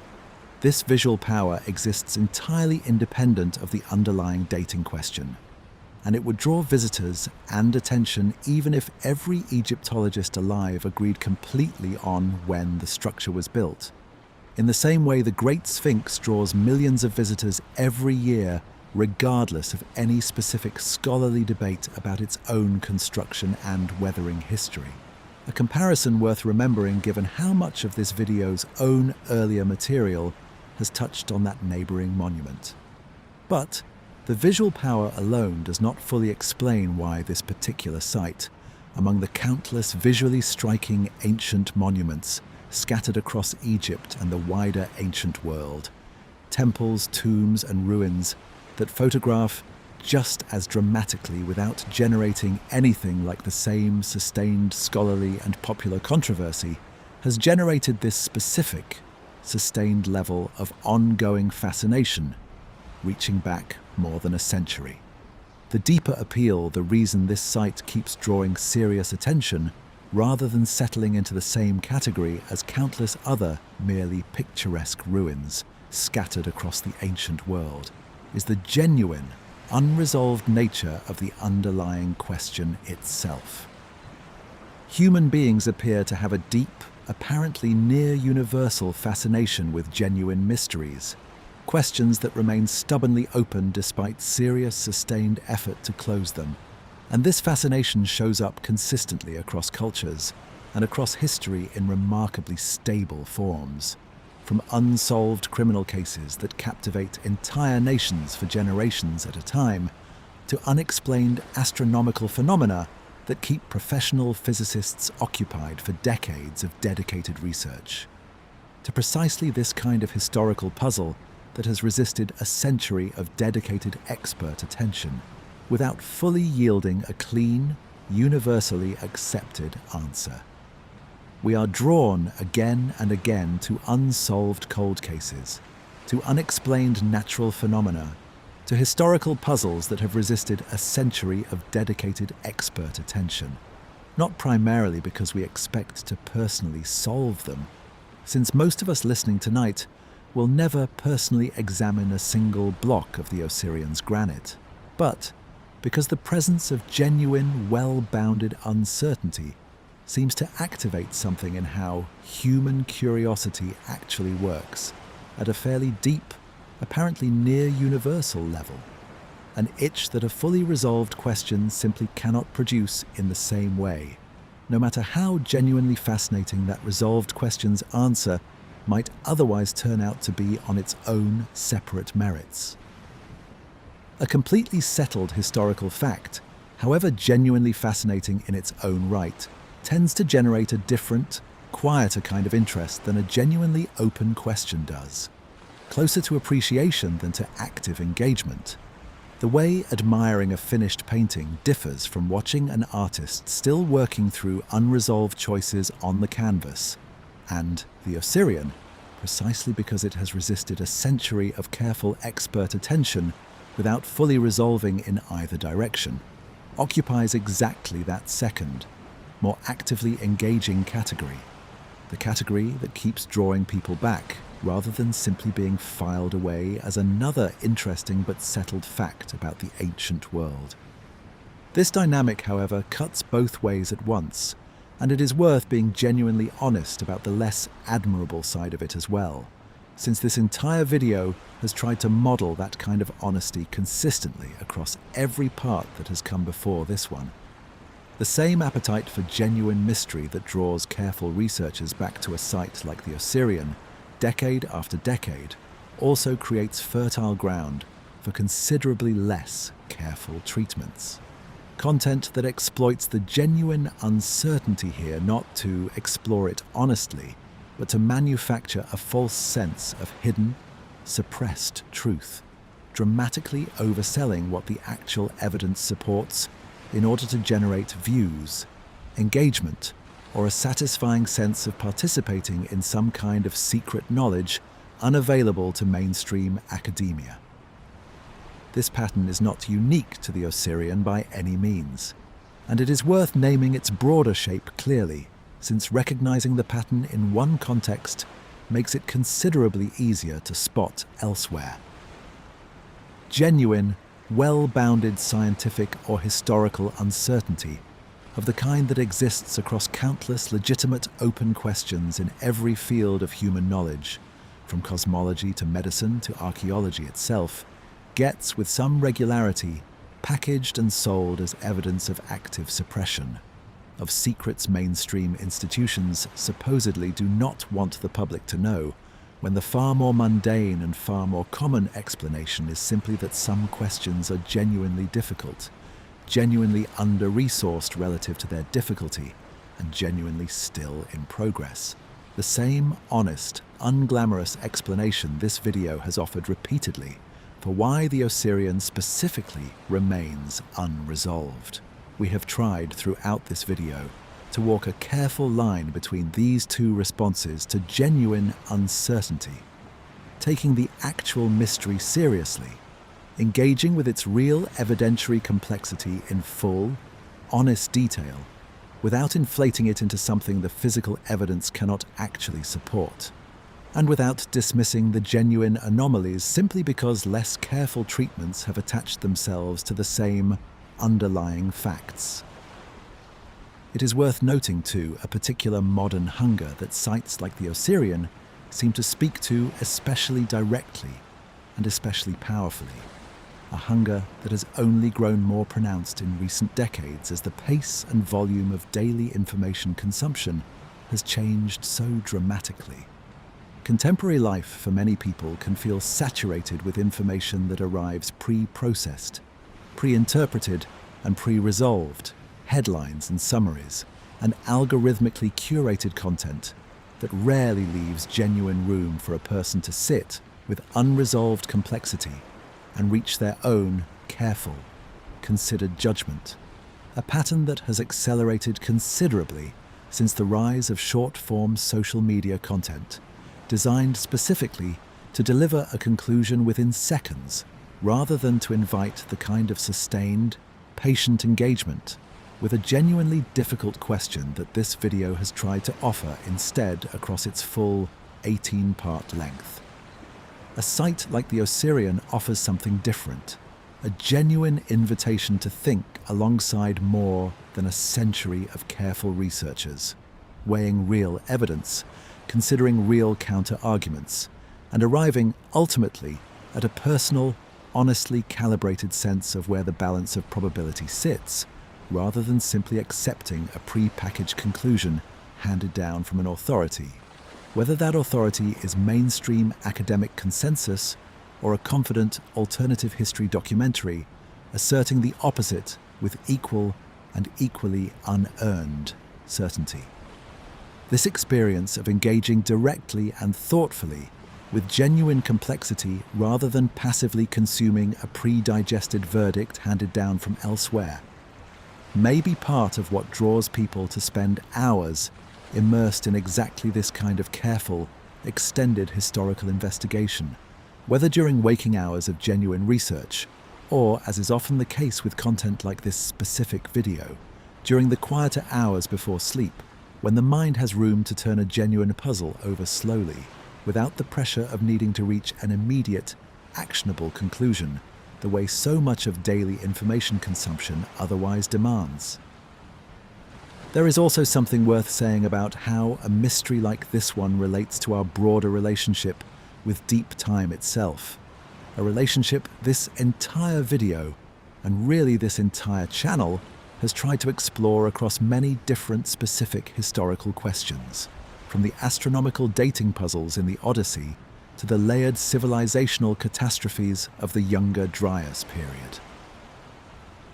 This visual power exists entirely independent of the underlying dating question, and it would draw visitors and attention even if every Egyptologist alive agreed completely on when the structure was built. In the same way, the Great Sphinx draws millions of visitors every year, regardless of any specific scholarly debate about its own construction and weathering history. A comparison worth remembering given how much of this video's own earlier material has touched on that neighbouring monument. But the visual power alone does not fully explain why this particular site, among the countless visually striking ancient monuments scattered across Egypt and the wider ancient world, temples, tombs and ruins that photograph just as dramatically without generating anything like the same sustained scholarly and popular controversy, has generated this specific, sustained level of ongoing fascination, reaching back more than a century. The deeper appeal, the reason this site keeps drawing serious attention, rather than settling into the same category as countless other merely picturesque ruins scattered across the ancient world, is the genuine, unresolved nature of the underlying question itself. Human beings appear to have a deep, apparently near-universal fascination with genuine mysteries, questions that remain stubbornly open despite serious, sustained effort to close them. And this fascination shows up consistently across cultures and across history in remarkably stable forms. From unsolved criminal cases that captivate entire nations for generations at a time, to unexplained astronomical phenomena that keep professional physicists occupied for decades of dedicated research. To precisely this kind of historical puzzle that has resisted a century of dedicated expert attention, without fully yielding a clean, universally accepted answer. We are drawn again and again to unsolved cold cases, to unexplained natural phenomena, to historical puzzles that have resisted a century of dedicated expert attention, not primarily because we expect to personally solve them, since most of us listening tonight will never personally examine a single block of the Osirion's granite, but because the presence of genuine, well-bounded uncertainty seems to activate something in how human curiosity actually works at a fairly deep, apparently near-universal level, an itch that a fully resolved question simply cannot produce in the same way, no matter how genuinely fascinating that resolved question's answer might otherwise turn out to be on its own separate merits. A completely settled historical fact, however genuinely fascinating in its own right, tends to generate a different, quieter kind of interest than a genuinely open question does, closer to appreciation than to active engagement. The way admiring a finished painting differs from watching an artist still working through unresolved choices on the canvas, and the Osirion, precisely because it has resisted a century of careful expert attention without fully resolving in either direction, occupies exactly that second, more actively engaging category, the category that keeps drawing people back rather than simply being filed away as another interesting but settled fact about the ancient world. This dynamic, however, cuts both ways at once, and it is worth being genuinely honest about the less admirable side of it as well, since this entire video has tried to model that kind of honesty consistently across every part that has come before this one. The same appetite for genuine mystery that draws careful researchers back to a site like the Osirion, decade after decade, also creates fertile ground for considerably less careful treatments. Content that exploits the genuine uncertainty here not to explore it honestly, but to manufacture a false sense of hidden, suppressed truth, dramatically overselling what the actual evidence supports in order to generate views, engagement, or a satisfying sense of participating in some kind of secret knowledge unavailable to mainstream academia. This pattern is not unique to the Osirion by any means, and it is worth naming its broader shape clearly, since recognizing the pattern in one context makes it considerably easier to spot elsewhere. Genuine, well-bounded scientific or historical uncertainty of the kind that exists across countless legitimate open questions in every field of human knowledge from cosmology to medicine to archaeology itself, gets, with some regularity, packaged and sold as evidence of active suppression, of secrets mainstream institutions supposedly do not want the public to know, when the far more mundane and far more common explanation is simply that some questions are genuinely difficult, genuinely under-resourced relative to their difficulty, and genuinely still in progress. The same honest, unglamorous explanation this video has offered repeatedly for why the Osirion specifically remains unresolved. We have tried throughout this video to walk a careful line between these two responses to genuine uncertainty, taking the actual mystery seriously, engaging with its real evidentiary complexity in full, honest detail, without inflating it into something the physical evidence cannot actually support, and without dismissing the genuine anomalies simply because less careful treatments have attached themselves to the same underlying facts. It is worth noting, too, a particular modern hunger that sites like the Osirion seem to speak to especially directly and especially powerfully. A hunger that has only grown more pronounced in recent decades as the pace and volume of daily information consumption has changed so dramatically. Contemporary life for many people can feel saturated with information that arrives pre-processed, pre-interpreted and pre-resolved, headlines and summaries, and algorithmically curated content that rarely leaves genuine room for a person to sit with unresolved complexity and reach their own careful, considered judgment, a pattern that has accelerated considerably since the rise of short-form social media content, designed specifically to deliver a conclusion within seconds, rather than to invite the kind of sustained, patient engagement with a genuinely difficult question that this video has tried to offer instead across its full 18-part length. A site like the Osirion offers something different, a genuine invitation to think alongside more than a century of careful researchers, weighing real evidence, considering real counter-arguments, and arriving, ultimately, at a personal, honestly calibrated sense of where the balance of probability sits, rather than simply accepting a pre-packaged conclusion handed down from an authority, whether that authority is mainstream academic consensus or a confident alternative history documentary asserting the opposite with equal and equally unearned certainty. This experience of engaging directly and thoughtfully with genuine complexity rather than passively consuming a pre-digested verdict handed down from elsewhere may be part of what draws people to spend hours immersed in exactly this kind of careful, extended historical investigation, whether during waking hours of genuine research, or, as is often the case with content like this specific video, during the quieter hours before sleep, when the mind has room to turn a genuine puzzle over slowly, without the pressure of needing to reach an immediate, actionable conclusion, the way so much of daily information consumption otherwise demands. There is also something worth saying about how a mystery like this one relates to our broader relationship with deep time itself, a relationship this entire video, and really this entire channel, has tried to explore across many different specific historical questions, from the astronomical dating puzzles in the Odyssey to the layered civilizational catastrophes of the Younger Dryas period.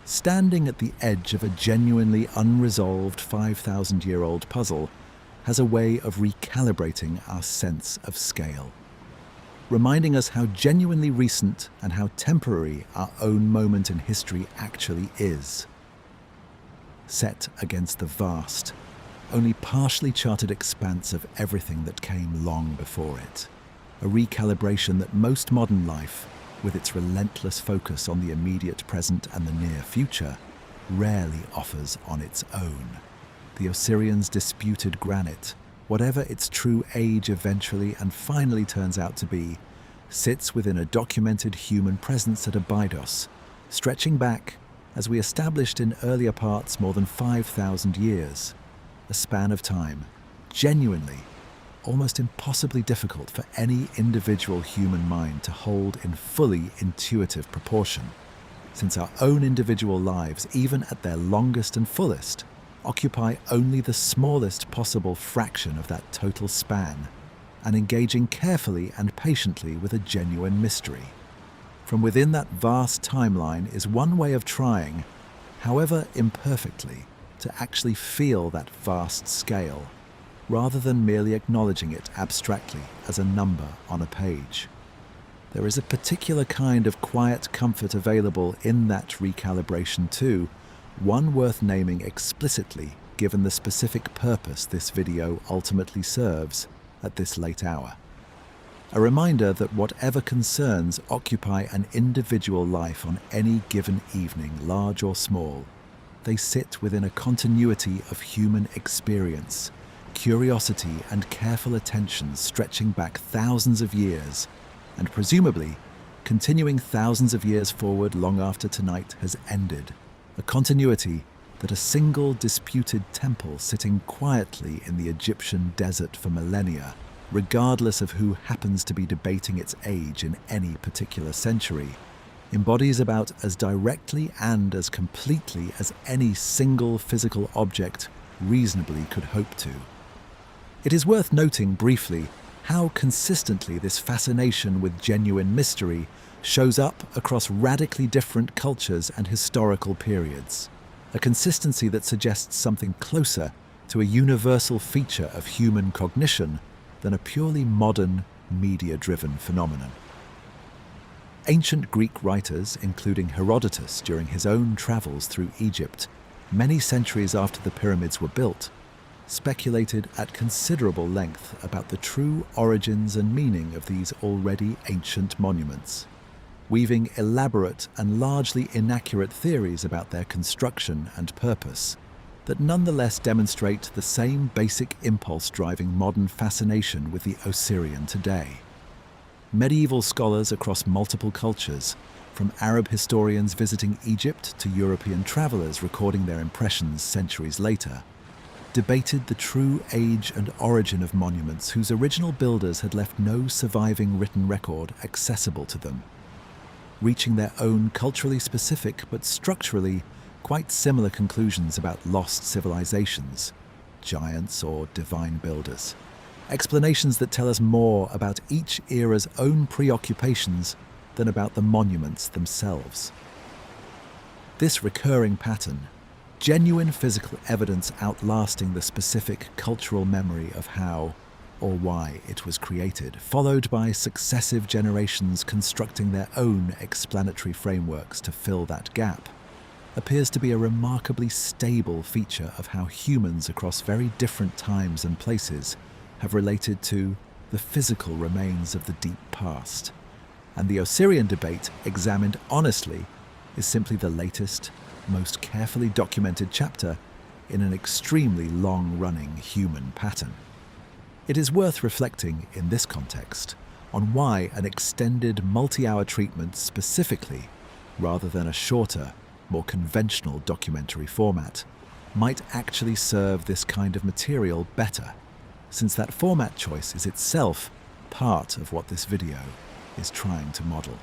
Standing at the edge of a genuinely unresolved 5,000-year-old puzzle has a way of recalibrating our sense of scale, reminding us how genuinely recent and how temporary our own moment in history actually is. Set against the vast, only partially charted expanse of everything that came long before it. A recalibration that most modern life, with its relentless focus on the immediate present and the near future, rarely offers on its own. The Osirion's disputed granite, whatever its true age eventually and finally turns out to be, sits within a documented human presence at Abydos, stretching back, as we established in earlier parts, more than 5,000 years, a span of time, genuinely, almost impossibly difficult for any individual human mind to hold in fully intuitive proportion, since our own individual lives, even at their longest and fullest, occupy only the smallest possible fraction of that total span, and engaging carefully and patiently with a genuine mystery. From within that vast timeline is one way of trying, however imperfectly, to actually feel that vast scale, rather than merely acknowledging it abstractly as a number on a page. There is a particular kind of quiet comfort available in that recalibration too, one worth naming explicitly given the specific purpose this video ultimately serves at this late hour. A reminder that whatever concerns occupy an individual life on any given evening, large or small, they sit within a continuity of human experience, curiosity and careful attention stretching back thousands of years, and presumably continuing thousands of years forward long after tonight has ended, a continuity that a single disputed temple sitting quietly in the Egyptian desert for millennia, regardless of who happens to be debating its age in any particular century, embodies about as directly and as completely as any single physical object reasonably could hope to. It is worth noting briefly how consistently this fascination with genuine mystery shows up across radically different cultures and historical periods, a consistency that suggests something closer to a universal feature of human cognition than a purely modern, media-driven phenomenon. Ancient Greek writers, including Herodotus during his own travels through Egypt, many centuries after the pyramids were built, speculated at considerable length about the true origins and meaning of these already ancient monuments, weaving elaborate and largely inaccurate theories about their construction and purpose that nonetheless demonstrate the same basic impulse driving modern fascination with the Osirion today. Medieval scholars across multiple cultures, from Arab historians visiting Egypt to European travelers recording their impressions centuries later, debated the true age and origin of monuments whose original builders had left no surviving written record accessible to them, reaching their own culturally specific but structurally quite similar conclusions about lost civilizations, giants or divine builders. Explanations that tell us more about each era's own preoccupations than about the monuments themselves. This recurring pattern, genuine physical evidence outlasting the specific cultural memory of how or why it was created, followed by successive generations constructing their own explanatory frameworks to fill that gap, appears to be a remarkably stable feature of how humans across very different times and places have related to the physical remains of the deep past. And the Osirion debate, examined honestly, is simply the latest, most carefully documented chapter in an extremely long-running human pattern. It is worth reflecting in this context on why an extended multi-hour treatment specifically, rather than a shorter, more conventional documentary format, might actually serve this kind of material better, since that format choice is itself part of what this video is trying to model.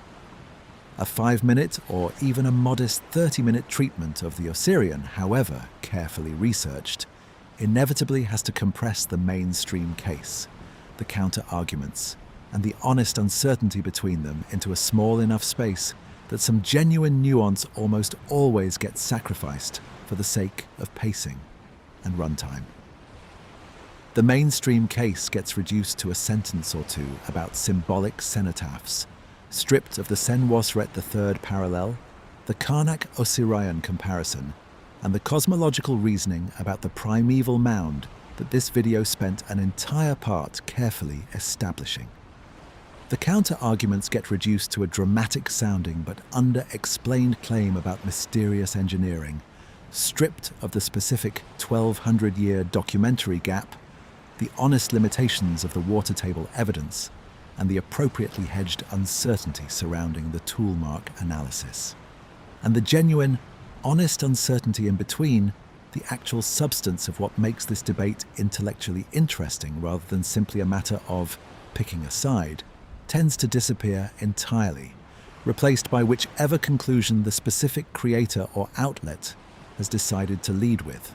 A 5-minute or even a modest 30-minute treatment of the Osirion, however carefully researched, inevitably has to compress the mainstream case, the counter-arguments, and the honest uncertainty between them into a small enough space that some genuine nuance almost always gets sacrificed for the sake of pacing and runtime. The mainstream case gets reduced to a sentence or two about symbolic cenotaphs, stripped of the Senwosret III parallel, the Karnak-Osirion comparison, and the cosmological reasoning about the primeval mound that this video spent an entire part carefully establishing. The counter-arguments get reduced to a dramatic-sounding but under-explained claim about mysterious engineering, stripped of the specific 1,200-year documentary gap, the honest limitations of the water table evidence, and the appropriately hedged uncertainty surrounding the toolmark analysis. And the genuine, honest uncertainty in between, the actual substance of what makes this debate intellectually interesting rather than simply a matter of picking a side, tends to disappear entirely, replaced by whichever conclusion the specific creator or outlet has decided to lead with.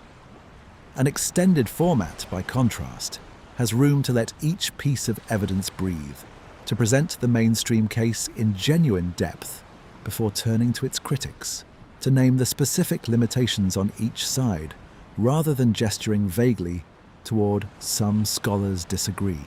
An extended format, by contrast, has room to let each piece of evidence breathe, to present the mainstream case in genuine depth before turning to its critics, to name the specific limitations on each side, rather than gesturing vaguely toward "some scholars disagree,"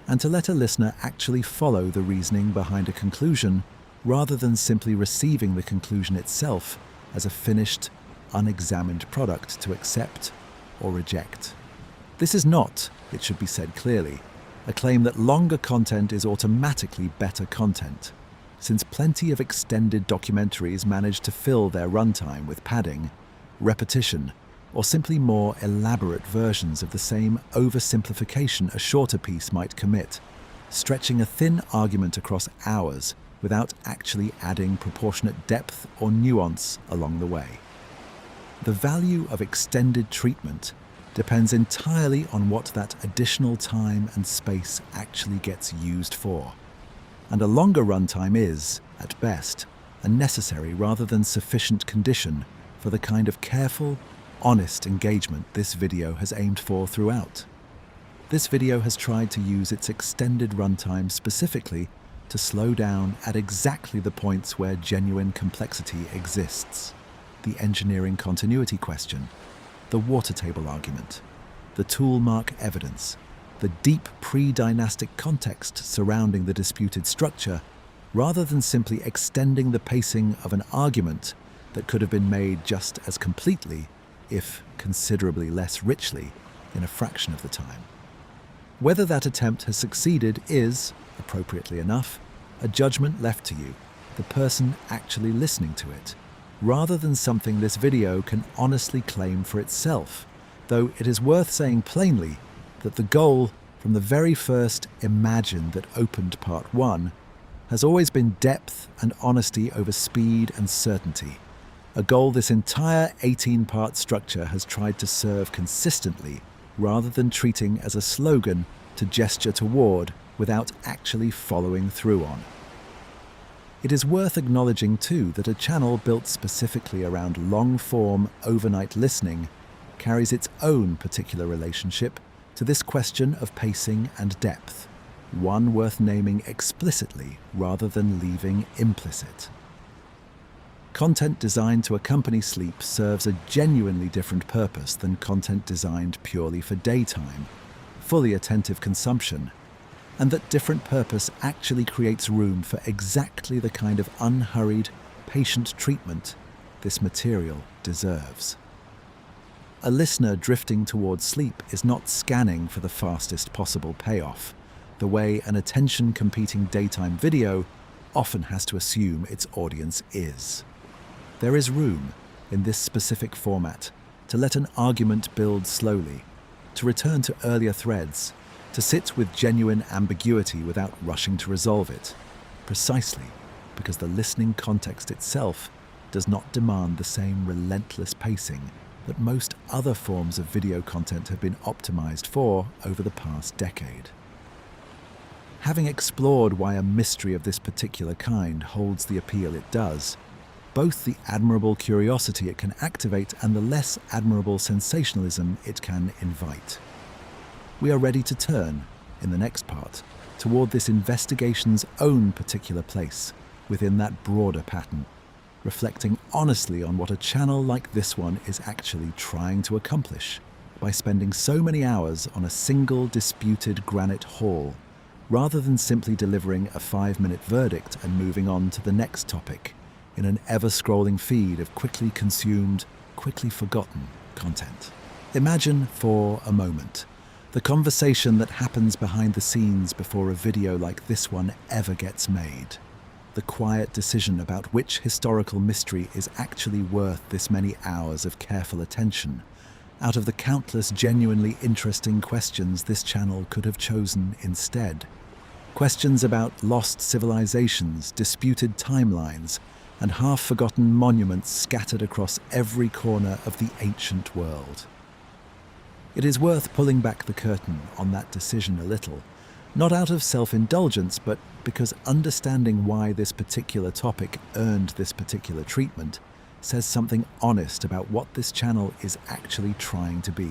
and to let a listener actually follow the reasoning behind a conclusion rather than simply receiving the conclusion itself as a finished, unexamined product to accept or reject. This is not, it should be said clearly, a claim that longer content is automatically better content, since plenty of extended documentaries manage to fill their runtime with padding, repetition, or simply more elaborate versions of the same oversimplification a shorter piece might commit, stretching a thin argument across hours without actually adding proportionate depth or nuance along the way. The value of extended treatment depends entirely on what that additional time and space actually gets used for. And a longer runtime is, at best, a necessary rather than sufficient condition for the kind of careful, honest engagement this video has aimed for throughout. This video has tried to use its extended runtime specifically to slow down at exactly the points where genuine complexity exists. The engineering continuity question, the water table argument, the tool mark evidence, the deep pre-dynastic context surrounding the disputed structure, rather than simply extending the pacing of an argument that could have been made just as completely, if considerably less richly, in a fraction of the time. Whether that attempt has succeeded is, appropriately enough, a judgment left to you, the person actually listening to it, rather than something this video can honestly claim for itself, though it is worth saying plainly that the goal from the very first imagine that opened part 1 has always been depth and honesty over speed and certainty, a goal this entire 18-part structure has tried to serve consistently rather than treating as a slogan to gesture toward without actually following through on. It is worth acknowledging too that a channel built specifically around long-form overnight listening carries its own particular relationship to this question of pacing and depth, one worth naming explicitly rather than leaving implicit. Content designed to accompany sleep serves a genuinely different purpose than content designed purely for daytime, fully attentive consumption, and that different purpose actually creates room for exactly the kind of unhurried, patient treatment this material deserves. A listener drifting towards sleep is not scanning for the fastest possible payoff, the way an attention-competing daytime video often has to assume its audience is. There is room, in this specific format, to let an argument build slowly, to return to earlier threads, to sit with genuine ambiguity without rushing to resolve it, precisely because the listening context itself does not demand the same relentless pacing that most other forms of video content have been optimized for over the past decade. Having explored why a mystery of this particular kind holds the appeal it does, both the admirable curiosity it can activate and the less admirable sensationalism it can invite, we are ready to turn, in the next part, toward this investigation's own particular place within that broader pattern, reflecting honestly on what a channel like this one is actually trying to accomplish by spending so many hours on a single disputed granite hall, rather than simply delivering a 5-minute verdict and moving on to the next topic in an ever-scrolling feed of quickly consumed, quickly forgotten content. Imagine for a moment the conversation that happens behind the scenes before a video like this one ever gets made. The quiet decision about which historical mystery is actually worth this many hours of careful attention, out of the countless genuinely interesting questions this channel could have chosen instead. Questions about lost civilizations, disputed timelines, and half-forgotten monuments scattered across every corner of the ancient world. It is worth pulling back the curtain on that decision a little, not out of self-indulgence, but because understanding why this particular topic earned this particular treatment says something honest about what this channel is actually trying to be,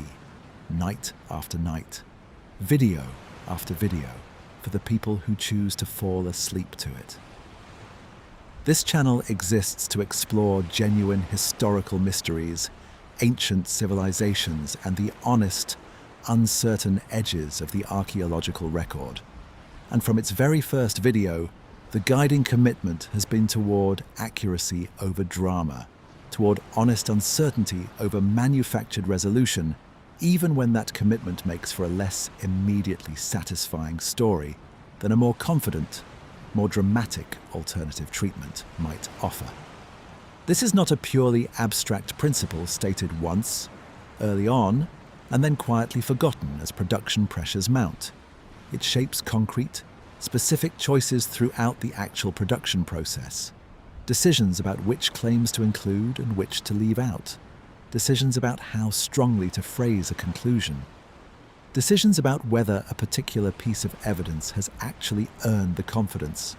night after night, video after video, for the people who choose to fall asleep to it. This channel exists to explore genuine historical mysteries, ancient civilizations, and the honest, uncertain edges of the archaeological record. And from its very first video, the guiding commitment has been toward accuracy over drama, toward honest uncertainty over manufactured resolution, even when that commitment makes for a less immediately satisfying story than a more confident, more dramatic alternative treatment might offer. This is not a purely abstract principle stated once, early on, and then quietly forgotten as production pressures mount. It shapes concrete, specific choices throughout the actual production process. Decisions about which claims to include and which to leave out. Decisions about how strongly to phrase a conclusion. Decisions about whether a particular piece of evidence has actually earned the confidence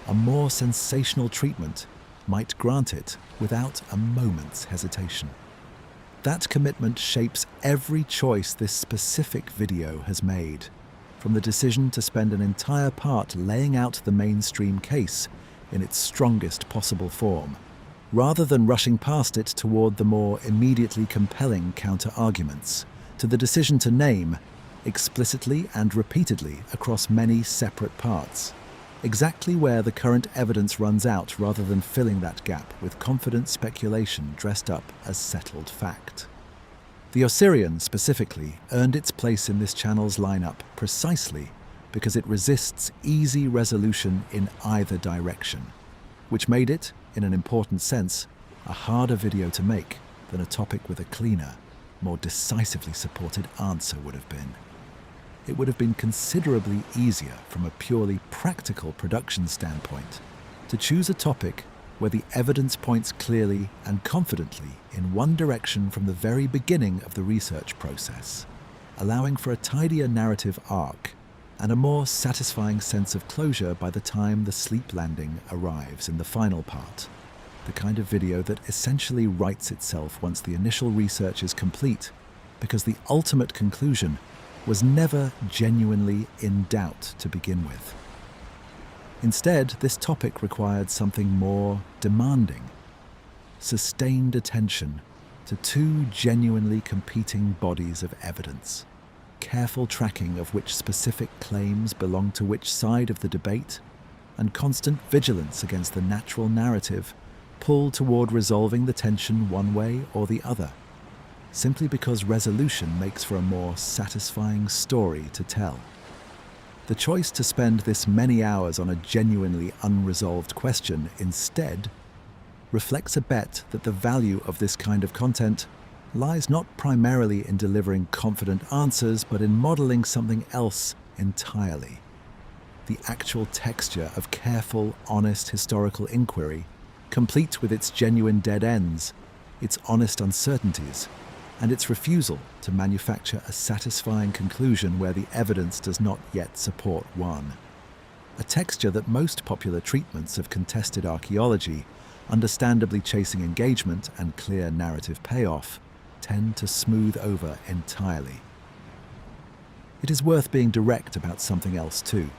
a more sensational treatment might grant it without a moment's hesitation. That commitment shapes every choice this specific video has made, from the decision to spend an entire part laying out the mainstream case in its strongest possible form, rather than rushing past it toward the more immediately compelling counter-arguments, to the decision to name, explicitly and repeatedly across many separate parts, exactly where the current evidence runs out rather than filling that gap with confident speculation dressed up as settled fact. The Osirion, specifically, earned its place in this channel's lineup precisely because it resists easy resolution in either direction, which made it, in an important sense, a harder video to make than a topic with a cleaner, more decisively supported answer would have been. It would have been considerably easier from a purely practical production standpoint to choose a topic where the evidence points clearly and confidently in one direction from the very beginning of the research process, allowing for a tidier narrative arc and a more satisfying sense of closure by the time the sleep landing arrives in the final part, the kind of video that essentially writes itself once the initial research is complete, because the ultimate conclusion was never genuinely in doubt to begin with. Instead, this topic required something more demanding: sustained attention to two genuinely competing bodies of evidence, careful tracking of which specific claims belong to which side of the debate, and constant vigilance against the natural narrative pull toward resolving the tension one way or the other, simply because resolution makes for a more satisfying story to tell. The choice to spend this many hours on a genuinely unresolved question instead reflects a bet that the value of this kind of content lies not primarily in delivering confident answers, but in modeling something else entirely: the actual texture of careful, honest historical inquiry, complete with its genuine dead ends, its honest uncertainties, and its refusal to manufacture a satisfying conclusion where the evidence does not yet support one. A texture that most popular treatments of contested archaeology, understandably chasing engagement and clear narrative payoff, tend to smooth over entirely. It is worth being direct about something else too,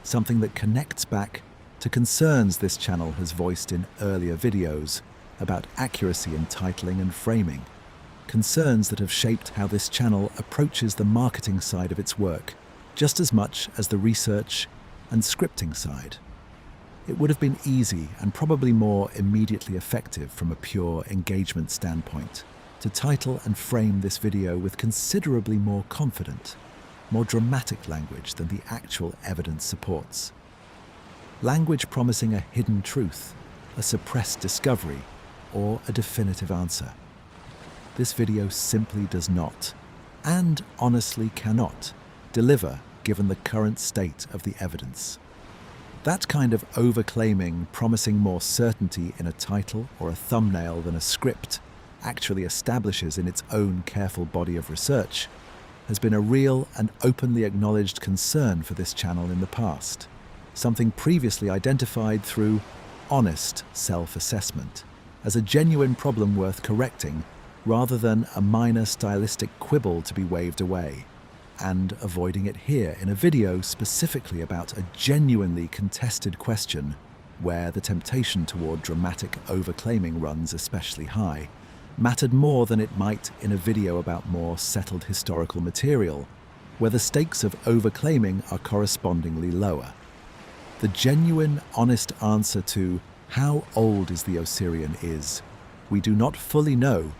something that connects back to concerns this channel has voiced in earlier videos about accuracy in titling and framing, concerns that have shaped how this channel approaches the marketing side of its work just as much as the research and scripting side. It would have been easy and probably more immediately effective from a pure engagement standpoint to title and frame this video with considerably more confident, more dramatic language than the actual evidence supports. Language promising a hidden truth, a suppressed discovery, or a definitive answer. This video simply does not, and honestly cannot, deliver given the current state of the evidence. That kind of overclaiming, promising more certainty in a title or a thumbnail than a script actually establishes in its own careful body of research, has been a real and openly acknowledged concern for this channel in the past, something previously identified through honest self-assessment as a genuine problem worth correcting rather than a minor stylistic quibble to be waved away, and avoiding it here in a video specifically about a genuinely contested question where the temptation toward dramatic overclaiming runs especially high, mattered more than it might in a video about more settled historical material, where the stakes of overclaiming are correspondingly lower. The genuine, honest answer to how old is the Osirion is, we do not fully know,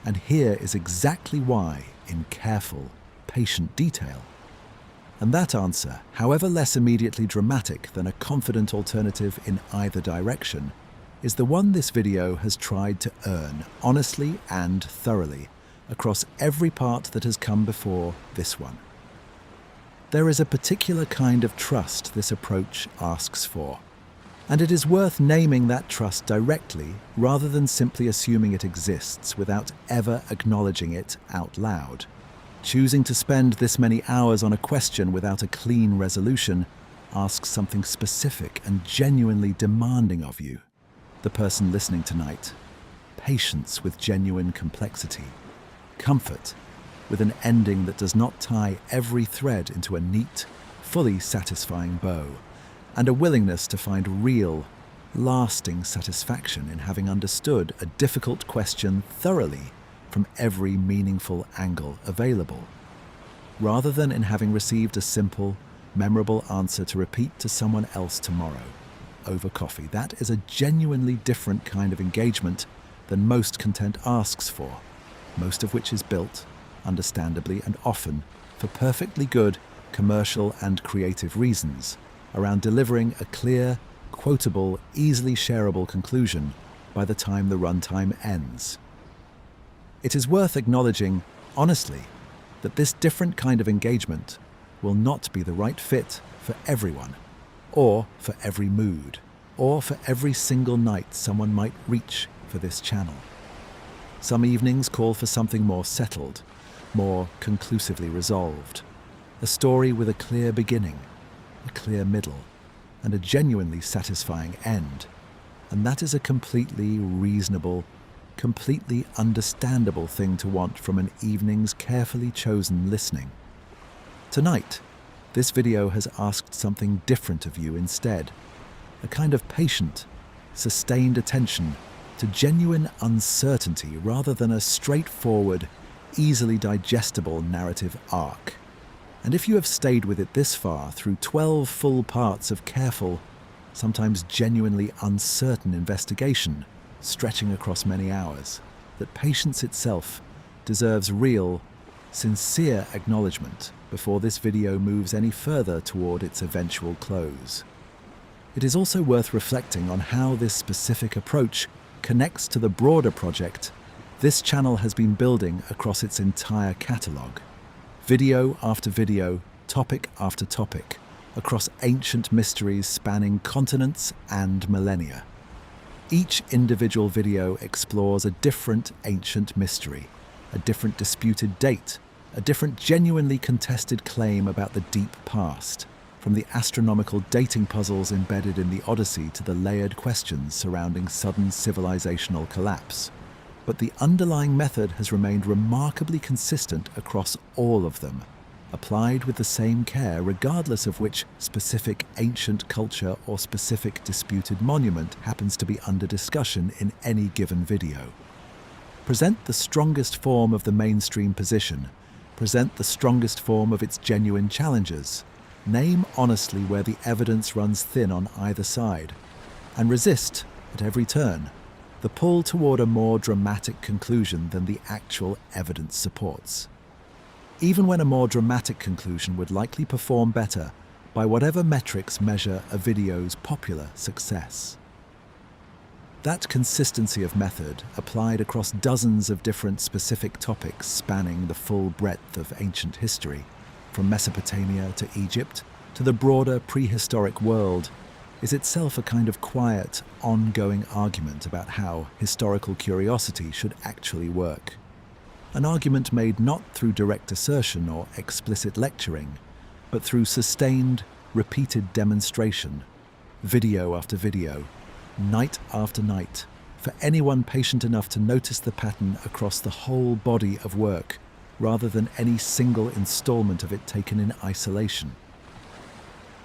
and here is exactly why in careful, patient detail. And that answer, however less immediately dramatic than a confident alternative in either direction, is the one this video has tried to earn honestly and thoroughly across every part that has come before this one. There is a particular kind of trust this approach asks for, and it is worth naming that trust directly rather than simply assuming it exists without ever acknowledging it out loud. Choosing to spend this many hours on a question without a clean resolution asks something specific and genuinely demanding of you, the person listening tonight. Patience with genuine complexity, comfort with an ending that does not tie every thread into a neat, fully satisfying bow, and a willingness to find real, lasting satisfaction in having understood a difficult question thoroughly from every meaningful angle available, rather than in having received a simple, memorable answer to repeat to someone else tomorrow over coffee. That is a genuinely different kind of engagement than most content asks for, most of which is built, understandably and often, for perfectly good commercial and creative reasons, around delivering a clear, quotable, easily shareable conclusion by the time the runtime ends. It is worth acknowledging, honestly, that this different kind of engagement will not be the right fit for everyone, or for every mood, or for every single night someone might reach for this channel. Some evenings call for something more settled, more conclusively resolved, a story with a clear beginning, a clear middle, and a genuinely satisfying end, and that is a completely reasonable, completely understandable thing to want from an evening's carefully chosen listening. Tonight, this video has asked something different of you instead, a kind of patient, sustained attention to genuine uncertainty rather than a straightforward, easily digestible narrative arc. And if you have stayed with it this far through 12 full parts of careful, sometimes genuinely uncertain investigation, stretching across many hours, that patience itself deserves real, sincere acknowledgement before this video moves any further toward its eventual close. It is also worth reflecting on how this specific approach connects to the broader project this channel has been building across its entire catalogue. Video after video, topic after topic, across ancient mysteries spanning continents and millennia. Each individual video explores a different ancient mystery, a different disputed date, a different genuinely contested claim about the deep past, from the astronomical dating puzzles embedded in the Odyssey to the layered questions surrounding sudden civilizational collapse. But the underlying method has remained remarkably consistent across all of them, applied with the same care regardless of which specific ancient culture or specific disputed monument happens to be under discussion in any given video. Present the strongest form of the mainstream position, present the strongest form of its genuine challengers, name honestly where the evidence runs thin on either side, and resist, at every turn, the pull toward a more dramatic conclusion than the actual evidence supports. Even when a more dramatic conclusion would likely perform better by whatever metrics measure a video's popular success. That consistency of method, applied across dozens of different specific topics spanning the full breadth of ancient history, from Mesopotamia to Egypt to the broader prehistoric world, is itself a kind of quiet, ongoing argument about how historical curiosity should actually work. An argument made not through direct assertion or explicit lecturing, but through sustained, repeated demonstration, video after video, night after night, for anyone patient enough to notice the pattern across the whole body of work, rather than any single installment of it taken in isolation.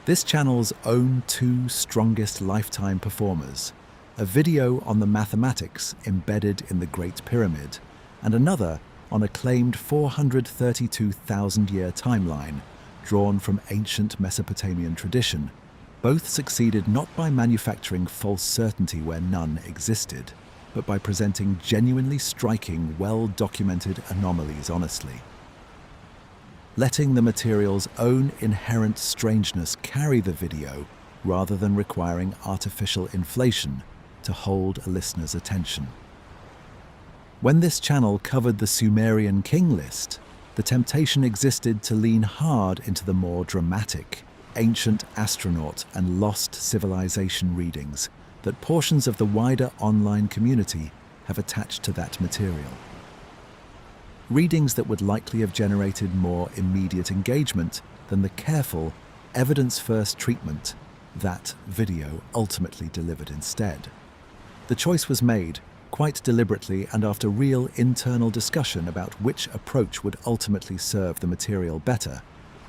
This channel's own two strongest lifetime performers, a video on the mathematics embedded in the Great Pyramid, and another on a claimed 432,000-year timeline drawn from ancient Mesopotamian tradition, both succeeded not by manufacturing false certainty where none existed, but by presenting genuinely striking, well-documented anomalies honestly. Letting the material's own inherent strangeness carry the video rather than requiring artificial inflation to hold a listener's attention. When this channel covered the Sumerian king list, the temptation existed to lean hard into the more dramatic, ancient astronaut and lost civilization readings that portions of the wider online community have attached to that material. Readings that would likely have generated more immediate engagement than the careful, evidence-first treatment that video ultimately delivered instead. The choice was made, quite deliberately and after real internal discussion about which approach would ultimately serve the material better,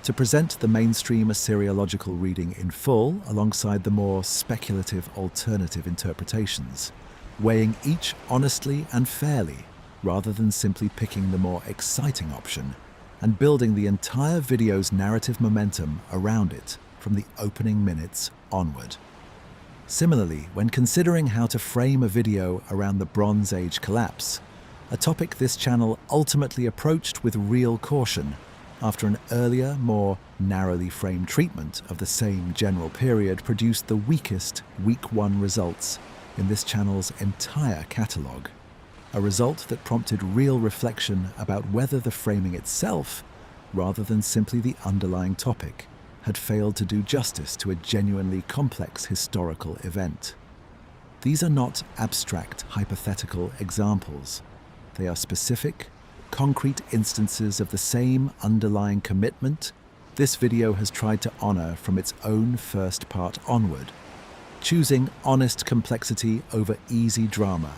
to present the mainstream Assyriological reading in full alongside the more speculative alternative interpretations, weighing each honestly and fairly, rather than simply picking the more exciting option, and building the entire video's narrative momentum around it from the opening minutes onward. Similarly, when considering how to frame a video around the Bronze Age collapse, a topic this channel ultimately approached with real caution after an earlier, more narrowly framed treatment of the same general period produced the weakest Week 1 results in this channel's entire catalogue. A result that prompted real reflection about whether the framing itself, rather than simply the underlying topic, had failed to do justice to a genuinely complex historical event. These are not abstract, hypothetical examples. They are specific, concrete instances of the same underlying commitment this video has tried to honor from its own first part onward, choosing honest complexity over easy drama,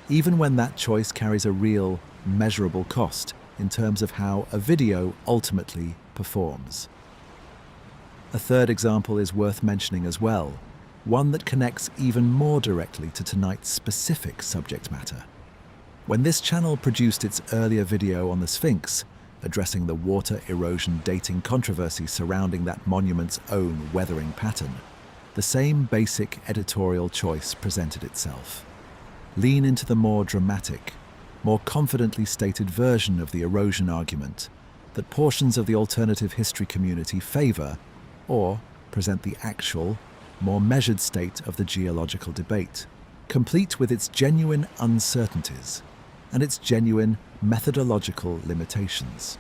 even when that choice carries a real, measurable cost in terms of how a video ultimately performs. A third example is worth mentioning as well, one that connects even more directly to tonight's specific subject matter. When this channel produced its earlier video on the Sphinx, addressing the water erosion dating controversy surrounding that monument's own weathering pattern, the same basic editorial choice presented itself. Lean into the more dramatic, more confidently stated version of the erosion argument that portions of the alternative history community favor, or present the actual, more measured state of the geological debate, complete with its genuine uncertainties and its genuine methodological limitations.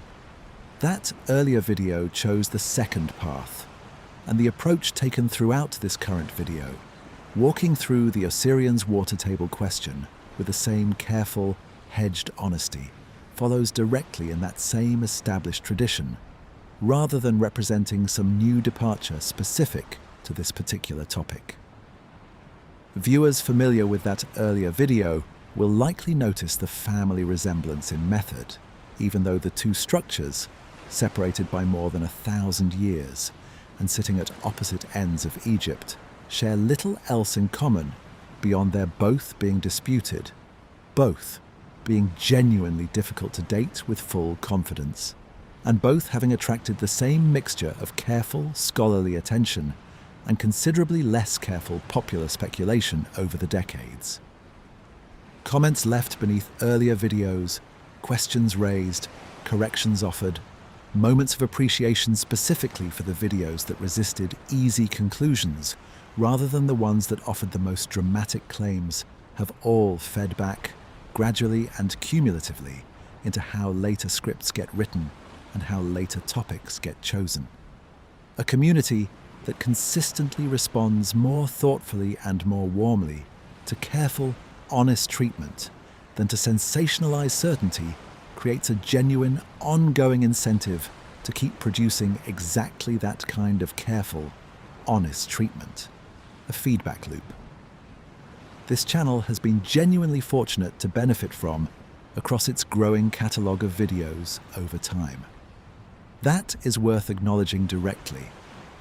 That earlier video chose the second path, and the approach taken throughout this current video, walking through the Osirion's water table question with the same careful, hedged honesty, follows directly in that same established tradition, rather than representing some new departure specific to this particular topic. Viewers familiar with that earlier video will likely notice the family resemblance in method, even though the two structures, separated by more than 1,000 years and sitting at opposite ends of Egypt, share little else in common beyond their both being disputed, both being genuinely difficult to date with full confidence, and both having attracted the same mixture of careful, scholarly attention and considerably less careful popular speculation over the decades. Comments left beneath earlier videos, questions raised, corrections offered, moments of appreciation specifically for the videos that resisted easy conclusions rather than the ones that offered the most dramatic claims have all fed back, gradually and cumulatively, into how later scripts get written and how later topics get chosen. A community that consistently responds more thoughtfully and more warmly to careful, honest treatment than to sensationalize certainty creates a genuine, ongoing incentive to keep producing exactly that kind of careful, honest treatment. A feedback loop. This channel has been genuinely fortunate to benefit from across its growing catalogue of videos over time. That is worth acknowledging directly,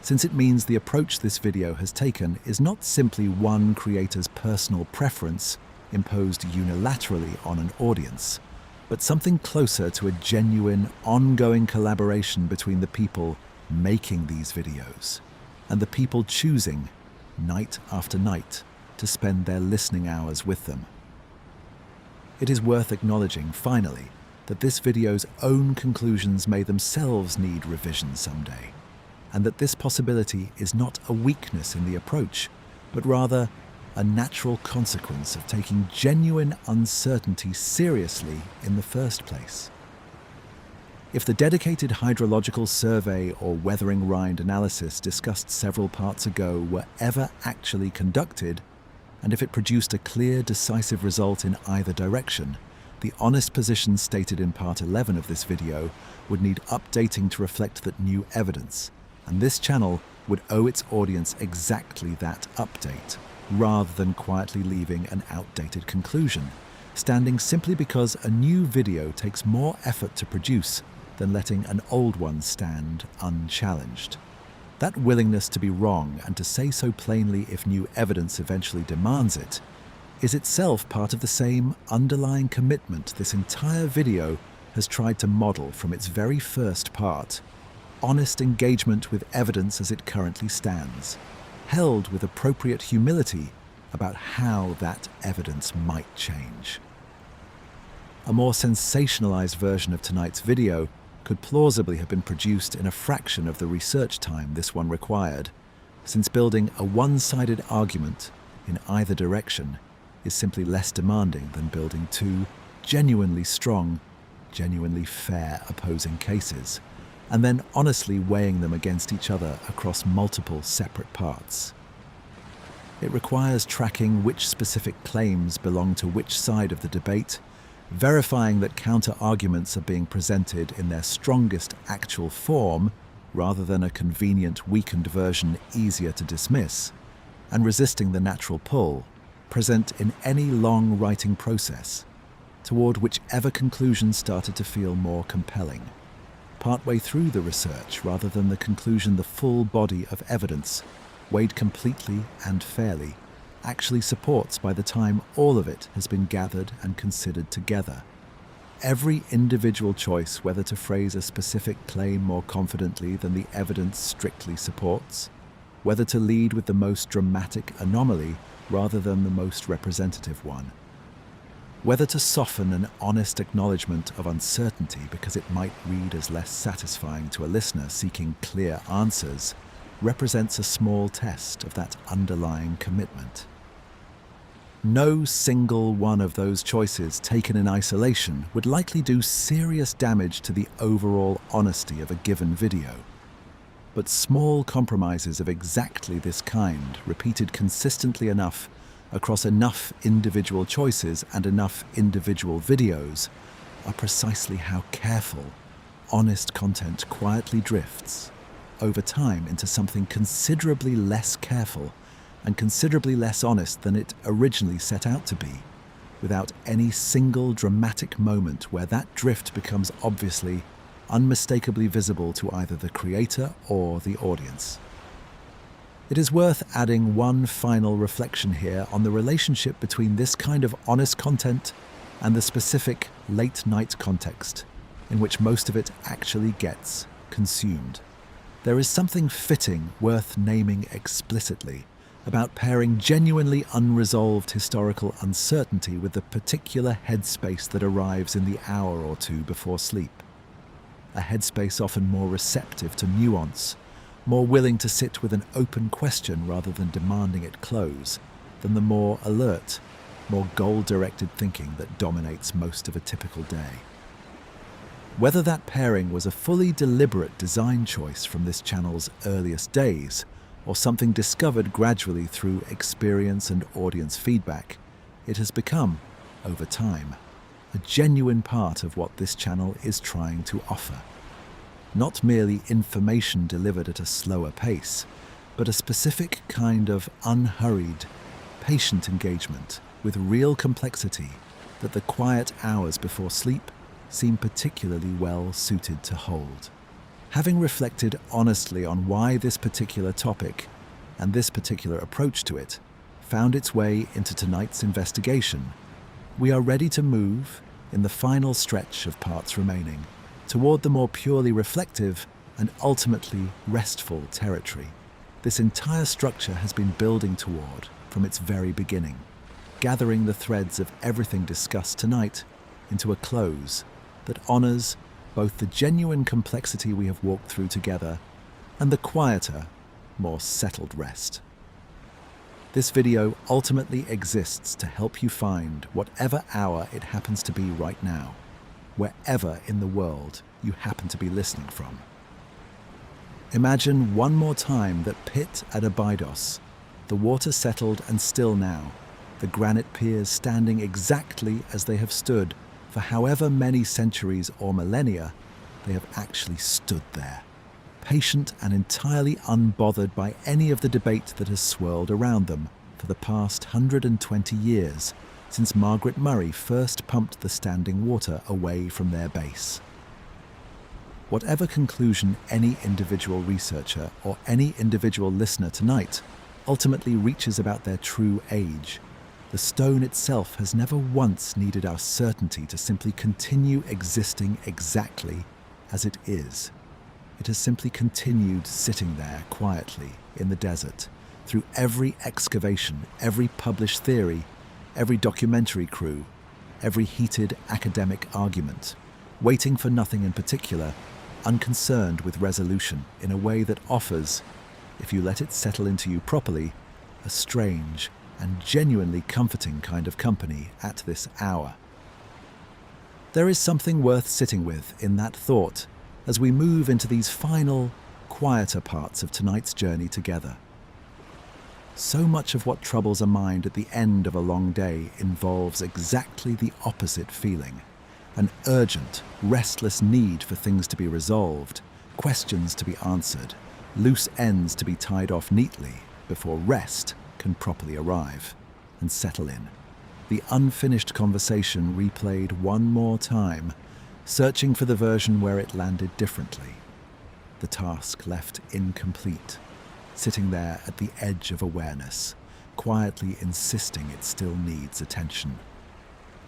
since it means the approach this video has taken is not simply one creator's personal preference imposed unilaterally on an audience, but something closer to a genuine, ongoing collaboration between the people making these videos and the people choosing, night after night, to spend their listening hours with them. It is worth acknowledging, finally, that this video's own conclusions may themselves need revision someday, and that this possibility is not a weakness in the approach, but rather a natural consequence of taking genuine uncertainty seriously in the first place. If the dedicated hydrological survey or weathering rind analysis discussed several parts ago were ever actually conducted, and if it produced a clear, decisive result in either direction, the honest position stated in part 11 of this video would need updating to reflect that new evidence, and this channel would owe its audience exactly that update, rather than quietly leaving an outdated conclusion, standing simply because a new video takes more effort to produce than letting an old one stand unchallenged. That willingness to be wrong and to say so plainly if new evidence eventually demands it is itself part of the same underlying commitment this entire video has tried to model from its very first part: honest engagement with evidence as it currently stands, held with appropriate humility about how that evidence might change. A more sensationalized version of tonight's video could plausibly have been produced in a fraction of the research time this one required, since building a one-sided argument in either direction is simply less demanding than building two genuinely strong, genuinely fair opposing cases, and then honestly weighing them against each other across multiple separate parts. It requires tracking which specific claims belong to which side of the debate, verifying that counter-arguments are being presented in their strongest actual form rather than a convenient weakened version easier to dismiss, and resisting the natural pull present in any long writing process toward whichever conclusion started to feel more compelling, partway through the research rather than the conclusion the full body of evidence, weighed completely and fairly, actually supports by the time all of it has been gathered and considered together. Every individual choice whether to phrase a specific claim more confidently than the evidence strictly supports, whether to lead with the most dramatic anomaly rather than the most representative one, whether to soften an honest acknowledgement of uncertainty because it might read as less satisfying to a listener seeking clear answers, represents a small test of that underlying commitment. No single one of those choices taken in isolation would likely do serious damage to the overall honesty of a given video. But small compromises of exactly this kind, repeated consistently enough across enough individual choices and enough individual videos, are precisely how careful, honest content quietly drifts over time into something considerably less careful and considerably less honest than it originally set out to be, without any single dramatic moment where that drift becomes obviously, unmistakably visible to either the creator or the audience. It is worth adding one final reflection here on the relationship between this kind of honest content and the specific late-night context in which most of it actually gets consumed. There is something fitting worth naming explicitly about pairing genuinely unresolved historical uncertainty with the particular headspace that arrives in the hour or two before sleep. A headspace often more receptive to nuance, more willing to sit with an open question rather than demanding it close, than the more alert, more goal-directed thinking that dominates most of a typical day. Whether that pairing was a fully deliberate design choice from this channel's earliest days, or something discovered gradually through experience and audience feedback, it has become, over time, a genuine part of what this channel is trying to offer. Not merely information delivered at a slower pace, but a specific kind of unhurried, patient engagement with real complexity that the quiet hours before sleep seem particularly well suited to hold. Having reflected honestly on why this particular topic and this particular approach to it found its way into tonight's investigation, we are ready to move, in the final stretch of parts remaining, toward the more purely reflective and ultimately restful territory this entire structure has been building toward from its very beginning, gathering the threads of everything discussed tonight into a close that honors both the genuine complexity we have walked through together and the quieter, more settled rest. This video ultimately exists to help you find whatever hour it happens to be right now, wherever in the world you happen to be listening from. Imagine one more time that pit at Abydos, the water settled and still now, the granite piers standing exactly as they have stood for however many centuries or millennia they have actually stood there, patient and entirely unbothered by any of the debate that has swirled around them for the past 120 years since Margaret Murray first pumped the standing water away from their base. Whatever conclusion any individual researcher or any individual listener tonight ultimately reaches about their true age, the stone itself has never once needed our certainty to simply continue existing exactly as it is. It has simply continued sitting there quietly in the desert through every excavation, every published theory, every documentary crew, every heated academic argument, waiting for nothing in particular, unconcerned with resolution in a way that offers, if you let it settle into you properly, a strange and genuinely comforting kind of company at this hour. There is something worth sitting with in that thought as we move into these final, quieter parts of tonight's journey together. So much of what troubles a mind at the end of a long day involves exactly the opposite feeling. An urgent, restless need for things to be resolved, questions to be answered, loose ends to be tied off neatly before rest can properly arrive and settle in. The unfinished conversation replayed one more time, searching for the version where it landed differently. The task left incomplete, sitting there at the edge of awareness, quietly insisting it still needs attention.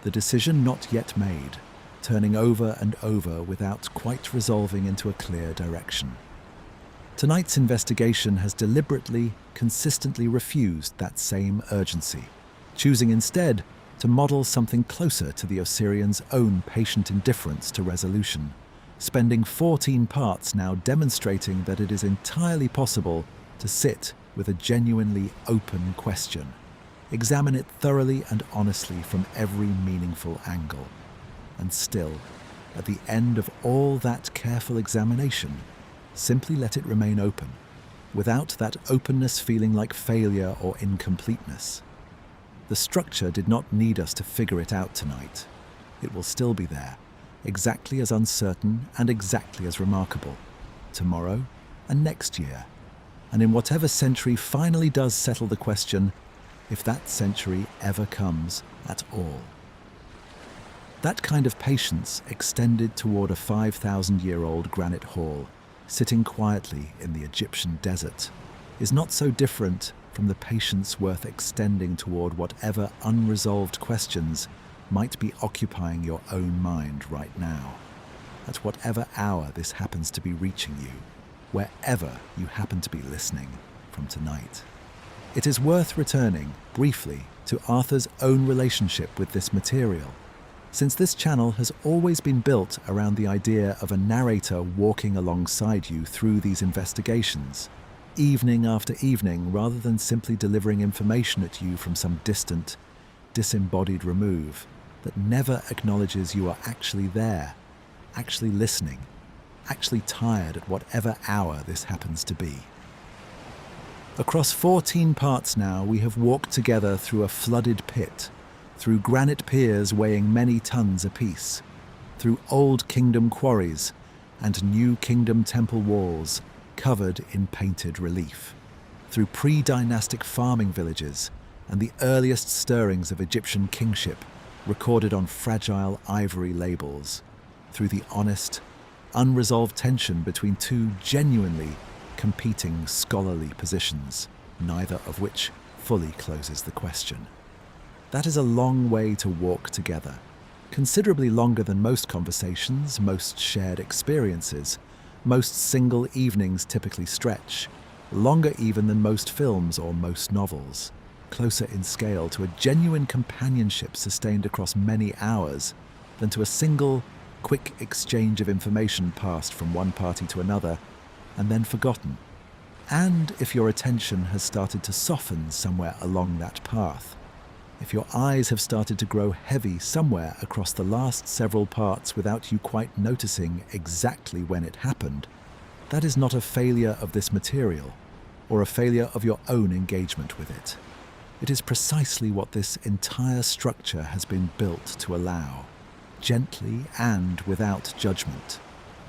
The decision not yet made, turning over and over without quite resolving into a clear direction. Tonight's investigation has deliberately, consistently refused that same urgency, choosing instead to model something closer to the Osirion's own patient indifference to resolution, spending 14 parts now demonstrating that it is entirely possible to sit with a genuinely open question, examine it thoroughly and honestly from every meaningful angle, and still, at the end of all that careful examination, simply let it remain open, without that openness feeling like failure or incompleteness. The structure did not need us to figure it out tonight. It will still be there, exactly as uncertain and exactly as remarkable, tomorrow and next year, and in whatever century finally does settle the question, if that century ever comes at all. That kind of patience extended toward a 5,000-year-old granite hall, sitting quietly in the Egyptian desert, is not so different from the patience worth extending toward whatever unresolved questions might be occupying your own mind right now, at whatever hour this happens to be reaching you, wherever you happen to be listening from tonight. It is worth returning, briefly, to Arthur's own relationship with this material, since this channel has always been built around the idea of a narrator walking alongside you through these investigations, evening after evening, rather than simply delivering information at you from some distant, disembodied remove that never acknowledges you are actually there, actually listening, actually tired at whatever hour this happens to be. Across 14 parts now, we have walked together through a flooded pit, through granite piers weighing many tons apiece, through old kingdom quarries and new kingdom temple walls covered in painted relief, through pre-dynastic farming villages and the earliest stirrings of Egyptian kingship recorded on fragile ivory labels, through the honest, unresolved tension between two genuinely competing scholarly positions, neither of which fully closes the question. That is a long way to walk together, considerably longer than most conversations, most shared experiences, most single evenings typically stretch, longer even than most films or most novels, closer in scale to a genuine companionship sustained across many hours than to a single, quick exchange of information passed from one party to another and then forgotten. And if your attention has started to soften somewhere along that path, if your eyes have started to grow heavy somewhere across the last several parts without you quite noticing exactly when it happened, that is not a failure of this material or a failure of your own engagement with it. It is precisely what this entire structure has been built to allow, gently and without judgment,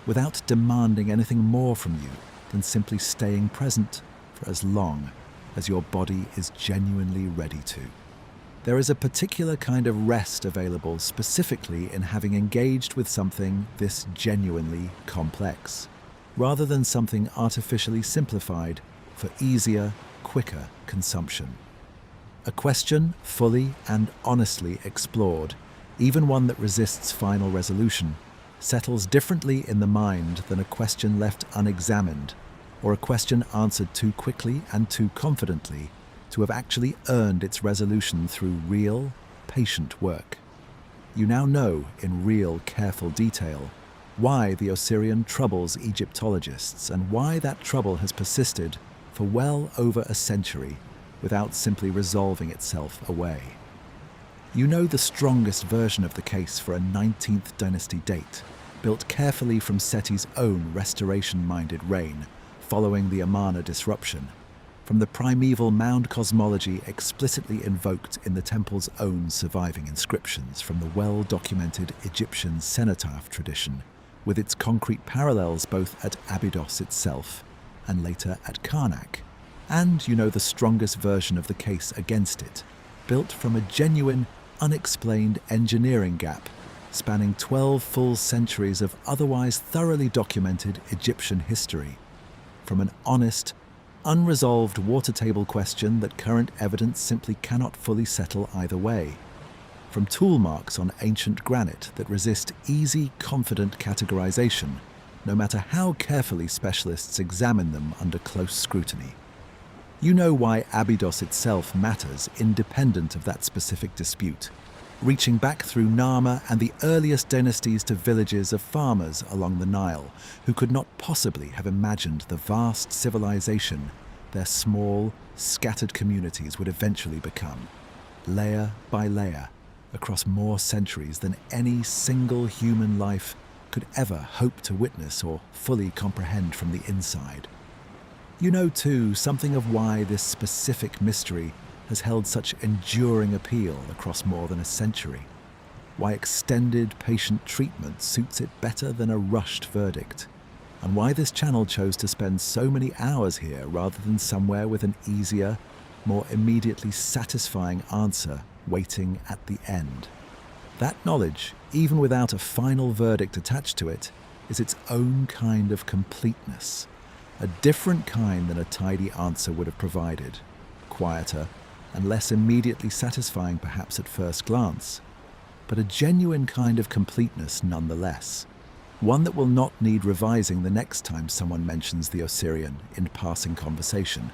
without demanding anything more from you than simply staying present for as long as your body is genuinely ready to. There is a particular kind of rest available specifically in having engaged with something this genuinely complex, rather than something artificially simplified for easier, quicker consumption. A question fully and honestly explored, even one that resists final resolution, settles differently in the mind than a question left unexamined, or a question answered too quickly and too confidently to have actually earned its resolution through real, patient work. You now know, in real, careful detail, why the Osirion troubles Egyptologists and why that trouble has persisted for well over a century without simply resolving itself away. You know the strongest version of the case for a 19th dynasty date, built carefully from Seti's own restoration-minded reign, following the Amarna disruption, from the primeval mound cosmology explicitly invoked in the temple's own surviving inscriptions, from the well-documented Egyptian cenotaph tradition, with its concrete parallels both at Abydos itself and later at Karnak. And you know the strongest version of the case against it, built from a genuine, unexplained engineering gap spanning 12 full centuries of otherwise thoroughly documented Egyptian history, from an honest, unresolved water table question that current evidence simply cannot fully settle either way, from tool marks on ancient granite that resist easy, confident categorization, no matter how carefully specialists examine them under close scrutiny. You know why Abydos itself matters independent of that specific dispute, reaching back through Narmer and the earliest dynasties to villages of farmers along the Nile who could not possibly have imagined the vast civilization their small, scattered communities would eventually become, layer by layer, across more centuries than any single human life could ever hope to witness or fully comprehend from the inside. You know, too, something of why this specific mystery has held such enduring appeal across more than a century, why extended patient treatment suits it better than a rushed verdict, and why this channel chose to spend so many hours here rather than somewhere with an easier, more immediately satisfying answer waiting at the end. That knowledge, even without a final verdict attached to it, is its own kind of completeness, a different kind than a tidy answer would have provided, quieter and less immediately satisfying perhaps at first glance, but a genuine kind of completeness nonetheless, one that will not need revising the next time someone mentions the Osirion in passing conversation,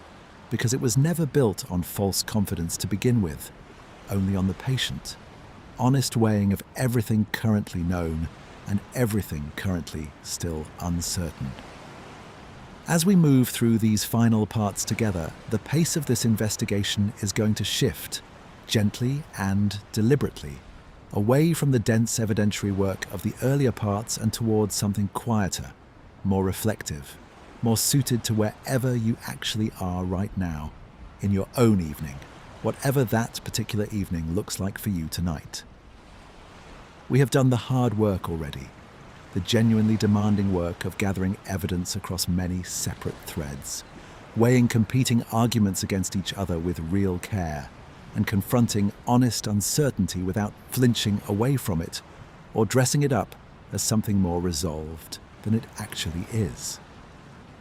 because it was never built on false confidence to begin with, only on the patient, honest weighing of everything currently known and everything currently still uncertain. As we move through these final parts together, the pace of this investigation is going to shift, gently and deliberately, away from the dense evidentiary work of the earlier parts and towards something quieter, more reflective, more suited to wherever you actually are right now, in your own evening, whatever that particular evening looks like for you tonight. We have done the hard work already, the genuinely demanding work of gathering evidence across many separate threads, weighing competing arguments against each other with real care, and confronting honest uncertainty without flinching away from it or dressing it up as something more resolved than it actually is.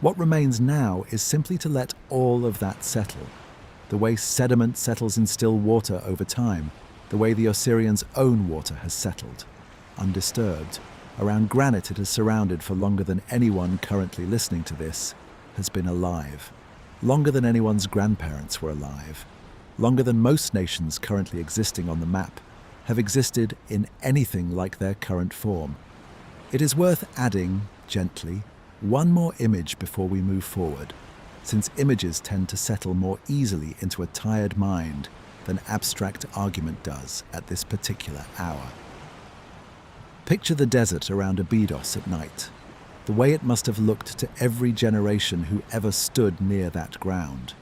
What remains now is simply to let all of that settle, the way sediment settles in still water over time, the way the Osirion's own water has settled, undisturbed, around granite it has surrounded for longer than anyone currently listening to this has been alive, longer than anyone's grandparents were alive, longer than most nations currently existing on the map have existed in anything like their current form. It is worth adding, gently, one more image before we move forward, since images tend to settle more easily into a tired mind than abstract argument does at this particular hour. Picture the desert around Abydos at night, the way it must have looked to every generation who ever stood near that ground,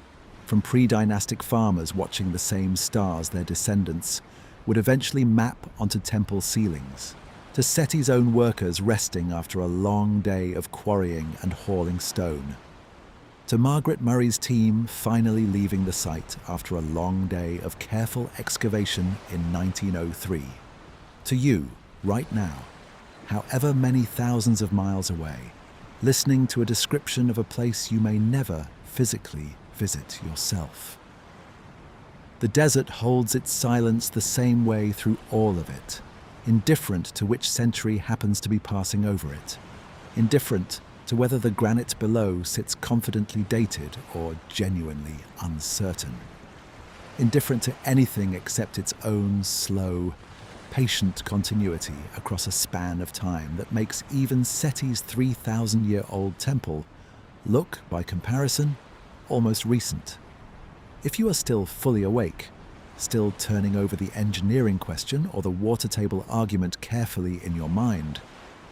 from pre-dynastic farmers watching the same stars their descendants would eventually map onto temple ceilings, to Seti's own workers resting after a long day of quarrying and hauling stone, to Margaret Murray's team finally leaving the site after a long day of careful excavation in 1903, to you, right now, however many thousands of miles away, listening to a description of a place you may never physically visit yourself. The desert holds its silence the same way through all of it, indifferent to which century happens to be passing over it, indifferent to whether the granite below sits confidently dated or genuinely uncertain, indifferent to anything except its own slow, patient continuity across a span of time that makes even Seti's 3,000-year-old temple look, by comparison, almost recent. If you are still fully awake, still turning over the engineering question or the water table argument carefully in your mind,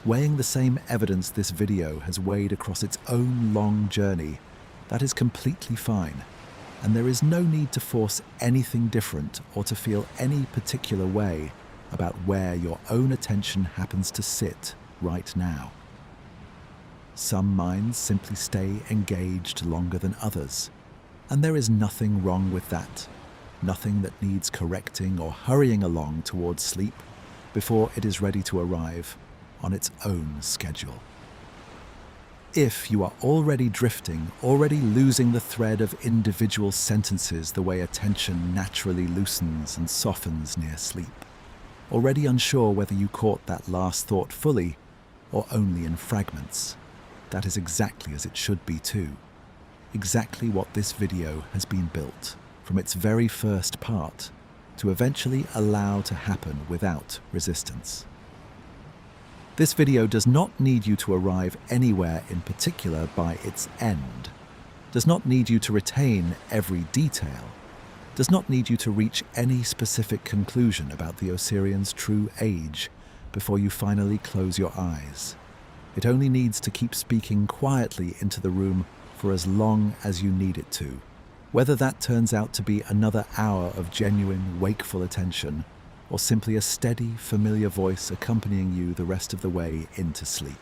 weighing the same evidence this video has weighed across its own long journey, that is completely fine, and there is no need to force anything different or to feel any particular way about where your own attention happens to sit right now. Some minds simply stay engaged longer than others, and there is nothing wrong with that, nothing that needs correcting or hurrying along towards sleep before it is ready to arrive on its own schedule. If you are already drifting, already losing the thread of individual sentences the way attention naturally loosens and softens near sleep, already unsure whether you caught that last thought fully or only in fragments, that is exactly as it should be too. Exactly what this video has been built, from its very first part, to eventually allow to happen without resistance. This video does not need you to arrive anywhere in particular by its end, does not need you to retain every detail, does not need you to reach any specific conclusion about the Osirion's true age before you finally close your eyes. It only needs to keep speaking quietly into the room for as long as you need it to, whether that turns out to be another hour of genuine, wakeful attention, or simply a steady, familiar voice accompanying you the rest of the way into sleep.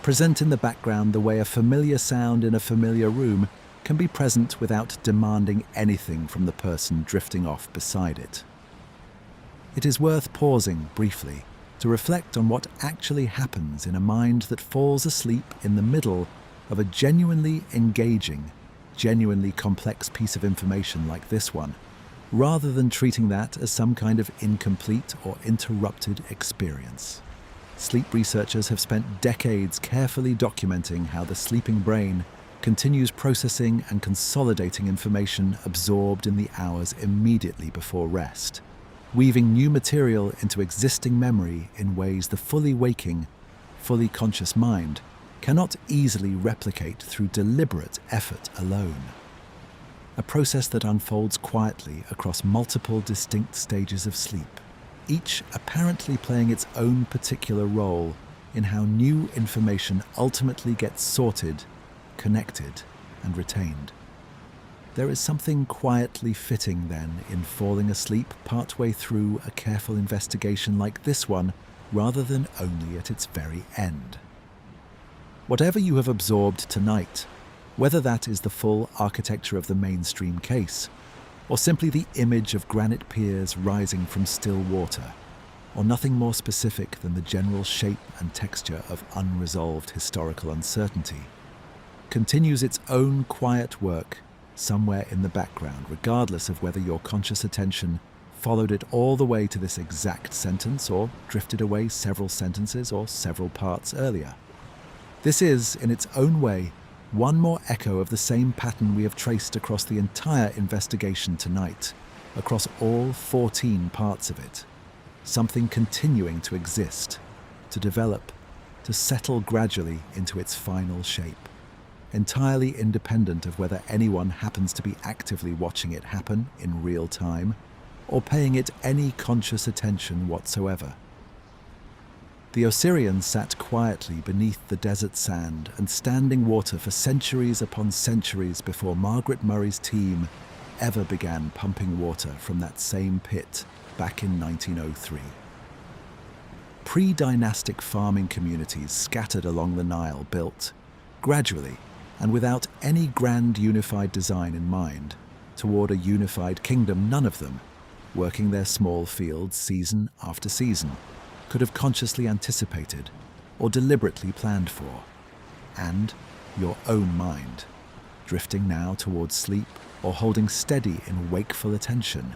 Present in the background the way a familiar sound in a familiar room can be present without demanding anything from the person drifting off beside it. It is worth pausing briefly to reflect on what actually happens in a mind that falls asleep in the middle of a genuinely engaging, genuinely complex piece of information like this one, rather than treating that as some kind of incomplete or interrupted experience. Sleep researchers have spent decades carefully documenting how the sleeping brain continues processing and consolidating information absorbed in the hours immediately before rest, weaving new material into existing memory in ways the fully waking, fully conscious mind cannot easily replicate through deliberate effort alone. A process that unfolds quietly across multiple distinct stages of sleep, each apparently playing its own particular role in how new information ultimately gets sorted, connected, and retained. There is something quietly fitting, then, in falling asleep partway through a careful investigation like this one, rather than only at its very end. Whatever you have absorbed tonight, whether that is the full architecture of the mainstream case, or simply the image of granite piers rising from still water, or nothing more specific than the general shape and texture of unresolved historical uncertainty, continues its own quiet work somewhere in the background, regardless of whether your conscious attention followed it all the way to this exact sentence or drifted away several sentences or several parts earlier. This is, in its own way, one more echo of the same pattern we have traced across the entire investigation tonight, across all 14 parts of it. Something continuing to exist, to develop, to settle gradually into its final shape, entirely independent of whether anyone happens to be actively watching it happen in real time or paying it any conscious attention whatsoever. The Osirians sat quietly beneath the desert sand and standing water for centuries upon centuries before Margaret Murray's team ever began pumping water from that same pit back in 1903. Pre-dynastic farming communities scattered along the Nile built, gradually and without any grand unified design in mind, toward a unified kingdom none of them, working their small fields season after season, could have consciously anticipated or deliberately planned for. And your own mind, drifting now towards sleep or holding steady in wakeful attention,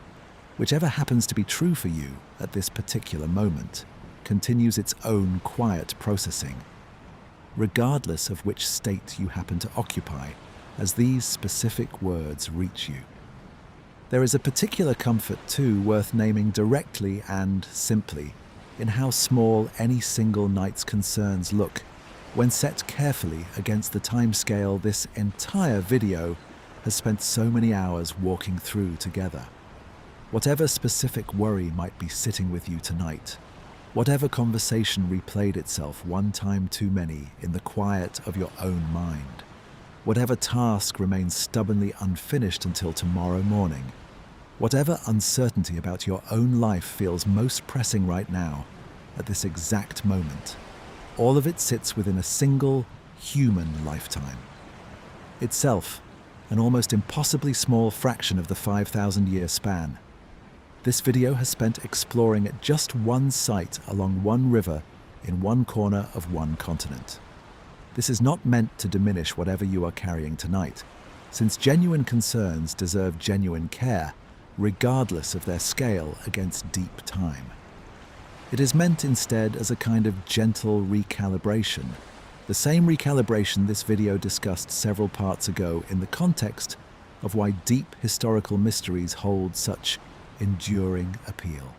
whichever happens to be true for you at this particular moment, continues its own quiet processing, regardless of which state you happen to occupy as these specific words reach you. There is a particular comfort, too, worth naming directly and simply in how small any single night's concerns look when set carefully against the timescale this entire video has spent so many hours walking through together. Whatever specific worry might be sitting with you tonight, whatever conversation replayed itself one time too many in the quiet of your own mind, whatever task remains stubbornly unfinished until tomorrow morning, whatever uncertainty about your own life feels most pressing right now, at this exact moment, all of it sits within a single human lifetime. Itself, an almost impossibly small fraction of the 5,000-year span. This video has spent exploring at just one site along one river in one corner of one continent. This is not meant to diminish whatever you are carrying tonight, since genuine concerns deserve genuine care, regardless of their scale against deep time. It is meant instead as a kind of gentle recalibration, the same recalibration this video discussed several parts ago in the context of why deep historical mysteries hold such enduring appeal.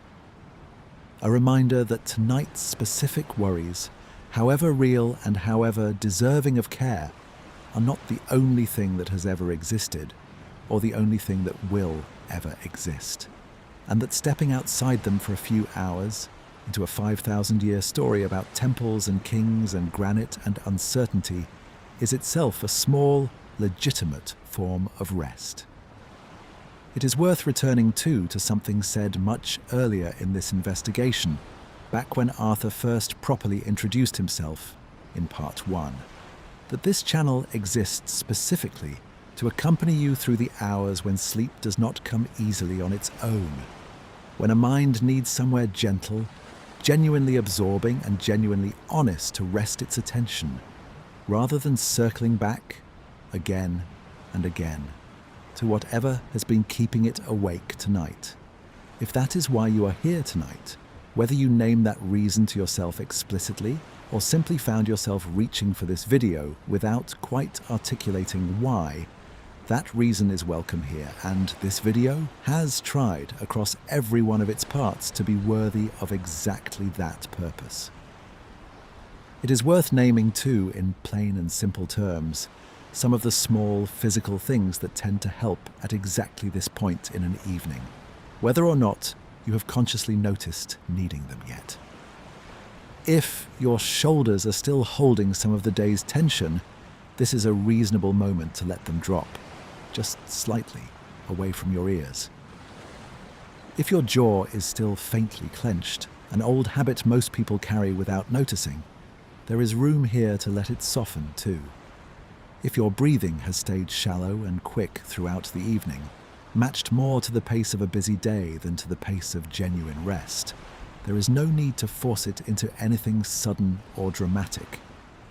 A reminder that tonight's specific worries, however real and however deserving of care, are not the only thing that has ever existed, or the only thing that will ever exist, and that stepping outside them for a few hours into a 5,000-year story about temples and kings and granite and uncertainty is itself a small, legitimate form of rest. It is worth returning too to something said much earlier in this investigation, back when Arthur first properly introduced himself in Part 1, that this channel exists specifically to accompany you through the hours when sleep does not come easily on its own, when a mind needs somewhere gentle, genuinely absorbing and genuinely honest to rest its attention, rather than circling back, again and again, to whatever has been keeping it awake tonight. If that is why you are here tonight, whether you name that reason to yourself explicitly or simply found yourself reaching for this video without quite articulating why, that reason is welcome here, and this video has tried across every one of its parts to be worthy of exactly that purpose. It is worth naming too, in plain and simple terms, some of the small physical things that tend to help at exactly this point in an evening, whether or not you have consciously noticed needing them yet. If your shoulders are still holding some of the day's tension, This is a reasonable moment to let them drop, just slightly, away from your ears. If your jaw is still faintly clenched, an old habit most people carry without noticing, there is room here to let it soften too. If your breathing has stayed shallow and quick throughout the evening, matched more to the pace of a busy day than to the pace of genuine rest, there is no need to force it into anything sudden or dramatic.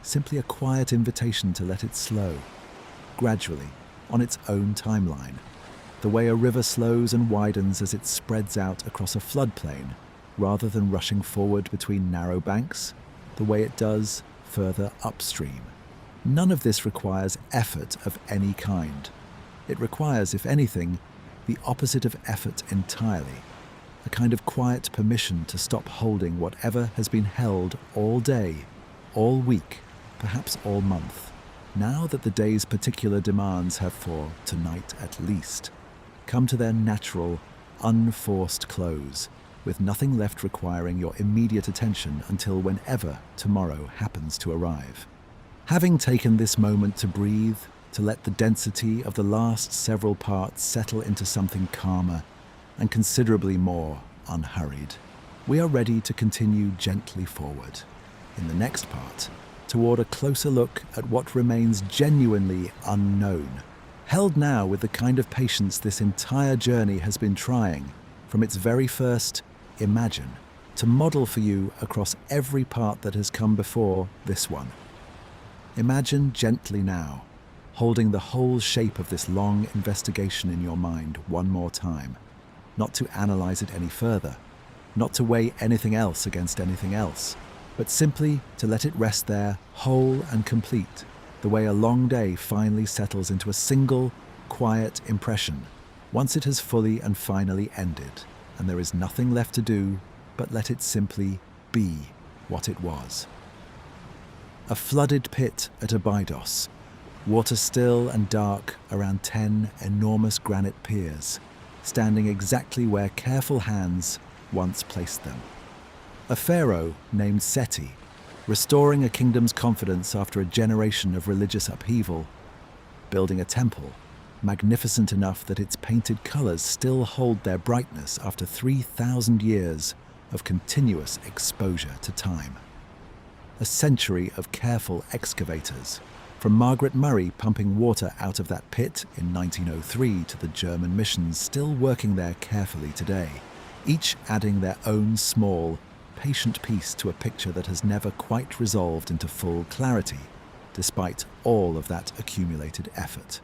Simply a quiet invitation to let it slow, gradually, on its own timeline, the way a river slows and widens as it spreads out across a floodplain, rather than rushing forward between narrow banks, the way it does further upstream. None of this requires effort of any kind. It requires, if anything, the opposite of effort entirely, a kind of quiet permission to stop holding whatever has been held all day, all week, perhaps all month, now that the day's particular demands have, for tonight at least, come to their natural, unforced close, with nothing left requiring your immediate attention until whenever tomorrow happens to arrive. Having taken this moment to breathe, to let the density of the last several parts settle into something calmer and considerably more unhurried, we are ready to continue gently forward, in the next part, toward a closer look at what remains genuinely unknown, held now with the kind of patience this entire journey has been trying, from its very first imagine, to model for you across every part that has come before this one. Imagine gently now, holding the whole shape of this long investigation in your mind one more time, not to analyze it any further, not to weigh anything else against anything else, but simply to let it rest there whole and complete, the way a long day finally settles into a single, quiet impression, once it has fully and finally ended, and there is nothing left to do but let it simply be what it was. A flooded pit at Abydos, water still and dark around 10 enormous granite piers, standing exactly where careful hands once placed them. A pharaoh named Seti, restoring a kingdom's confidence after a generation of religious upheaval, building a temple, magnificent enough that its painted colors still hold their brightness after 3,000 years of continuous exposure to time. A century of careful excavators, from Margaret Murray pumping water out of that pit in 1903 to the German missions still working there carefully today, each adding their own small, patient piece to a picture that has never quite resolved into full clarity, despite all of that accumulated effort.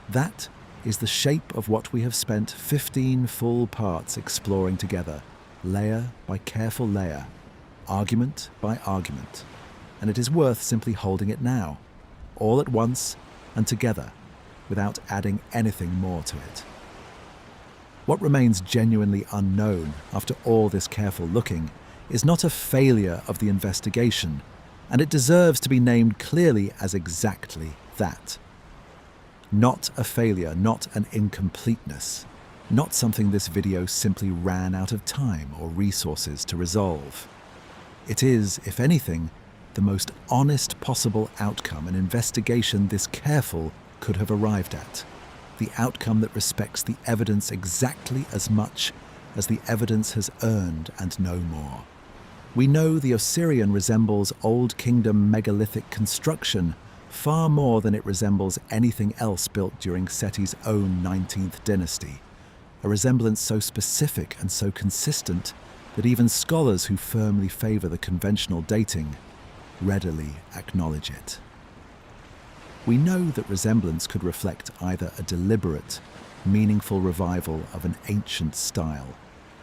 That is the shape of what we have spent 15 full parts exploring together, layer by careful layer, argument by argument, and it is worth simply holding it now, all at once and together, without adding anything more to it. What remains genuinely unknown after all this careful looking is not a failure of the investigation, and it deserves to be named clearly as exactly that. Not a failure, not an incompleteness, not something this video simply ran out of time or resources to resolve. It is, if anything, the most honest possible outcome an investigation this careful could have arrived at. The outcome that respects the evidence exactly as much as the evidence has earned and no more. We know the Osirion resembles Old Kingdom megalithic construction far more than it resembles anything else built during Seti's own 19th dynasty, a resemblance so specific and so consistent that even scholars who firmly favor the conventional dating readily acknowledge it. We know that resemblance could reflect either a deliberate, meaningful revival of an ancient style,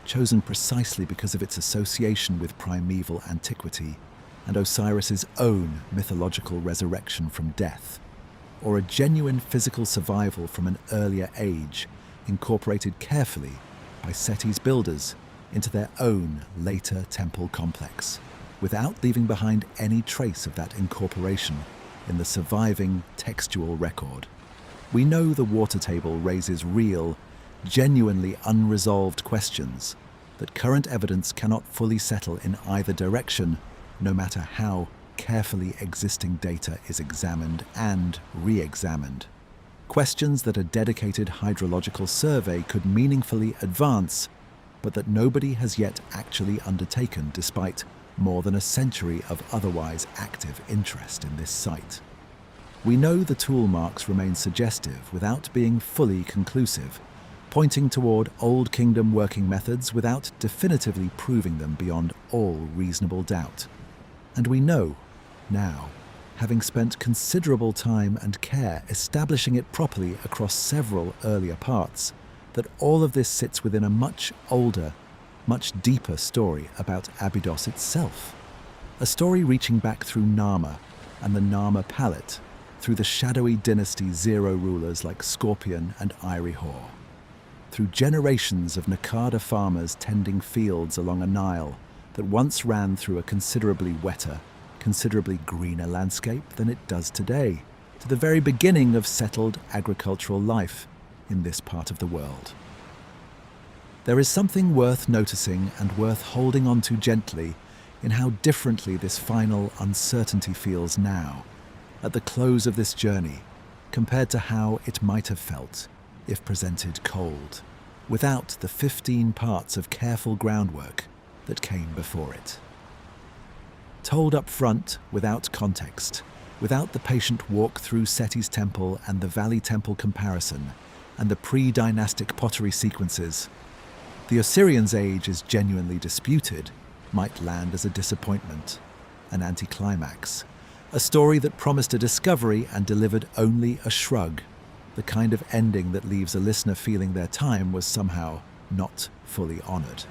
chosen precisely because of its association with primeval antiquity and Osiris's own mythological resurrection from death, or a genuine physical survival from an earlier age, incorporated carefully by Seti's builders into their own later temple complex, without leaving behind any trace of that incorporation in the surviving textual record. We know the water table raises real, genuinely unresolved questions that current evidence cannot fully settle in either direction, no matter how carefully existing data is examined and re-examined. Questions that a dedicated hydrological survey could meaningfully advance, but that nobody has yet actually undertaken despite more than a century of otherwise active interest in this site. We know the tool marks remain suggestive without being fully conclusive, pointing toward Old Kingdom working methods without definitively proving them beyond all reasonable doubt. And we know, now, having spent considerable time and care establishing it properly across several earlier parts, that all of this sits within a much older, much deeper story about Abydos itself. A story reaching back through Narmer and the Narmer Palette, through the shadowy dynasty Zero rulers like Scorpion and Irihor, through generations of Naqada farmers tending fields along a Nile that once ran through a considerably wetter, considerably greener landscape than it does today, to the very beginning of settled agricultural life in this part of the world. There is something worth noticing and worth holding on to gently in how differently this final uncertainty feels now, at the close of this journey, compared to how it might have felt if presented cold, without the 15 parts of careful groundwork that came before it. Told up front, without context, without the patient walk through Seti's temple and the Valley Temple comparison, and the pre-dynastic pottery sequences, the Osirion's age is genuinely disputed, might land as a disappointment, an anticlimax, a story that promised a discovery and delivered only a shrug, the kind of ending that leaves a listener feeling their time was somehow not fully honored.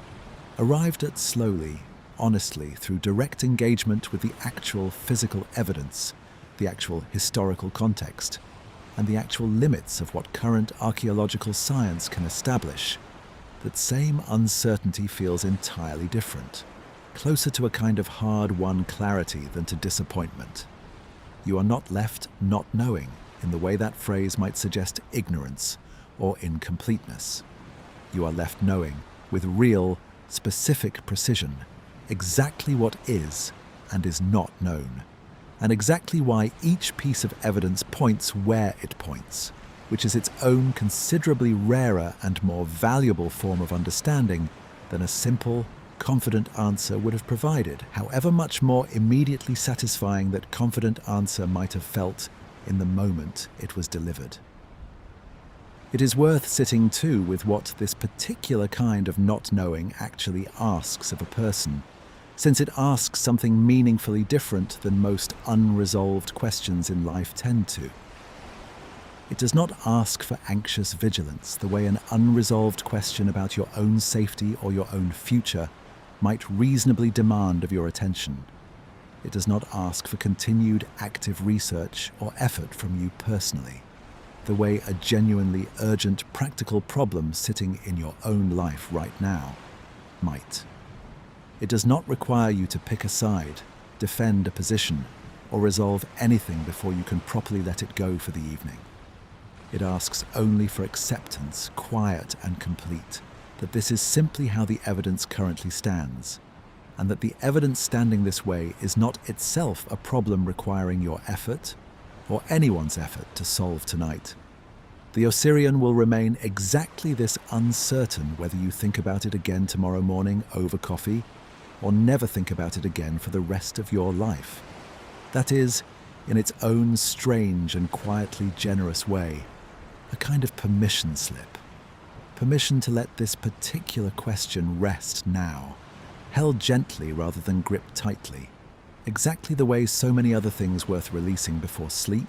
Arrived at slowly, honestly, through direct engagement with the actual physical evidence, the actual historical context, and the actual limits of what current archaeological science can establish, that same uncertainty feels entirely different, closer to a kind of hard-won clarity than to disappointment. You are not left not knowing, in the way that phrase might suggest ignorance or incompleteness. You are left knowing, with real, specific precision, exactly what is and is not known, and exactly why each piece of evidence points where it points, which is its own considerably rarer and more valuable form of understanding than a simple, confident answer would have provided, however much more immediately satisfying that confident answer might have felt in the moment it was delivered. It is worth sitting too with what this particular kind of not knowing actually asks of a person, since it asks something meaningfully different than most unresolved questions in life tend to. It does not ask for anxious vigilance the way an unresolved question about your own safety or your own future might reasonably demand of your attention. It does not ask for continued active research or effort from you personally, the way a genuinely urgent practical problem sitting in your own life right now might. It does not require you to pick a side, defend a position, or resolve anything before you can properly let it go for the evening. It asks only for acceptance, quiet and complete, that this is simply how the evidence currently stands, and that the evidence standing this way is not itself a problem requiring your effort, or anyone's effort to solve tonight. The Osirion will remain exactly this uncertain whether you think about it again tomorrow morning over coffee, or never think about it again for the rest of your life. That is, in its own strange and quietly generous way, a kind of permission slip. Permission to let this particular question rest now, held gently rather than gripped tightly, exactly the way so many other things worth releasing before sleep,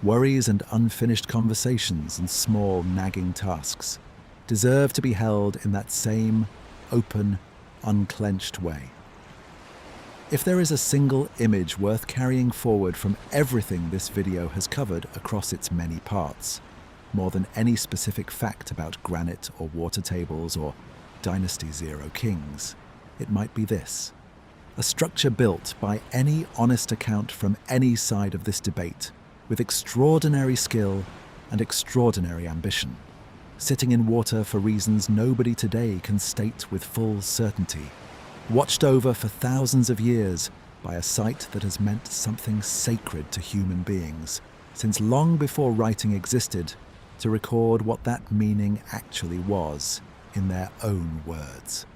worries and unfinished conversations and small nagging tasks, deserve to be held in that same open, unclenched way. If there is a single image worth carrying forward from everything this video has covered across its many parts, more than any specific fact about granite or water tables or Dynasty Zero kings, it might be this: a structure built by any honest account from any side of this debate, with extraordinary skill and extraordinary ambition, sitting in water for reasons nobody today can state with full certainty, watched over for thousands of years by a site that has meant something sacred to human beings, since long before writing existed, to record what that meaning actually was, in their own words.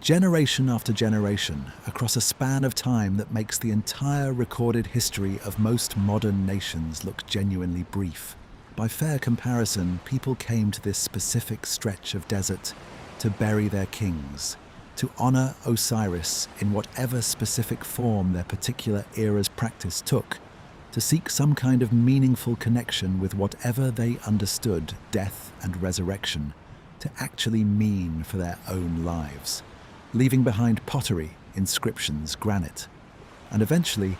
Generation after generation, across a span of time that makes the entire recorded history of most modern nations look genuinely brief, by fair comparison, people came to this specific stretch of desert to bury their kings, to honor Osiris in whatever specific form their particular era's practice took, to seek some kind of meaningful connection with whatever they understood death and resurrection to actually mean for their own lives, leaving behind pottery, inscriptions, granite, and eventually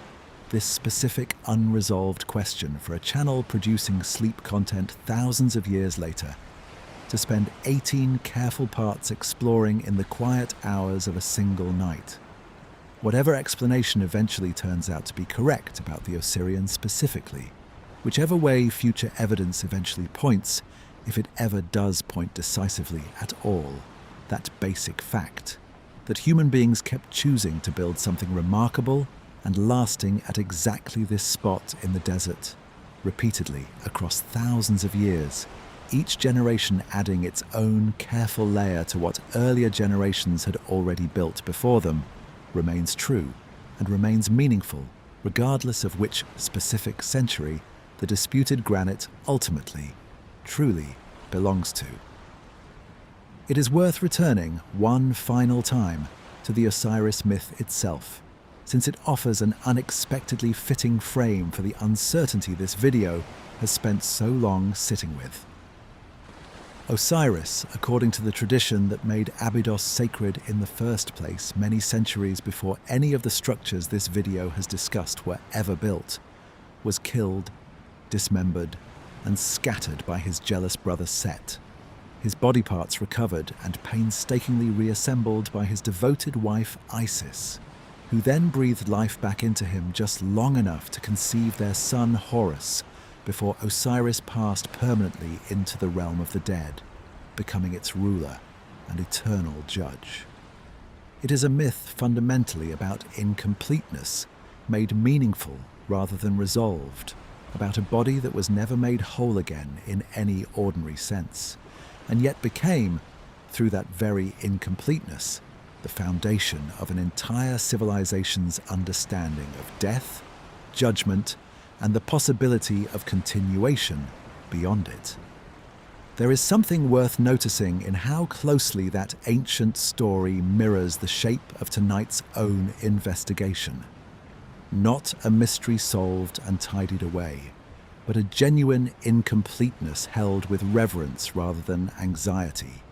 this specific unresolved question for a channel producing sleep content thousands of years later, to spend 18 careful parts exploring in the quiet hours of a single night. Whatever explanation eventually turns out to be correct about the Osirians specifically, whichever way future evidence eventually points, if it ever does point decisively at all, that basic fact, that human beings kept choosing to build something remarkable and lasting at exactly this spot in the desert, repeatedly across thousands of years, each generation adding its own careful layer to what earlier generations had already built before them, remains true and remains meaningful, regardless of which specific century the disputed granite ultimately, truly belongs to. It is worth returning one final time to the Osiris myth itself, since it offers an unexpectedly fitting frame for the uncertainty this video has spent so long sitting with. Osiris, according to the tradition that made Abydos sacred in the first place many centuries before any of the structures this video has discussed were ever built, was killed, dismembered, and scattered by his jealous brother Set, his body parts recovered and painstakingly reassembled by his devoted wife Isis, who then breathed life back into him just long enough to conceive their son Horus before Osiris passed permanently into the realm of the dead, becoming its ruler and eternal judge. It is a myth fundamentally about incompleteness, made meaningful rather than resolved, about a body that was never made whole again in any ordinary sense, and yet became, through that very incompleteness, the foundation of an entire civilization's understanding of death, judgment, and the possibility of continuation beyond it. There is something worth noticing in how closely that ancient story mirrors the shape of tonight's own investigation. Not a mystery solved and tidied away, but a genuine incompleteness held with reverence rather than anxiety,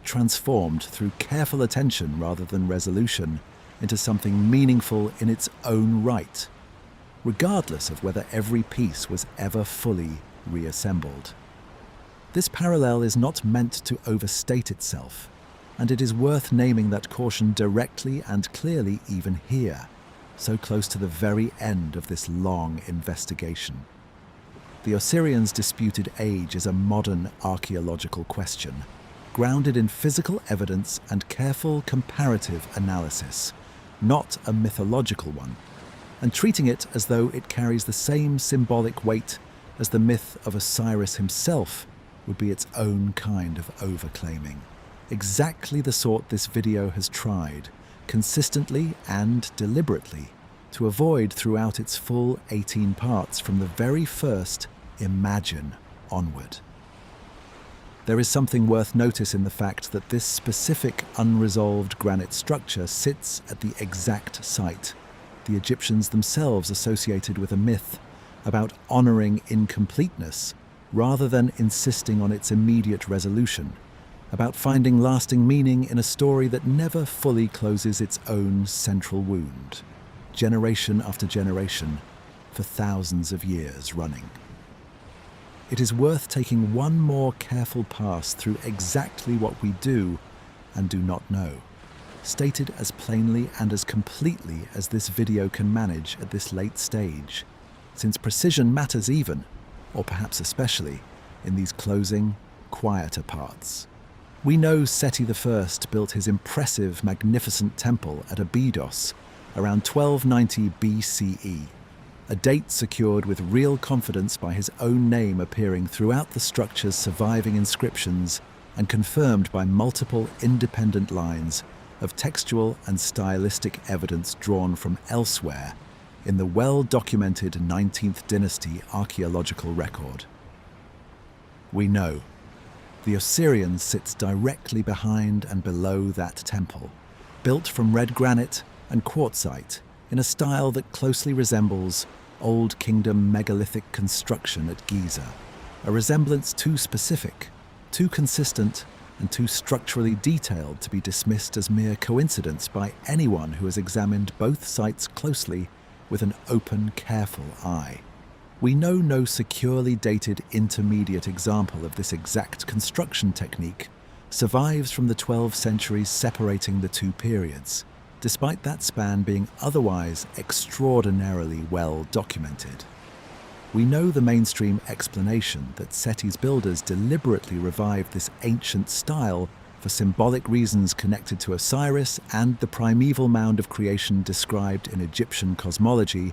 transformed through careful attention rather than resolution into something meaningful in its own right, regardless of whether every piece was ever fully reassembled. This parallel is not meant to overstate itself, and it is worth naming that caution directly and clearly even here, so close to the very end of this long investigation. The Osirians' disputed age is a modern archaeological question, grounded in physical evidence and careful comparative analysis, not a mythological one, and treating it as though it carries the same symbolic weight as the myth of Osiris himself would be its own kind of overclaiming. Exactly the sort this video has tried, consistently and deliberately, to avoid throughout its full 18 parts from the very first imagine onward. There is something worth notice in the fact that this specific unresolved granite structure sits at the exact site the Egyptians themselves associated with a myth about honoring incompleteness rather than insisting on its immediate resolution, about finding lasting meaning in a story that never fully closes its own central wound, generation after generation, for thousands of years running. It is worth taking one more careful pass through exactly what we do and do not know, stated as plainly and as completely as this video can manage at this late stage, since precision matters even, or perhaps especially, in these closing, quieter parts. We know Seti I built his impressive, magnificent temple at Abydos around 1290 BCE, a date secured with real confidence by his own name appearing throughout the structure's surviving inscriptions and confirmed by multiple independent lines of textual and stylistic evidence drawn from elsewhere in the well-documented 19th dynasty archaeological record. We know the Osirion sits directly behind and below that temple, built from red granite and quartzite in a style that closely resembles Old Kingdom megalithic construction at Giza, a resemblance too specific, too consistent, and too structurally detailed to be dismissed as mere coincidence by anyone who has examined both sites closely with an open, careful eye. We know no securely dated intermediate example of this exact construction technique survives from the 12 centuries separating the two periods, despite that span being otherwise extraordinarily well documented. We know the mainstream explanation that Seti's builders deliberately revived this ancient style for symbolic reasons connected to Osiris and the primeval mound of creation described in Egyptian cosmology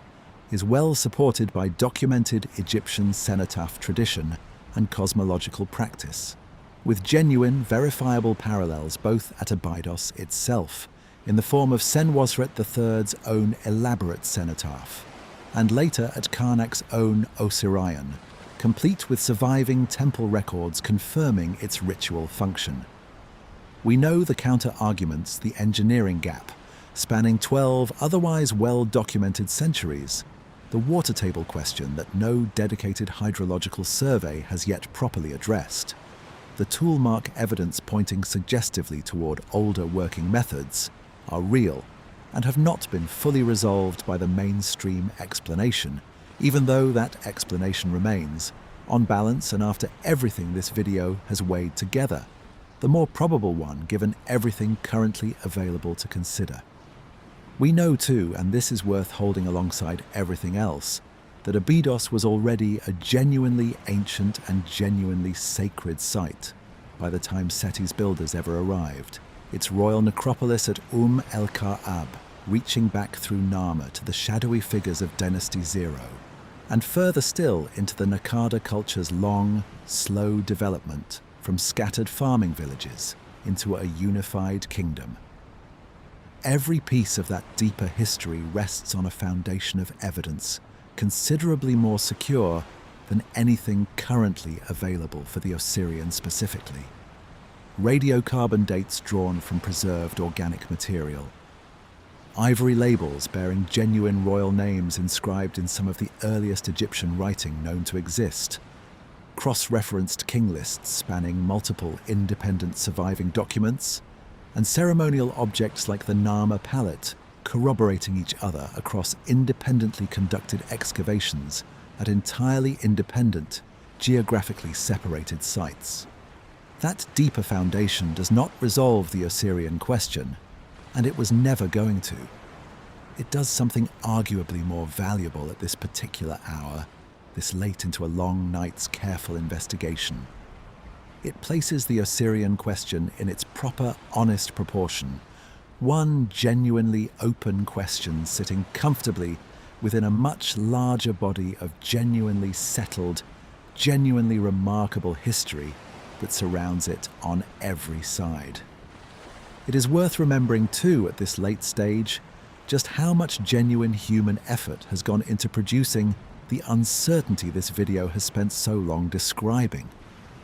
is well supported by documented Egyptian cenotaph tradition and cosmological practice, with genuine, verifiable parallels both at Abydos itself, in the form of Senwosret III's own elaborate cenotaph, and later at Karnak's own Osirion, complete with surviving temple records confirming its ritual function. We know the counter-arguments, the engineering gap, spanning 12 otherwise well-documented centuries, the water table question that no dedicated hydrological survey has yet properly addressed, the tool mark evidence pointing suggestively toward older working methods, are real and have not been fully resolved by the mainstream explanation, even though that explanation remains, on balance and after everything this video has weighed together, the more probable one given everything currently available to consider. We know too, and this is worth holding alongside everything else, that Abydos was already a genuinely ancient and genuinely sacred site by the time Seti's builders ever arrived, its royal necropolis at el-Qa'ab reaching back through Narmer to the shadowy figures of Dynasty Zero, and further still into the Naqada culture's long, slow development from scattered farming villages into a unified kingdom. Every piece of that deeper history rests on a foundation of evidence considerably more secure than anything currently available for the Osirion specifically. Radiocarbon dates drawn from preserved organic material, ivory labels bearing genuine royal names inscribed in some of the earliest Egyptian writing known to exist, cross-referenced king lists spanning multiple independent surviving documents, and ceremonial objects like the Narmer palette corroborating each other across independently conducted excavations at entirely independent, geographically separated sites. That deeper foundation does not resolve the Osirion question, and it was never going to. It does something arguably more valuable at this particular hour, this late into a long night's careful investigation. It places the Osirion question in its proper, honest proportion, one genuinely open question sitting comfortably within a much larger body of genuinely settled, genuinely remarkable history that surrounds it on every side. It is worth remembering too at this late stage just how much genuine human effort has gone into producing the uncertainty this video has spent so long describing,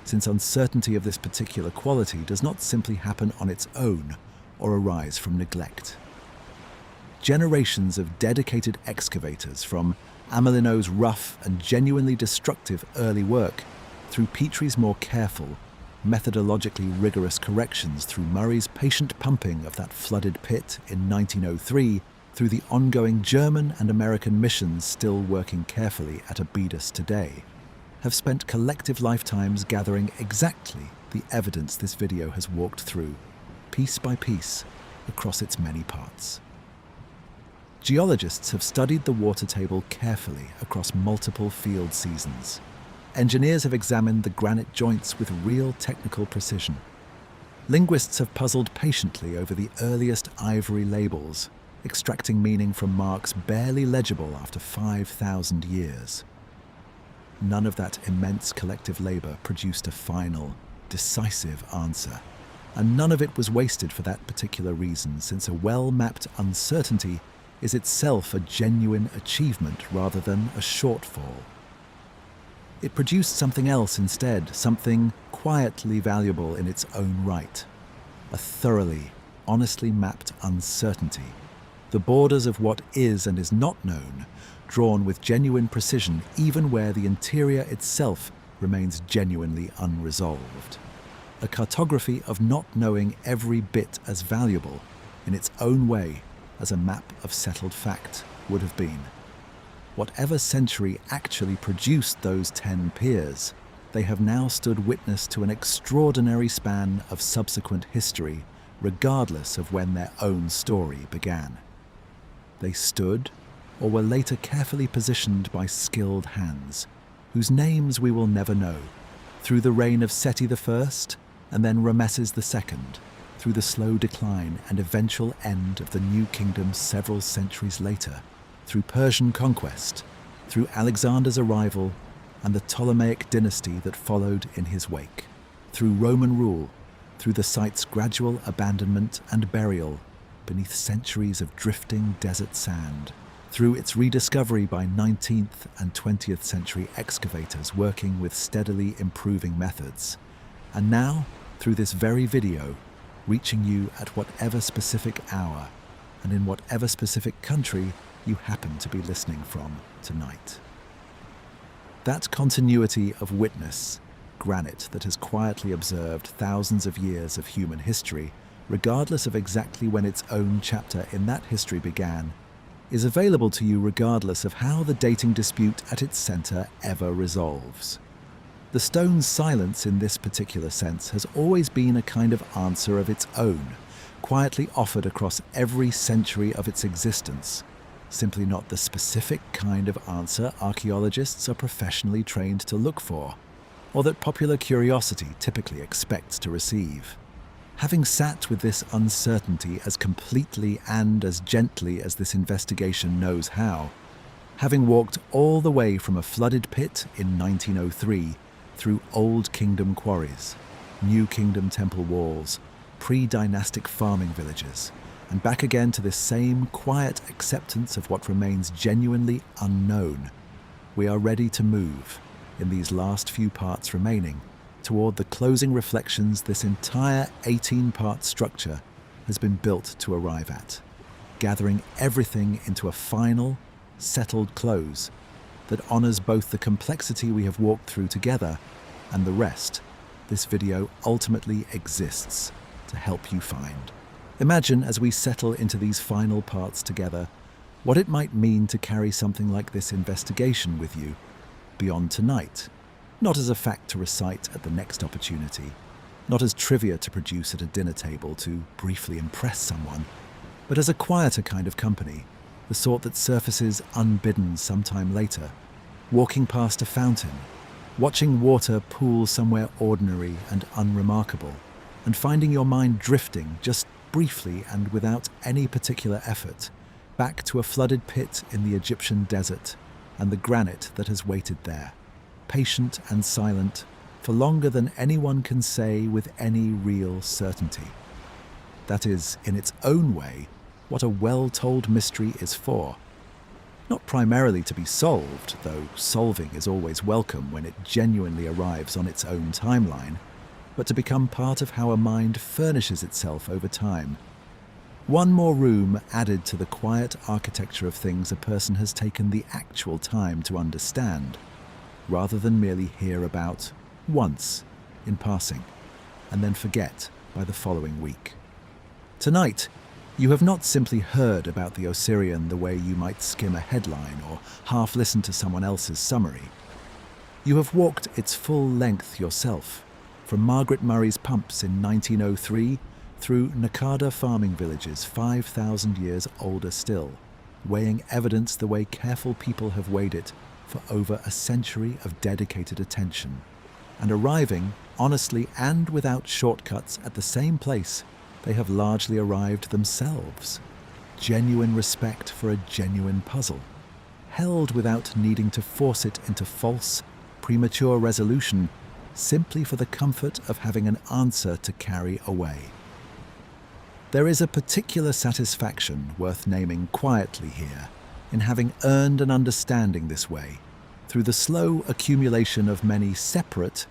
since uncertainty of this particular quality does not simply happen on its own or arise from neglect. Generations of dedicated excavators, from Amelino's rough and genuinely destructive early work through Petrie's more careful, methodologically rigorous corrections, through Murray's patient pumping of that flooded pit in 1903, through the ongoing German and American missions still working carefully at Abydos today, have spent collective lifetimes gathering exactly the evidence this video has walked through, piece by piece, across its many parts. Geologists have studied the water table carefully across multiple field seasons. Engineers have examined the granite joints with real technical precision. Linguists have puzzled patiently over the earliest ivory labels, extracting meaning from marks barely legible after 5,000 years. None of that immense collective labor produced a final, decisive answer, and none of it was wasted for that particular reason, since a well-mapped uncertainty is itself a genuine achievement rather than a shortfall. It produced something else instead, something quietly valuable in its own right. A thoroughly, honestly mapped uncertainty. The borders of what is and is not known, drawn with genuine precision even where the interior itself remains genuinely unresolved. A cartography of not knowing every bit as valuable, in its own way, as a map of settled fact would have been. Whatever century actually produced those 10 piers, they have now stood witness to an extraordinary span of subsequent history, regardless of when their own story began. They stood, or were later carefully positioned by skilled hands, whose names we will never know, through the reign of Seti I and then Rameses II, through the slow decline and eventual end of the New Kingdom several centuries later, through Persian conquest, through Alexander's arrival and the Ptolemaic dynasty that followed in his wake, through Roman rule, through the site's gradual abandonment and burial beneath centuries of drifting desert sand, through its rediscovery by 19th and 20th century excavators working with steadily improving methods, and now through this very video, reaching you at whatever specific hour and in whatever specific country you happen to be listening from tonight. That continuity of witness, Granite, that has quietly observed thousands of years of human history, regardless of exactly when its own chapter in that history began, is available to you regardless of how the dating dispute at its center ever resolves. The stone's silence in this particular sense has always been a kind of answer of its own, quietly offered across every century of its existence, simply not the specific kind of answer archaeologists are professionally trained to look for, or that popular curiosity typically expects to receive. Having sat with this uncertainty as completely and as gently as this investigation knows how, having walked all the way from a flooded pit in 1903 through Old Kingdom quarries, New Kingdom temple walls, pre-dynastic farming villages, and back again to this same quiet acceptance of what remains genuinely unknown, we are ready to move, in these last few parts remaining, toward the closing reflections this entire 18-part structure has been built to arrive at, gathering everything into a final, settled close that honors both the complexity we have walked through together and the rest this video ultimately exists to help you find. Imagine, as we settle into these final parts together, what it might mean to carry something like this investigation with you beyond tonight, not as a fact to recite at the next opportunity, not as trivia to produce at a dinner table to briefly impress someone, but as a quieter kind of company, the sort that surfaces unbidden sometime later, walking past a fountain, watching water pool somewhere ordinary and unremarkable, and finding your mind drifting just briefly and without any particular effort, back to a flooded pit in the Egyptian desert and the granite that has waited there, patient and silent, for longer than anyone can say with any real certainty. That is, in its own way, what a well-told mystery is for. Not primarily to be solved, though solving is always welcome when it genuinely arrives on its own timeline, but to become part of how a mind furnishes itself over time. One more room added to the quiet architecture of things a person has taken the actual time to understand, rather than merely hear about once in passing, and then forget by the following week. Tonight, you have not simply heard about the Osirion the way you might skim a headline or half listen to someone else's summary. You have walked its full length yourself, from Margaret Murray's pumps in 1903 through Naqada farming villages 5,000 years older still, weighing evidence the way careful people have weighed it for over a century of dedicated attention, and arriving, honestly and without shortcuts, at the same place they have largely arrived themselves, genuine respect for a genuine puzzle, held without needing to force it into false, premature resolution, simply for the comfort of having an answer to carry away. There is a particular satisfaction worth naming quietly here in having earned an understanding this way, through the slow accumulation of many separate,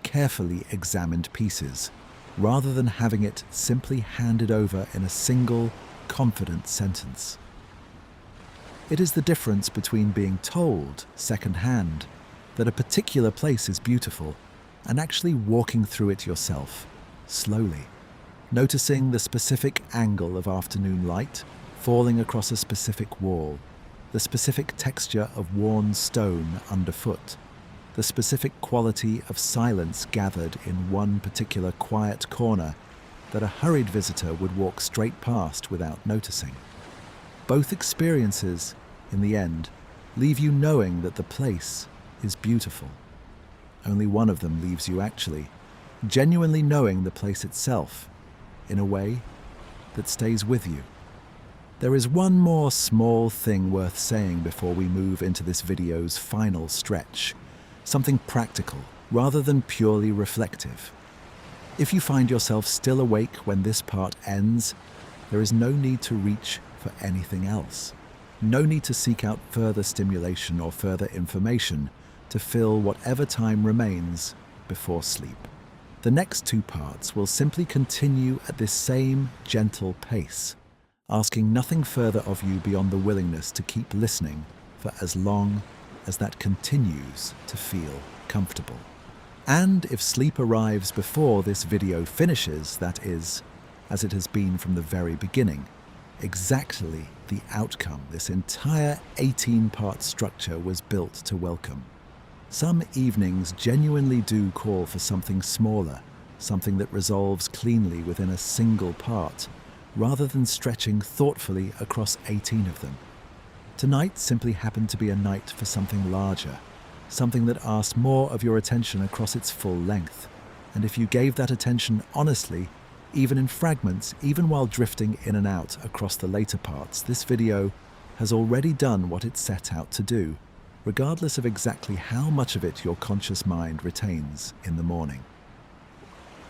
carefully examined pieces, rather than having it simply handed over in a single, confident sentence. It is the difference between being told, second-hand, that a particular place is beautiful, and actually walking through it yourself, slowly, noticing the specific angle of afternoon light falling across a specific wall, the specific texture of worn stone underfoot, the specific quality of silence gathered in one particular quiet corner that a hurried visitor would walk straight past without noticing. Both experiences, in the end, leave you knowing that the place is beautiful. Only one of them leaves you actually, genuinely knowing the place itself, in a way that stays with you. There is one more small thing worth saying before we move into this video's final stretch, something practical rather than purely reflective. If you find yourself still awake when this part ends, there is no need to reach for anything else. No need to seek out further stimulation or further information to fill whatever time remains before sleep. The next two parts will simply continue at this same gentle pace, asking nothing further of you beyond the willingness to keep listening for as long as that continues to feel comfortable. And if sleep arrives before this video finishes, that is, as it has been from the very beginning, exactly the outcome this entire 18-part structure was built to welcome. Some evenings genuinely do call for something smaller, something that resolves cleanly within a single part, rather than stretching thoughtfully across 18 of them. Tonight simply happened to be a night for something larger, something that asked more of your attention across its full length. And if you gave that attention honestly, even in fragments, even while drifting in and out across the later parts, this video has already done what it set out to do, regardless of exactly how much of it your conscious mind retains in the morning.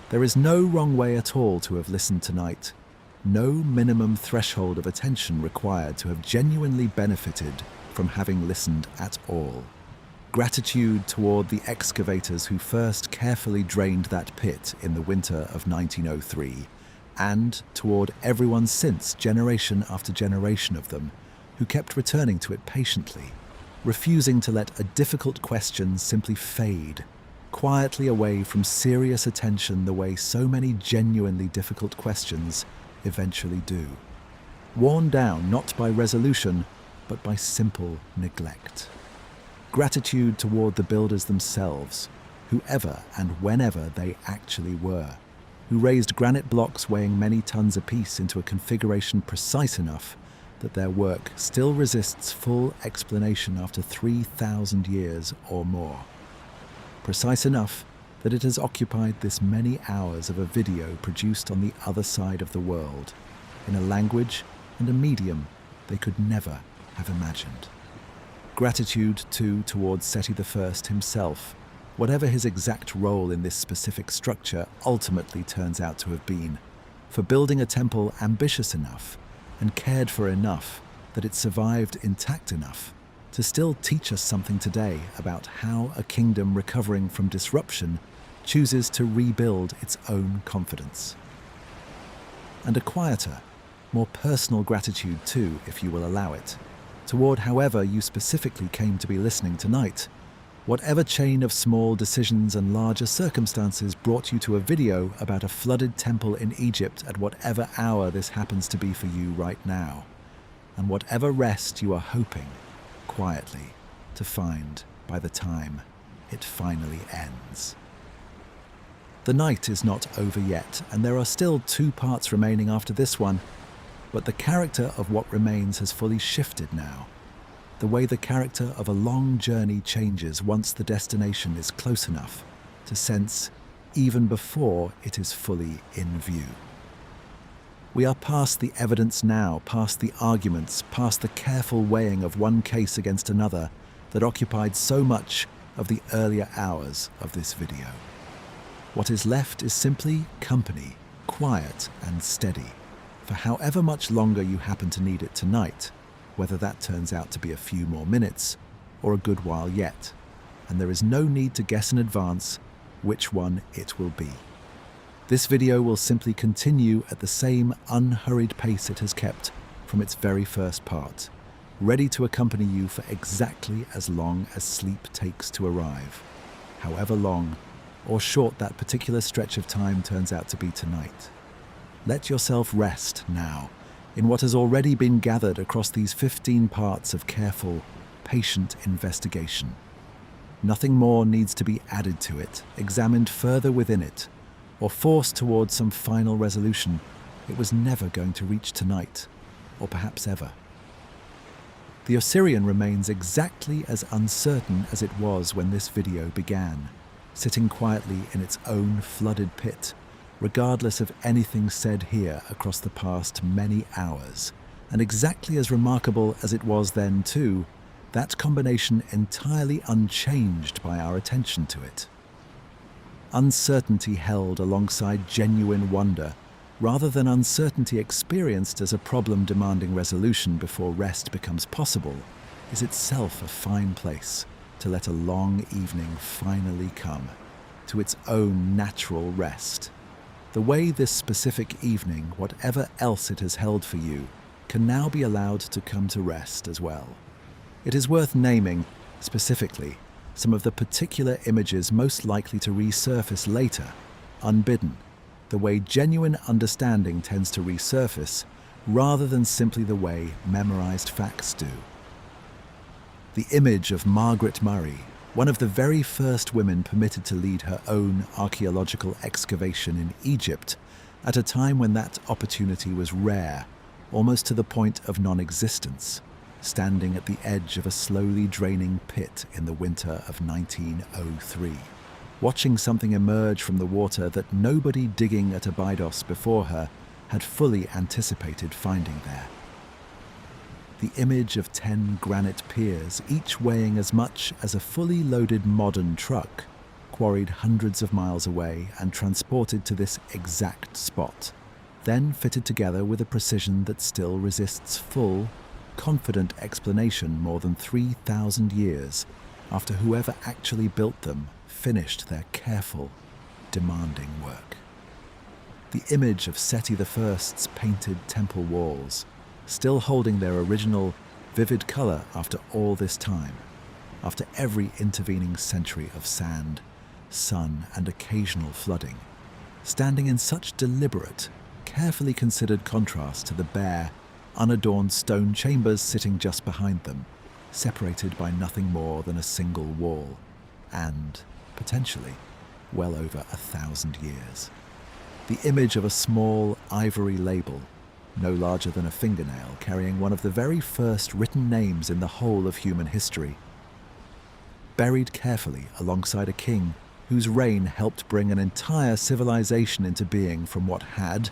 There is no wrong way at all to have listened tonight, no minimum threshold of attention required to have genuinely benefited from having listened at all. Gratitude toward the excavators who first carefully drained that pit in the winter of 1903, and toward everyone since, generation after generation of them, who kept returning to it patiently, refusing to let a difficult question simply fade, quietly away from serious attention the way so many genuinely difficult questions eventually do. Worn down not by resolution, but by simple neglect. Gratitude toward the builders themselves, whoever and whenever they actually were, who raised granite blocks weighing many tons apiece into a configuration precise enough that their work still resists full explanation after 3,000 years or more. Precise enough that it has occupied this many hours of a video produced on the other side of the world, in a language and a medium they could never have imagined. Gratitude, too, towards Seti I himself, whatever his exact role in this specific structure ultimately turns out to have been, for building a temple ambitious enough and cared for enough that it survived intact enough to still teach us something today about how a kingdom recovering from disruption chooses to rebuild its own confidence. And a quieter, more personal gratitude too, if you will allow it, toward however you specifically came to be listening tonight. Whatever chain of small decisions and larger circumstances brought you to a video about a flooded temple in Egypt at whatever hour this happens to be for you right now, and whatever rest you are hoping, quietly, to find by the time it finally ends. The night is not over yet, and there are still 2 parts remaining after this one, but the character of what remains has fully shifted now. The way the character of a long journey changes once the destination is close enough to sense even before it is fully in view. We are past the evidence now, past the arguments, past the careful weighing of one case against another that occupied so much of the earlier hours of this video. What is left is simply company, quiet and steady, for however much longer you happen to need it tonight, whether that turns out to be a few more minutes or a good while yet, and there is no need to guess in advance which one it will be. This video will simply continue at the same unhurried pace it has kept from its very first part, ready to accompany you for exactly as long as sleep takes to arrive, however long or short that particular stretch of time turns out to be tonight. Let yourself rest now in what has already been gathered across these 15 parts of careful, patient investigation. Nothing more needs to be added to it, examined further within it, or forced towards some final resolution it was never going to reach tonight, or perhaps ever. The Osirion remains exactly as uncertain as it was when this video began, sitting quietly in its own flooded pit, regardless of anything said here across the past many hours, and exactly as remarkable as it was then too, that combination entirely unchanged by our attention to it. Uncertainty held alongside genuine wonder, rather than uncertainty experienced as a problem demanding resolution before rest becomes possible, is itself a fine place to let a long evening finally come to its own natural rest. The way this specific evening, whatever else it has held for you, can now be allowed to come to rest as well. It is worth naming, specifically, some of the particular images most likely to resurface later, unbidden, the way genuine understanding tends to resurface, rather than simply the way memorized facts do. The image of Margaret Murray, one of the very first women permitted to lead her own archaeological excavation in Egypt, at a time when that opportunity was rare, almost to the point of non-existence, standing at the edge of a slowly draining pit in the winter of 1903, watching something emerge from the water that nobody digging at Abydos before her had fully anticipated finding there. The image of 10 granite piers, each weighing as much as a fully loaded modern truck, quarried hundreds of miles away and transported to this exact spot, then fitted together with a precision that still resists full, confident explanation more than 3,000 years after whoever actually built them finished their careful, demanding work. The image of Seti I's painted temple walls, still holding their original, vivid color after all this time, after every intervening century of sand, sun, and occasional flooding, standing in such deliberate, carefully considered contrast to the bare, unadorned stone chambers sitting just behind them, separated by nothing more than a single wall, and, potentially, well over 1,000 years. The image of a small ivory label, no larger than a fingernail, carrying one of the very first written names in the whole of human history, buried carefully alongside a king whose reign helped bring an entire civilization into being from what had,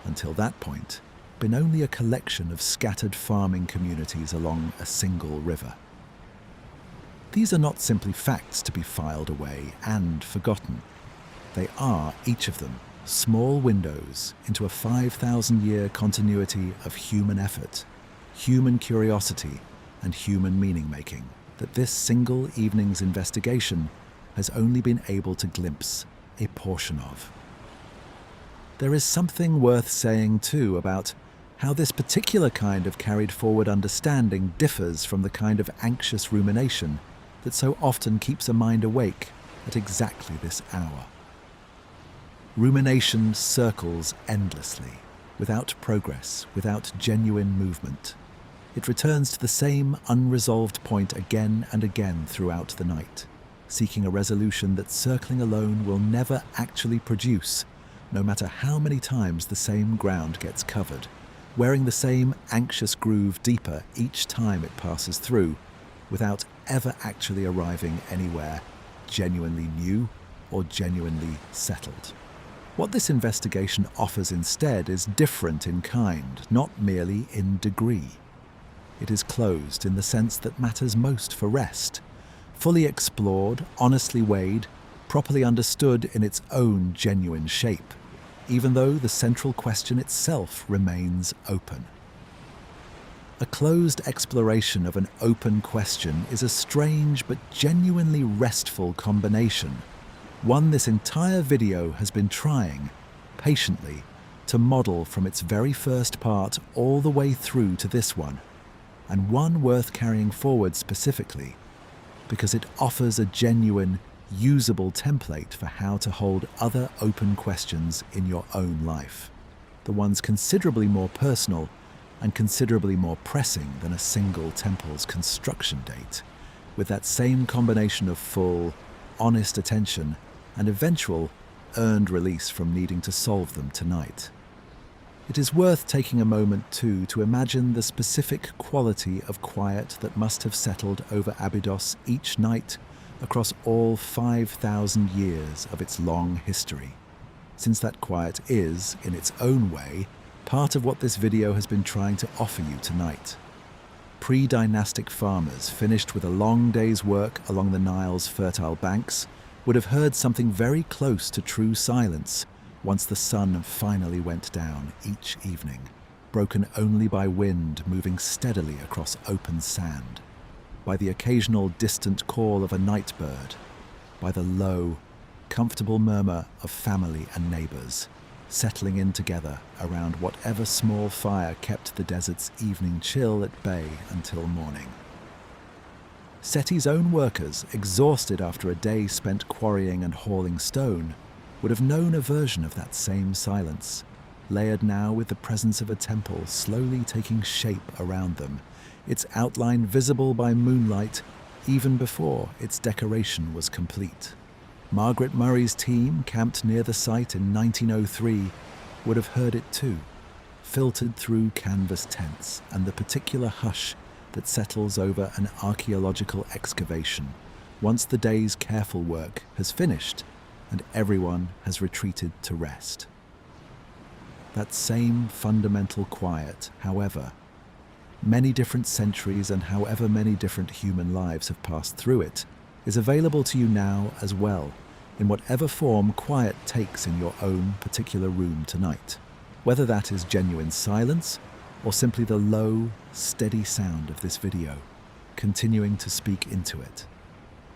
until that point, been only a collection of scattered farming communities along a single river. These are not simply facts to be filed away and forgotten. They are, each of them, small windows into a 5,000-year continuity of human effort, human curiosity, and human meaning-making that this single evening's investigation has only been able to glimpse a portion of. There is something worth saying, too, about how this particular kind of carried forward understanding differs from the kind of anxious rumination that so often keeps a mind awake at exactly this hour. Rumination circles endlessly, without progress, without genuine movement. It returns to the same unresolved point again and again throughout the night, seeking a resolution that circling alone will never actually produce, no matter how many times the same ground gets covered, wearing the same anxious groove deeper each time it passes through, without ever actually arriving anywhere genuinely new or genuinely settled. What this investigation offers instead is different in kind, not merely in degree. It is closed in the sense that matters most for rest, fully explored, honestly weighed, properly understood in its own genuine shape, even though the central question itself remains open. A closed exploration of an open question is a strange but genuinely restful combination, one this entire video has been trying, patiently, to model from its very first part all the way through to this one, and one worth carrying forward specifically, because it offers a genuine, usable template for how to hold other open questions in your own life, the ones considerably more personal and considerably more pressing than a single temple's construction date, with that same combination of full, honest attention and eventual earned release from needing to solve them tonight. It is worth taking a moment too to imagine the specific quality of quiet that must have settled over Abydos each night across all 5,000 years of its long history, since that quiet is, in its own way, part of what this video has been trying to offer you tonight. Pre-dynastic farmers finished with a long day's work along the Nile's fertile banks would have heard something very close to true silence once the sun finally went down each evening, broken only by wind moving steadily across open sand, by the occasional distant call of a night bird, by the low, comfortable murmur of family and neighbors, settling in together around whatever small fire kept the desert's evening chill at bay until morning. Seti's own workers, exhausted after a day spent quarrying and hauling stone, would have known a version of that same silence, layered now with the presence of a temple slowly taking shape around them, its outline visible by moonlight even before its decoration was complete. Margaret Murray's team, camped near the site in 1903, would have heard it too, filtered through canvas tents and the particular hush that settles over an archaeological excavation once the day's careful work has finished and everyone has retreated to rest. That same fundamental quiet, however, many different centuries and however many different human lives have passed through it, is available to you now as well, in whatever form quiet takes in your own particular room tonight, whether that is genuine silence or simply the low, steady sound of this video, continuing to speak into it.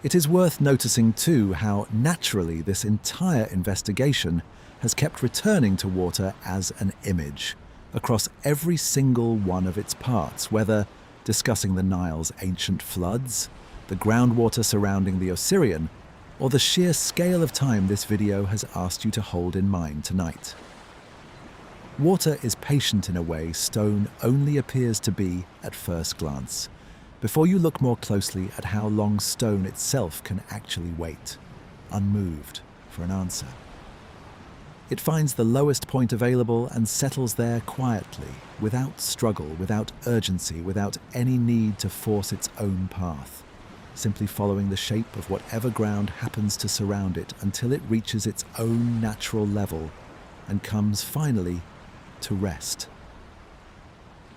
It is worth noticing too how naturally this entire investigation has kept returning to water as an image, across every single one of its parts, whether discussing the Nile's ancient floods, the groundwater surrounding the Osirion, or the sheer scale of time this video has asked you to hold in mind tonight. Water is patient in a way stone only appears to be at first glance, before you look more closely at how long stone itself can actually wait, unmoved, for an answer. It finds the lowest point available and settles there quietly, without struggle, without urgency, without any need to force its own path, simply following the shape of whatever ground happens to surround it until it reaches its own natural level and comes finally to rest.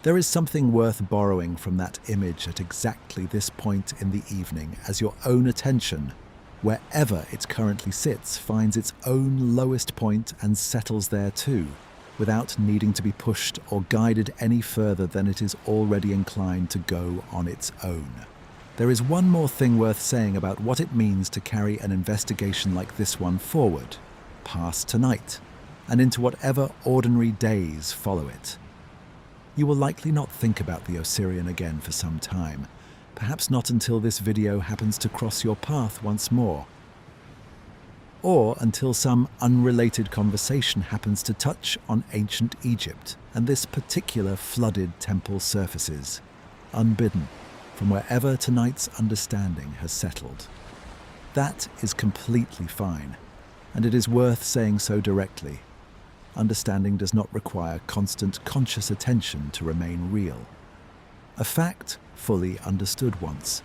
There is something worth borrowing from that image at exactly this point in the evening, as your own attention, wherever it currently sits, finds its own lowest point and settles there too, without needing to be pushed or guided any further than it is already inclined to go on its own. There is one more thing worth saying about what it means to carry an investigation like this one forward, past tonight, and into whatever ordinary days follow it. You will likely not think about the Osirion again for some time, perhaps not until this video happens to cross your path once more, or until some unrelated conversation happens to touch on ancient Egypt and this particular flooded temple surfaces, unbidden from wherever tonight's understanding has settled. That is completely fine, and it is worth saying so directly. Understanding does not require constant conscious attention to remain real. A fact fully understood once,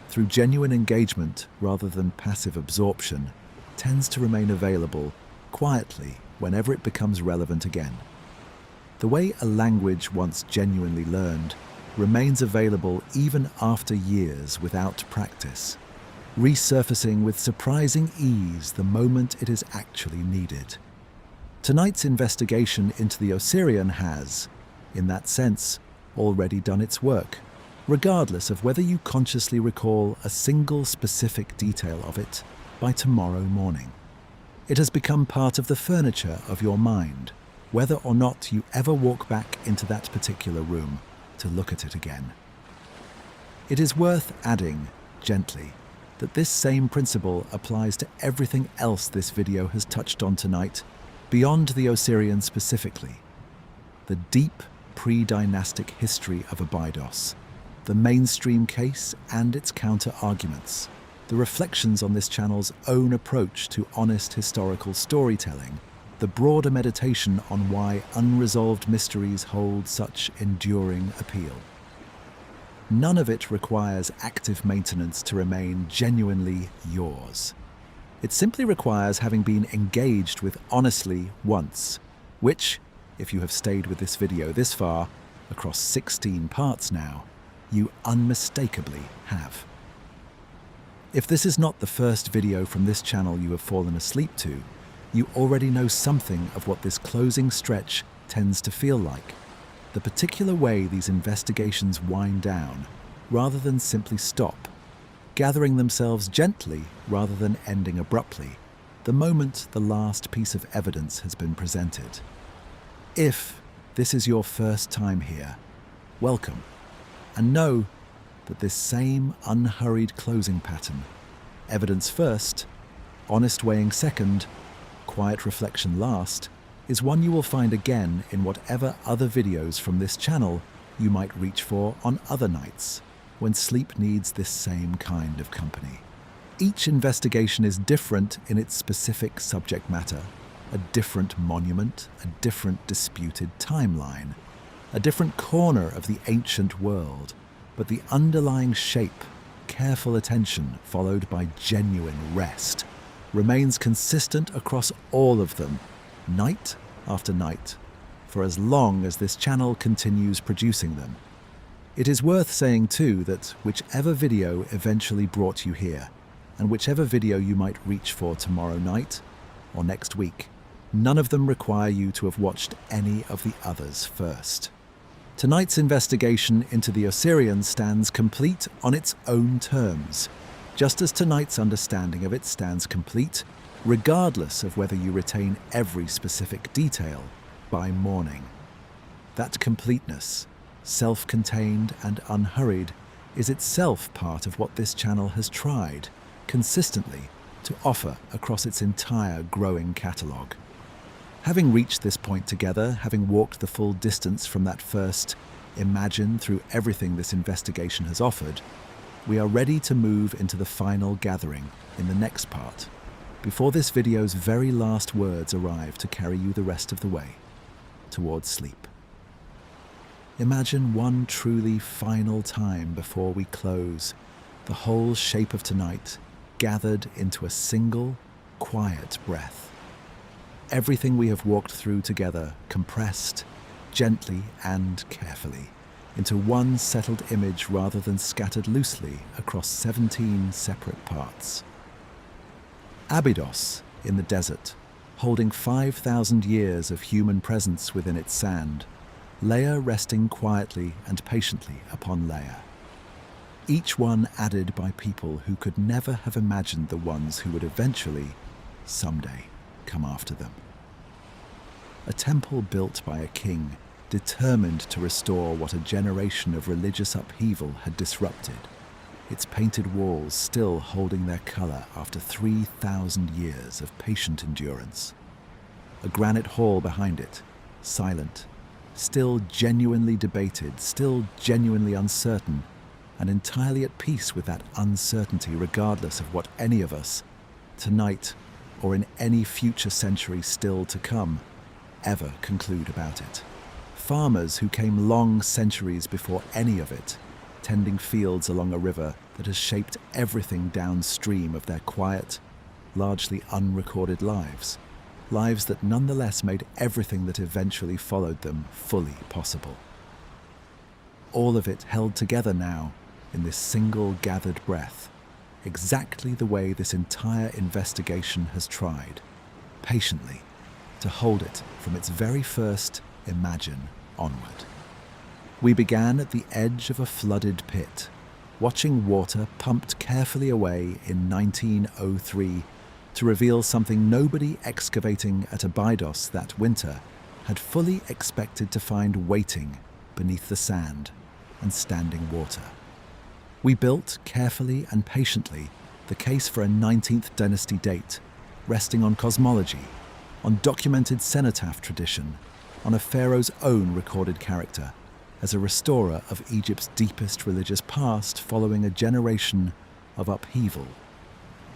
through genuine engagement rather than passive absorption, tends to remain available quietly whenever it becomes relevant again. The way a language once genuinely learned remains available even after years without practice, resurfacing with surprising ease the moment it is actually needed. Tonight's investigation into the Osirion has, in that sense, already done its work, regardless of whether you consciously recall a single specific detail of it by tomorrow morning. It has become part of the furniture of your mind, whether or not you ever walk back into that particular room to look at it again. It is worth adding, gently, that this same principle applies to everything else this video has touched on tonight, beyond the Osirion specifically. The deep pre-dynastic history of Abydos, the mainstream case and its counter-arguments, the reflections on this channel's own approach to honest historical storytelling, the broader meditation on why unresolved mysteries hold such enduring appeal. None of it requires active maintenance to remain genuinely yours. It simply requires having been engaged with honestly once, which, if you have stayed with this video this far, across 16 parts now, you unmistakably have. If this is not the first video from this channel you have fallen asleep to, you already know something of what this closing stretch tends to feel like, the particular way these investigations wind down, rather than simply stop, gathering themselves gently rather than ending abruptly, the moment the last piece of evidence has been presented. If this is your first time here, welcome, and know that this same unhurried closing pattern, evidence first, honest weighing second, quiet reflection last, is one you will find again in whatever other videos from this channel you might reach for on other nights, when sleep needs this same kind of company. Each investigation is different in its specific subject matter, a different monument, a different disputed timeline, a different corner of the ancient world, but the underlying shape, careful attention followed by genuine rest, remains consistent across all of them, night after night, for as long as this channel continues producing them. It is worth saying too that whichever video eventually brought you here, and whichever video you might reach for tomorrow night or next week, none of them require you to have watched any of the others first. Tonight's investigation into the Osirion stands complete on its own terms, just as tonight's understanding of it stands complete, regardless of whether you retain every specific detail by morning. That completeness, self-contained and unhurried, is itself part of what this channel has tried, consistently, to offer across its entire growing catalogue. Having reached this point together, having walked the full distance from that first imagine through everything this investigation has offered, we are ready to move into the final gathering in the next part, before this video's very last words arrive to carry you the rest of the way towards sleep. Imagine one truly final time before we close, the whole shape of tonight gathered into a single, quiet breath. Everything we have walked through together compressed, gently and carefully, into one settled image rather than scattered loosely across 17 separate parts. Abydos, in the desert, holding 5,000 years of human presence within its sand, layer resting quietly and patiently upon layer. Each one added by people who could never have imagined the ones who would eventually, someday, come after them. A temple built by a king, determined to restore what a generation of religious upheaval had disrupted, its painted walls still holding their color after 3,000 years of patient endurance. A granite hall behind it, silent, still genuinely debated, still genuinely uncertain, and entirely at peace with that uncertainty regardless of what any of us, tonight or in any future century still to come, ever conclude about it. Farmers who came long centuries before any of it, tending fields along a river that has shaped everything downstream of their quiet, largely unrecorded lives, lives that nonetheless made everything that eventually followed them fully possible. All of it held together now in this single gathered breath, exactly the way this entire investigation has tried, patiently, to hold it from its very first imagine onward. We began at the edge of a flooded pit, watching water pumped carefully away in 1903 to reveal something nobody excavating at Abydos that winter had fully expected to find waiting beneath the sand and standing water. We built carefully and patiently the case for a 19th dynasty date, resting on cosmology, on documented cenotaph tradition, on a pharaoh's own recorded character, as a restorer of Egypt's deepest religious past following a generation of upheaval.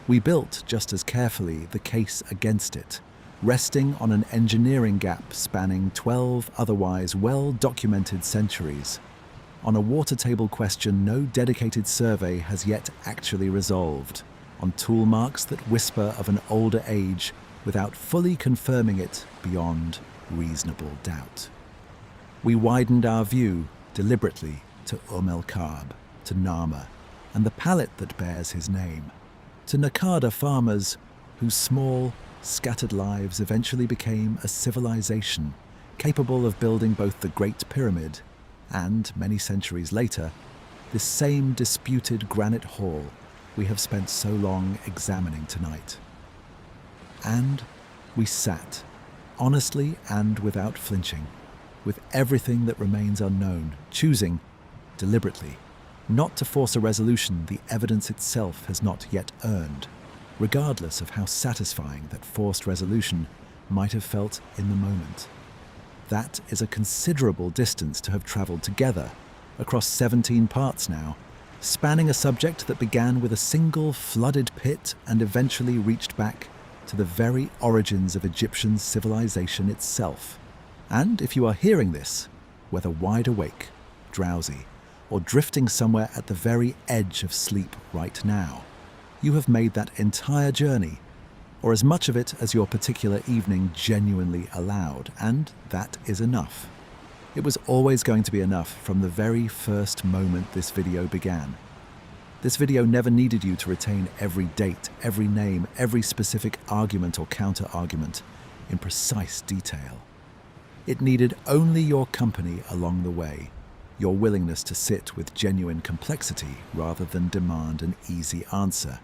We built just as carefully the case against it, resting on an engineering gap spanning 12 otherwise well-documented centuries, on a water table question no dedicated survey has yet actually resolved, on tool marks that whisper of an older age without fully confirming it beyond reasonable doubt. We widened our view deliberately to el-Qa'ab, to Narmer, and the palette that bears his name, to Naqada farmers whose small, scattered lives eventually became a civilization capable of building both the Great Pyramid and, many centuries later, this same disputed granite hall we have spent so long examining tonight. And we sat, honestly and without flinching, with everything that remains unknown, choosing, deliberately, not to force a resolution the evidence itself has not yet earned, regardless of how satisfying that forced resolution might have felt in the moment. That is a considerable distance to have travelled together, across 17 parts now, spanning a subject that began with a single flooded pit and eventually reached back to the very origins of Egyptian civilization itself. And if you are hearing this, whether wide awake, drowsy, or drifting somewhere at the very edge of sleep right now, you have made that entire journey, or as much of it as your particular evening genuinely allowed, and that is enough. It was always going to be enough from the very first moment this video began. This video never needed you to retain every date, every name, every specific argument or counter-argument in precise detail. It needed only your company along the way, your willingness to sit with genuine complexity rather than demand an easy answer.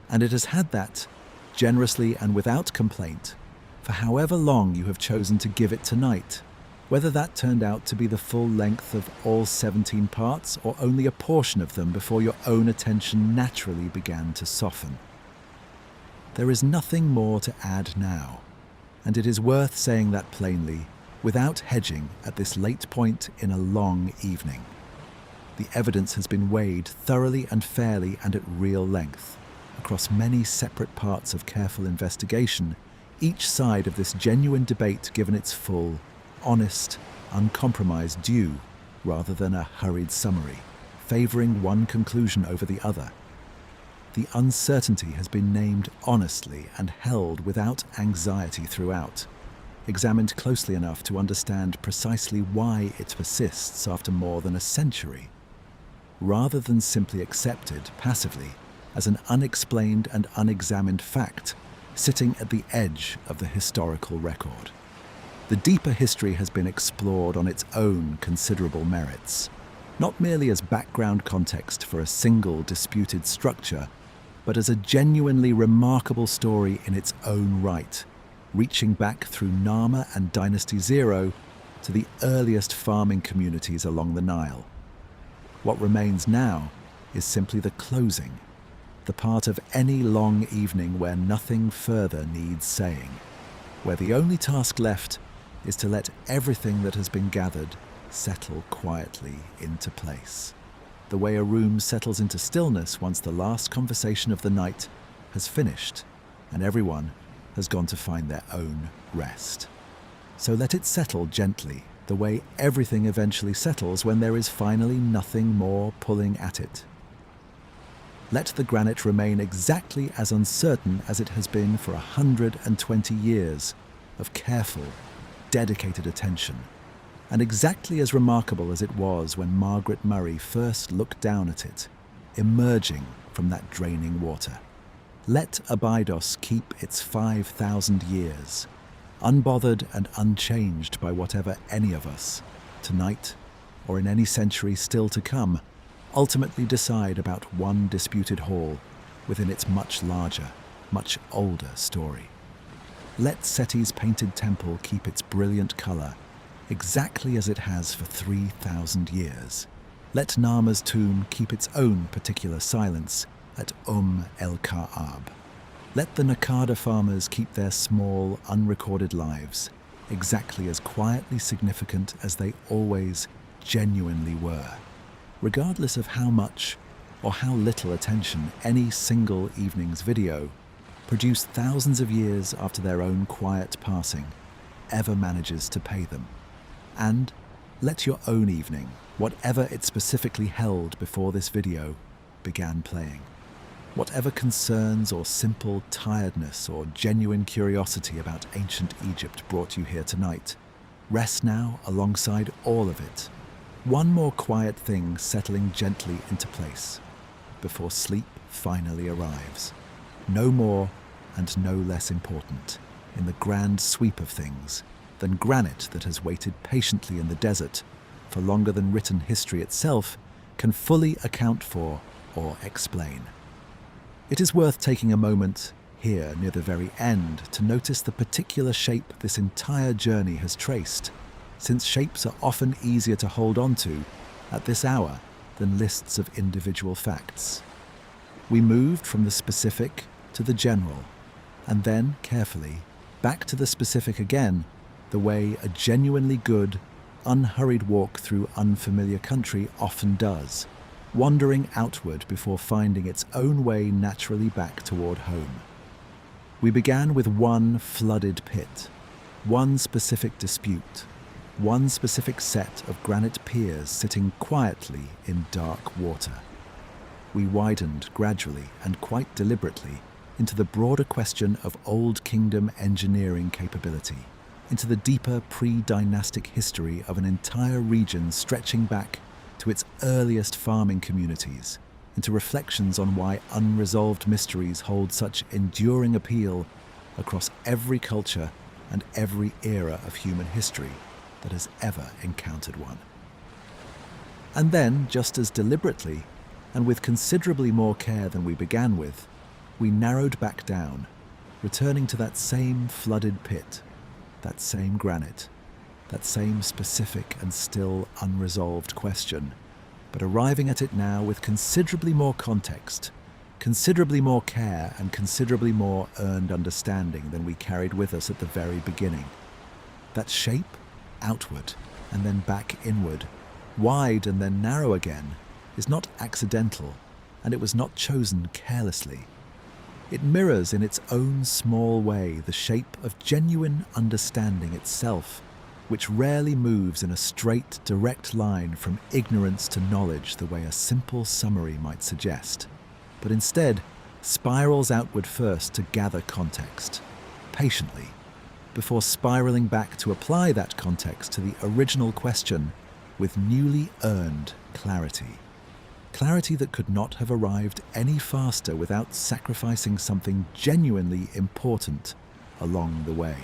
And it has had that, generously and without complaint, for however long you have chosen to give it tonight, whether that turned out to be the full length of all 17 parts or only a portion of them before your own attention naturally began to soften. There is nothing more to add now, and it is worth saying that plainly, without hedging at this late point in a long evening. The evidence has been weighed thoroughly and fairly and at real length, across many separate parts of careful investigation, each side of this genuine debate given its full, honest, uncompromised due, rather than a hurried summary, favouring one conclusion over the other. The uncertainty has been named honestly and held without anxiety throughout, examined closely enough to understand precisely why it persists after more than a century, rather than simply accepted passively as an unexplained and unexamined fact sitting at the edge of the historical record. The deeper history has been explored on its own considerable merits, not merely as background context for a single disputed structure, but as a genuinely remarkable story in its own right, reaching back through Narmer and Dynasty Zero to the earliest farming communities along the Nile. What remains now is simply the closing, the part of any long evening where nothing further needs saying, where the only task left is to let everything that has been gathered settle quietly into place, the way a room settles into stillness once the last conversation of the night has finished and everyone has gone to find their own rest. So let it settle gently, the way everything eventually settles when there is finally nothing more pulling at it. Let the granite remain exactly as uncertain as it has been for 120 years, of careful, dedicated attention, and exactly as remarkable as it was when Margaret Murray first looked down at it, emerging from that draining water. Let Abydos keep its 5,000 years, unbothered and unchanged by whatever any of us, tonight or in any century still to come, ultimately decide about one disputed hall within its much larger, much older story. Let Seti's painted temple keep its brilliant colour exactly as it has for 3,000 years. Let Narmer's tomb keep its own particular silence at el-Qa'ab. Let the Naqada farmers keep their small, unrecorded lives exactly as quietly significant as they always genuinely were, regardless of how much or how little attention any single evening's video, produced thousands of years after their own quiet passing, ever manages to pay them. And let your own evening, whatever it specifically held before this video, began playing. Whatever concerns or simple tiredness or genuine curiosity about ancient Egypt brought you here tonight, rest now alongside all of it. One more quiet thing settling gently into place before sleep finally arrives. No more and no less important in the grand sweep of things than granite that has waited patiently in the desert for longer than written history itself can fully account for or explain. It is worth taking a moment here near the very end to notice the particular shape this entire journey has traced, since shapes are often easier to hold on to at this hour than lists of individual facts. We moved from the specific to the general, and then, carefully, back to the specific again, the way a genuinely good, unhurried walk through unfamiliar country often does, wandering outward before finding its own way naturally back toward home. We began with one flooded pit, one specific dispute, one specific set of granite piers sitting quietly in dark water. We widened gradually and quite deliberately into the broader question of Old Kingdom engineering capability, into the deeper pre-dynastic history of an entire region stretching back to its earliest farming communities, into reflections on why unresolved mysteries hold such enduring appeal across every culture and every era of human history that has ever encountered one. And then, just as deliberately, and with considerably more care than we began with, we narrowed back down, returning to that same flooded pit, that same granite, that same specific and still unresolved question, but arriving at it now with considerably more context, considerably more care, and considerably more earned understanding than we carried with us at the very beginning. That shape, outward and then back inward, wide and then narrow again, is not accidental, and it was not chosen carelessly. It mirrors in its own small way the shape of genuine understanding itself, which rarely moves in a straight, direct line from ignorance to knowledge the way a simple summary might suggest, but instead spirals outward first to gather context, patiently, before spiraling back to apply that context to the original question with newly earned clarity. Clarity that could not have arrived any faster without sacrificing something genuinely important along the way.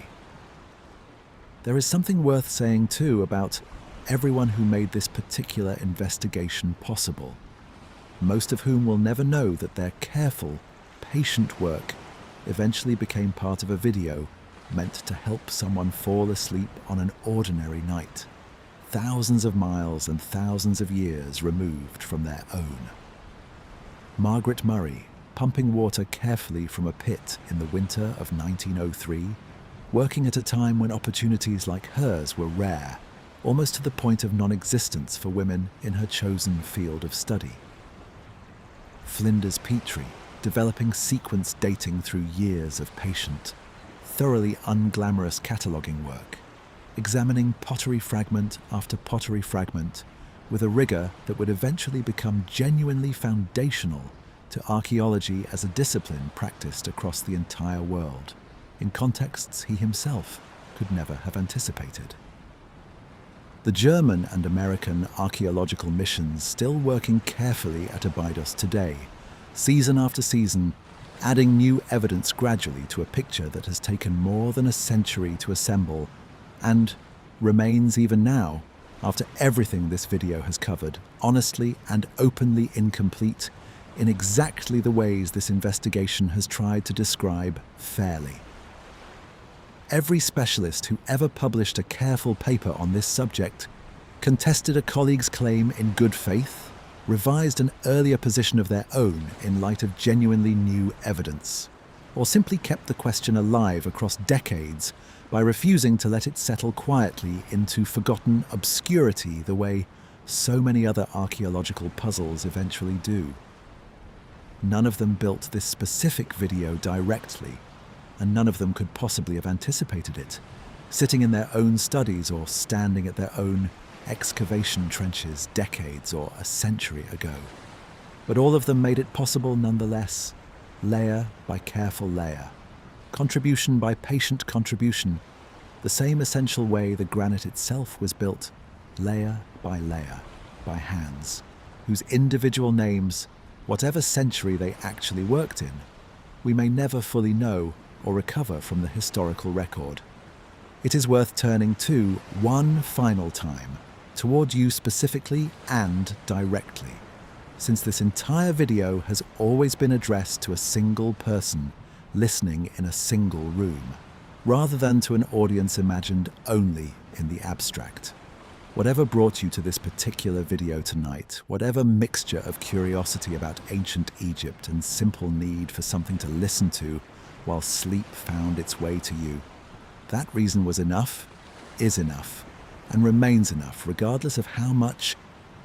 There is something worth saying too about everyone who made this particular investigation possible, most of whom will never know that their careful, patient work eventually became part of a video meant to help someone fall asleep on an ordinary night, thousands of miles and thousands of years removed from their own. Margaret Murray, pumping water carefully from a pit in the winter of 1903, working at a time when opportunities like hers were rare, almost to the point of non-existence for women in her chosen field of study. Flinders Petrie, developing sequence dating through years of patient, thoroughly unglamorous cataloguing work, examining pottery fragment after pottery fragment with a rigor that would eventually become genuinely foundational to archaeology as a discipline practiced across the entire world, in contexts he himself could never have anticipated. The German and American archaeological missions still working carefully at Abydos today, season after season, adding new evidence gradually to a picture that has taken more than a century to assemble and remains even now, after everything this video has covered, honestly and openly incomplete in exactly the ways this investigation has tried to describe fairly. Every specialist who ever published a careful paper on this subject contested a colleague's claim in good faith, revised an earlier position of their own in light of genuinely new evidence, or simply kept the question alive across decades by refusing to let it settle quietly into forgotten obscurity the way so many other archaeological puzzles eventually do. None of them built this specific video directly, and none of them could possibly have anticipated it, sitting in their own studies or standing at their own excavation trenches decades or a century ago. But all of them made it possible nonetheless, layer by careful layer, contribution by patient contribution, the same essential way the granite itself was built, layer by layer, by hands, whose individual names, whatever century they actually worked in, we may never fully know or recover from the historical record. It is worth turning to one final time toward you specifically and directly, since this entire video has always been addressed to a single person listening in a single room, rather than to an audience imagined only in the abstract. Whatever brought you to this particular video tonight, whatever mixture of curiosity about ancient Egypt and simple need for something to listen to while sleep found its way to you, that reason was enough, is enough, and remains enough regardless of how much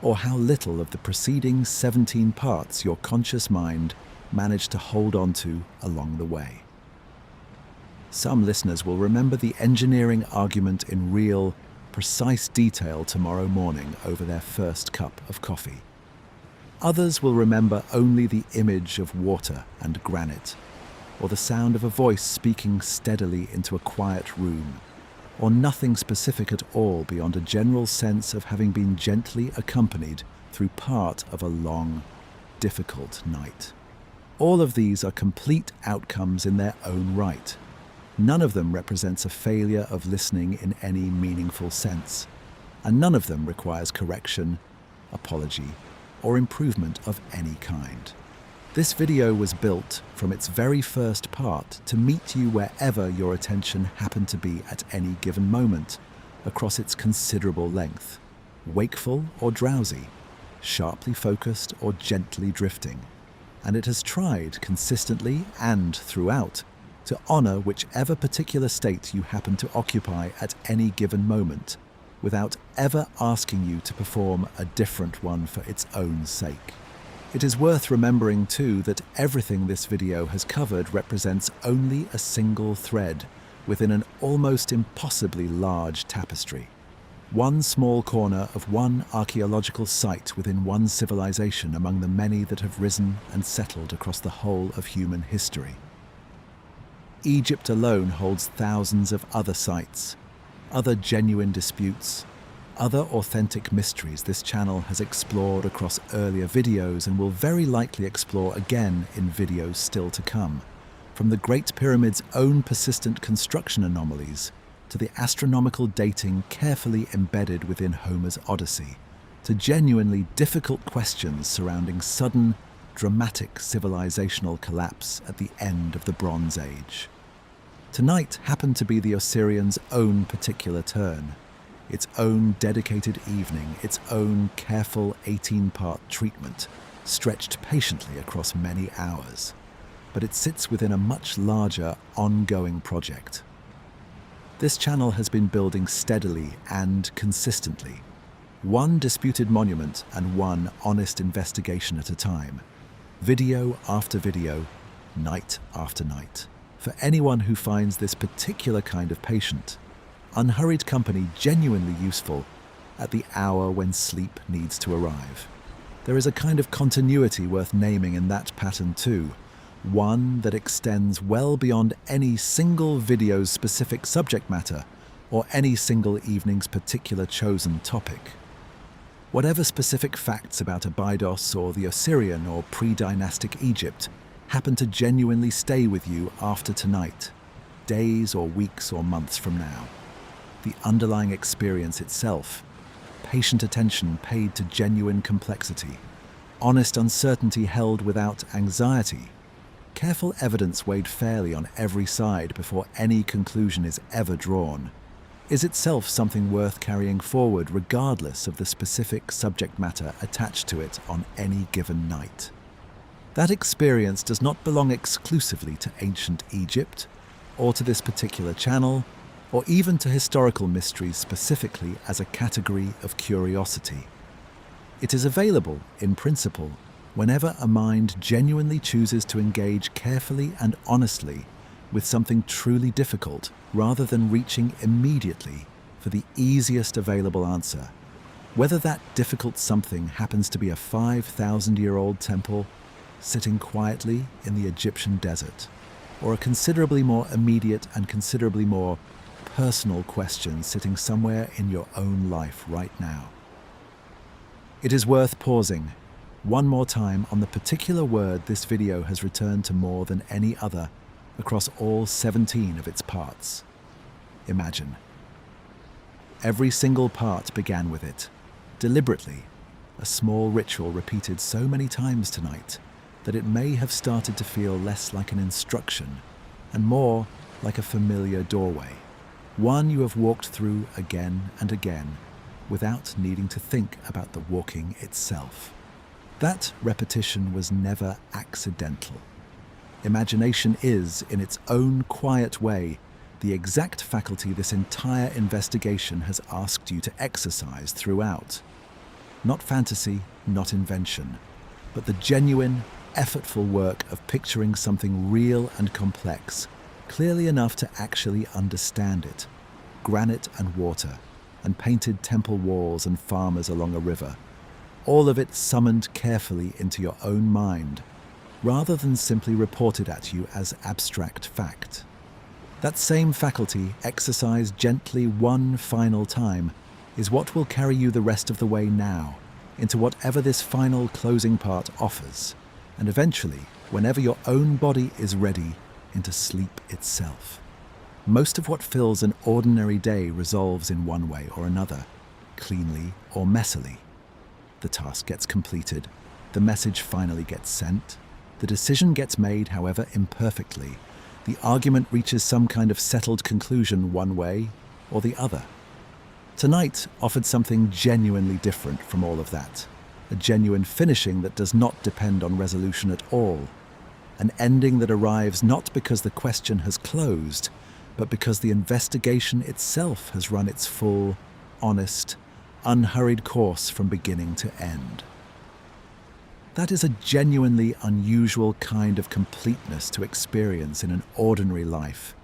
or how little of the preceding 17 parts your conscious mind managed to hold on to along the way. Some listeners will remember the engineering argument in real, precise detail tomorrow morning over their first cup of coffee. Others will remember only the image of water and granite, or the sound of a voice speaking steadily into a quiet room, or nothing specific at all beyond a general sense of having been gently accompanied through part of a long, difficult night. All of these are complete outcomes in their own right. None of them represents a failure of listening in any meaningful sense, and none of them requires correction, apology, or improvement of any kind. This video was built from its very first part to meet you wherever your attention happened to be at any given moment, across its considerable length, wakeful or drowsy, sharply focused or gently drifting, and it has tried consistently and throughout to honor whichever particular state you happen to occupy at any given moment, without ever asking you to perform a different one for its own sake. It is worth remembering too that everything this video has covered represents only a single thread within an almost impossibly large tapestry. One small corner of one archaeological site within one civilization among the many that have risen and settled across the whole of human history. Egypt alone holds thousands of other sites, other genuine disputes, other authentic mysteries this channel has explored across earlier videos and will very likely explore again in videos still to come, from the Great Pyramid's own persistent construction anomalies to the astronomical dating carefully embedded within Homer's Odyssey, to genuinely difficult questions surrounding sudden, dramatic civilizational collapse at the end of the Bronze Age. Tonight happened to be the Osirion's own particular turn, its own dedicated evening, its own careful 18-part treatment, stretched patiently across many hours. But it sits within a much larger, ongoing project. This channel has been building steadily and consistently, one disputed monument and one honest investigation at a time, video after video, night after night. For anyone who finds this particular kind of patient, unhurried company genuinely useful at the hour when sleep needs to arrive. There is a kind of continuity worth naming in that pattern too, one that extends well beyond any single video's specific subject matter, or any single evening's particular chosen topic. Whatever specific facts about Abydos or the Osirion or pre-dynastic Egypt happen to genuinely stay with you after tonight, days or weeks or months from now. The underlying experience itself, patient attention paid to genuine complexity, honest uncertainty held without anxiety, careful evidence weighed fairly on every side before any conclusion is ever drawn, is itself something worth carrying forward regardless of the specific subject matter attached to it on any given night. That experience does not belong exclusively to ancient Egypt, or to this particular channel, or even to historical mysteries specifically as a category of curiosity. It is available, in principle, whenever a mind genuinely chooses to engage carefully and honestly with something truly difficult rather than reaching immediately for the easiest available answer, whether that difficult something happens to be a 5,000-year-old temple sitting quietly in the Egyptian desert, or a considerably more immediate and considerably more personal question sitting somewhere in your own life right now. It is worth pausing one more time on the particular word this video has returned to more than any other across all 17 of its parts. Imagine. Every single part began with it, deliberately, a small ritual repeated so many times tonight that it may have started to feel less like an instruction and more like a familiar doorway, one you have walked through again and again without needing to think about the walking itself. That repetition was never accidental. Imagination is, in its own quiet way, the exact faculty this entire investigation has asked you to exercise throughout. Not fantasy, not invention, but the genuine, effortful work of picturing something real and complex, clearly enough to actually understand it. Granite and water, and painted temple walls and farmers along a river, all of it summoned carefully into your own mind, rather than simply reported at you as abstract fact. That same faculty, exercised gently one final time, is what will carry you the rest of the way now, into whatever this final closing part offers, and eventually, whenever your own body is ready, into sleep itself. Most of what fills an ordinary day resolves in one way or another, cleanly or messily. The task gets completed, the message finally gets sent, the decision gets made, however imperfectly, the argument reaches some kind of settled conclusion one way or the other. Tonight offered something genuinely different from all of that, a genuine finishing that does not depend on resolution at all, an ending that arrives not because the question has closed, but because the investigation itself has run its full, honest, unhurried course from beginning to end. That is a genuinely unusual kind of completeness to experience in an ordinary life,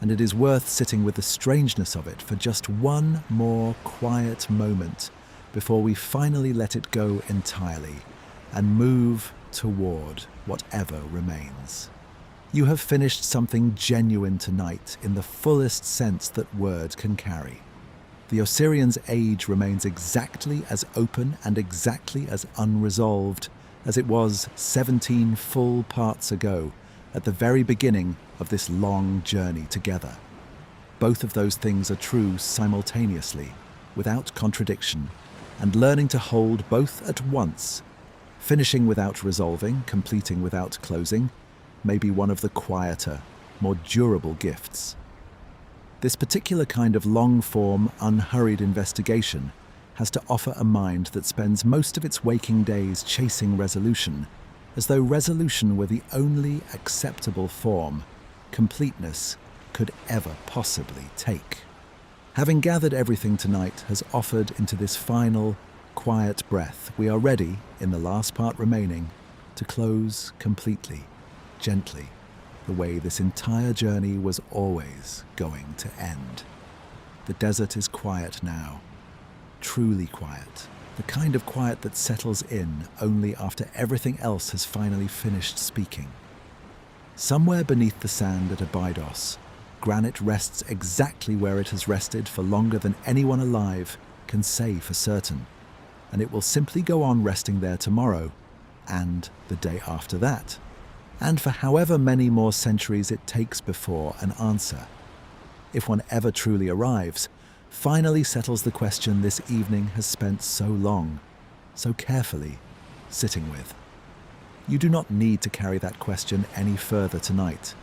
and it is worth sitting with the strangeness of it for just one more quiet moment before we finally let it go entirely and move toward whatever remains. You have finished something genuine tonight in the fullest sense that word can carry. The Osirion's age remains exactly as open and exactly as unresolved as it was 17 full parts ago at the very beginning of this long journey together. Both of those things are true simultaneously, without contradiction, and learning to hold both at once, finishing without resolving, completing without closing, may be one of the quieter, more durable gifts. This particular kind of long-form, unhurried investigation has to offer a mind that spends most of its waking days chasing resolution, as though resolution were the only acceptable form completeness could ever possibly take. Having gathered everything tonight has offered into this final, quiet breath, we are ready, in the last part remaining, to close completely, gently, the way this entire journey was always going to end. The desert is quiet now, truly quiet, the kind of quiet that settles in only after everything else has finally finished speaking. Somewhere beneath the sand at Abydos, Granite rests exactly where it has rested for longer than anyone alive can say for certain, and it will simply go on resting there tomorrow, and the day after that, and for however many more centuries it takes before an answer, if one ever truly arrives, finally settles the question this evening has spent so long, so carefully, sitting with. You do not need to carry that question any further tonight,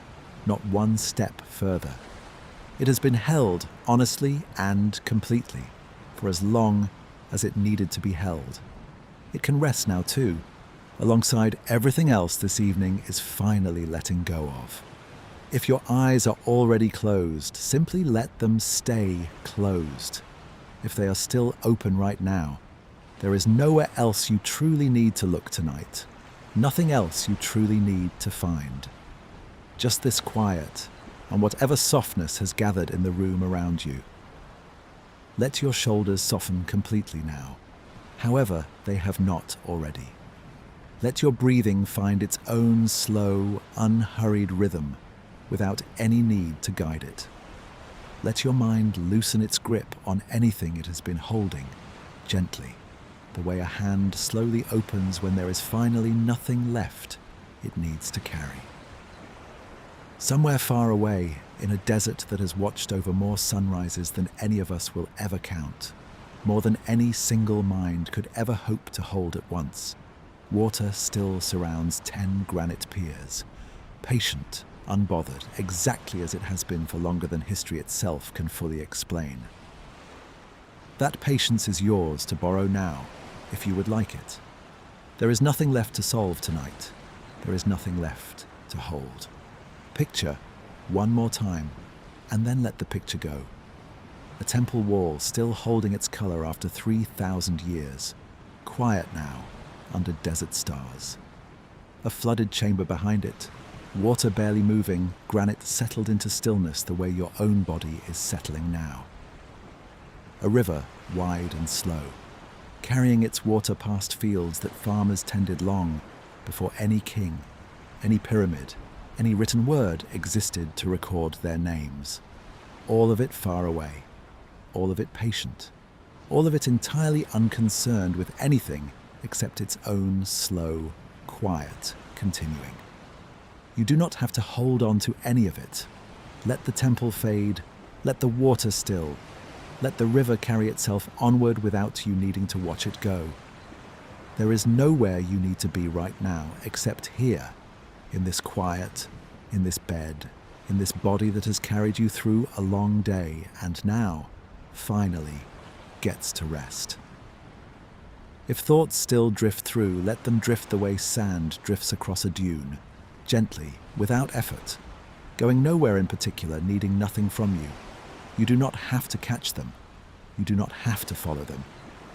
not one step further. It has been held honestly and completely for as long as it needed to be held. It can rest now too, alongside everything else this evening is finally letting go of. If your eyes are already closed, simply let them stay closed. If they are still open right now, there is nowhere else you truly need to look tonight, nothing else you truly need to find. Just this quiet and whatever softness has gathered in the room around you. Let your shoulders soften completely now, however they have not already. Let your breathing find its own slow, unhurried rhythm without any need to guide it. Let your mind loosen its grip on anything it has been holding, gently, the way a hand slowly opens when there is finally nothing left it needs to carry. Somewhere far away, in a desert that has watched over more sunrises than any of us will ever count, more than any single mind could ever hope to hold at once, water still surrounds 10 granite piers, patient, unbothered, exactly as it has been for longer than history itself can fully explain. That patience is yours to borrow now, if you would like it. There is nothing left to solve tonight. There is nothing left to hold. Picture one more time, and then let the picture go. A temple wall still holding its color after 3,000 years, quiet now under desert stars. A flooded chamber behind it, water barely moving, granite settled into stillness the way your own body is settling now. A river, wide and slow, carrying its water past fields that farmers tended long before any king, any pyramid, any written word existed to record their names. All of it far away, all of it patient, all of it entirely unconcerned with anything except its own slow, quiet continuing. You do not have to hold on to any of it. Let the temple fade, let the water still, let the river carry itself onward without you needing to watch it go. There is nowhere you need to be right now except here, in this quiet, in this bed, in this body that has carried you through a long day and now, finally, gets to rest. If thoughts still drift through, let them drift the way sand drifts across a dune, gently, without effort, going nowhere in particular, needing nothing from you. You do not have to catch them. You do not have to follow them.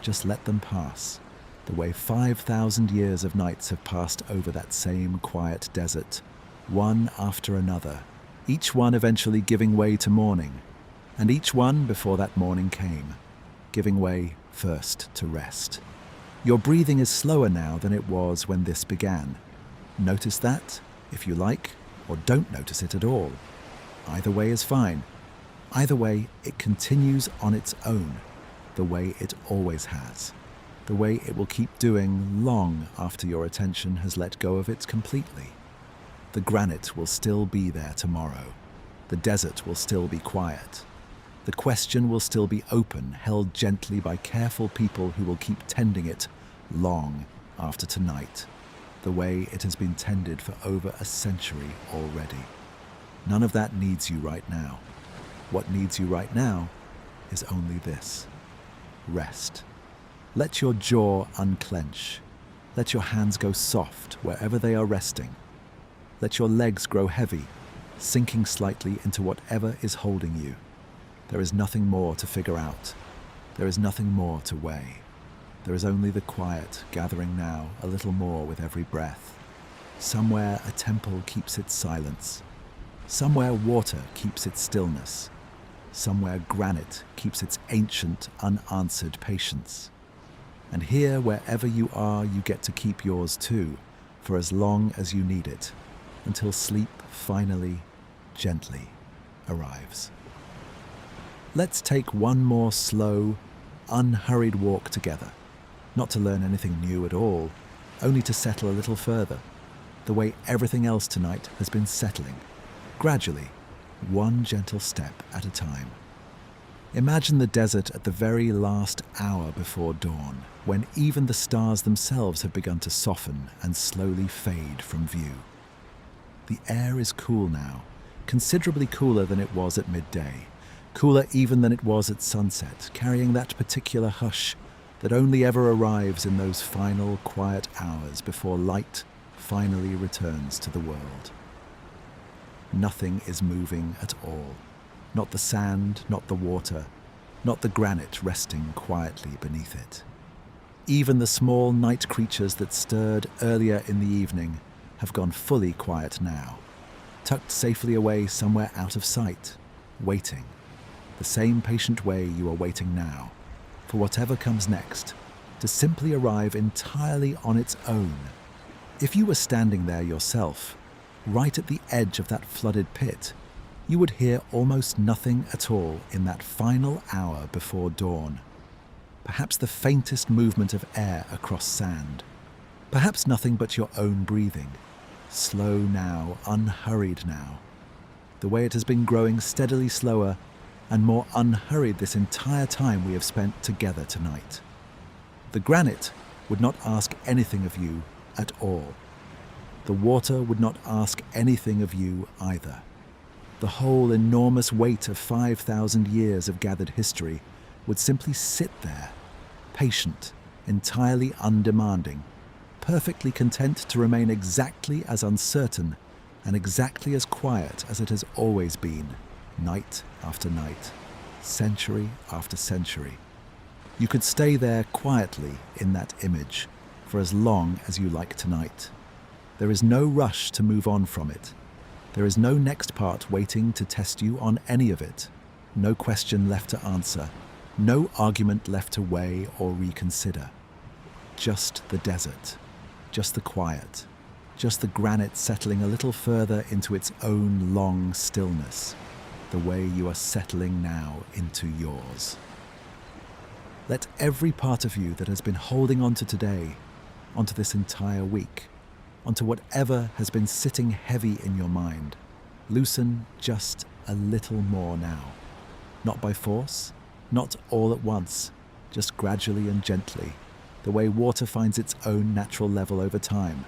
Just let them pass, the way 5,000 years of nights have passed over that same quiet desert, one after another, each one eventually giving way to morning, and each one, before that morning came, giving way first to rest. Your breathing is slower now than it was when this began. Notice that, if you like, or don't notice it at all. Either way is fine. Either way, it continues on its own, the way it always has, the way it will keep doing long after your attention has let go of it completely. The granite will still be there tomorrow. The desert will still be quiet. The question will still be open, held gently by careful people who will keep tending it long after tonight, the way it has been tended for over a century already. None of that needs you right now. What needs you right now is only this: rest. Let your jaw unclench. Let your hands go soft wherever they are resting. Let your legs grow heavy, sinking slightly into whatever is holding you. There is nothing more to figure out. There is nothing more to weigh. There is only the quiet gathering now a little more with every breath. Somewhere a temple keeps its silence. Somewhere water keeps its stillness. Somewhere granite keeps its ancient, unanswered patience. And here, wherever you are, you get to keep yours too, for as long as you need it, until sleep finally, gently, arrives. Let's take one more slow, unhurried walk together, not to learn anything new at all, only to settle a little further, the way everything else tonight has been settling, gradually, one gentle step at a time. Imagine the desert at the very last hour before dawn, when even the stars themselves have begun to soften and slowly fade from view. The air is cool now, considerably cooler than it was at midday, cooler even than it was at sunset, carrying that particular hush that only ever arrives in those final quiet hours before light finally returns to the world. Nothing is moving at all. Not the sand, not the water, not the granite resting quietly beneath it. Even the small night creatures that stirred earlier in the evening have gone fully quiet now, tucked safely away somewhere out of sight, waiting, the same patient way you are waiting now, for whatever comes next, to simply arrive entirely on its own. If you were standing there yourself, right at the edge of that flooded pit, you would hear almost nothing at all in that final hour before dawn. Perhaps the faintest movement of air across sand. Perhaps nothing but your own breathing, slow now, unhurried now. The way it has been growing steadily slower and more unhurried this entire time we have spent together tonight. The granite would not ask anything of you at all. The water would not ask anything of you either. The whole enormous weight of 5,000 years of gathered history would simply sit there, patient, entirely undemanding, perfectly content to remain exactly as uncertain and exactly as quiet as it has always been, night after night, century after century. You could stay there quietly in that image for as long as you like tonight. There is no rush to move on from it. There is no next part waiting to test you on any of it. No question left to answer. No argument left to weigh or reconsider. Just the desert. Just the quiet. Just the granite settling a little further into its own long stillness, the way you are settling now into yours. Let every part of you that has been holding on to today, onto this entire week, onto whatever has been sitting heavy in your mind, loosen just a little more now. Not by force, not all at once, just gradually and gently, the way water finds its own natural level over time,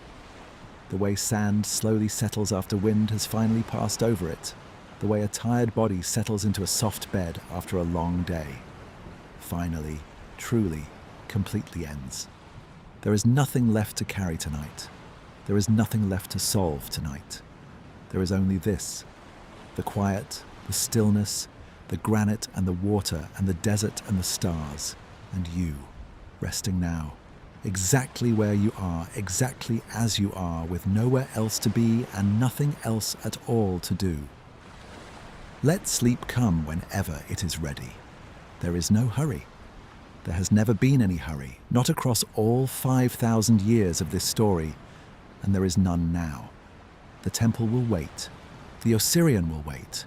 the way sand slowly settles after wind has finally passed over it, the way a tired body settles into a soft bed after a long day. Finally, truly, completely ends. There is nothing left to carry tonight. There is nothing left to solve tonight. There is only this, the quiet, the stillness, the granite and the water and the desert and the stars, and you, resting now, exactly where you are, exactly as you are, with nowhere else to be and nothing else at all to do. Let sleep come whenever it is ready. There is no hurry. There has never been any hurry, not across all 5,000 years of this story, and there is none now. The temple will wait. The Osirion will wait.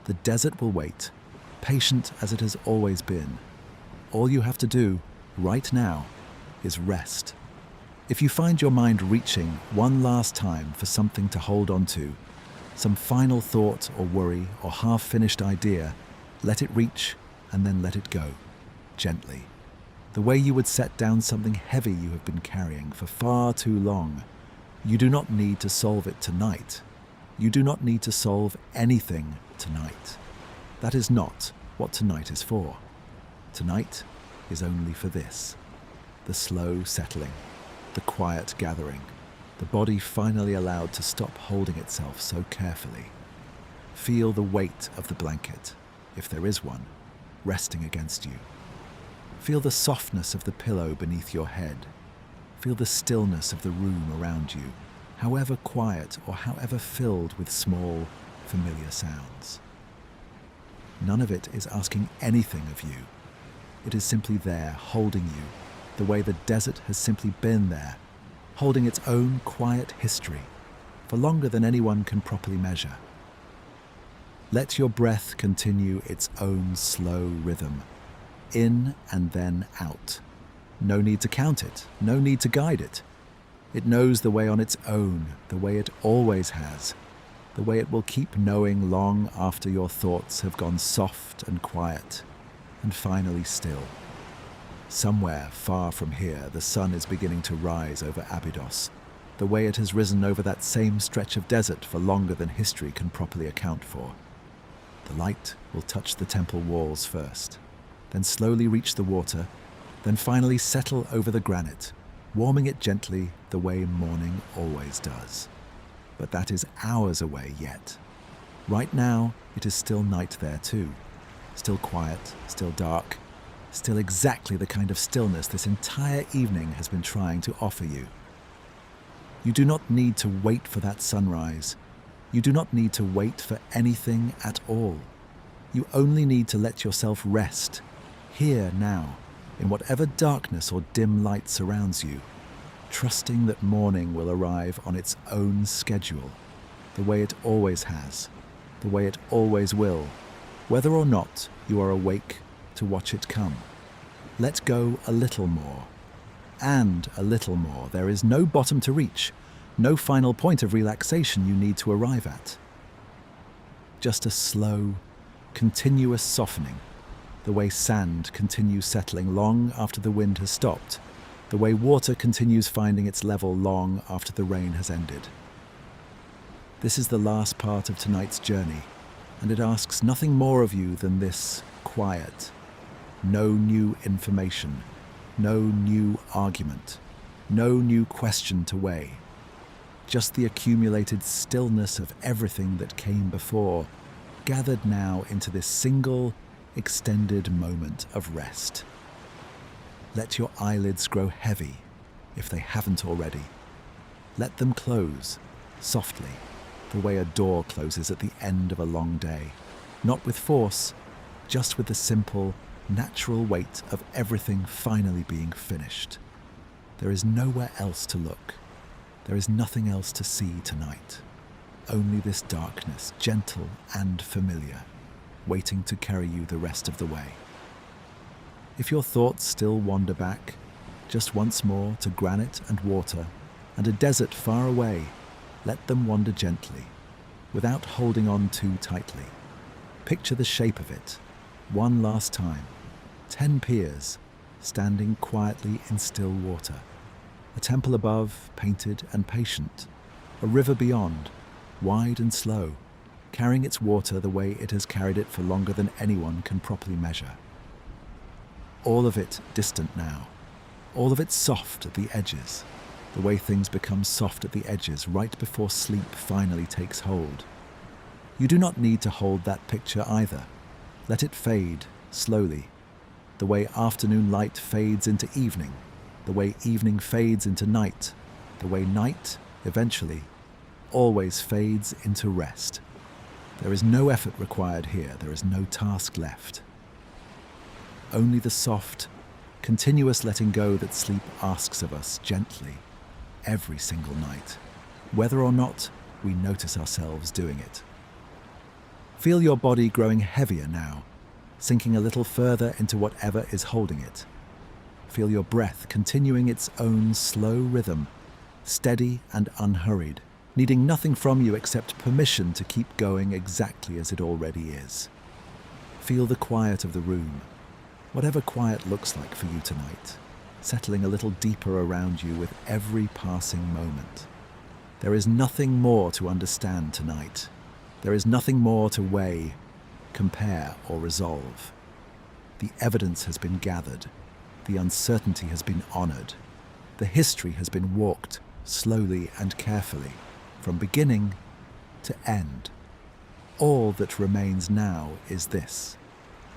The desert will wait, patient as it has always been. All you have to do, right now, is rest. If you find your mind reaching one last time for something to hold on to, some final thought or worry or half-finished idea, let it reach and then let it go, gently. The way you would set down something heavy you have been carrying for far too long. You do not need to solve it tonight. You do not need to solve anything tonight. That is not what tonight is for. Tonight is only for this. The slow settling, the quiet gathering, the body finally allowed to stop holding itself so carefully. Feel the weight of the blanket, if there is one, resting against you. Feel the softness of the pillow beneath your head. Feel the stillness of the room around you, however quiet or however filled with small, familiar sounds. None of it is asking anything of you. It is simply there, holding you, the way the desert has simply been there, holding its own quiet history, for longer than anyone can properly measure. Let your breath continue its own slow rhythm, in and then out. No need to count it, no need to guide it. It knows the way on its own, the way it always has, the way it will keep knowing long after your thoughts have gone soft and quiet, and finally still. Somewhere far from here, the sun is beginning to rise over Abydos, the way it has risen over that same stretch of desert for longer than history can properly account for. The light will touch the temple walls first, then slowly reach the water, then finally settle over the granite, warming it gently the way morning always does. But that is hours away yet. Right now, it is still night there too. Still quiet, still dark, still exactly the kind of stillness this entire evening has been trying to offer you. You do not need to wait for that sunrise. You do not need to wait for anything at all. You only need to let yourself rest, here now, in whatever darkness or dim light surrounds you, trusting that morning will arrive on its own schedule, the way it always has, the way it always will, whether or not you are awake to watch it come. Let go a little more, and a little more. There is no bottom to reach, no final point of relaxation you need to arrive at. Just a slow, continuous softening, the way sand continues settling long after the wind has stopped, the way water continues finding its level long after the rain has ended. This is the last part of tonight's journey, and it asks nothing more of you than this quiet. No new information, no new argument, no new question to weigh. Just the accumulated stillness of everything that came before, gathered now into this single, extended moment of rest. Let your eyelids grow heavy, if they haven't already. Let them close, softly, the way a door closes at the end of a long day. Not with force, just with the simple, natural weight of everything finally being finished. There is nowhere else to look. There is nothing else to see tonight. Only this darkness, gentle and familiar, waiting to carry you the rest of the way. If your thoughts still wander back, just once more to granite and water and a desert far away, let them wander gently, without holding on too tightly. Picture the shape of it, one last time. 10 piers, standing quietly in still water. A temple above, painted and patient. A river beyond, wide and slow, carrying its water the way it has carried it for longer than anyone can properly measure. All of it distant now, all of it soft at the edges, the way things become soft at the edges right before sleep finally takes hold. You do not need to hold that picture either. Let it fade, slowly, the way afternoon light fades into evening, the way evening fades into night, the way night, eventually, always fades into rest. There is no effort required here, there is no task left. Only the soft, continuous letting go that sleep asks of us gently, every single night, whether or not we notice ourselves doing it. Feel your body growing heavier now, sinking a little further into whatever is holding it. Feel your breath continuing its own slow rhythm, steady and unhurried, needing nothing from you except permission to keep going exactly as it already is. Feel the quiet of the room, whatever quiet looks like for you tonight, settling a little deeper around you with every passing moment. There is nothing more to understand tonight. There is nothing more to weigh, compare, or resolve. The evidence has been gathered. The uncertainty has been honored. The history has been walked slowly and carefully, from beginning to end. All that remains now is this: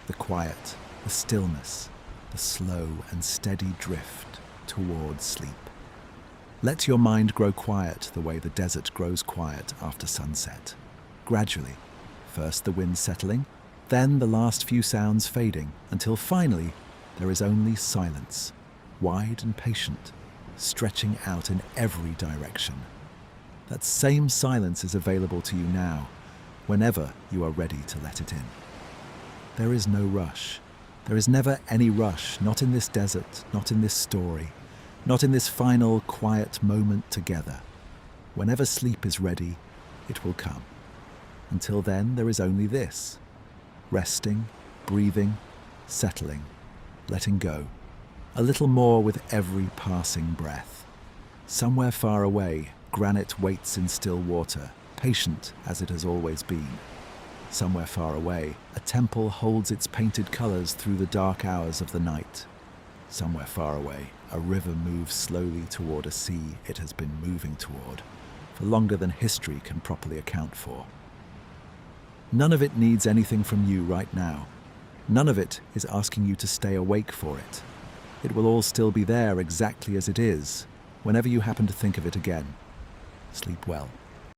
the quiet, the stillness, the slow and steady drift towards sleep. Let your mind grow quiet the way the desert grows quiet after sunset. Gradually, first the wind settling, then the last few sounds fading, until finally there is only silence, wide and patient, stretching out in every direction. That same silence is available to you now, whenever you are ready to let it in. There is no rush. There is never any rush, not in this desert, not in this story, not in this final quiet moment together. Whenever sleep is ready, it will come. Until then, there is only this: resting, breathing, settling, letting go. A little more with every passing breath. Somewhere far away, granite waits in still water, patient as it has always been. Somewhere far away, a temple holds its painted colors through the dark hours of the night. Somewhere far away, a river moves slowly toward a sea it has been moving toward for longer than history can properly account for. None of it needs anything from you right now. None of it is asking you to stay awake for it. It will all still be there exactly as it is, whenever you happen to think of it again. Sleep well.